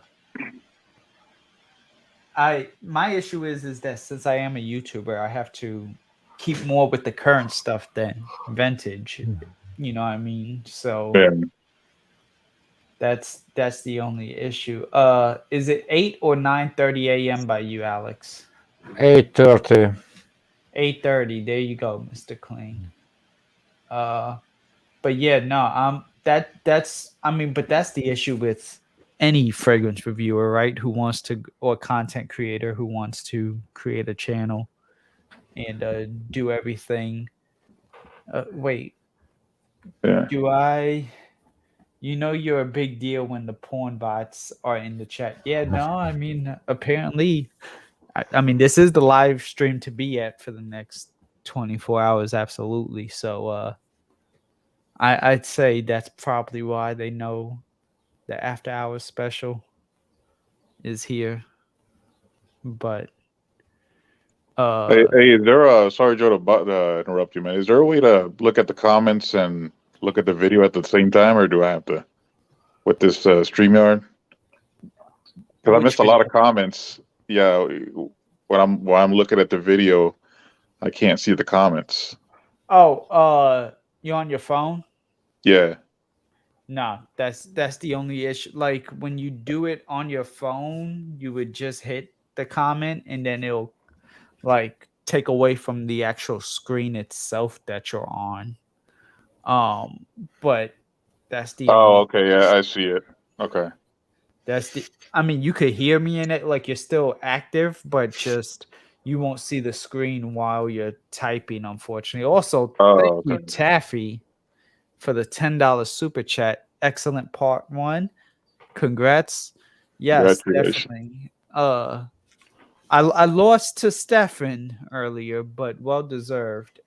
issue is that since I am a YouTuber, I have to keep more with the current stuff than vintage. You know what I mean? So yeah. That's the only issue. Is it 8 or 9:30 a.m. by you, Alex? 8:30. 8:30. There you go, Mr. Clean. But yeah, no, that's but that's the issue with any fragrance reviewer, right? Who wants to, or content creator who wants to create a channel and do everything. Wait. Yeah. Do I? You're a big deal when the porn bots are in the chat. Yeah, no, I mean, apparently, I mean, this is the live stream to be at for the next 24 hours. Absolutely. So, I'd say that's probably why they know the after hours special is here. But, hey, is there sorry, Joe, to interrupt you, man. Is there a way to look at the comments and look at the video at the same time, or do I have to with this StreamYard? Because I missed a lot of comments. Yeah, when I'm looking at the video, I can't see the comments. Oh, you on your phone? Yeah. No, that's the only issue. Like when you do it on your phone, you would just hit the comment and then it'll like take away from the actual screen itself that you're on. But that's the Oh, okay, yeah, I see it. Okay. That's the. I mean, you could hear me in it, like you're still active, but just you won't see the screen while you're typing. Unfortunately. Also, thank Oh, you, okay. Taffy, for the $10 super chat. Excellent part one. Congrats. Yes, Congratulations. definitely. I lost to Stefan earlier, but well deserved.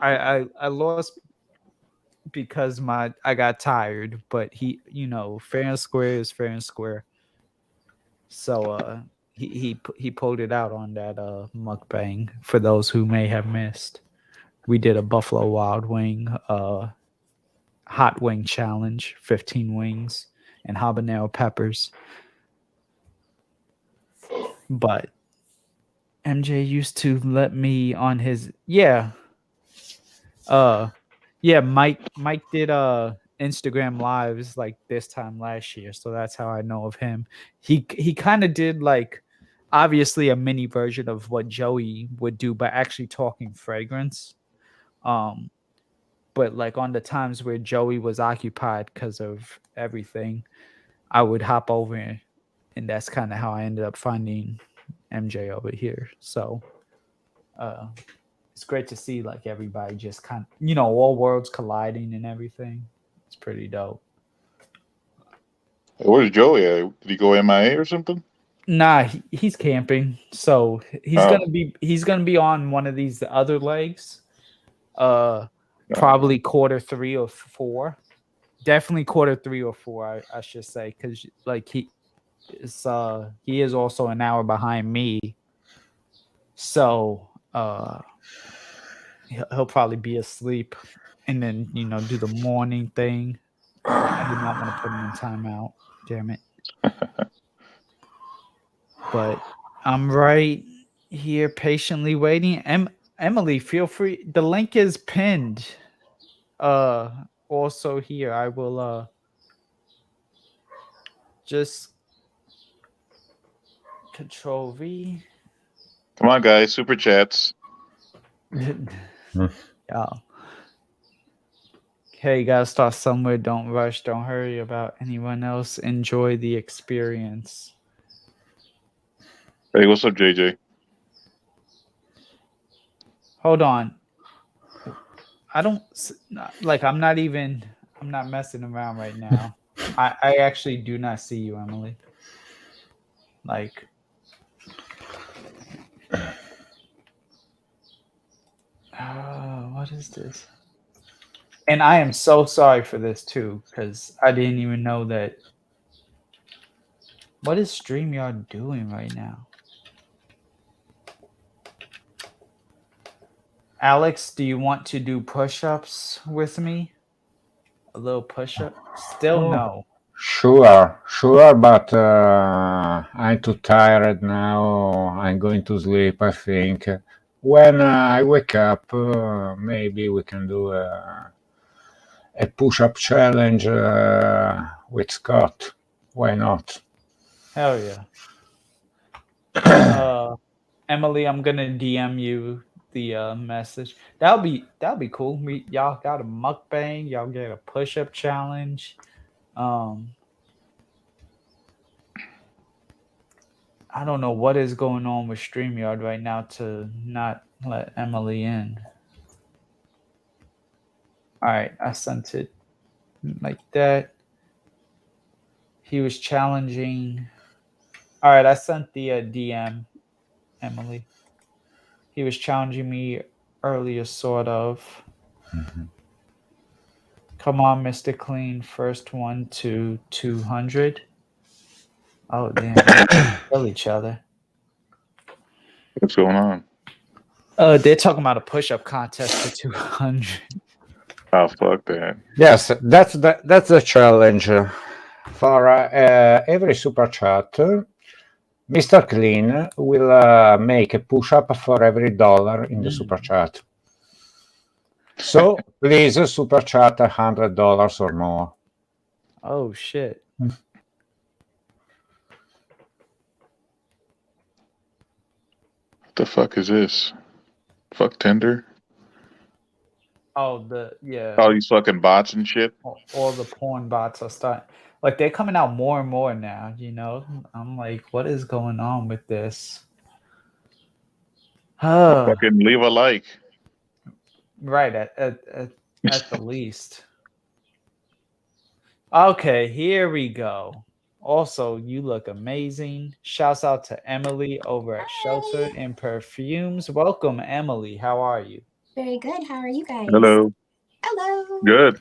I lost because I got tired, but fair and square is fair and square. So he pulled it out on that mukbang for those who may have missed. We did a Buffalo Wild Wing hot wing challenge, 15 wings and habanero peppers. But MJ used to let me on his Mike did Instagram lives like this time last year, so that's how I know of him. He kind of did like obviously a mini version of what Joey would do, but actually talking fragrance. But like on the times where Joey was occupied because of everything, I would hop over and that's kind of how I ended up finding MJ over here. So it's great to see like everybody just kind of, all worlds colliding and everything. It's pretty dope. Hey, where's Joey at? Did he go MIA or something? Nah, he's camping. So he's Oh. gonna be on one of these other legs. Probably quarter 3 or 4. Definitely quarter 3 or 4, I should say, because like he is also an hour behind me. So he'll probably be asleep and then do the morning thing. I did not want to put him in timeout. Damn it. But I'm right here patiently waiting. Emily, feel free. The link is pinned. Also here. I will just Control V. Come on, guys. Super chats. Yeah. Okay, you gotta start somewhere. Don't rush. Don't hurry about anyone else. Enjoy the experience. Hey, what's up, JJ? Hold on. I don't like. I'm not messing around right now. I actually do not see you, Emily. Like. What is this? And I am so sorry for this too, because I didn't even know that. What is StreamYard doing right now? Alex, do you want to do push-ups with me? A little push-up? Still no. Sure, but I'm too tired now. I'm going to sleep, I think. When I wake up, maybe we can do a push-up challenge with Scott. Why not? Hell yeah. Emily, I'm gonna DM you the message. That'll be cool. Y'all got a mukbang. Y'all get a push-up challenge. I don't know what is going on with StreamYard right now to not let Emily in. All right, I sent it like that. He was challenging. All right, I sent the DM, Emily. He was challenging me earlier, sort of. Come on, Mr. Clean. First one to 200. Oh, damn. Kill each other. What's going on? They're talking about a push-up contest for 200. Oh, fuck that. Yes, that's the challenge. For every super chat, Mr. Clean will make a push-up for every $1 in the super chat. So please super chat $100 or more. Oh shit. What the fuck is this? Fuck Tinder? Oh, All these fucking bots and shit? All the porn bots are starting. Like they're coming out more and more now. You know, I'm like, what is going on with this? Fucking leave a like. Right at the least. Okay, here we go. Also, you look amazing. Shouts out to Emily over at Shelter and Perfumes. Welcome, Emily. How are you? Very good. How are you guys? Hello. Hello. Good.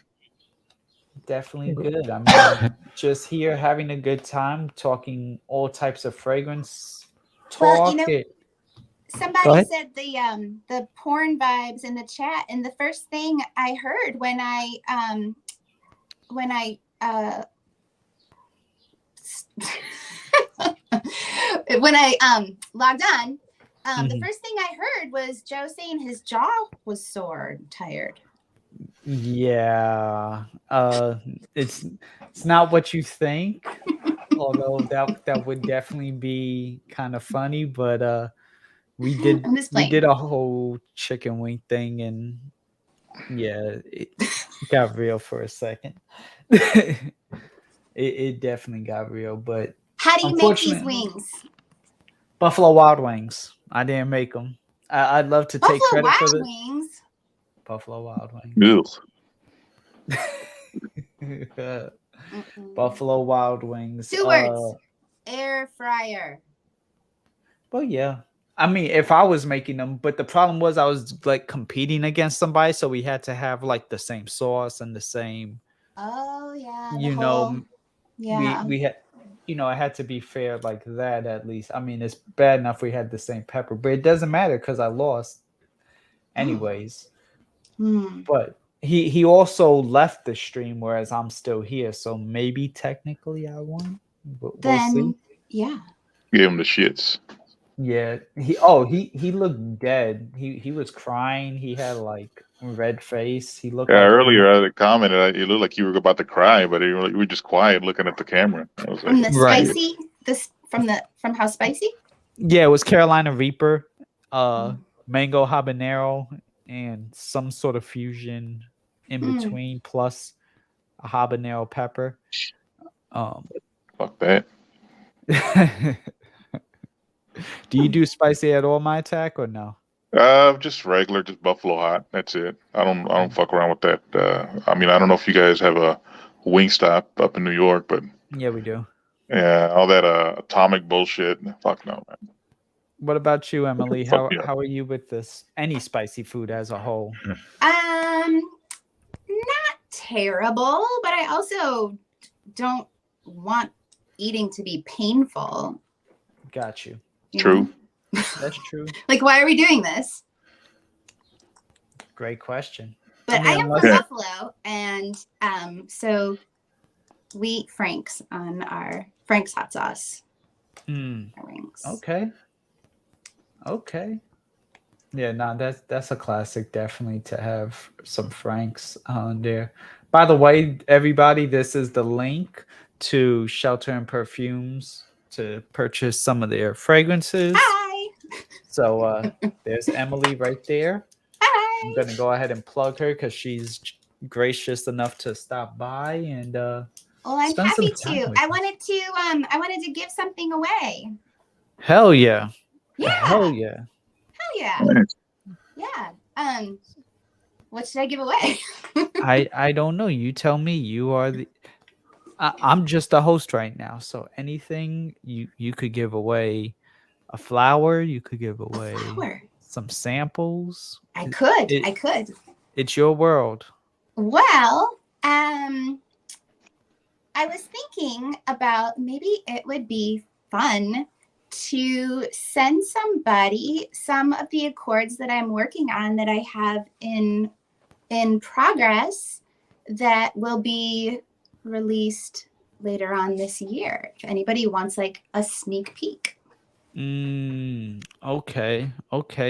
Definitely good. I mean, just here having a good time, talking all types of fragrance Well, talk. Go somebody ahead. said the porn vibes in the chat, and the first thing I heard when I when I logged on, the first thing I heard was Joe saying his jaw was sore and tired. Yeah. It's not what you think. Although that would definitely be kind of funny, but we did I'm just we playing. did a whole chicken wing thing, and yeah, it got real for a second. It definitely got real, but How do you make these unfortunately, wings? Buffalo Wild Wings. I didn't make them. I'd love to take Buffalo credit for Wild the Wings. Buffalo Wild Wings. Buffalo Wild Wings. 2 words. Air fryer. Well, yeah. I mean, if I was making them, but the problem was I was like competing against somebody, so we had to have like the same sauce and the same. Oh yeah. You know, Yeah. we had, it had to be fair like that at least. I mean, it's bad enough we had the same pepper, but it doesn't matter because I lost, anyways. But he also left the stream, whereas I'm still here, so maybe technically I won. But we'll see. Yeah. Give him the shits. Yeah, he looked dead. He was crying. He had like red face. He looked Yeah, like earlier I had commented. You looked like you were about to cry, but you were just quiet, looking at the camera. I was From like, the spicy, from how spicy? Yeah, it was Carolina Reaper, mango habanero, and some sort of fusion in between, plus a habanero pepper. Fuck that. Do you do spicy at all, my attack, or no? Just regular, just Buffalo hot. That's it. I don't fuck around with that. I mean, I don't know if you guys have a Wingstop up in New York, but Yeah, we do. yeah, all that atomic bullshit. Fuck no, man. What about you, Emily? Fuck me up. How are you with this? Any spicy food as a whole? Not terrible, but I also don't want eating to be painful. Got you. True. That's true. Like, why are we doing this? Great question. But I am from Buffalo, and so we eat Frank's on our Frank's hot sauce. Our wings. Okay. Yeah, no, that's a classic. Definitely to have some Franks on there. By the way, everybody, this is the link to Shelter and Perfumes to purchase some of their fragrances. Hi. So there's Emily right there. Hi. I'm gonna go ahead and plug her because she's gracious enough to stop by and well, I'm spend some happy time to. with I wanted to give something away. Hell yeah. Yeah. Hell yeah. Hell yeah. Yeah. What should I give away? I don't know. You tell me. You are the. I'm just a host right now, so anything you could give away, a flower. You could give away some samples. I could. It's your world. Well, I was thinking about maybe it would be fun to send somebody some of the accords that I'm working on that I have in progress that will be released later on this year. If anybody wants like a sneak peek. Okay.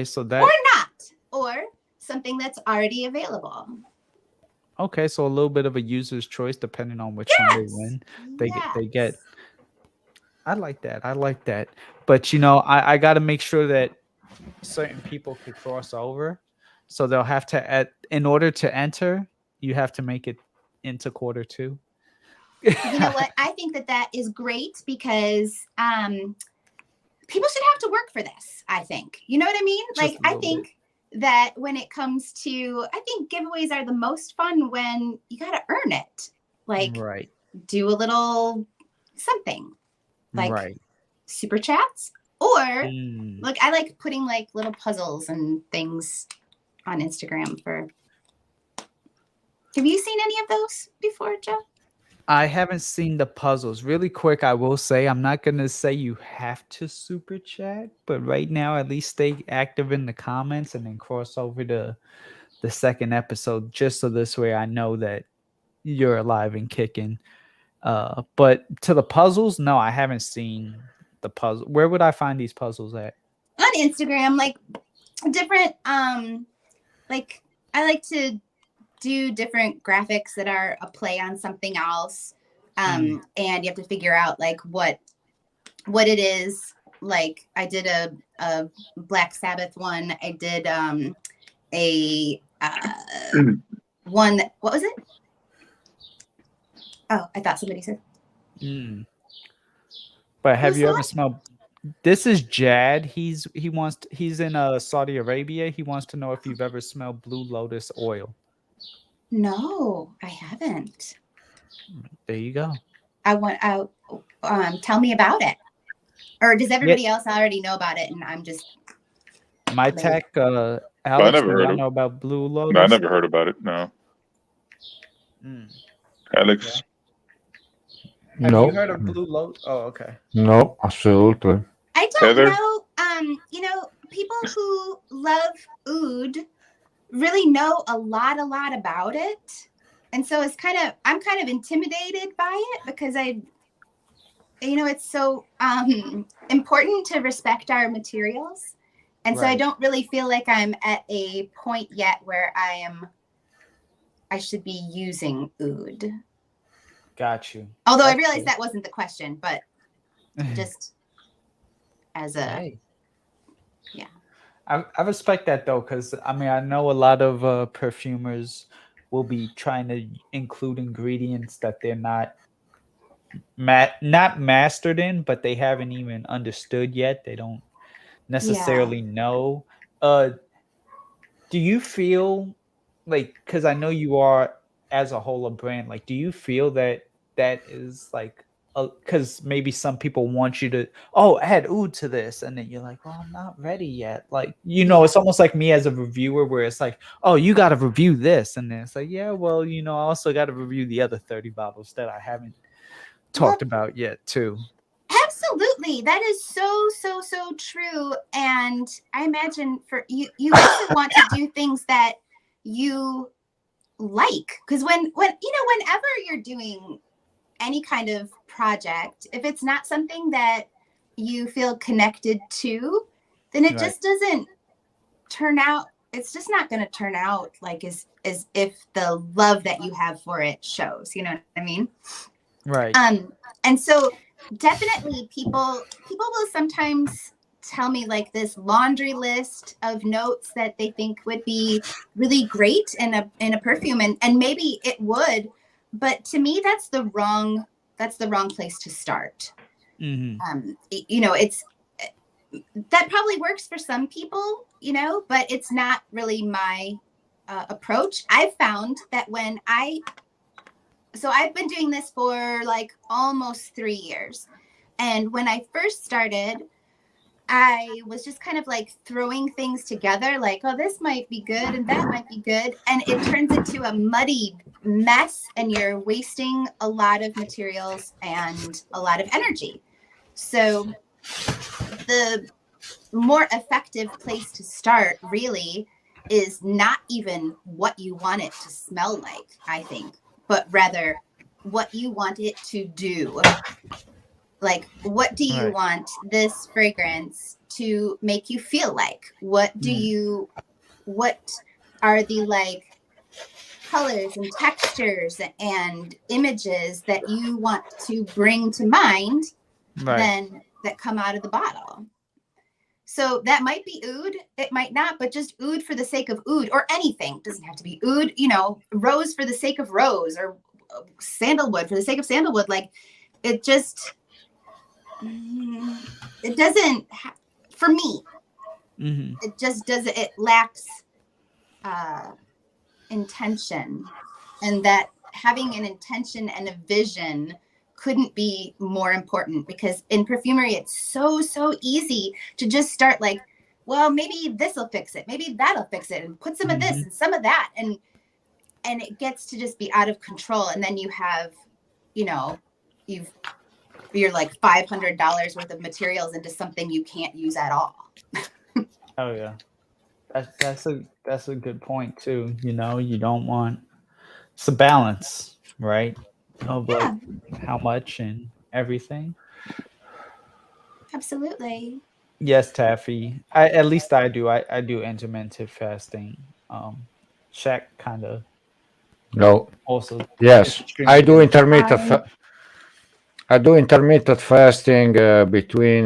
So that or not, or something that's already available. Okay, so a little bit of a user's choice depending on which one they win. They get. I like that. But I got to make sure that certain people could cross over, so they'll have to in order to enter, you have to make it into quarter 2. You know what? I think that is great because people should have to work for this, I think. You know what I mean? Just Like, a I little think that when it comes to, I think giveaways are the most fun when you got to earn it. Like, Right. do a little something like Right. super chats, or Mm. look, I like putting like little puzzles and things on Instagram for. Have you seen any of those before, Joe? I haven't seen the puzzles. Really quick, I will say I'm not gonna say you have to super chat, but right now at least stay active in the comments and then cross over to the second episode just so this way I know that you're alive and kicking. But to the puzzles, no, I haven't seen the puzzle. Where would I find these puzzles at? On Instagram, like different like I like to do different graphics that are a play on something else. And you have to figure out like what it is. Like I did a Black Sabbath one. I did a one that, what was it? Oh, I thought somebody said. But have Who's you ever that? smelled? This is Jad. He's in Saudi Arabia. He wants to know if you've ever smelled Blue Lotus oil. No, I haven't. There you go. I want tell me about it. Or does everybody else already know about it and I'm just My tech, I Alex, never do heard y'all of. know about Blue Lotus? No, I never heard about it. No. Alex. Have No. you heard of Blue Lotus? Oh, okay. No, absolutely. I don't Heather? know. You know, people who love oud really know a lot about it. And so I'm kind of intimidated by it because it's so important to respect our materials. And so I don't really feel like I'm at a point yet where I should be using oud. Got you. Although I realize that wasn't the question, but just as a Hey. yeah. I respect that though, because I mean I know a lot of perfumers will be trying to include ingredients that they're not mastered in, but they haven't even understood yet. They don't necessarily know. Do you feel like, because I know you are as a whole a brand, like do you feel that is like because maybe some people want you to add oud to this and then you're like, well, I'm not ready yet, like it's almost like me as a reviewer where it's like, oh, you got to review this, and then it's like, yeah, well, I also got to review the other 30 bottles that I haven't talked about yet too. Absolutely. That is so true. And I imagine for you also want to do things that you like. Because whenever you're doing any kind of project, if it's not something that you feel connected to, then it just doesn't turn out. It's just not going to turn out like as if the love that you have for it shows. You know what I mean? Right. And so definitely people will sometimes tell me like this laundry list of notes that they think would be really great in a perfume, and maybe it would, but to me that's the wrong place to start. It's that probably works for some people, but it's not really my approach. I've found that so I've been doing this for like almost 3 years. And when I first started, I was just kind of like throwing things together like, oh, this might be good and that might be good. And it turns into a muddy mess and you're wasting a lot of materials and a lot of energy. So the more effective place to start really is not even what you want it to smell like, I think, but rather what you want it to do. Like, what do you want this fragrance to make you feel like? What are the like colors and textures and images that you want to bring to mind then that come out of the bottle? So that might be oud, it might not, but just oud for the sake of oud, or anything. It doesn't have to be oud, rose for the sake of rose, or sandalwood for the sake of sandalwood. Like it just, it doesn't, for me, it just doesn't, it lacks intention, and that having an intention and a vision couldn't be more important, because in perfumery it's so easy to just start like, well, maybe this will fix it, maybe that'll fix it, and put some of this and some of that, and it gets to just be out of control. And then you have, you know, you're like $500 worth of materials into something you can't use at all. Oh yeah, that's a good point too. You know, you don't want, it's a balance, right? Of like how much and everything. Absolutely. Yes, Taffy. At least I do. I do intermittent fasting. Shaq kind of No. also. Yes, I extremely do good. I do intermittent fasting between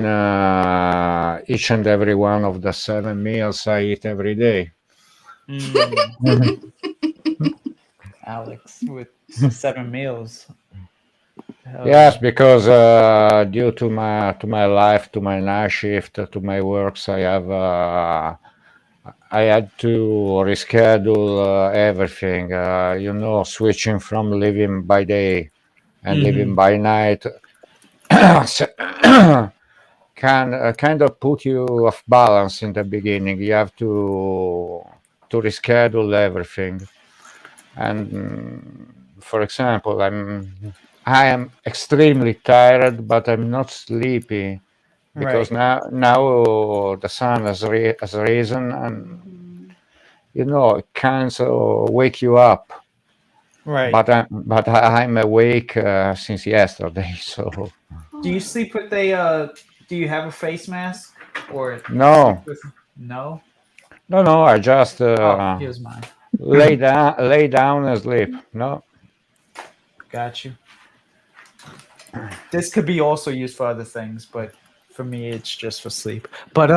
each and every one of the 7 meals I eat every day. Alex with 7 meals. Hell Yes, yeah. because due to my life, to my night shift, to my works, I had to reschedule everything. You know, switching from living by day and living by night can kind of put you off balance in the beginning. You have to reschedule everything. And for example, I am extremely tired, but I'm not sleepy because Right. now the sun has risen, and you know it can wake you up. Right. But I'm awake since yesterday, so Do you sleep with a? Do you have a face mask or sleep no. with? No. No, I just Oh, here's mine. lay down and sleep. No. Got you. This could be also used for other things, but for me, it's just for sleep. But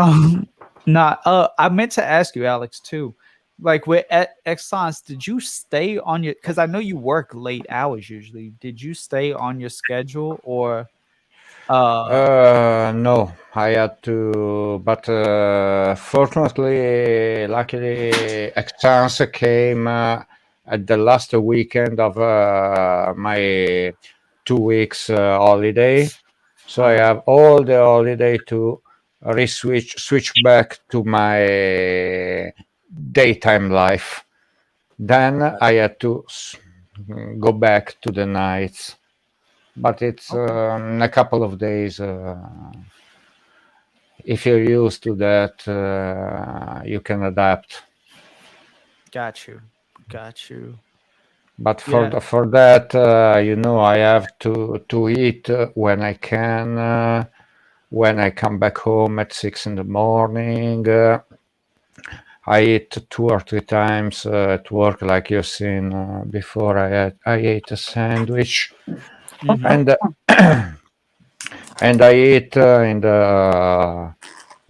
not. I meant to ask you, Alex, too. Like with Exxons, did you stay on your? Because I know you work late hours usually. Did you stay on your schedule or? No, I had to, but fortunately, luckily, Exxons came at the last weekend of my 2 weeks holiday. So I have all the holiday to switch back to my daytime life. Then I had to go back to the nights, but it's in a couple of days. If you're used to that, you can adapt. Got you. Got you. But Yeah. for that, you know, I have to eat when I can. When I come back home at 6 in the morning, I eat 2 or 3 times at work, like you've seen before. I ate a sandwich, and and I eat in the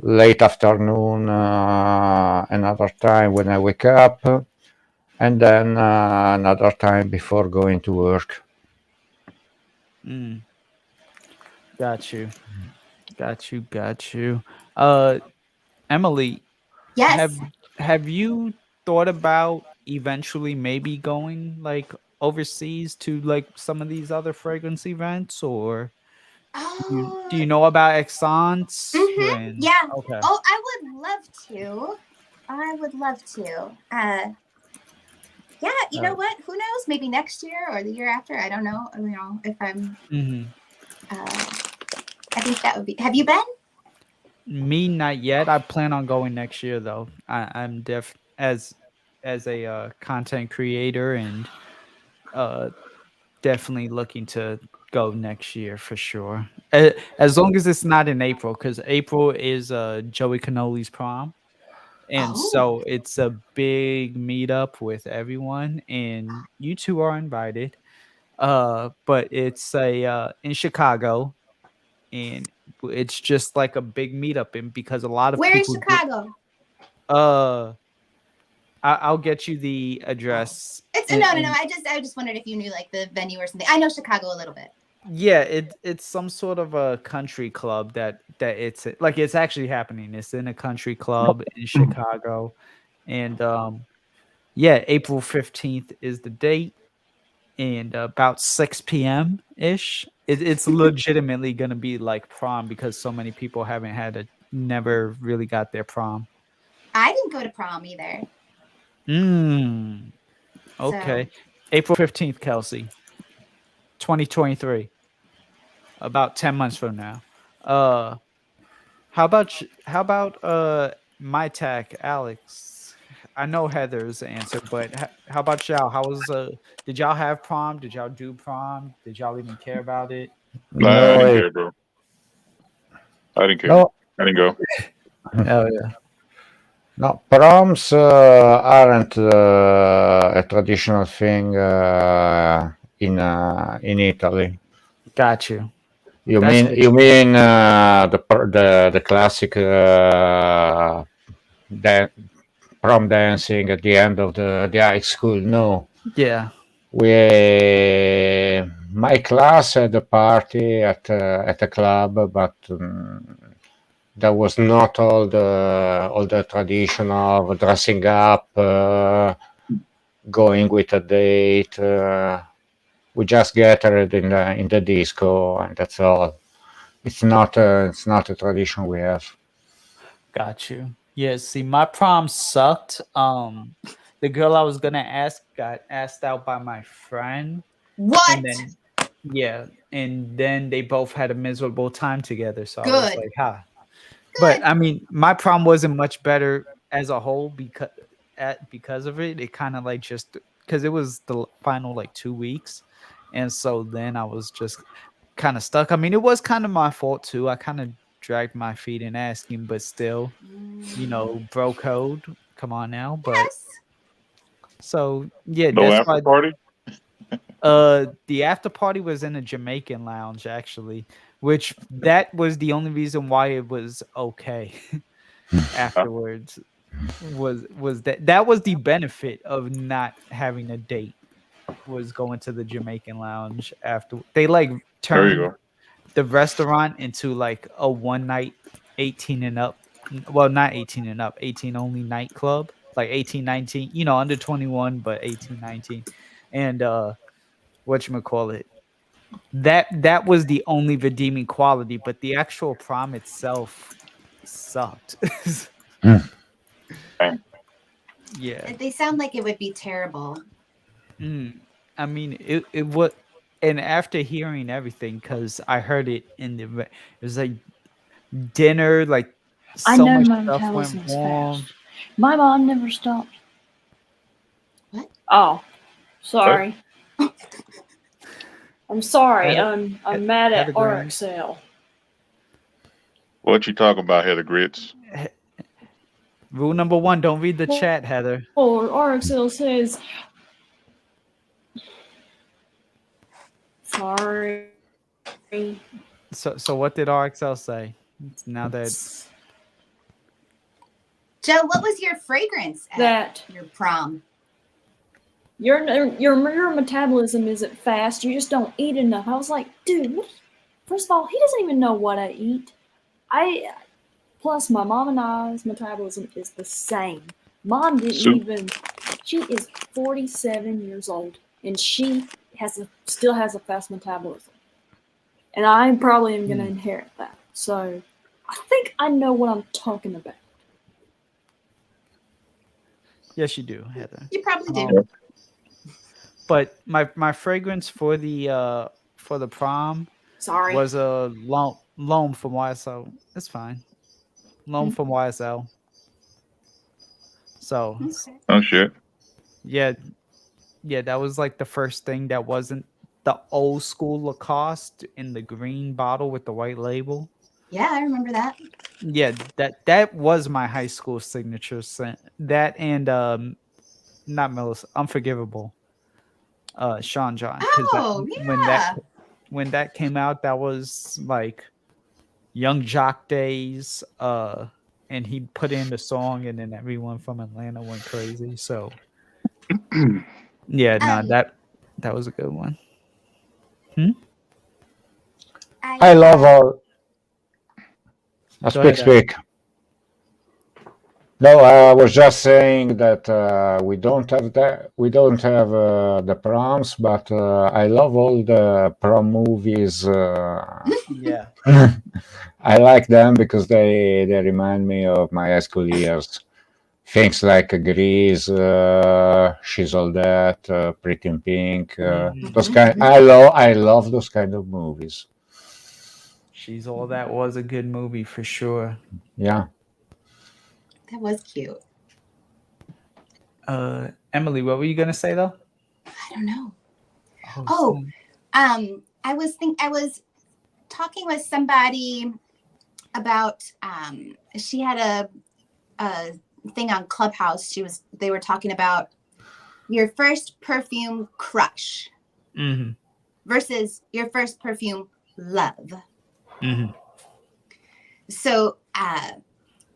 late afternoon another time when I wake up, and then another time before going to work. Got you. Got you. Got you. Emily, Yes. have you thought about eventually maybe going like overseas to like some of these other fragrance events, or do you know about Exxons? And Yeah. okay. Oh, I would love to. I would love to. Yeah, you know what? Who knows? Maybe next year or the year after. I don't know. You know, if I'm. I think that would be. Have you been? Me, not yet. I plan on going next year though. I'm as a content creator and definitely looking to go next year for sure. As long as it's not in April, because April is Joey Cannoli's prom. And so it's a big meetup with everyone, and you two are invited. But it's in Chicago, and it's just like a big meetup, and because a lot of Where in people Chicago? uh I'll get you the address. It's no. I just wondered if you knew like the venue or something. I know Chicago a little bit. Yeah, it's some sort of a country club that it's like it's actually happening. It's in a country club in Chicago, and yeah, April 15th is the date, and about 6 p.m. ish. It's legitimately gonna be like prom because so many people never really got their prom. I didn't go to prom either. Okay. April 15th, Kelsey. 2023. About 10 months from now. How about my tech, Alex? I know Heather's answer, but how about y'all? Did y'all have prom? Did y'all do prom? Did y'all even care about it? Nah, I didn't care, bro. I didn't care. No. I didn't go. Oh yeah. No, proms aren't a traditional thing in Italy. Got you. You mean the classic prom dancing at the end of the high school? No. Yeah. My class had a party at a club, but there was not all the tradition of dressing up, going with a date. We just gathered in the disco, and that's all. It's not a tradition we have. Got you. Yeah, see, my prom sucked. The girl I was gonna ask got asked out by my friend. What? And then they both had a miserable time together. So I was like, "Ha." But I mean, my prom wasn't much better as a whole because of it. It kind of like just because it was the final like 2 weeks, and so then I was just kind of stuck. I mean, it was kind of my fault too. I kind of dragged my feet in asking, but still, bro code. Come on now, but so yeah, No that's after why. party. The after party was in a Jamaican lounge actually, which that was the only reason why it was okay. Afterwards was that was the benefit of not having a date, was going to the Jamaican lounge after they like There you turned go. the restaurant into like a one night 18 and up, well not 18 and up, 18 only nightclub, like 18, 19, under 21 but 18, 19. And whatchamacallit, that was the only redeeming quality, but the actual prom itself sucked. Yeah. They sound like it would be terrible. I mean, it would, and after hearing everything, because I heard it it was like dinner, like I so know much my stuff went metabolism's wrong. fast. My mom never stopped. What? Oh, sorry. I'm sorry. Heather- I'm mad Heather at Graham. RXL. What you talking about, Heather Grits? Rule number 1: don't read the chat, Heather. Or RXL says, sorry. So what did RXL say? Now that Joe, what was your fragrance at your prom? Your metabolism isn't fast. You just don't eat enough. I was like, dude, first of all, he doesn't even know what I eat. Plus my mom and I's metabolism is the same. Mom she is 47 years old and she still has a fast metabolism. And I probably am going to inherit that. So I think I know what I'm talking about. yes, you do, Heather. You probably do. But my fragrance for the prom was a loam from YSL. It's fine. Loam from YSL. So Oh shit. yeah, that was like the first thing that wasn't the old school Lacoste in the green bottle with the white label. Yeah, I remember that. Yeah, that was my high school signature scent. That and not Melissa, Unforgivable. Sean John. Oh, yeah. When that came out, that was like Young Jock days. and he put in the song, and then everyone from Atlanta went crazy. So yeah, no, that was a good one. I love all. Go ahead, Speak. No, I was just saying that we don't have the proms, but I love all the prom movies. Yeah. I like them because they remind me of my high school years. Things like Grease, She's All That, Pretty in Pink. Those kind. I love those kind of movies. She's All That was a good movie for sure. Yeah. That was cute. Emily, what were you gonna say though? I don't know. I was talking with somebody about she had a thing on Clubhouse. They were talking about your first perfume crush versus your first perfume love. So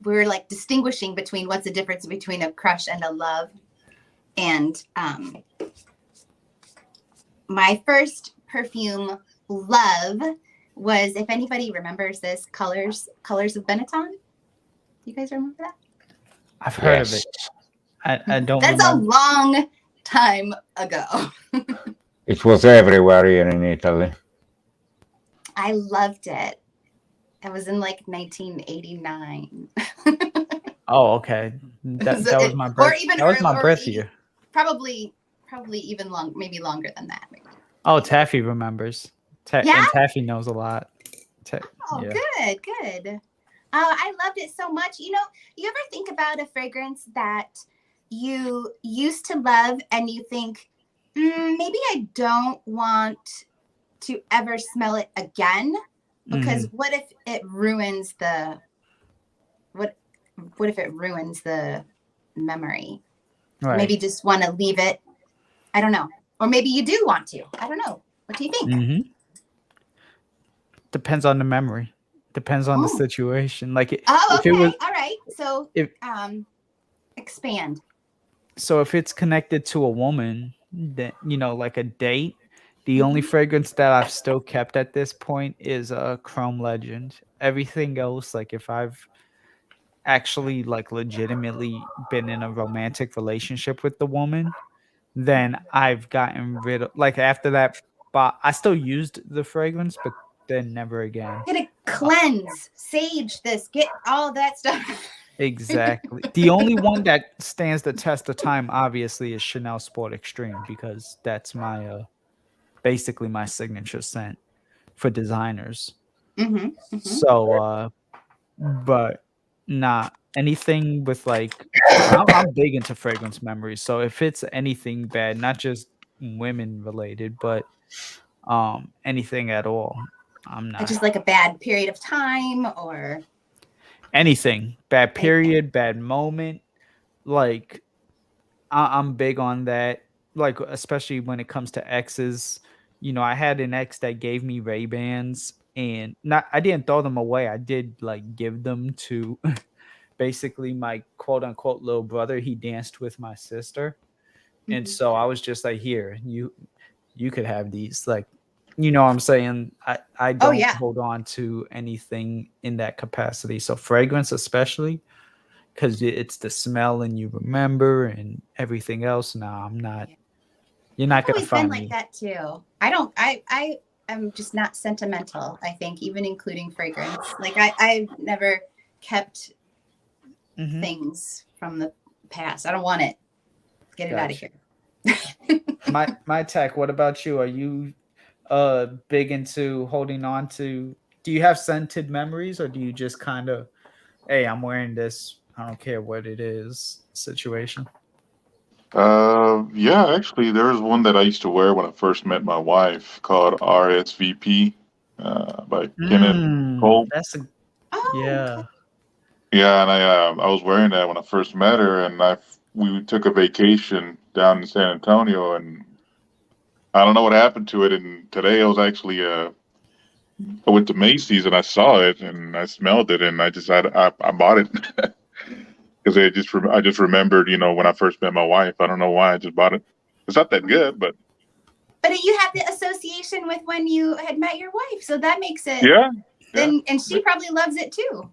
we were like distinguishing between what's the difference between a crush and a love. And my first perfume love was, if anybody remembers this, Colors of Benetton. You guys remember that? I've heard of it. I don't That's remember. a long time ago. It was everywhere here in Italy. I loved it. It was in like 1989. Oh, okay. That was my birth. Or even that was my birth year. Probably even maybe longer than that. Maybe. Oh, Taffy remembers. Yeah? And Taffy knows a lot. Oh, yeah. Good. I loved it so much. You know, you ever think about a fragrance that you used to love and you think, maybe I don't want to ever smell it again? Because what if it ruins the memory? Right. Maybe just want to leave it. I don't know. Or maybe you do want to. I don't know. What do you think? Depends on the memory. Depends on the situation. Like okay. All right. So expand. So if it's connected to a woman, then like a date, the only fragrance that I've still kept at this point is a Chrome Legend. Everything else, like if I've actually like legitimately been in a romantic relationship with the woman, then I've gotten rid of, like after that, but I still used the fragrance, but then never again. Get a cleanse, sage this, get all that stuff. Exactly. The only one that stands the test of time, obviously, is Chanel Sport Extreme, because that's my basically my signature scent for designers. So, but not anything with like, I'm big into fragrance memories. So if it's anything bad, not just women related, but anything at all, I'm not. Just like a bad period of time or anything bad period, bad moment. Like I'm big on that. Like especially when it comes to exes. I had an ex that gave me Ray-Bans, and I didn't throw them away. I did like give them to basically my quote unquote little brother. He danced with my sister. And so I was just like, here, you could have these. Like, what I'm saying? I don't hold on to anything in that capacity. So fragrance especially, because it's the smell and you remember and everything else. No, I'm not. You're not going to find me. I've been like that too. I am just not sentimental, I think, even including fragrance. Like I've never kept things from the past. I don't want it. Get it out of here. my tech, what about you? Are you big into holding on to, do you have scented memories, or do you just kind of, hey, I'm wearing this, I don't care what it is situation? Yeah, actually, there was one that I used to wear when I first met my wife called RSVP by Kenneth Cole. That's yeah. Yeah, and I was wearing that when I first met her, and we took a vacation down in San Antonio, and I don't know what happened to it. And today I was actually I went to Macy's and I saw it and I smelled it and I bought it because I just remembered, you know, when I first met my wife. I don't know why I just bought it. It's not that good, but you have the association with when you had met your wife, so that makes it. yeah. Then and she probably loves it too.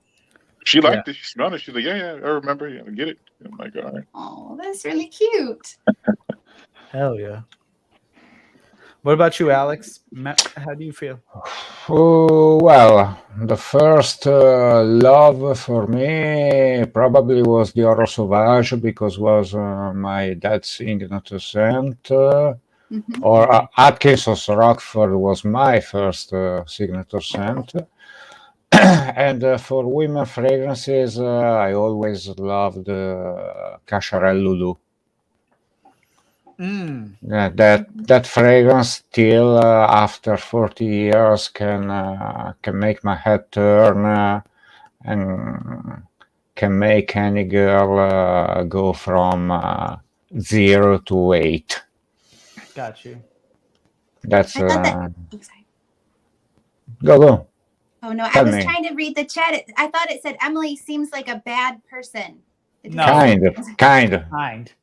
She liked it. She smelled it. She's like, yeah, I remember. Yeah, get it. I'm like, all right. Oh, that's really cute. Hell yeah. What about you, Alex? How do you feel? Oh, well, the first love for me probably was the Oro Sauvage because was my dad's signature scent. Or Atkinson's Rockford was my first signature scent. And for women fragrances, I always loved Cacharel Lulu. Yeah, that fragrance still after 40 years can make my head turn and can make any girl go from 0 to 8. Got you. That's I thought that. go. Oh no, Tell I was me. trying to read the chat. I thought it said Emily seems like a bad person. No. Kind.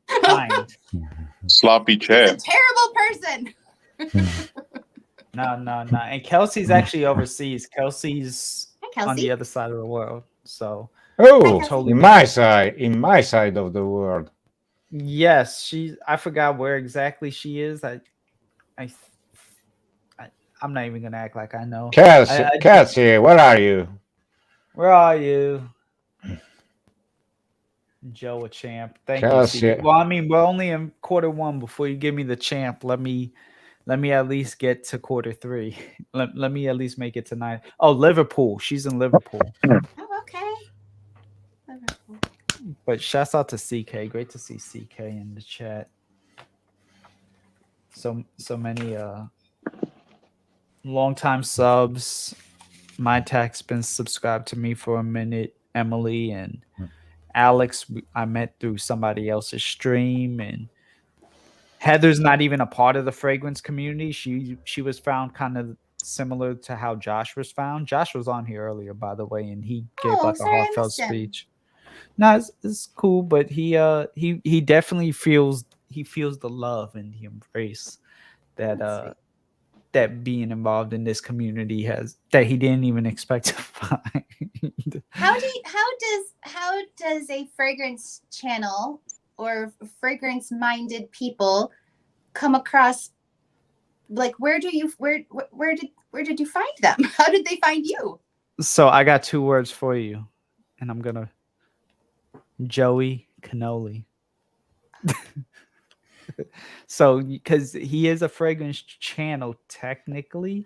Sloppy chat. She's a terrible person. No. And Kelsey's actually overseas. Kelsey's Hi, Kelsey. on the other side of the world. So Oh, in my side of the world. yes, I forgot where exactly she is. I'm not even gonna act like I know. Kelsey, where are you? Where are you? Joe, a champ. Thank Kelsey. you. Well, I mean, we're only in quarter one. Before you give me the champ, let me at least get to quarter three. Let me at least make it to 9. Oh, Liverpool. She's in Liverpool. Oh, okay. Liverpool. But shouts out to CK. Great to see CK in the chat. So many longtime subs. My Tech's been subscribed to me for a minute. Emily and Alex, I met through somebody else's stream, and Heather's not even a part of the fragrance community. She was found kind of similar to how Josh was found. Josh was on here earlier, by the way, and he gave like a heartfelt speech. No, it's cool, but he definitely feels the love and the embrace that being involved in this community has, that he didn't even expect to find. How does a fragrance channel or fragrance minded people come across, like, where did you find them? How did they find you? So I got 2 words for you, and I'm gonna Joey Cannoli. So because he is a fragrance channel technically,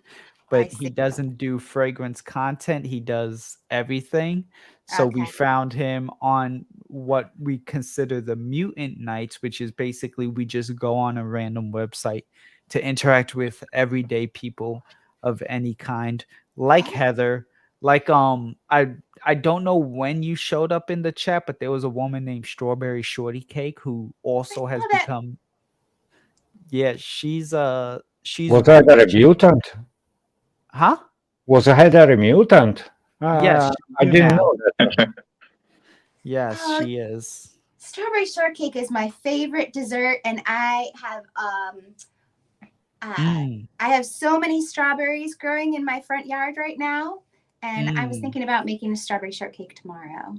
but he doesn't do fragrance content. He does everything. So we found him on what we consider the mutant nights, which is basically we just go on a random website to interact with everyday people of any kind, like Heather. Like I don't know when you showed up in the chat, but there was a woman named Strawberry Shorty Cake who also has become. Yeah, she's Was Heather a mutant? Huh? Was Heather a mutant? Yes, I didn't know that. Yes, she is. Strawberry shortcake is my favorite dessert, and I have so many strawberries growing in my front yard right now, and I was thinking about making a strawberry shortcake tomorrow.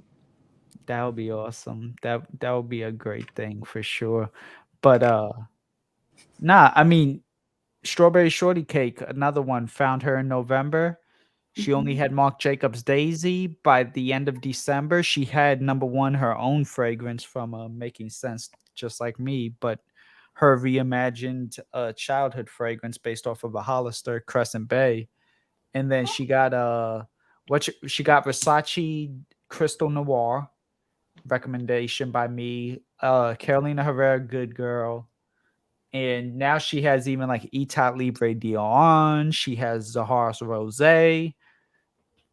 That would be awesome. That would be a great thing for sure. But nah, I mean, Strawberry Shorty Cake, another one, found her in November. She only had Marc Jacobs Daisy. By the end of December, she had #1 her own fragrance from Making Sense, just like me, but her reimagined childhood fragrance based off of a Hollister, Crescent Bay. And then she got she got Versace Crystal Noir, recommendation by me, Carolina Herrera Good Girl. And now she has even like Etat Libre Dion. She has Zahara's Rose.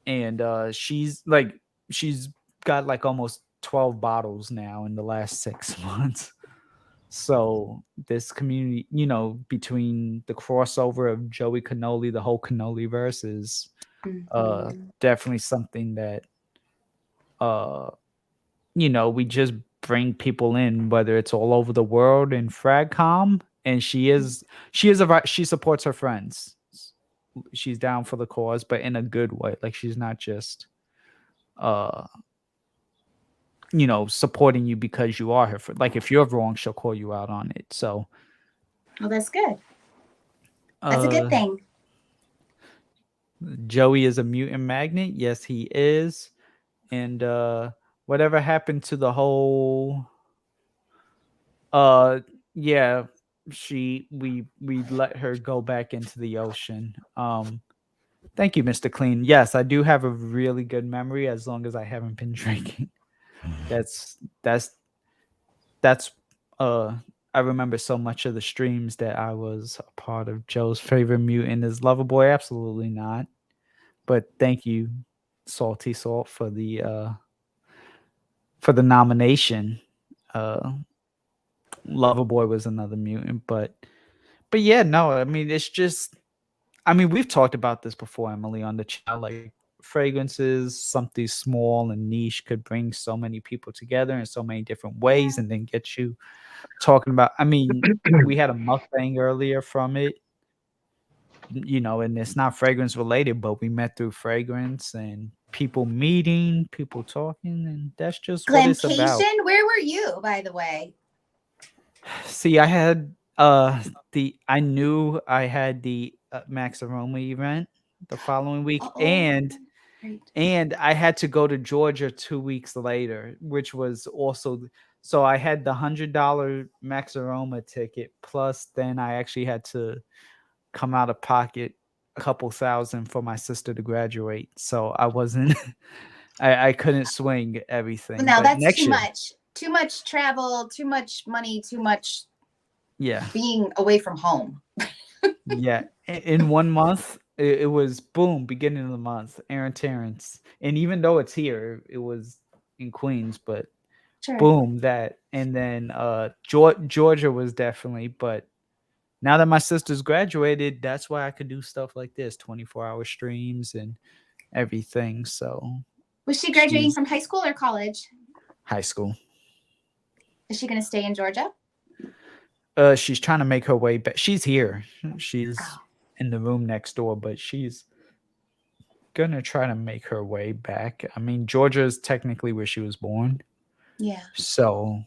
And she's got like almost 12 bottles now in the last 6 months. So this community, between the crossover of Joey Cannoli, the whole Cannoli verse is Definitely something that we just bring people in, whether it's all over the world in Fragcom, and she supports her friends. She's down for the cause, but in a good way. Like she's not just supporting you because you are her friend. Like if you're wrong, she'll call you out on it. So Well, that's good. That's a good thing. Joey is a mutant magnet. Yes, he is. And whatever happened to the whole yeah, we let her go back into the ocean. Thank you, Mr. Clean. Yes, I do have a really good memory as long as I haven't been drinking. That's I remember so much of the streams that I was a part of. Joe's favorite mutant is Loverboy. Absolutely not. But thank you, Salty Salt, for the nomination. Loverboy was another mutant, but yeah, no, I mean it's just we've talked about this before, Emily, on the channel. Like fragrances, something small and niche could bring so many people together in so many different ways and then get you talking about we had a mukbang earlier from it, and it's not fragrance related, but we met through fragrance and people meeting, people talking, and that's just what it's about. Glamcation, where were you, by the way? See, I had I knew I had the Max Aroma event the following week, and I had to go to Georgia 2 weeks later, which was also so I had the $100 Max Aroma ticket, plus then I actually had to come out of pocket a couple thousand for my sister to graduate. So I wasn't I couldn't swing everything. Now but that's next too year, much. Too much travel, too much money, too much yeah. being away from home. Yeah, in 1 month, it was boom, beginning of the month, Aaron Terrence. And even though it's here, it was in Queens, but Sure. boom, that. And then Georgia was definitely, but now that my sister's graduated, that's why I could do stuff like this, 24-hour streams and everything. So Was she graduating she's from high school or college? high school. Is she going to stay in Georgia? She's trying to make her way back. She's here. She's in the room next door, but she's gonna try to make her way back. I mean, Georgia is technically where she was born. Yeah. So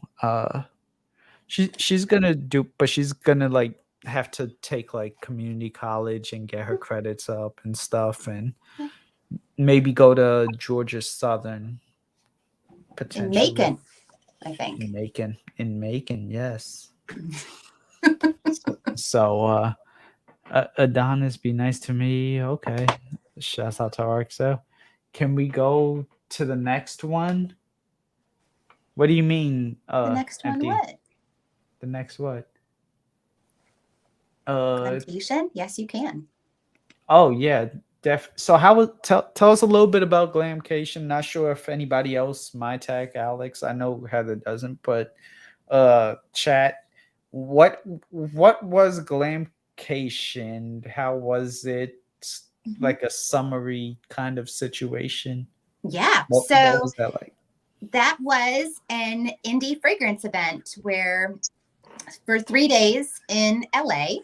she's gonna do, but she's gonna like have to take like community college and get her credits up and stuff, and maybe go to Georgia Southern potentially. In Macon, I think. In Macon, yes. So Adonis, be nice to me. Okay. Shouts out to RXO. Can we go to the next one? What do you mean? The next empty? one, what? The next what? Glamcation? Yes, you can. Oh yeah, so tell us a little bit about Glamcation. Not sure if anybody else, my tag, Alex, I know Heather doesn't, but chat, what was Glamcation? How was it? Like a summary kind of situation? Yeah. What was that like? That was an indie fragrance event where for 3 days in LA.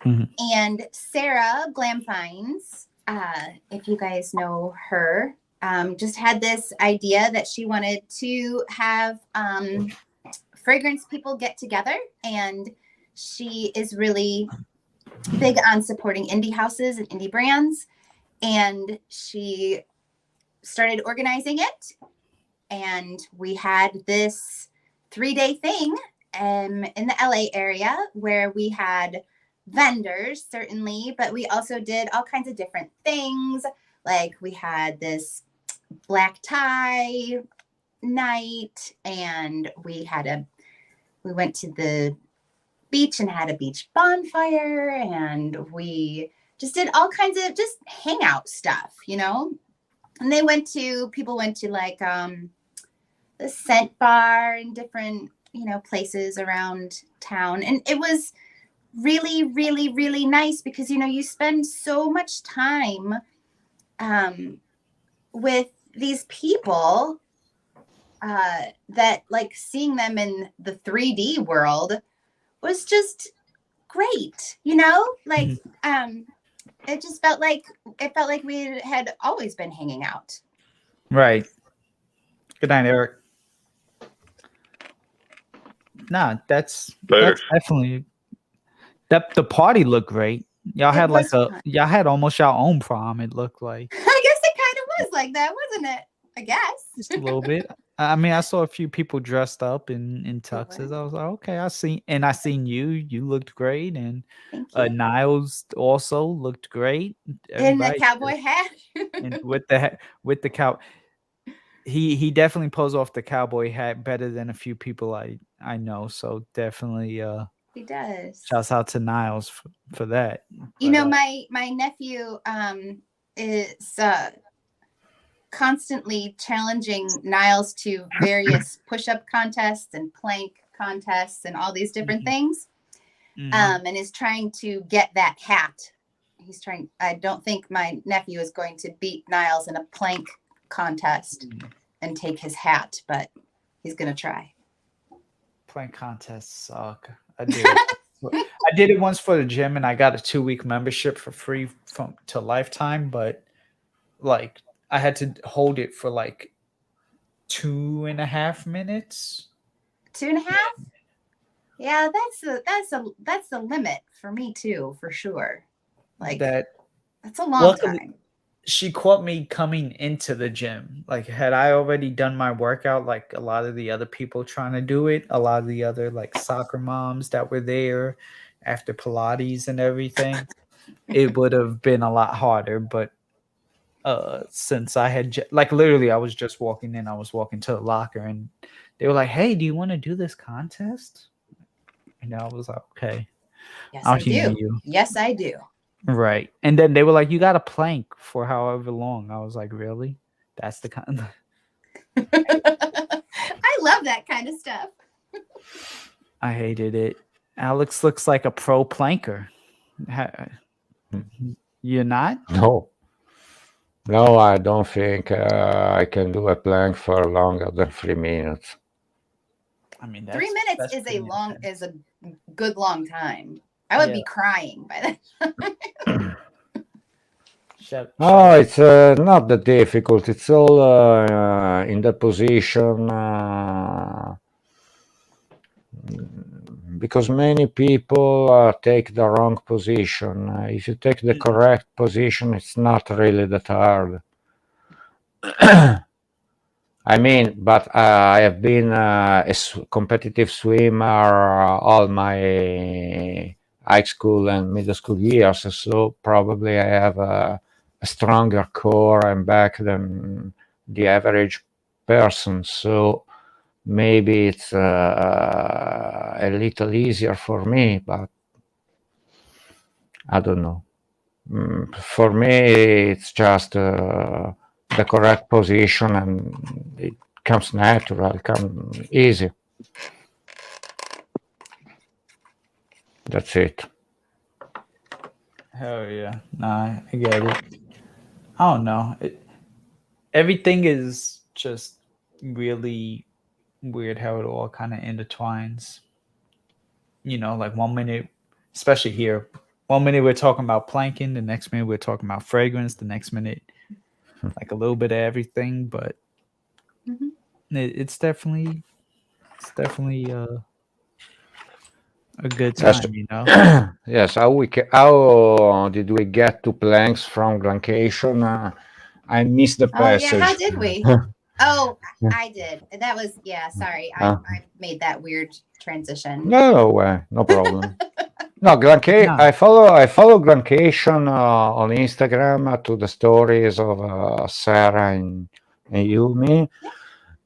Mm-hmm. And Sarah Glamfines, if you guys know her, just had this idea that she wanted to have fragrance people get together. And she is really big on supporting indie houses and indie brands. And she started organizing it. And we had this 3-day thing in the LA area where we had vendors, certainly, but we also did all kinds of different things. Like we had this black tie night, and we went to the beach and had a beach bonfire, and we just did all kinds of just hangout stuff, And people went to like the Scent Bar and different, places around town. And it was really, really, really nice because, you spend so much time with these people that like seeing them in the 3D world was just great, you know, like it just felt like we had always been hanging out. Right. Good night, Eric. Nah, that's definitely that. The party looked great. Y'all had like y'all had almost your own prom. It looked like. I guess it kind of was like that, wasn't it? I guess just a little bit. I mean, I saw a few people dressed up in tuxes. I was like, okay, I seen you. You looked great, and Niles also looked great. In the cowboy hat. And with the cow. He definitely pulls off the cowboy hat better than a few people I know. So definitely he does. Shouts out to Niles for that. You know, my nephew is constantly challenging Niles to various push-up contests and plank contests and all these different things, and is trying to get that hat. I don't think my nephew is going to beat Niles in a plank contest and take his hat, but he's gonna try. Plank contests suck. I did it once for the gym, and I got a 2-week membership for free to Lifetime, but like I had to hold it for like 2.5 minutes. 2.5? Yeah, that's the limit for me too, for sure. Like that's a long time. She caught me coming into the gym. Like, had I already done my workout, like a lot of the other people trying to do it, a lot of the other like soccer moms that were there after Pilates and everything, it would have been a lot harder. But since I had like literally, I was just walking in, I was walking to the locker, and they were like, "Hey, do you want to do this contest?" And I was like, "Okay, yes, I do. Yes, I do." Right. And then they were like, you got a plank for however long. I was like, really? That's the kind I love that kind of stuff. I hated it. Alex looks like a pro planker. You're not? No, I don't think I can do a plank for longer than 3 minutes. I mean, 3 minutes is a good long time. I would be crying by that. Oh, it's not that difficult. It's all in the position because many people take the wrong position. If you take the correct position, it's not really that hard. I mean, but I have been a competitive swimmer all my high school and middle school years, so probably I have a stronger core and back than the average person. So maybe it's a little easier for me, but I don't know. For me, it's just the correct position, and it comes natural, comes easy. That's it. Hell yeah. Nah, I get it. I don't know. Everything is just really weird how it all kind of intertwines. You know, like 1 minute, especially here, 1 minute we're talking about planking, the next minute we're talking about fragrance, the next minute like a little bit of everything, but it's definitely a good time, you know. Yes. How did we get to planks from Glancation? I missed the passage. Oh yeah, how did we? Oh, I did. That was sorry. I made that weird transition. No problem. No, I follow Glancation on Instagram to the stories of Sarah and Yumi.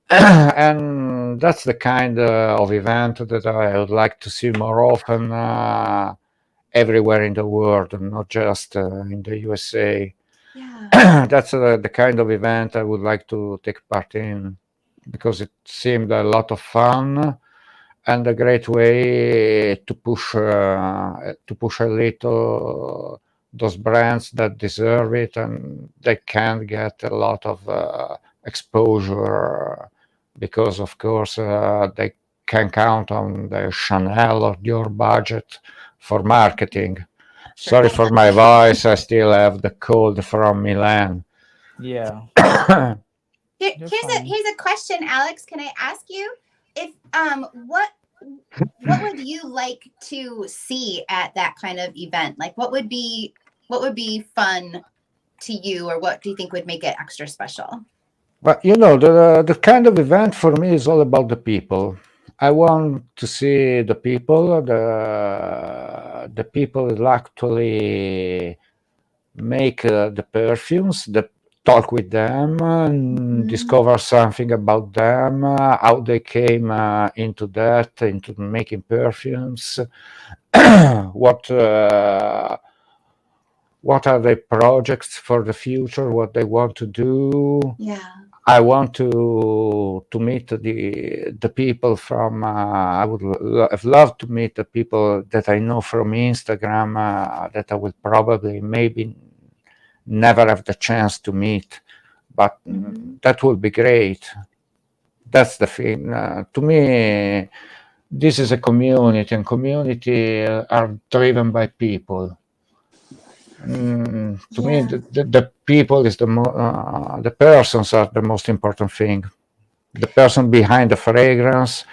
And that's the kind of event that I would like to see more often everywhere in the world, and not just in the USA. Yeah. That's the kind of event I would like to take part in, because it seemed a lot of fun and a great way to push a little those brands that deserve it, and they can get a lot of exposure because, of course, they can count on the Chanel or your budget for marketing. Sorry for my voice. I still have the cold from Milan. Yeah. Here's a question, Alex. Can I ask you if what would you like to see at that kind of event? Like what would be fun to you, or what do you think would make it extra special? But the kind of event for me is all about the people. I want to see the people, the people that actually make the perfumes, talk with them, and discover something about them, how they came into making perfumes, what are their projects for the future, what they want to do. Yeah. I want to meet the people from. I would have loved to meet the people that I know from Instagram that I will probably maybe never have the chance to meet, but that would be great. That's the thing. To me, this is a community, and community are driven by people. To me, the people is the persons are the most important thing. The person behind the fragrance,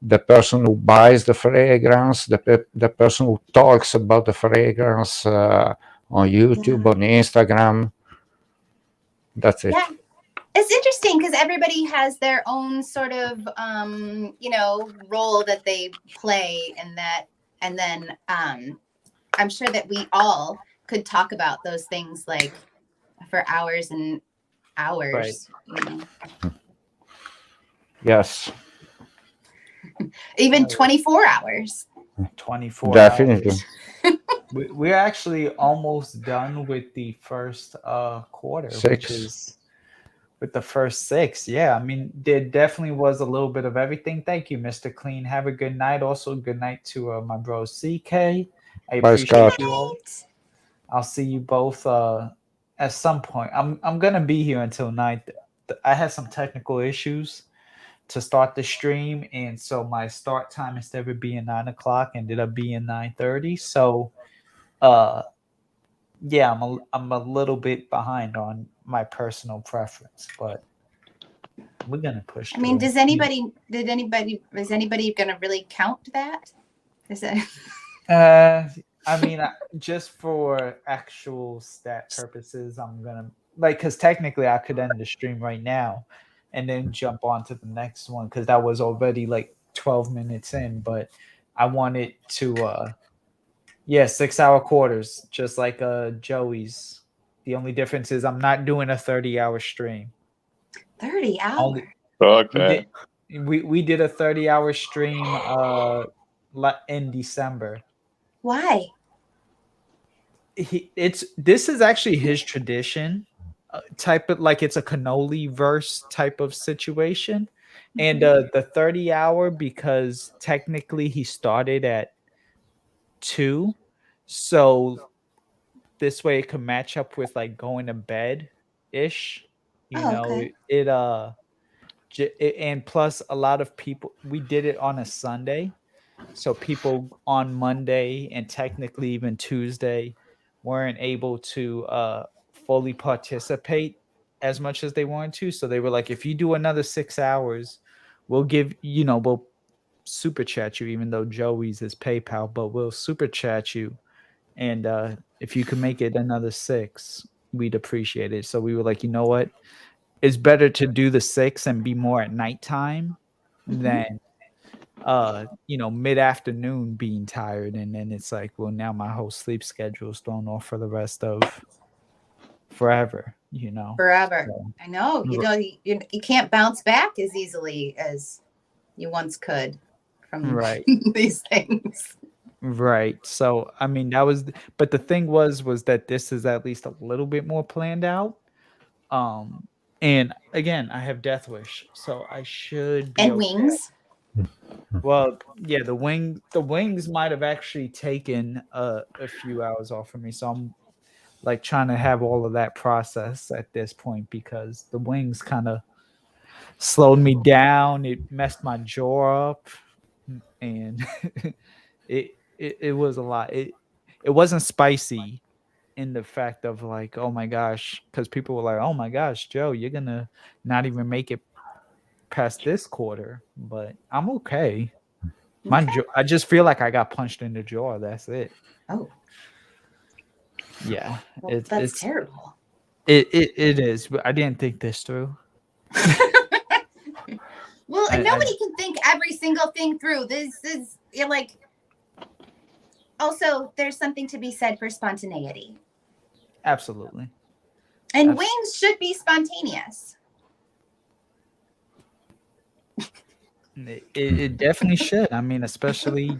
the person who buys the fragrance, the person who talks about the fragrance on YouTube, on Instagram. That's it. Yeah. It's interesting because everybody has their own sort of role that they play in that, and then I'm sure that we all could talk about those things like for hours and hours. Right. Yes. Even 24 hours. 24 Definitely. hours. We're actually almost done with the first quarter, 6. which is with the first 6. Yeah, I mean, there definitely was a little bit of everything. Thank you, Mr. Clean. Have a good night. Also, good night to my bro CK. I Bye, appreciate Scott. you all. I'll see you both at some point. I'm gonna be here until 9. I had some technical issues to start the stream, and so my start time instead of being 9 o'clock ended up being 9:30. So yeah, I'm a little bit behind on my personal preference, but we're gonna push. I mean, through. is anybody gonna really count that? Is it? I mean, just for actual stat purposes, I'm gonna because technically I could end the stream right now, and then jump on to the next one because that was already like 12 minutes in. But I wanted to, 6-hour quarters, just like Joey's. The only difference is I'm not doing a 30-hour stream. 30 hours. Fuck that. We did a 30-hour stream in December. Why? This is actually his tradition, type of like it's a cannoli verse type of situation, and the 30-hour because technically he started at 2, so this way it could match up with like going to bed ish. Okay. And plus a lot of people, we did it on a Sunday, so people on Monday and technically even Tuesday weren't able to fully participate as much as they wanted to. So they were like, if you do another 6 hours, we'll we'll super chat you, even though Joey's is PayPal, but we'll super chat you. And if you can make it another 6, we'd appreciate it. So we were like, you know what? It's better to do the 6 and be more at nighttime than mid-afternoon being tired, and then it's like, well, now my whole sleep schedule is thrown off for the rest of forever. Forever. So, I know. You can't bounce back as easily as you once could from right. these things. Right. So I mean, but the thing was that this is at least a little bit more planned out. And again, I have Death Wish, so I should be And okay. wings. Well, yeah, the wings might have actually taken a few hours off of me, so like trying to have all of that process at this point because the wings kind of slowed me down. It messed my jaw up, and it was a lot. It wasn't spicy in the fact of like, oh my gosh, because people were like, oh my gosh, Joe, you're gonna not even make it past this quarter. But I'm okay. My jaw, I just feel like I got punched in the jaw. That's it. Oh, Yeah, well, that's terrible. It is, but I didn't think this through. Well, and nobody can think every single thing through. This is like. Also, there's something to be said for spontaneity. Absolutely. And wings should be spontaneous. It definitely should. I mean, especially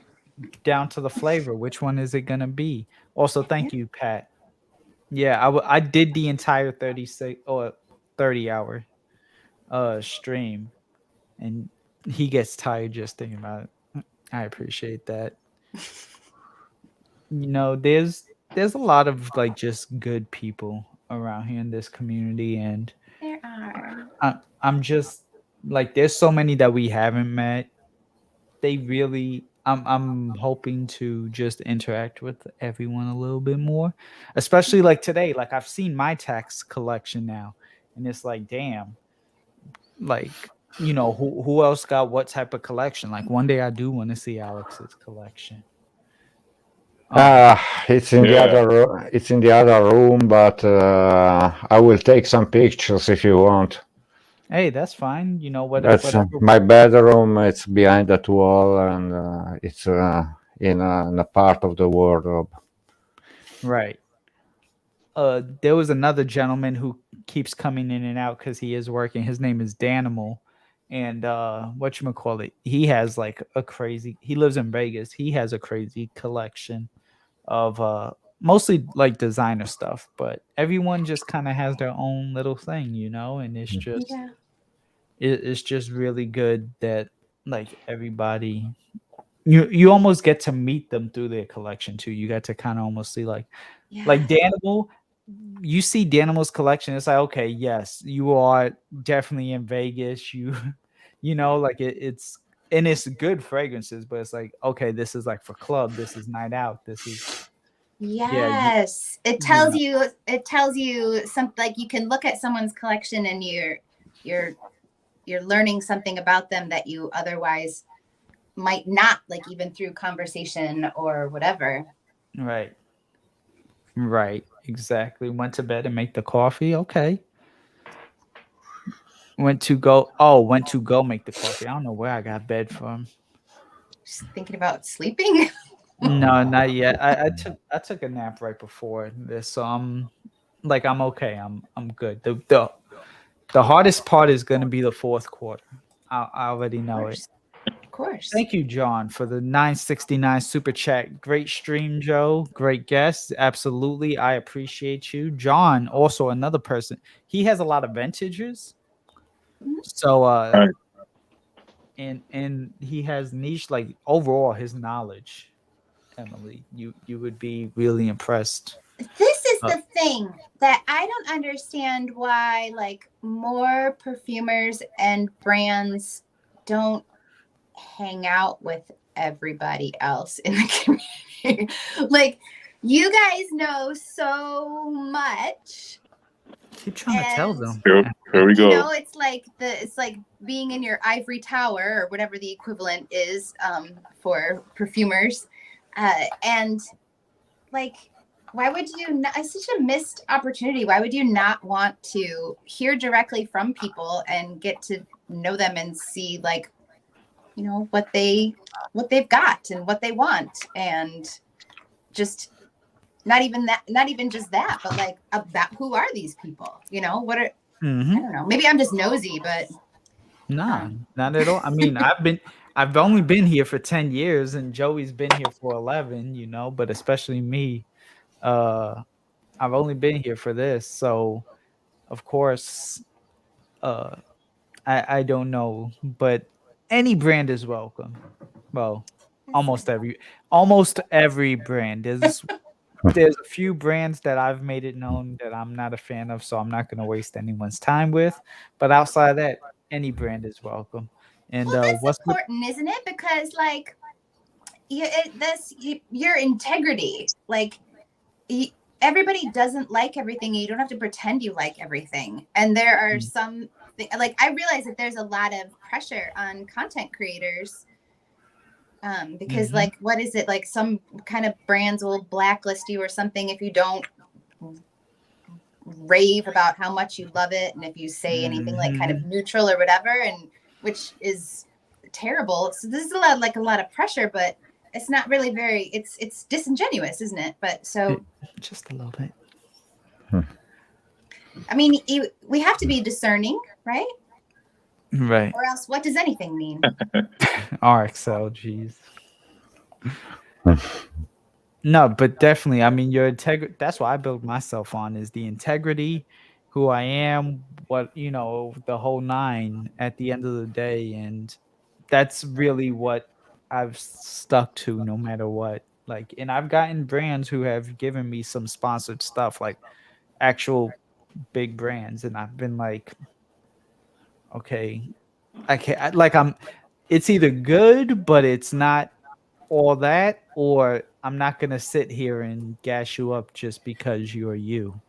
down to the flavor. Which one is it gonna be? Also, thank you, Pat. Yeah, I did the entire 36 or 30-hour stream, and he gets tired just thinking about it. I appreciate that. You know, there's a lot of like just good people around here in this community, and There are. I'm just like there's so many that we haven't met. They really I'm hoping to just interact with everyone a little bit more, especially like today. Like I've seen my tax collection now, and it's like, damn, like who else got what type of collection? Like one day I do want to see Alex's collection. It's in the it's in the other room, but I will take some pictures if you want. Hey, that's fine. You know what? That's my bedroom. It's behind that wall, and it's in a part of the wardrobe. Right. There was another gentleman who keeps coming in and out because he is working. His name is Danimal, and whatchamacallit, he has like a crazy. He lives in Vegas. He has a crazy collection of mostly like designer stuff, but everyone just kind of has their own little thing, and it's just it's just really good that like everybody you almost get to meet them through their collection too. You get to kind of almost see like Danimal. You see Danimal's collection, it's like, okay, yes, you are definitely in Vegas. Like it's and it's good fragrances, but it's like, okay, this is like for club, this is night out, this is Yes. It tells you something, like you can look at someone's collection and you're learning something about them that you otherwise might not, like even through conversation or whatever. Right, exactly. Went to bed and make the coffee. Okay. Went to go make the coffee. I don't know where I got bed from. Just thinking about sleeping. No, not yet. I took a nap right before this, so I'm okay. I'm good. The hardest part is going to be the fourth quarter. I already know it. Of course. Thank you, John, for the 969 super chat. Great stream, Joe. Great guest. Absolutely. I appreciate you. John, also another person. He has a lot of vintages. So and he has niche, like overall his knowledge. Emily, you would be really impressed. This is the thing that I don't understand, why like more perfumers and brands don't hang out with everybody else in the community. Like, you guys know so much. Keep trying to tell them. Here we go. It's like being in your ivory tower or whatever the equivalent is for perfumers. And like, why would you not? It's such a missed opportunity. Why would you not want to hear directly from people and get to know them and see like, what they've got and what they want, and just not even just that, but like about who are these people? What are I don't know. Maybe I'm just nosy, but nah, not at all. I mean, I've only been here for 10 years and Joey's been here for 11, but especially me. I've only been here for this, so of course I don't know, but any brand is welcome. Well, almost every brand is there's a few brands that I've made it known that I'm not a fan of, so I'm not going to waste anyone's time with. But outside of that, any brand is welcome. And Well, that's what's with important, isn't it? Because like your integrity. Like everybody doesn't like everything. You don't have to pretend you like everything. And there are some like I realize that there's a lot of pressure on content creators because like what is it, like some kind of brands will blacklist you or something if you don't rave about how much you love it, and if you say anything like kind of neutral or whatever, and which is terrible. So this is a lot of pressure, but it's not really very, it's disingenuous, isn't it? But so just a little bit. I mean, we have to be discerning, right? Right. Or else what does anything mean? RXL, jeez. No, but definitely, I mean, your integrity, that's what I build myself on, is the integrity, who I am, what, the whole nine at the end of the day. And that's really what I've stuck to no matter what. Like, and I've gotten brands who have given me some sponsored stuff, like actual big brands. And I've been like, okay, I can't, it's either good, but it's not all that, or I'm not gonna sit here and gas you up just because you're you.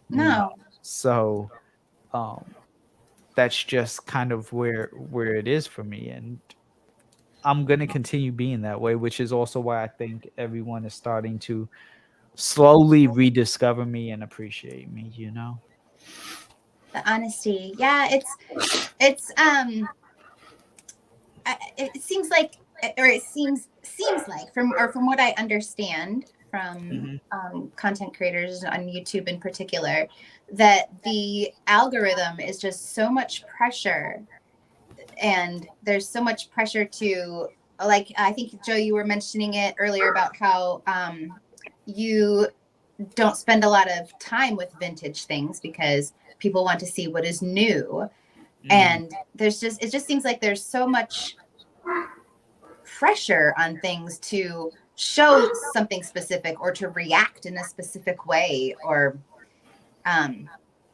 No. So that's just kind of where it is for me, and I'm gonna continue being that way, which is also why I think everyone is starting to slowly rediscover me and appreciate me, The honesty. Yeah, it seems like, or it seems like from what I understand from content creators on YouTube in particular, that the algorithm is just so much pressure, and there's so much pressure to, like, I think Joe, you were mentioning it earlier about how you don't spend a lot of time with vintage things because people want to see what is new. And it just seems like there's so much pressure on things to show something specific or to react in a specific way, or and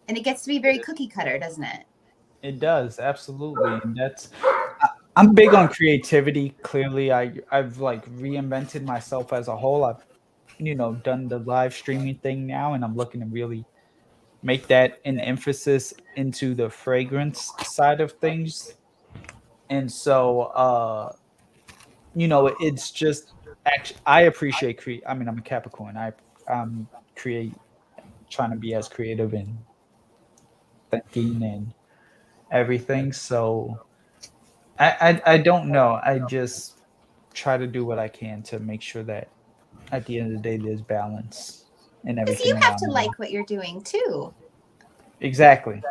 it gets to be very cookie cutter, doesn't it? It does, absolutely. And I'm big on creativity. Clearly, I've like reinvented myself as a whole. I've done the live streaming thing now, and I'm looking to really make that an emphasis into the fragrance side of things. And so it's just actually, I appreciate I mean, I'm a Capricorn. I'm trying to be as creative and thinking and everything. So I don't know. I just try to do what I can to make sure that at the end of the day there's balance in Because everything you that have I'm to doing. like what you're doing too. Exactly.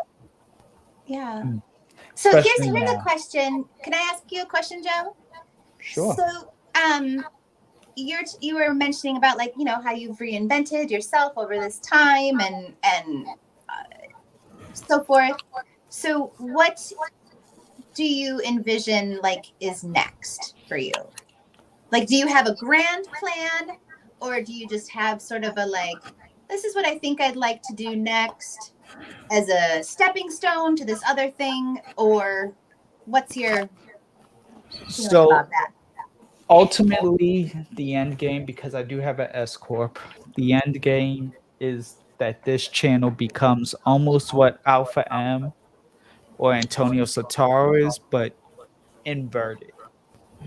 Yeah. So Especially here's a now. question. Can I ask you a question, Joe? Sure. So you were mentioning about, like, how you've reinvented yourself over this time and so forth. So what do you envision, like, is next for you? Like, do you have a grand plan, or do you just have sort of a, like, this is what I think I'd like to do next as a stepping stone to this other thing? Or what's your feeling about that? Ultimately, the end game, because I do have an S corp, the end game is that this channel becomes almost what Alpha M or Antonio Sotaro is, but inverted.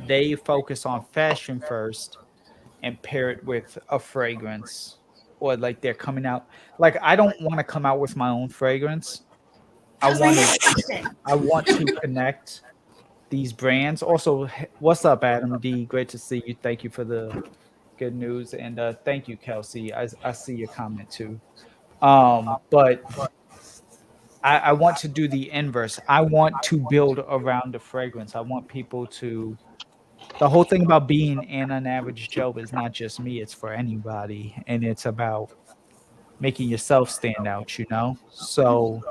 They focus on fashion first and pair it with a fragrance, or like they're coming out. Like, I don't want to come out with my own fragrance. That was my next question. I want to connect these brands. Also, what's up, Adam D? Great to see you. Thank you for the good news, and thank you, Kelsey. I see your comment too. But I want to do the inverse. I want to build around the fragrance. I want people to. The whole thing about being an unaverage Joe is not just me; it's for anybody, and it's about making yourself stand out. So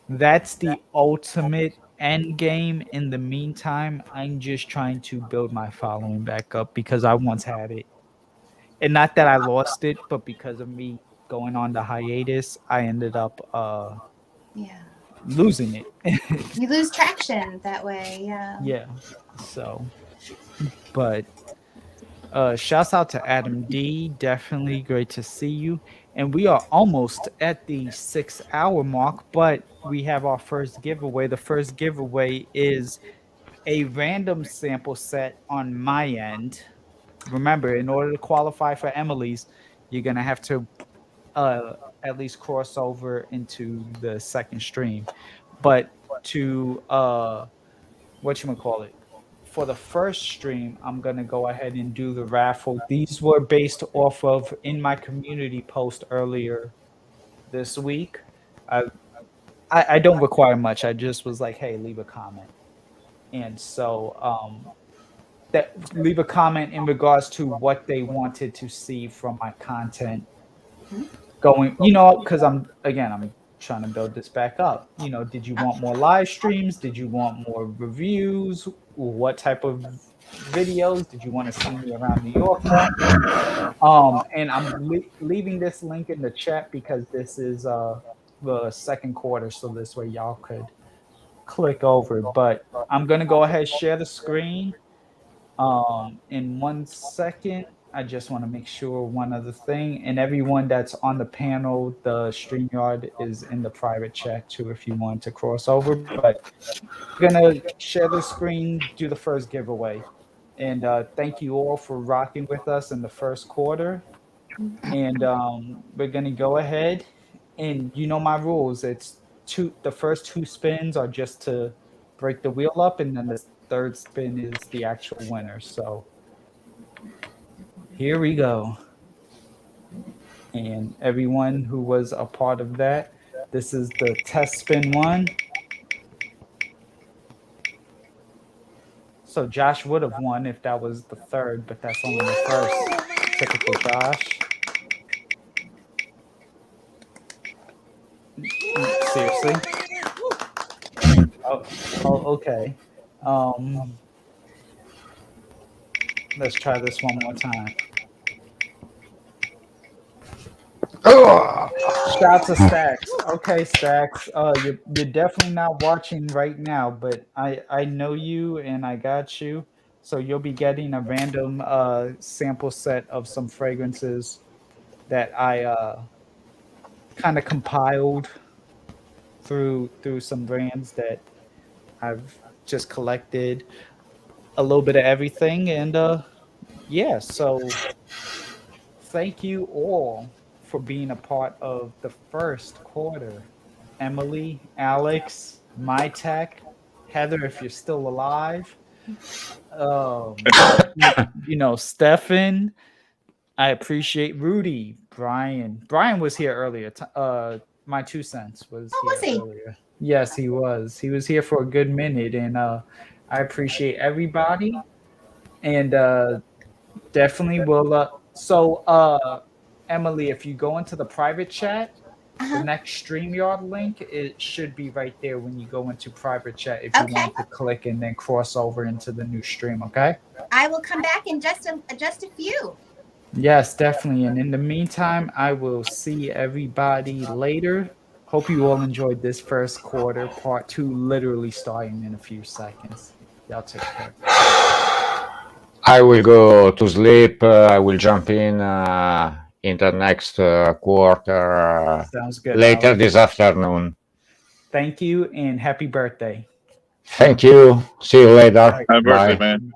that's the ultimate end game. In the meantime, I'm just trying to build my following back up because I once had it, And not that I lost it, but because of me going on the hiatus, I ended up Yeah. losing it. You lose traction that way. Yeah. Yeah. So, but shouts out to Adam D. Definitely great to see you. And we are almost at the 6 hour mark, but we have our first giveaway. The first giveaway is a random sample set on my end. Remember, in order to qualify for Emily's, you're gonna have to at least cross over into the second stream. But to whatchamacallit, for the first stream, I'm gonna go ahead and do the raffle. These were based off of in my community post earlier this week. I I don't require much. I just was like, hey, leave a comment. And so that leave a comment in regards to what they wanted to see from my content going, because I'm trying to build this back up. Did you want more live streams? Did you want more reviews? What type of videos did you want to see me around New York more? And I'm leaving this link in the chat because this is the second quarter, so this way y'all could click over. But I'm gonna go ahead, share the screen. In 1 second, I just want to make sure one other thing, and everyone that's on the panel, the StreamYard is in the private chat too if you want to cross over. But we're gonna share the screen, do the first giveaway. And thank you all for rocking with us in the first quarter. And we're gonna go ahead, and my rules. It's the first two spins are just to break the wheel up, and then the third spin is the actual winner. So here we go. And everyone who was a part of that, this is the test spin one. So Josh would have won if that was the third, but that's only the first. Typical Josh. Seriously? Oh, okay. Let's try this one more time. Shout to Stacks. Okay, Stacks. You're definitely not watching right now, but I know you and I got you. So you'll be getting a random sample set of some fragrances that I kind of compiled through some brands that I've just collected a little bit of everything. And yeah, so thank you all for being a part of the first quarter. Emily, Alex, My Tech, Heather, if you're still alive, Stefan. I appreciate Rudy, Brian. Brian was here earlier. My 2 cents was here earlier. Yes, he was. He was here for a good minute, and I appreciate everybody. And definitely will. Emily, if you go into the private chat, the next StreamYard link, it should be right there when you go into private chat if you want to click and then cross over into the new stream, okay? I will come back in just a few. Yes, definitely. And in the meantime, I will see everybody later. Hope you all enjoyed this first quarter. Part 2 literally starting in a few seconds. Y'all take care. I will go to sleep. I will jump in the next quarter. Sounds good, later Alex. this afternoon. Thank you and happy birthday. Thank you. See you later. Happy birthday, Bye. man.